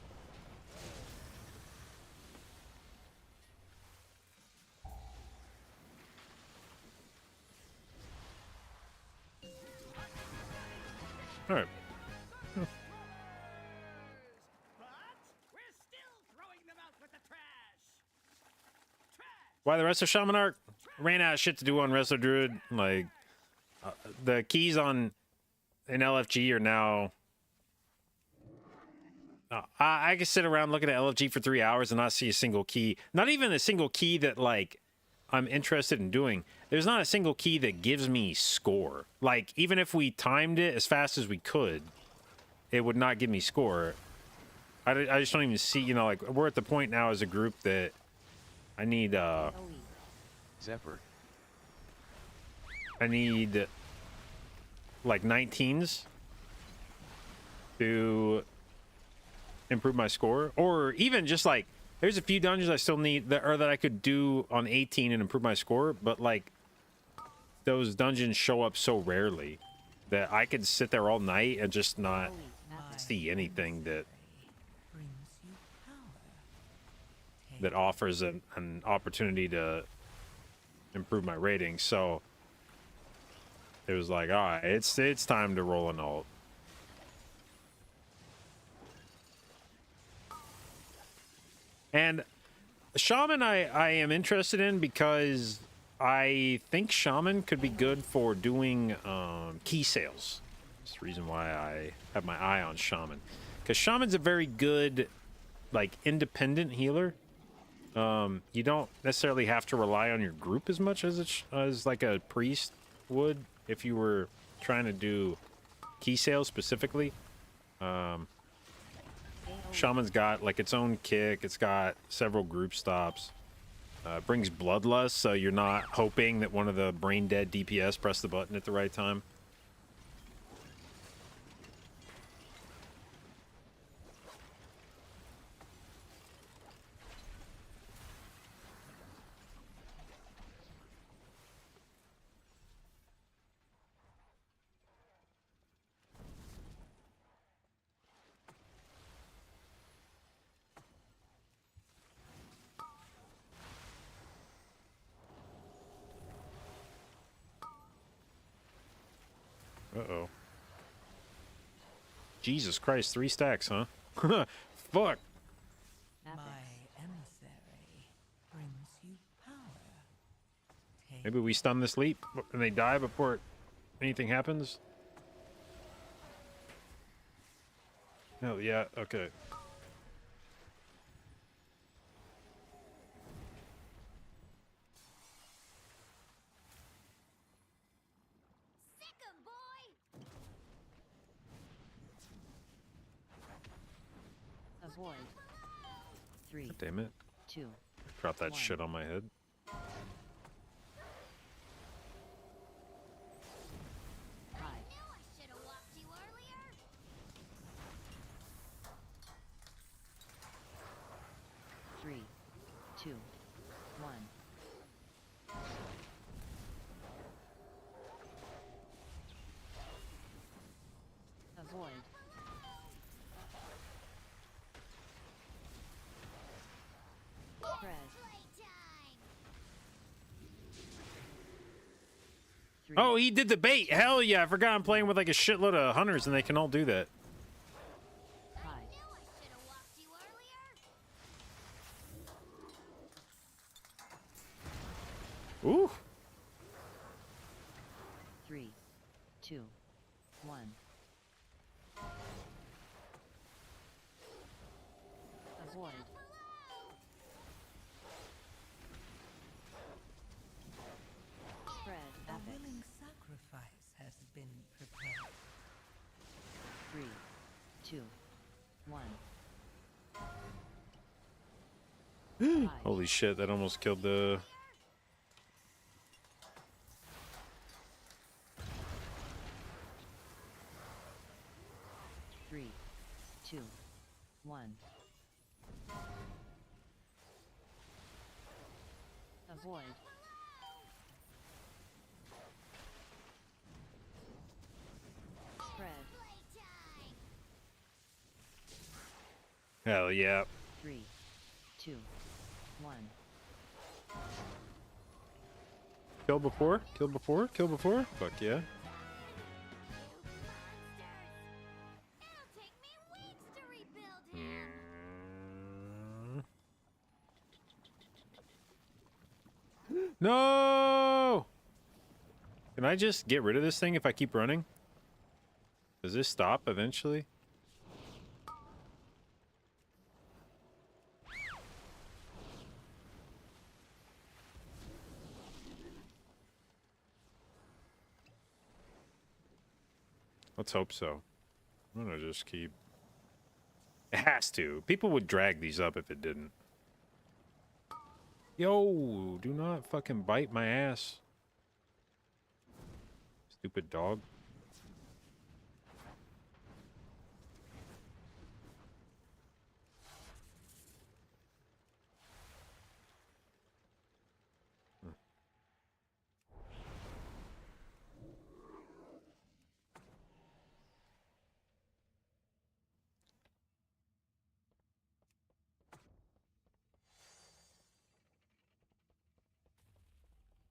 All right. Why the rest of Shaman Arc? Ran out of shit to do on Resto Druid. Like, the keys in LFG are now I can sit around looking at LFG for 3 hours and not see a single key. Not even a single key that, like, I'm interested in doing. There's not a single key that gives me score. Like, even if we timed it as fast as we could, it would not give me score. I just don't even see, you know, like, we're at the point now as a group that I need, Zephyr. I need, like, 19s to improve my score. Or even just, like, there's a few dungeons I still need that I could do on 18 and improve my score, but, like, those dungeons show up so rarely that I could sit there all night and just not see anything that offers an opportunity to improve my rating. So it was like, all right, it's time to roll an alt. And Shaman I am interested in because I think Shaman could be good for doing key sales. That's the reason why I have my eye on Shaman. Because Shaman's a very good, like, independent healer. You don't necessarily have to rely on your group as much as like a priest would if you were trying to do key sales specifically. Shaman's got like its own kick. It's got several group stops. It brings bloodlust, so you're not hoping that one of the brain dead DPS press the button at the right time. Uh-oh. Jesus Christ, 3 stacks, huh? Fuck. My emissary brings you power. Maybe we stun this leap and they die before anything happens? No, yeah, okay. Avoid. 3. God damn it. 2. Drop that 1. shit on my head. Hide. 3, 2, 1. Avoid. Spread. Oh, he did the bait. Hell yeah. I forgot I'm playing with like a shitload of hunters and they can all do that. Hide. Ooh. 3, 2, 1. Avoid. Spread. A Epic. willing sacrifice has been prepared. 3, 2, 1. Hide. Holy shit, that almost killed the... Three, 2, 1. Avoid. Spread. Hell yeah. 3, 2, 1. Kill before? Kill before? Kill before? Fuck yeah. No! Can I just get rid of this thing if I keep running? Does this stop eventually? Let's hope so. I'm gonna just keep... It has to. People would drag these up if it didn't. Yo, do not fucking bite my ass. Stupid dog.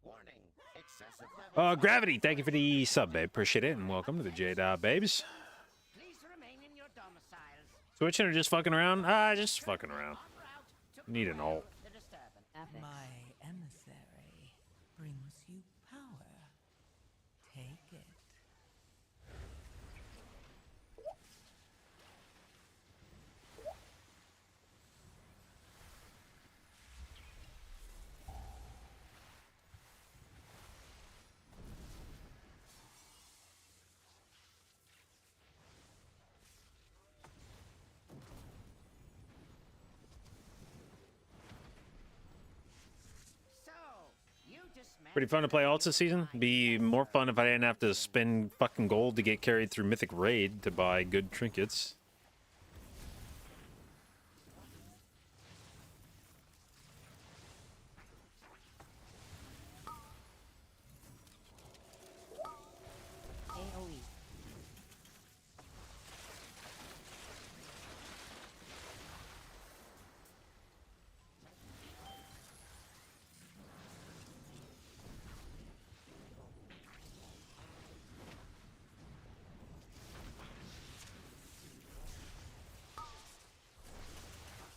Warning, excessive level. Gravity, thank you for the sub, babe. Appreciate it, and welcome to the J-Dot Babes. Please remain in your domiciles. Switching or just fucking around? Just fucking around. Need an ult. The disturbance. Epic. My emissary brings you power. Take it. So, you dismantled Pretty fun to play ults this season. Be more fun if I didn't have to spend fucking gold to get carried through Mythic Raid to buy good trinkets. AoE.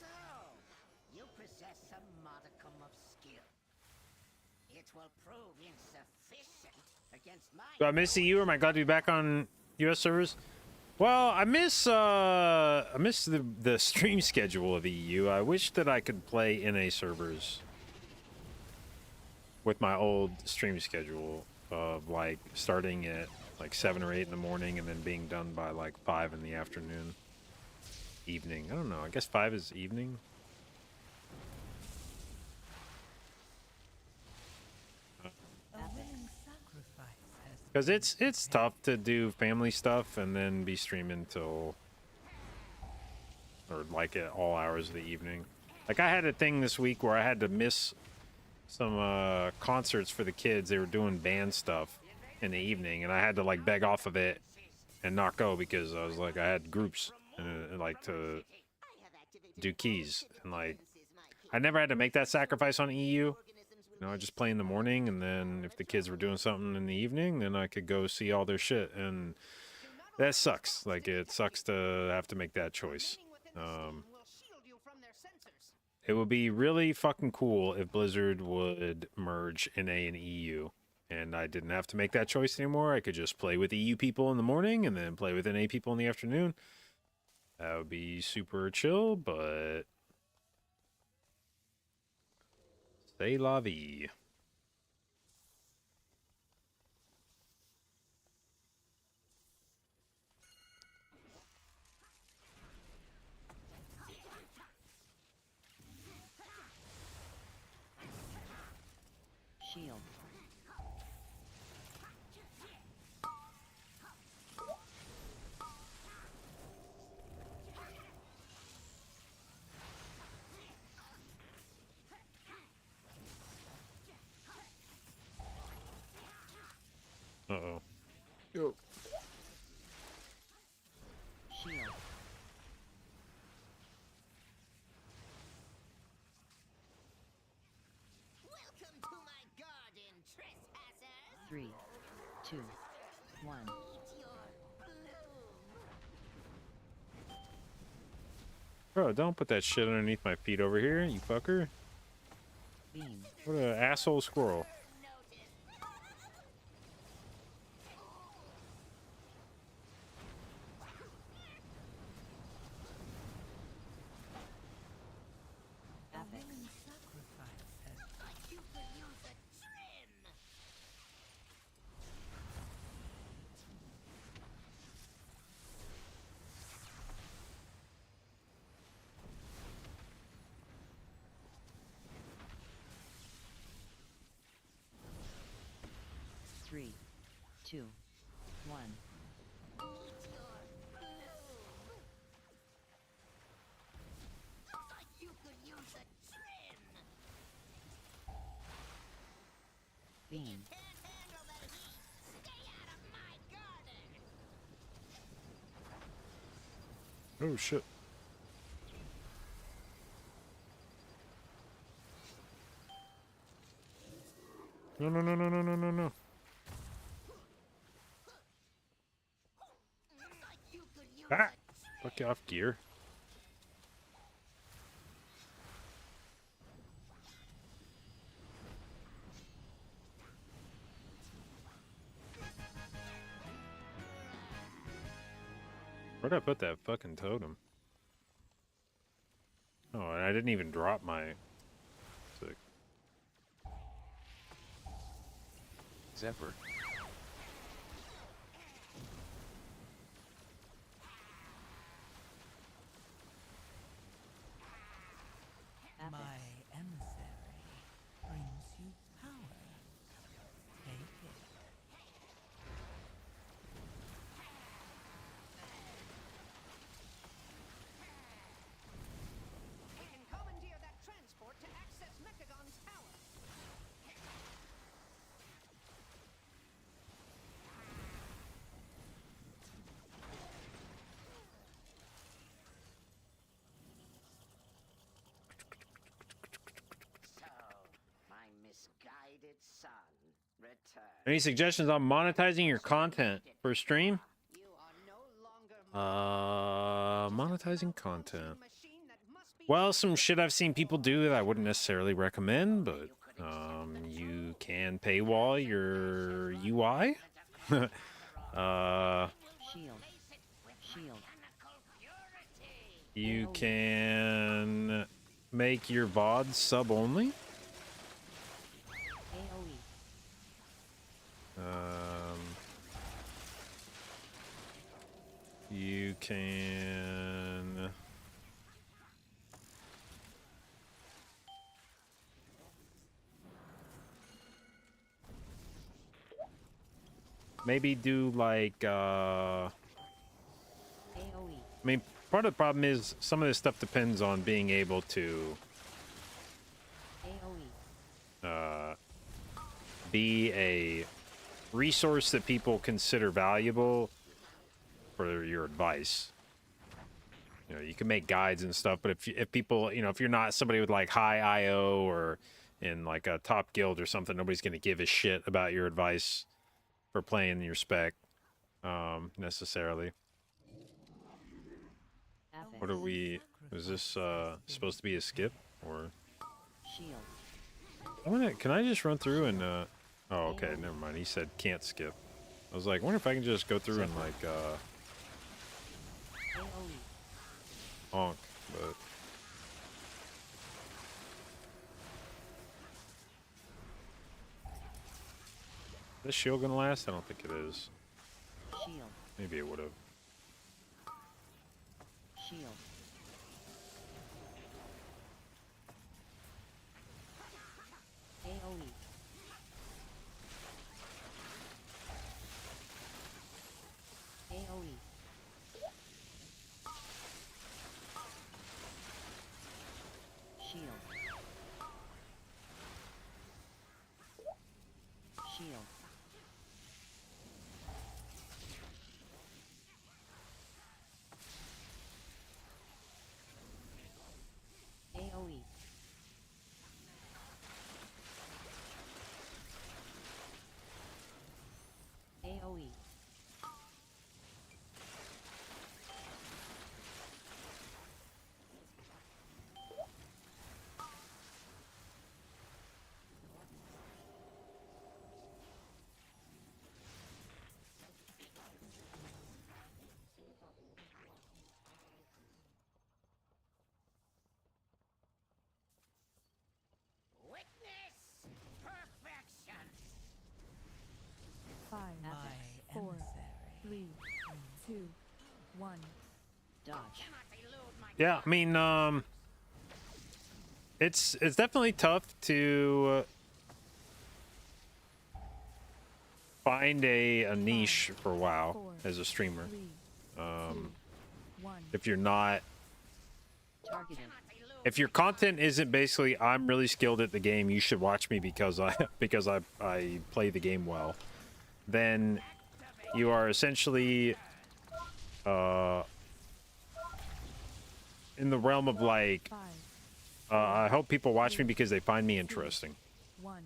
So, you possess a modicum of skill. It will prove insufficient against my... Do I miss EU or am I glad to be back on US servers? Well, I miss the stream schedule of EU. I wish that I could play NA servers with my old stream schedule of like starting at like 7 or 8 in the morning and then being done by like 5 in the afternoon. Evening. I don't know. I guess 5 is evening. A willing sacrifice has Because it's tough to do family stuff and then be streaming till or like at all hours of the evening. Like I had a thing this week where I had to miss some concerts for the kids. They were doing band stuff in the evening, and I had to like beg off of it and not go because I was like I had groups and like to do keys and like I never had to make that sacrifice on EU. You know, I just play in the morning, and then if the kids were doing something in the evening, then I could go see all their shit, and that sucks. Like, it sucks to have to make that choice. It would be really fucking cool if Blizzard would merge NA and EU, and I didn't have to make that choice anymore. I could just play with EU people in the morning, and then play with NA people in the afternoon. That would be super chill, but... C'est la vie. Shield. Uh-oh. Yo. Shield. Welcome to my garden, trespassers. 3, 2, 1. Eat your bloom. Bro, don't put that shit underneath my feet over here, you fucker. Beam. What an asshole squirrel. Epic. willing sacrifice has You could use a trim. 2, 1. You could use a trim. Beam. Can't handle the heat. Stay out of my garden. Oh shit. No, no, no, no, no, no, no, no. Ah! Fuck you off, gear. Where'd I put that fucking totem? Oh, and I didn't even drop my... Sick. Zephyr. My emissary brings you power. Take it. We can commandeer that transport to access Mechagon's tower. So, my misguided son returned. Any suggestions on monetizing your content for stream? You are no longer Monetizing content. Well, some shit I've seen people do that I wouldn't necessarily recommend, but you can paywall your UI. Shield. Shield. You can make your VOD sub only. AoE. You can maybe do like AoE. I mean, part of the problem is some of this stuff depends on being able to AoE. be a resource that people consider valuable for your advice. You know, you can make guides and stuff, but if people, you know, if you're not somebody with like high IO or in like a top guild or something, nobody's going to give a shit about your advice for playing your spec necessarily. Epic. What are we? Is this supposed to be a skip or? Shield. Can I just run through and oh, okay, never mind. He said can't skip. I was like, I wonder if I can just go through and like AoE. honk, but is this shield gonna last? I don't think it is. Shield. Maybe it would have. Shield. AoE. AoE. Shield. Shield. AoE. AoE. Witness perfection. 5, My 4, emissary 3, 2, 1. Dodge. Yeah, I mean, it's definitely tough to find a niche for WoW 4, as a streamer. 3, 2, 1. If you're not, Targeted. if your content isn't basically I'm really skilled at the game, you should watch me because I play the game well, then you are essentially in the realm of like 5, I hope people watch me because they find me interesting. 1.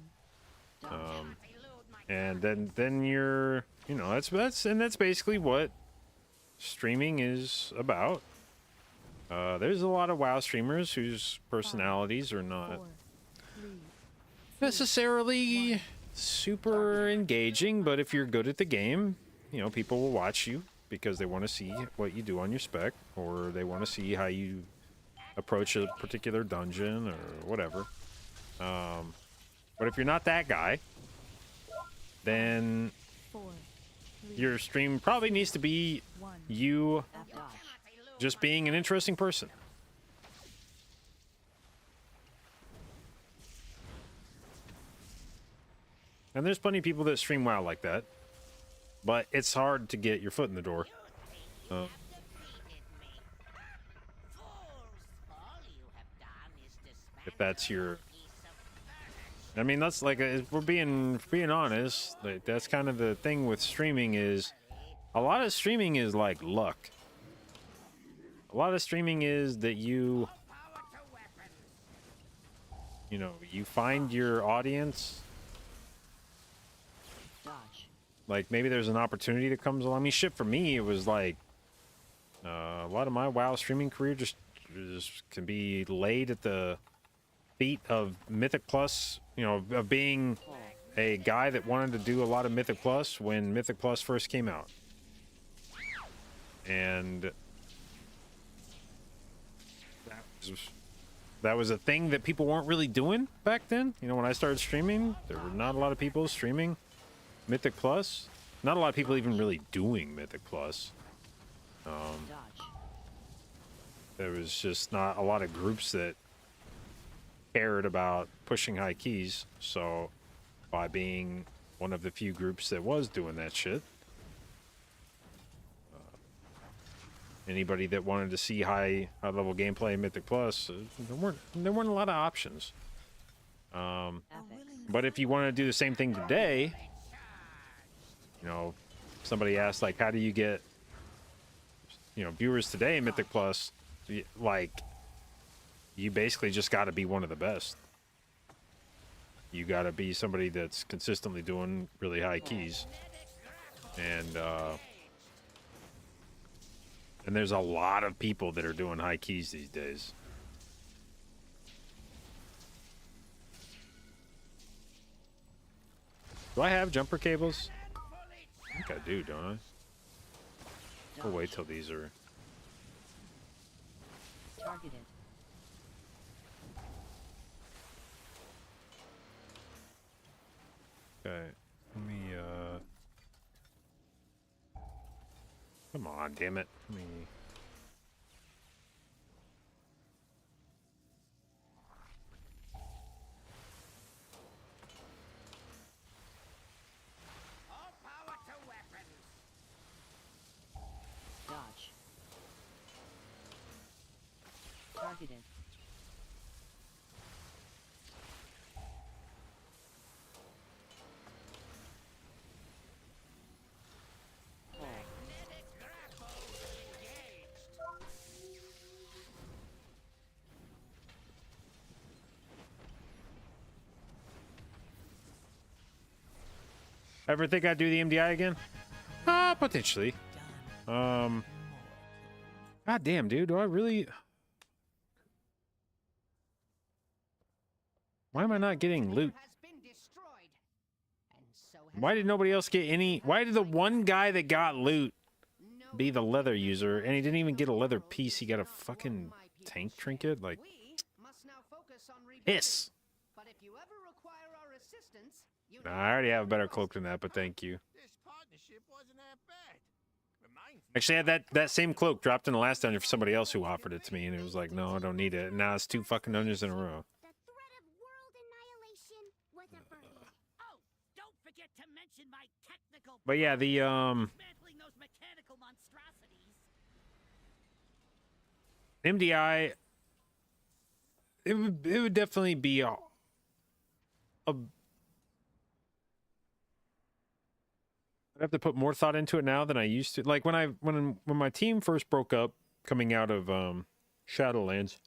And then you're, you know, that's basically what streaming is about. There's a lot of WoW streamers whose personalities are not 4, 3, necessarily super engaging, but if you're good at the game, you know, people will watch you because they want to see what you do on your spec, or they want to see how you approach a particular dungeon or whatever. But if you're not that guy, then 4, 3, your stream probably needs to be 1. you F dodge. just being an interesting person. And there's plenty of people that stream WoW like that, but it's hard to get your foot in the door. If that's your, I mean, that's like if we're being honest. Like, that's kind of the thing with streaming is, a lot of streaming is like luck. A lot of streaming is that you know, you find your audience. Dodge. Like maybe there's an opportunity that comes along. I mean, shit, for me, it was like a lot of my WoW streaming career just can be laid at the feet of Mythic Plus. You know, of being a guy that wanted to do a lot of Mythic Plus when Mythic Plus first came out, and that was a thing that people weren't really doing back then. You know, when I started streaming, there were not a lot of people streaming Mythic Plus. Not a lot of people even really doing Mythic Plus. Dodge. There was just not a lot of groups that cared about pushing high keys. So by being one of the few groups that was doing that shit, anybody that wanted to see high level gameplay in Mythic Plus, there weren't a lot of options. But if you want to do the same thing today, you know, somebody asked like, how do you get, you know, viewers today in Mythic Plus? Like, you basically just got to be one of the best. You got to be somebody that's consistently doing really high keys, and there's a lot of people that are doing high keys these days. Do I have jumper cables? I think I do, don't I? We'll wait till these are... Targeted. Okay, let me, come on, damn it. Let me... All power to weapons. Dodge. Targeted. Ever think I'd do the MDI again? Potentially. God damn, dude, do I really... Why am I not getting loot? Why did nobody else get any... Why did the one guy that got loot be the leather user, and he didn't even get a leather piece, he got a fucking tank trinket? Like, piss. Nah, I already have a better cloak than that, but thank you. Actually, I had that same cloak dropped in the last dungeon for somebody else who offered it to me, and it was like, no, I don't need it. And now it's 2 fucking dungeons in a row. The threat of world annihilation was averted. Oh, don't forget to mention my technical technical But yeah, the dismantling those mechanical monstrosities. MDI, it would definitely be a I'd have to put more thought into it now than I used to. Like when my team first broke up coming out of Shadowlands,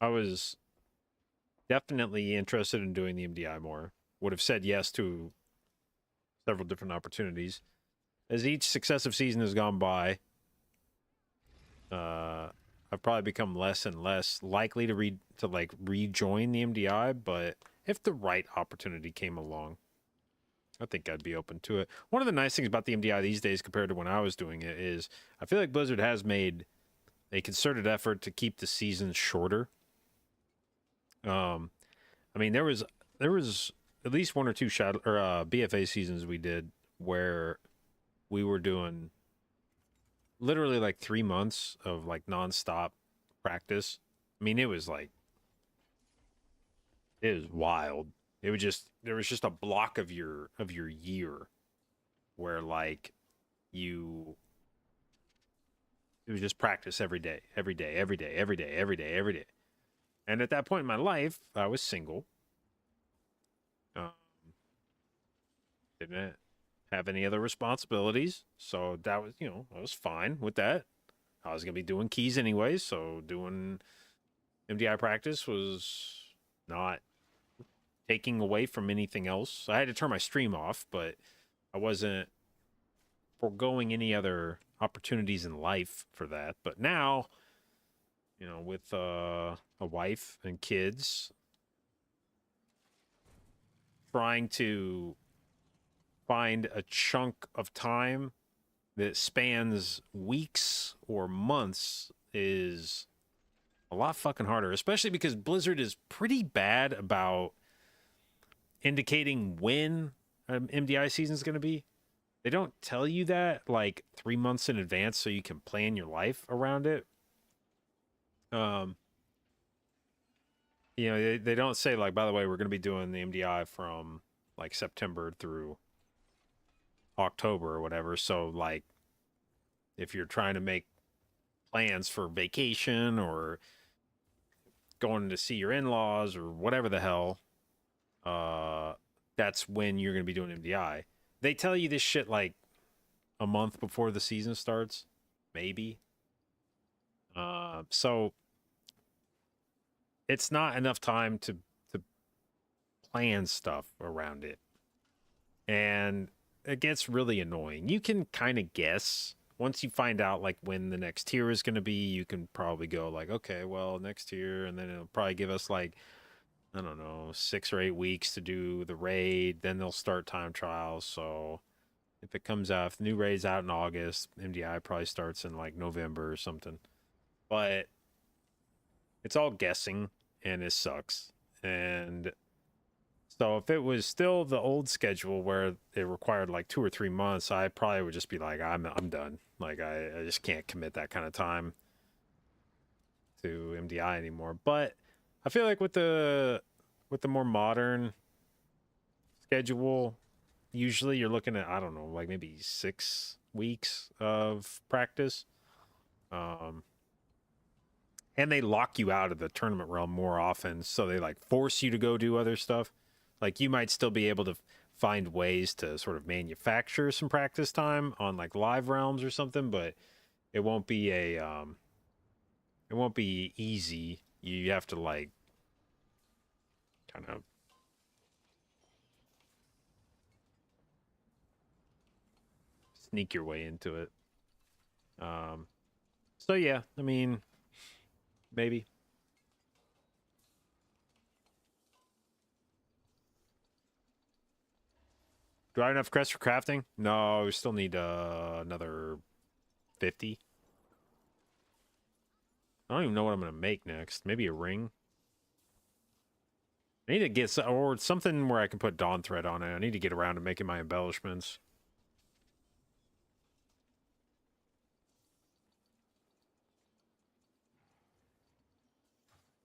I was definitely interested in doing the MDI more. Would have said yes to several different opportunities. As each successive season has gone by, I've probably become less and less likely to rejoin the MDI, but if the right opportunity came along, I think I'd be open to it. One of the nice things about the MDI these days compared to when I was doing it is I feel like Blizzard has made a concerted effort to keep the seasons shorter. I mean, there was at least one or two BFA seasons we did where we were doing literally like 3 months of like nonstop practice. I mean, it was wild. There was just a block of your year where like it was just practice every day, every day, every day, every day, every day, every day. And at that point in my life, I was single. Didn't have any other responsibilities, so that was, I was fine with that. I was gonna be doing keys anyway, so doing MDI practice was not taking away from anything else. I had to turn my stream off, but I wasn't foregoing any other opportunities in life for that. But now, with a wife and kids, trying to find a chunk of time that spans weeks or months is a lot fucking harder, especially because Blizzard is pretty bad about indicating when MDI season is going to be. They don't tell you that like 3 months in advance so you can plan your life around it. They don't say like, by the way, we're going to be doing the MDI from like September through October or whatever. So like if you're trying to make plans for vacation or going to see your in-laws or whatever the hell, that's when you're going to be doing MDI. They tell you this shit like a month before the season starts, maybe. So it's not enough time to plan stuff around it. And it gets really annoying. You can kind of guess once you find out like when the next tier is going to be. You can probably go like, okay, well, next tier, and then it'll probably give us like, I don't know, 6 or 8 weeks to do the raid. Then they'll start time trials. So if it comes out, if the new raid's out in August, MDI probably starts in like November or something. But it's all guessing, and it sucks. And so if it was still the old schedule where it required like 2 or 3 months, I probably would just be like, I'm done. Like I just can't commit that kind of time to MDI anymore. But I feel like with the more modern schedule, usually you're looking at, I don't know, like maybe 6 weeks of practice. And they lock you out of the tournament realm more often, so they like force you to go do other stuff. Like you might still be able to find ways to sort of manufacture some practice time on like live realms or something, but it won't be easy. You have to like kind of sneak your way into it. So yeah, I mean, maybe. Do I have enough crests for crafting? No, we still need another 50. I don't even know what I'm going to make next. Maybe a ring. I need to get or something where I can put Dawn Thread on it. I need to get around to making my embellishments.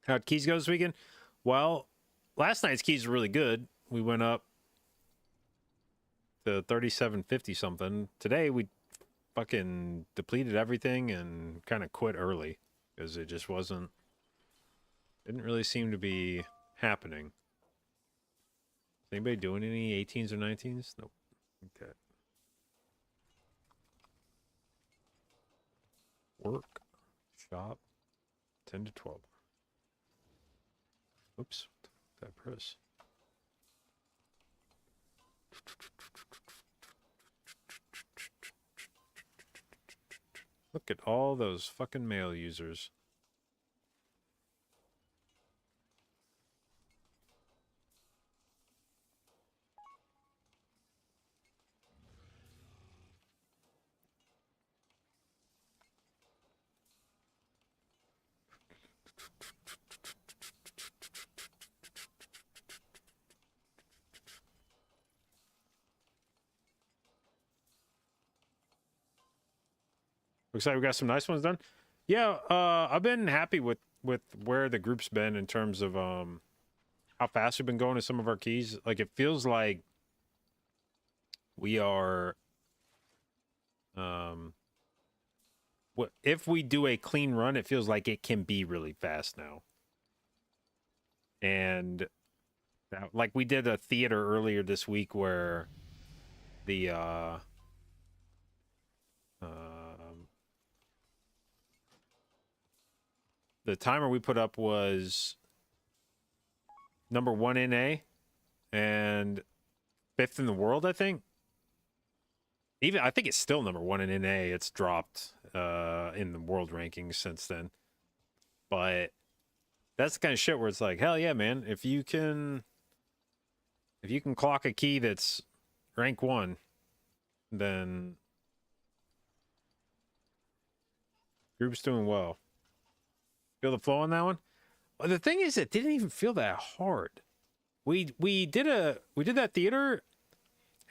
How'd keys go this weekend? Well, last night's keys were really good. We went up to 3750 something. Today we fucking depleted everything and kind of quit early because it just didn't really seem to be happening. Is anybody doing any 18s or 19s? Nope. Okay. Work, shop, 10 to 12. Oops, that press. Look at all those fucking mail users. Looks like we got some nice ones done. Yeah, I've been happy with where the group's been in terms of how fast we've been going to some of our keys. Like it feels like we are if we do a clean run, it feels like it can be really fast now. And like we did a theater earlier this week where the timer we put up was number 1 in A and 5th in the world, I think. Even I think it's still number 1 in NA. It's dropped in the world rankings since then. But that's the kind of shit where it's like, hell yeah, man. If you can clock a key that's rank 1, then group's doing well. Feel the flow on that one? Well, the thing is, it didn't even feel that hard. We did that theater,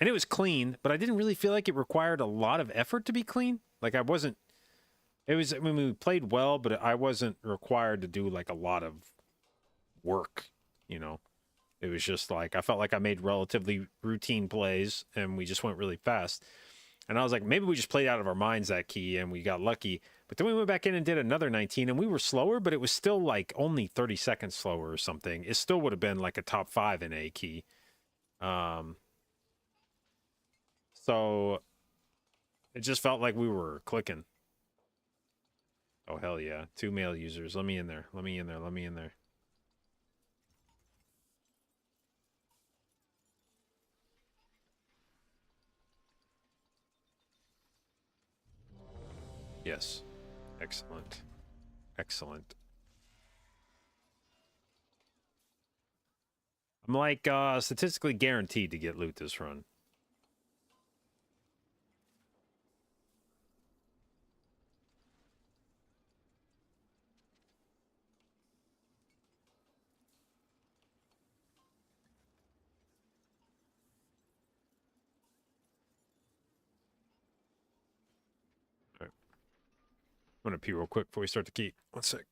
and it was clean, but I didn't really feel like it required a lot of effort to be clean. Like I mean, we played well, but I wasn't required to do like a lot of work, you know. It was just like, I felt like I made relatively routine plays and we just went really fast. And I was like, maybe we just played out of our minds that key and we got lucky. But then we went back in and did another 19 and we were slower, but it was still like only 30 seconds slower or something. It still would have been like a top 5 in A key. So it just felt like we were clicking. Oh, hell yeah. 2 male users. Let me in there. Let me in there. Let me in there. Yes. Excellent. Excellent. I'm like statistically guaranteed to get loot this run. All right. I'm gonna pee real quick before we start the key. 1 sec.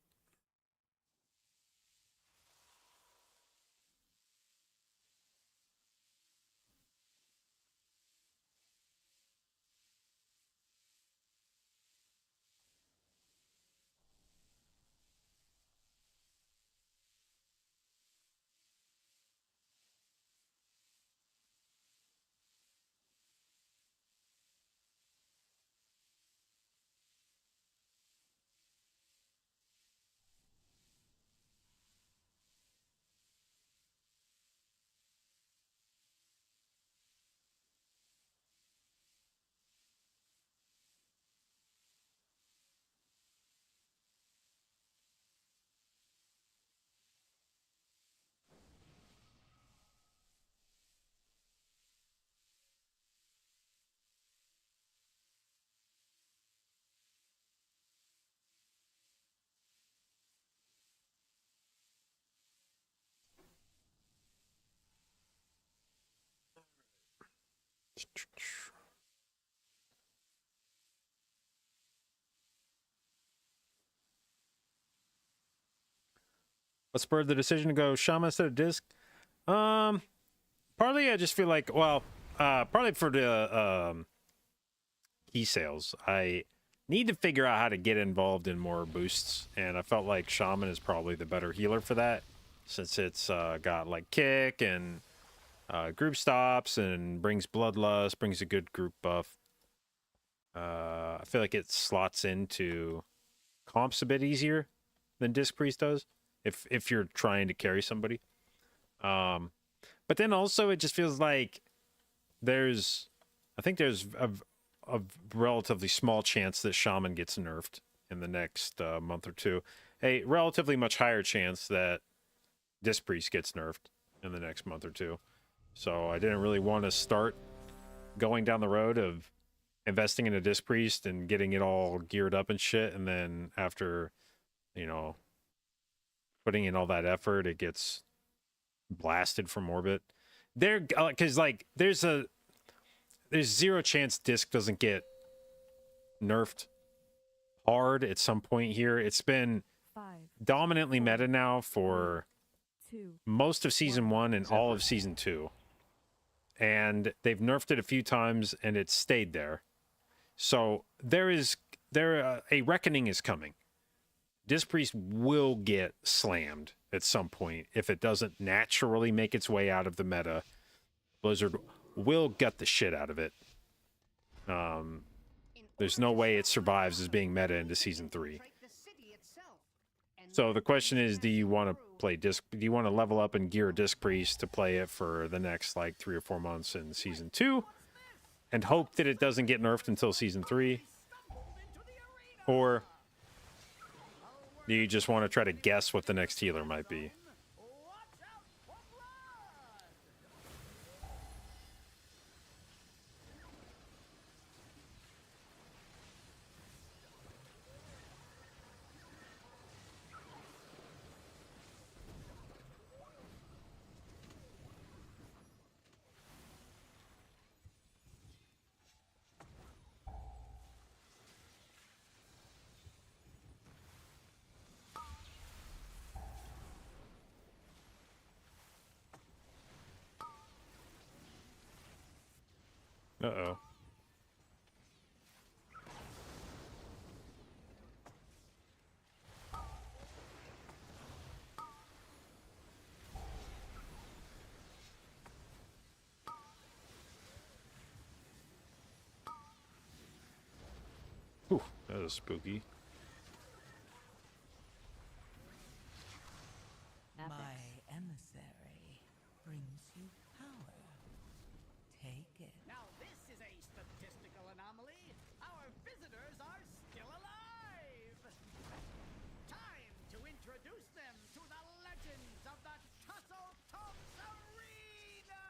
What spurred the decision to go Shama instead of Disc? Partly I just feel like, well, probably for the key sales. I need to figure out how to get involved in more boosts, and I felt like Shaman is probably the better healer for that, since it's got like kick and group stops and brings bloodlust, brings a good group buff. I feel like it slots into comps a bit easier than Disc Priest does if you're trying to carry somebody. But then also it just feels like I think there's a relatively small chance that Shaman gets nerfed in the next month or two. A relatively much higher chance that Disc Priest gets nerfed in the next month or two. So I didn't really want to start going down the road of investing in a Disc Priest and getting it all geared up and shit, and then after, you know, putting in all that effort, it gets blasted from orbit. Because like there's zero chance Disc doesn't get nerfed hard at some point here. It's been 5, dominantly meta now for 2, most of season 1 and all of season 2. And they've nerfed it a few times and it's stayed there. So a reckoning is coming. Disc Priest will get slammed at some point if it doesn't naturally make its way out of the meta. Blizzard will gut the shit out of it. There's no way it survives as being meta into season 3. So the question is, do you want to play Disc? Do you want to level up and gear Disc Priest to play it for the next like 3 or 4 months in season 2, and hope that it doesn't get nerfed until season 3, or do you just want to try to guess what the next healer might be? Uh-oh. Ooh, that was spooky. My emissary brings you power. Take it. Now this is a statistical anomaly. Our visitors are still alive. Time to introduce them to the legends of the Tussle Tops Arena.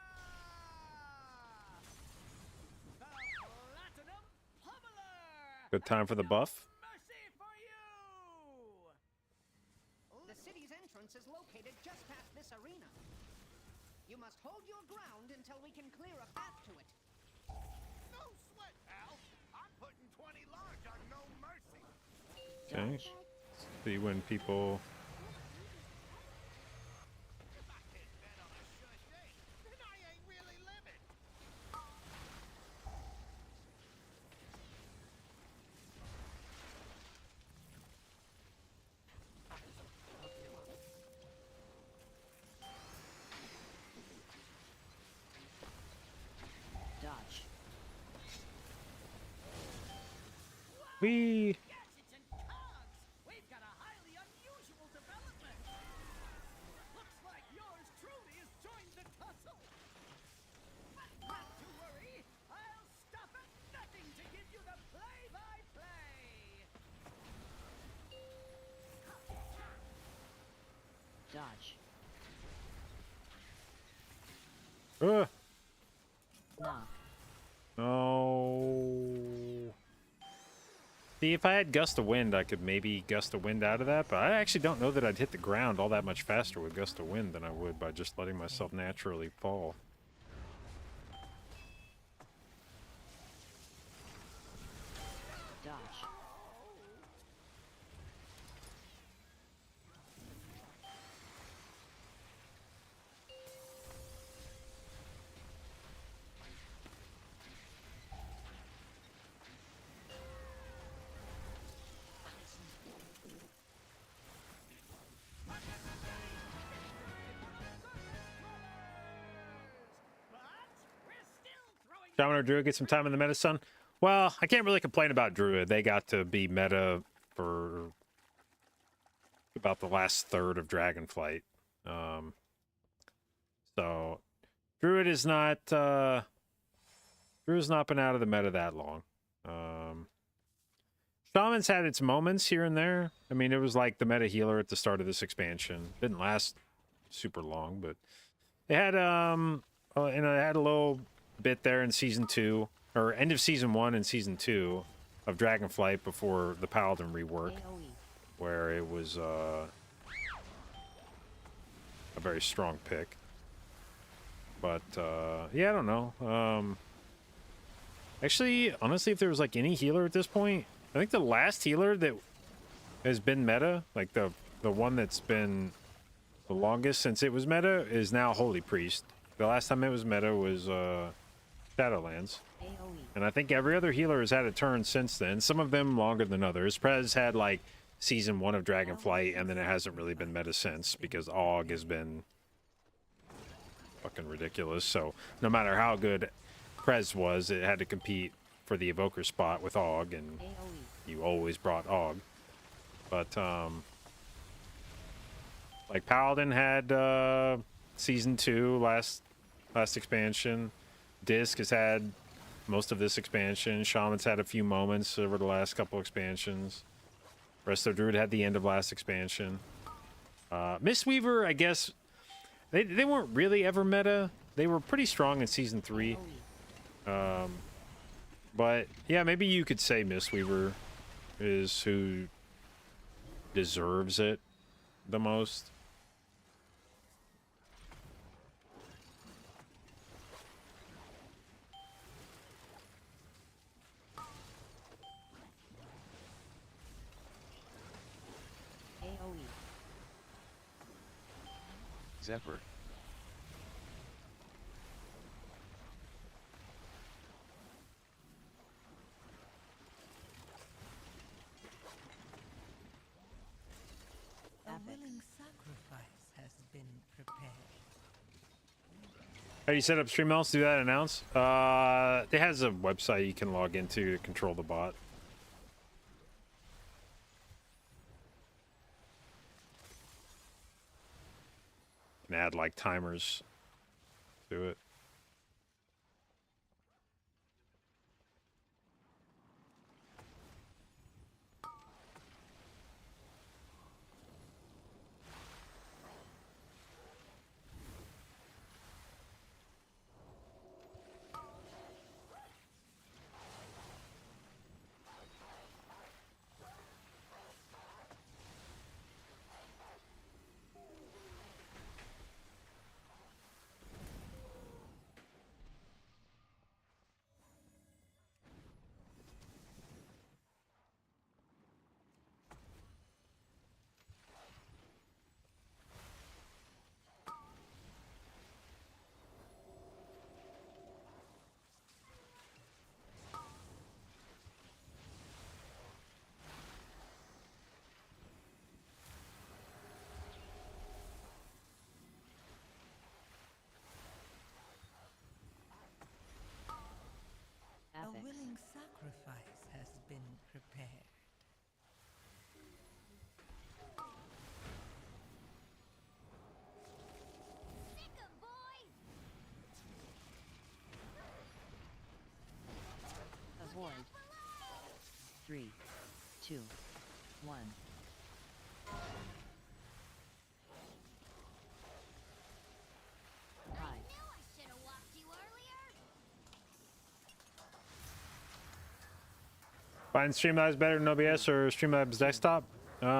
The Platinum Pummeler. Good time for the buff. Mercy for you. The city's entrance is located just past this arena. You must hold your ground until we can clear a path to it. No sweat, pal. I'm putting 20 large on no mercy. Okay. See when people. If I can't bet on a sure thing, then I ain't really living. Dodge. We. Gadgets and cogs. We've got a highly unusual development. Looks like yours truly has joined the tussle. But not to worry. I'll stop at nothing to give you the play-by-play. Dodge. Knock. Oh. See, if I had Gust of Wind, I could maybe Gust of Wind out of that, but I actually don't know that I'd hit the ground all that much faster with Gust of Wind than I would by just letting myself naturally fall. Dodge. Shaman or Druid get some time in the meta sun? Well, I can't really complain about Druid. They got to be meta for about the last third of Dragonflight. So Druid is not Druid's not been out of the meta that long. Shaman's had its moments here and there. I mean, it was like the meta healer at the start of this expansion. Didn't last super long, but it had and it had a little bit there in season 2 or end of season 1 and season 2 of Dragonflight before the Paladin rework, where it was a very strong pick. But yeah, I don't know. Actually, honestly, if there was like any healer at this point, I think the last healer that has been meta, like the one that's been the longest since it was meta, is now Holy Priest. The last time it was meta was Shadowlands. And I think every other healer has had a turn since then, some of them longer than others. Prez had like season 1 of Dragonflight, and then it hasn't really been meta since because AUG has been fucking ridiculous. So no matter how good Prez was, it had to compete for the evoker spot with AUG, and you always brought AUG. But like Paladin had season 2 last expansion. Disc has had most of this expansion. Shaman's had a few moments over the last couple expansions. Resto Druid had the end of last expansion. Mistweaver, I guess they weren't really ever meta. They were pretty strong in season 3. But yeah, maybe you could say Mistweaver is who deserves it the most. Zephyr. A willing sacrifice has been prepared. How do you set up StreamElse? Do that announce? It has a website you can log into to control the bot. And add like timers to it. A willing sacrifice has been prepared. Avoid. 3, 2, 1. Find Streamlabs better than OBS or Streamlabs desktop? Where do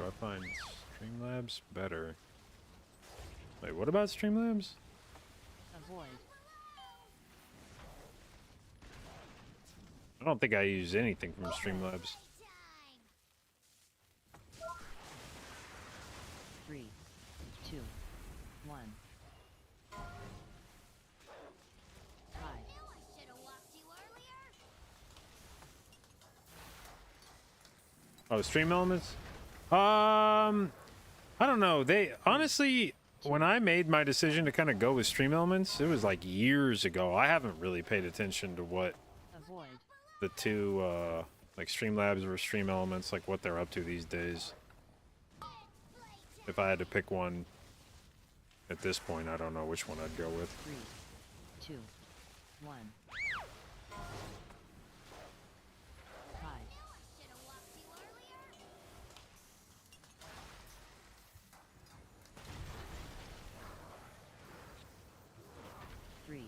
I find Streamlabs better? Wait, what about Streamlabs? Avoid. I don't think I use anything from Streamlabs. 3, 2, 1. Oh, stream elements? I don't know. They honestly, when I made my decision to kind of go with Stream Elements, it was like years ago. I haven't really paid attention to what Avoid. the two like Streamlabs or Stream Elements, like what they're up to these days. If I had to pick one at this point, I don't know which one I'd go with. 3, 2, 1. 5, 3,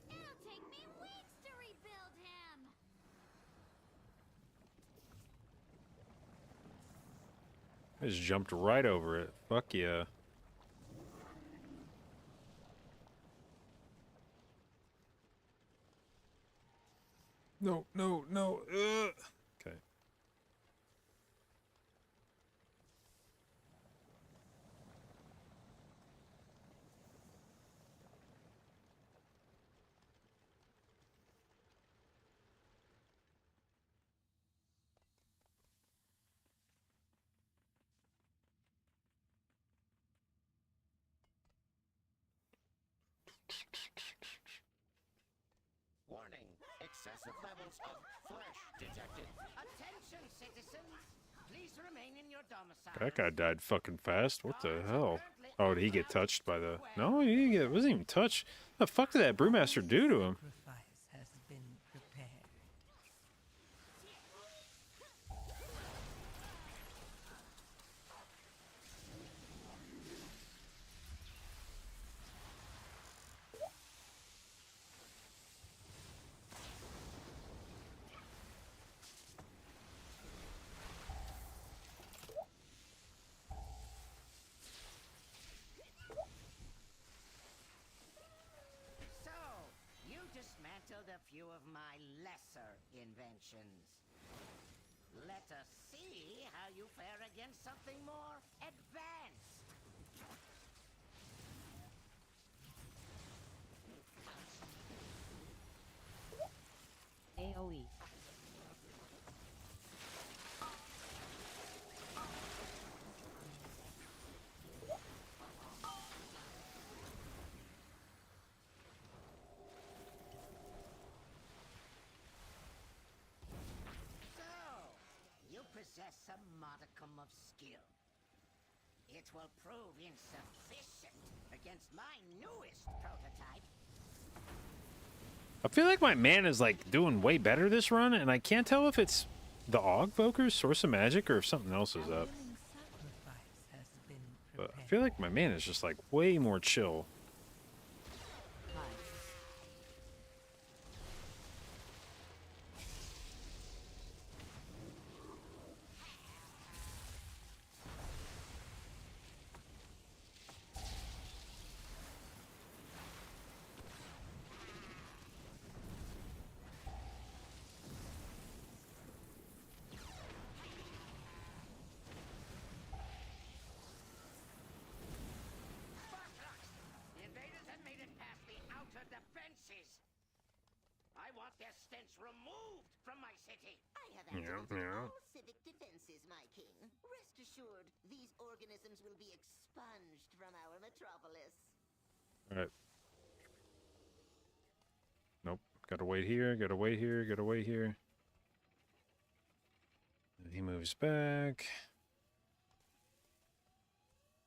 It'll take me weeks to rebuild him. I just jumped right over it. Fuck yeah. No, no, no. Okay. Warning, excessive levels of flesh detected. Attention, citizens. Please remain in your domicile. That guy died fucking fast. What the hell? Oh, did he get touched by the... No, wasn't even touched. The fuck did that Brewmaster do to him? Sacrifice has been prepared. So, you dismantled a few of my lesser inventions. Let us see how you fare against something more advanced. AoE. So, you possess a modicum of skill. It will prove insufficient against my newest prototype. I feel like my man is like doing way better this run, and I can't tell if it's the Augvoker's Source of Magic or if something else is up. Willing sacrifice has been But prepared. I feel like my man is just like way more chill. 5, Sparklocks! The invaders have made it past the outer defenses. I want their stench removed from my city. I have Yeah, activated yeah. all civic defenses, my king. Rest assured, these organisms will be expunged from our metropolis. Alright. Nope. Gotta wait here, gotta wait here, gotta wait here. And he moves back.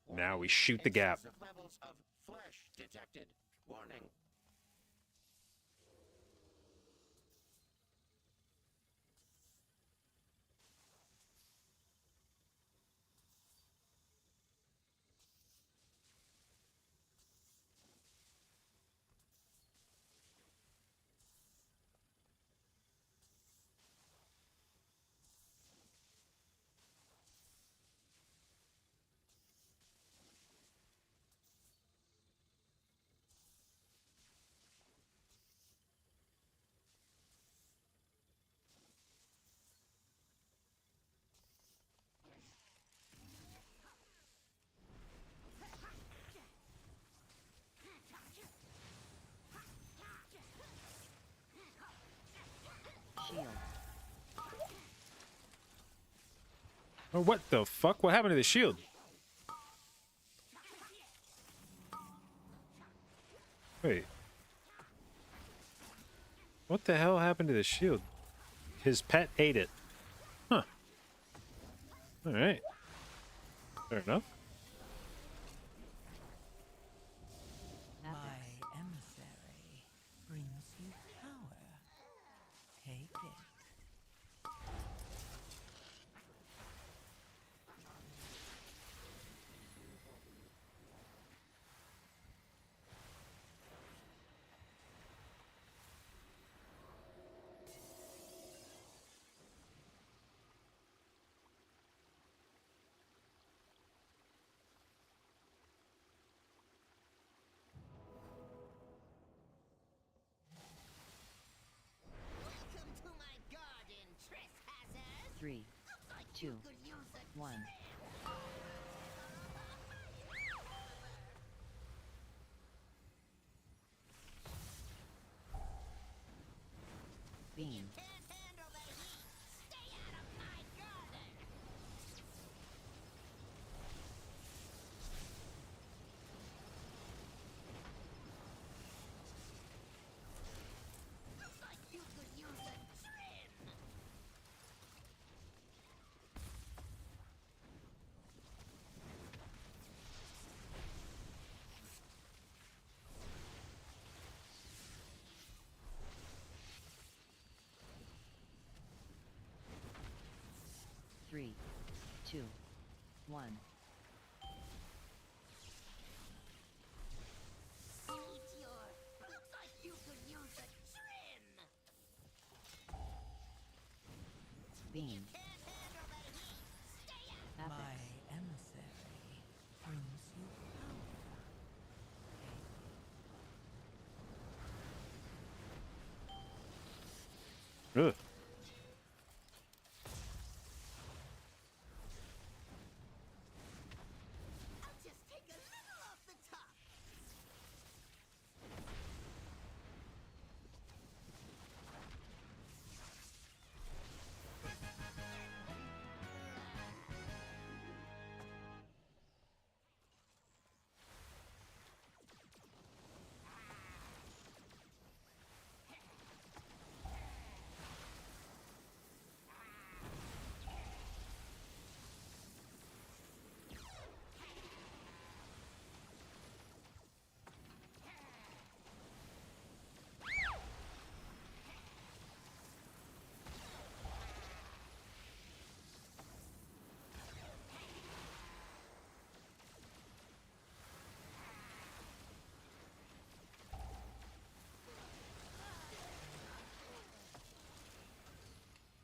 Now we shoot the gap. Excessive levels of flesh detected. Warning. Oh, what the fuck? What happened to the shield? Wait. What the hell happened to the shield? His pet ate it. Huh. Alright. Fair enough. My emissary brings you power. Take it. Welcome to my garden, trespassers. 3, 2, 1. Beam. Can't handle the heat. Stay out of my garden. Looks like you could use a trim. 3, 2, 1. Meteor. Looks like you could use a trim. Beam. Can't handle the heat. Stay out. My Apex. emissary brings you power. Ugh. I'll just take a little off the top.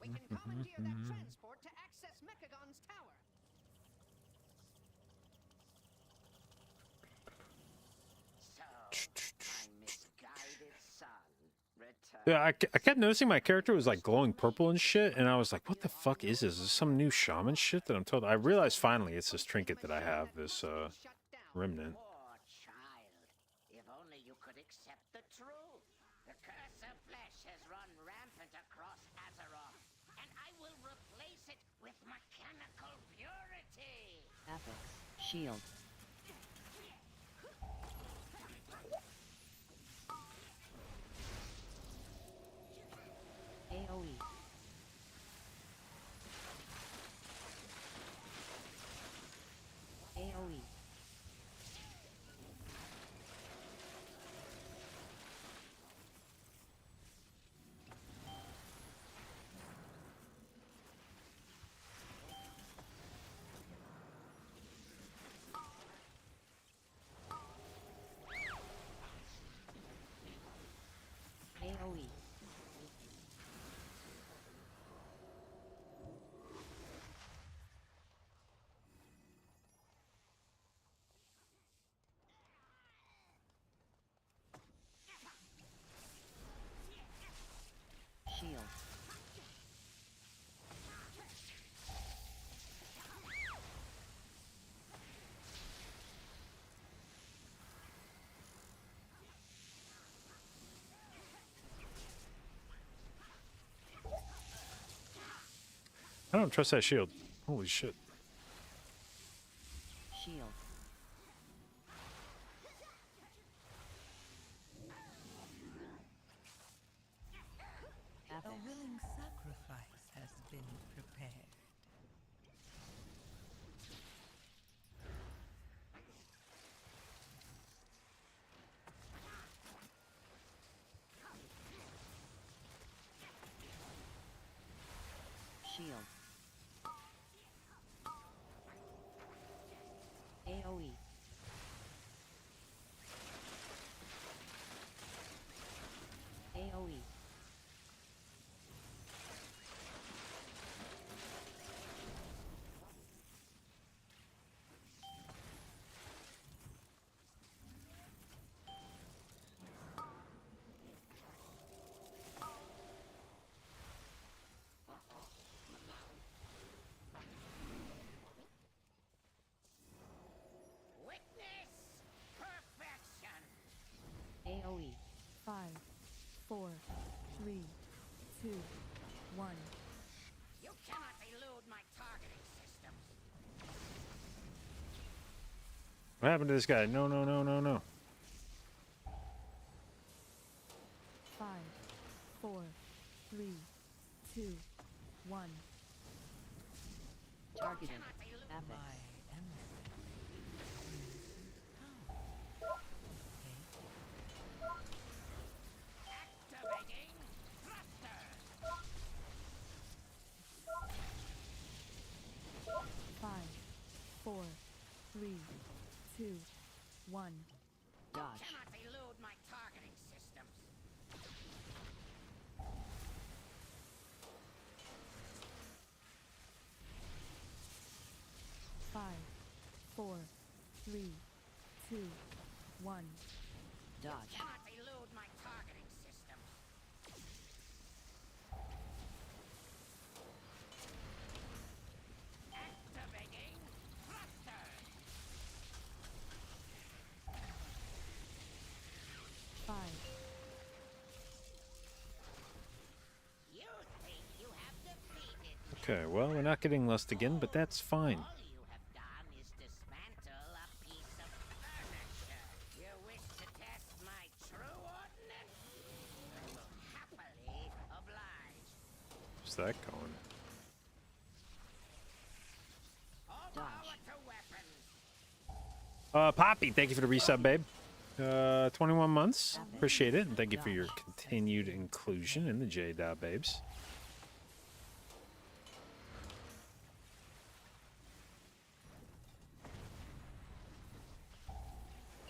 We can commandeer that transport to access Mechagon's tower. So, my misguided son returned. Yeah, I kept noticing my character was like glowing purple and shit, and I was like, what the fuck is this? Is this some new shaman shit that I'm told? I realized finally it's this trinket that I have, this remnant. Poor child. If only you could accept the truth. The curse of flesh has run rampant across Azeroth, and I will replace it with mechanical purity. Apex. Shield. AoE. AoE. AoE. Shield. I don't trust that shield. Holy shit. Shield. A Apex. willing sacrifice has been prepared. Shield. AoE. AoE. Witness perfection. AoE. 5, 4, 3, 2, 1. You cannot elude my targeting systems. What happened to this guy? No, no, no, no, no. 5, 4, 3, 2, 1. Targeted. My Apex. emissary. Activating thruster. 5, 4, 3, 2, 1. Dodge. Cannot elude my targeting systems. Five, 4, 3, 2, 1. Dodge. Cannot elude my targeting systems. Activating thruster. 5, You think you have defeated me. Okay, well, we're not getting lust again, but that's fine. All you have done is dismantle a piece of furniture. You wish to test my true ordnance? I will happily oblige. Where's that going? All Dodge. power to weapons. Poppy, thank you for the resub, babe. 21 months. Appreciate it. And thank you for your continued inclusion in the J-Dot babes.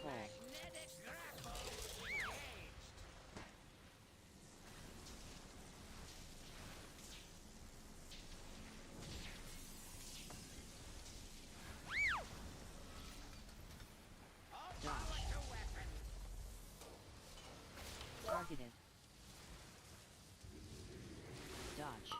Full. Magnetic grapple engaged. All Dodge. power to weapons. Targeted. Dodge.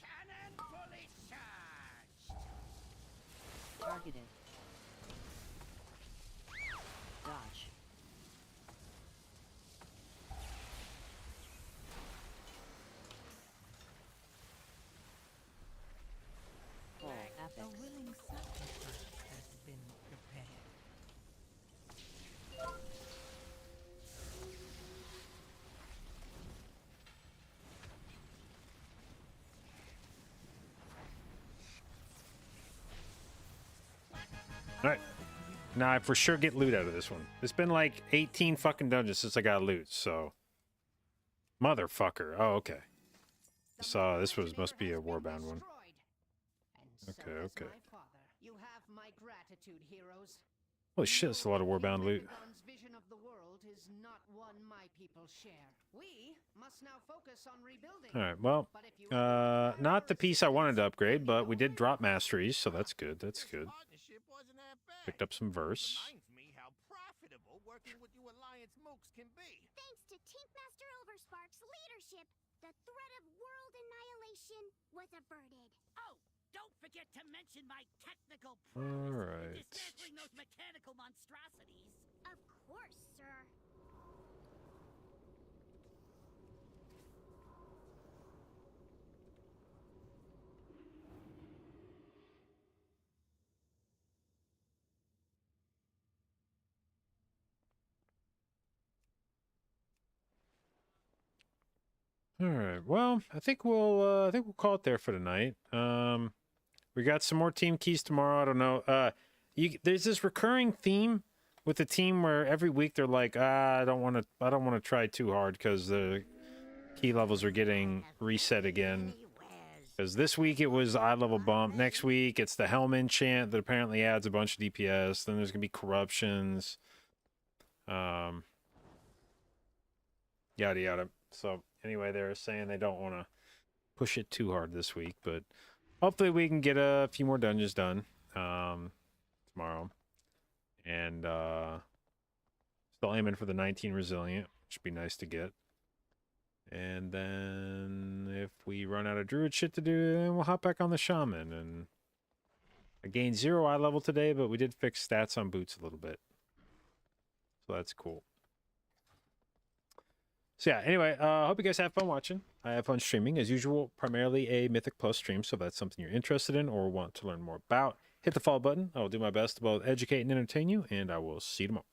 Cannon fully charged. Targeted. Dodge. Full. A Apex. willing sacrifice has been prepared. Alright. Now I for sure get loot out of this one. It's been like 18 fucking dungeons since I got loot, so... Motherfucker. Oh, okay. So this was must be a warbound one. Okay, okay. You have my gratitude, heroes. Holy shit, that's a lot of warbound loot. Radagon's vision of the world is not one my people share. We must now focus on rebuilding. Alright, well, But if you not the piece I wanted to upgrade, but we did drop masteries, so that's good, that's good. Partnership wasn't that bad. Picked up some verse. Reminds me how profitable working with you Alliance mooks can be. Thanks to leadership, the threat of world annihilation was averted. Oh, don't forget to mention my technical All prowess right. in dismantling those mechanical monstrosities. Of course, sir. All right. Well, I think we'll call it there for tonight. We got some more team keys tomorrow. I don't know. There's this recurring theme with the team where every week they're like, I don't want to try too hard because the key levels are getting reset again. Because this week it was eye level bump. Next week it's the Helm enchant that apparently adds a bunch of DPS. Then there's gonna be corruptions. Yada yada. So anyway, they're saying they don't want to push it too hard this week, but hopefully we can get a few more dungeons done tomorrow. And still aiming for the 19 resilient, which would be nice to get. And then if we run out of druid shit to do, then we'll hop back on the shaman. And I gained 0 eye level today, but we did fix stats on boots a little bit. So that's cool. So yeah, anyway, hope you guys have fun watching. I have fun streaming. As usual, primarily a Mythic Plus stream, so if that's something you're interested in or want to learn more about, hit the follow button. I will do my best to both educate and entertain you, and I will see you tomorrow.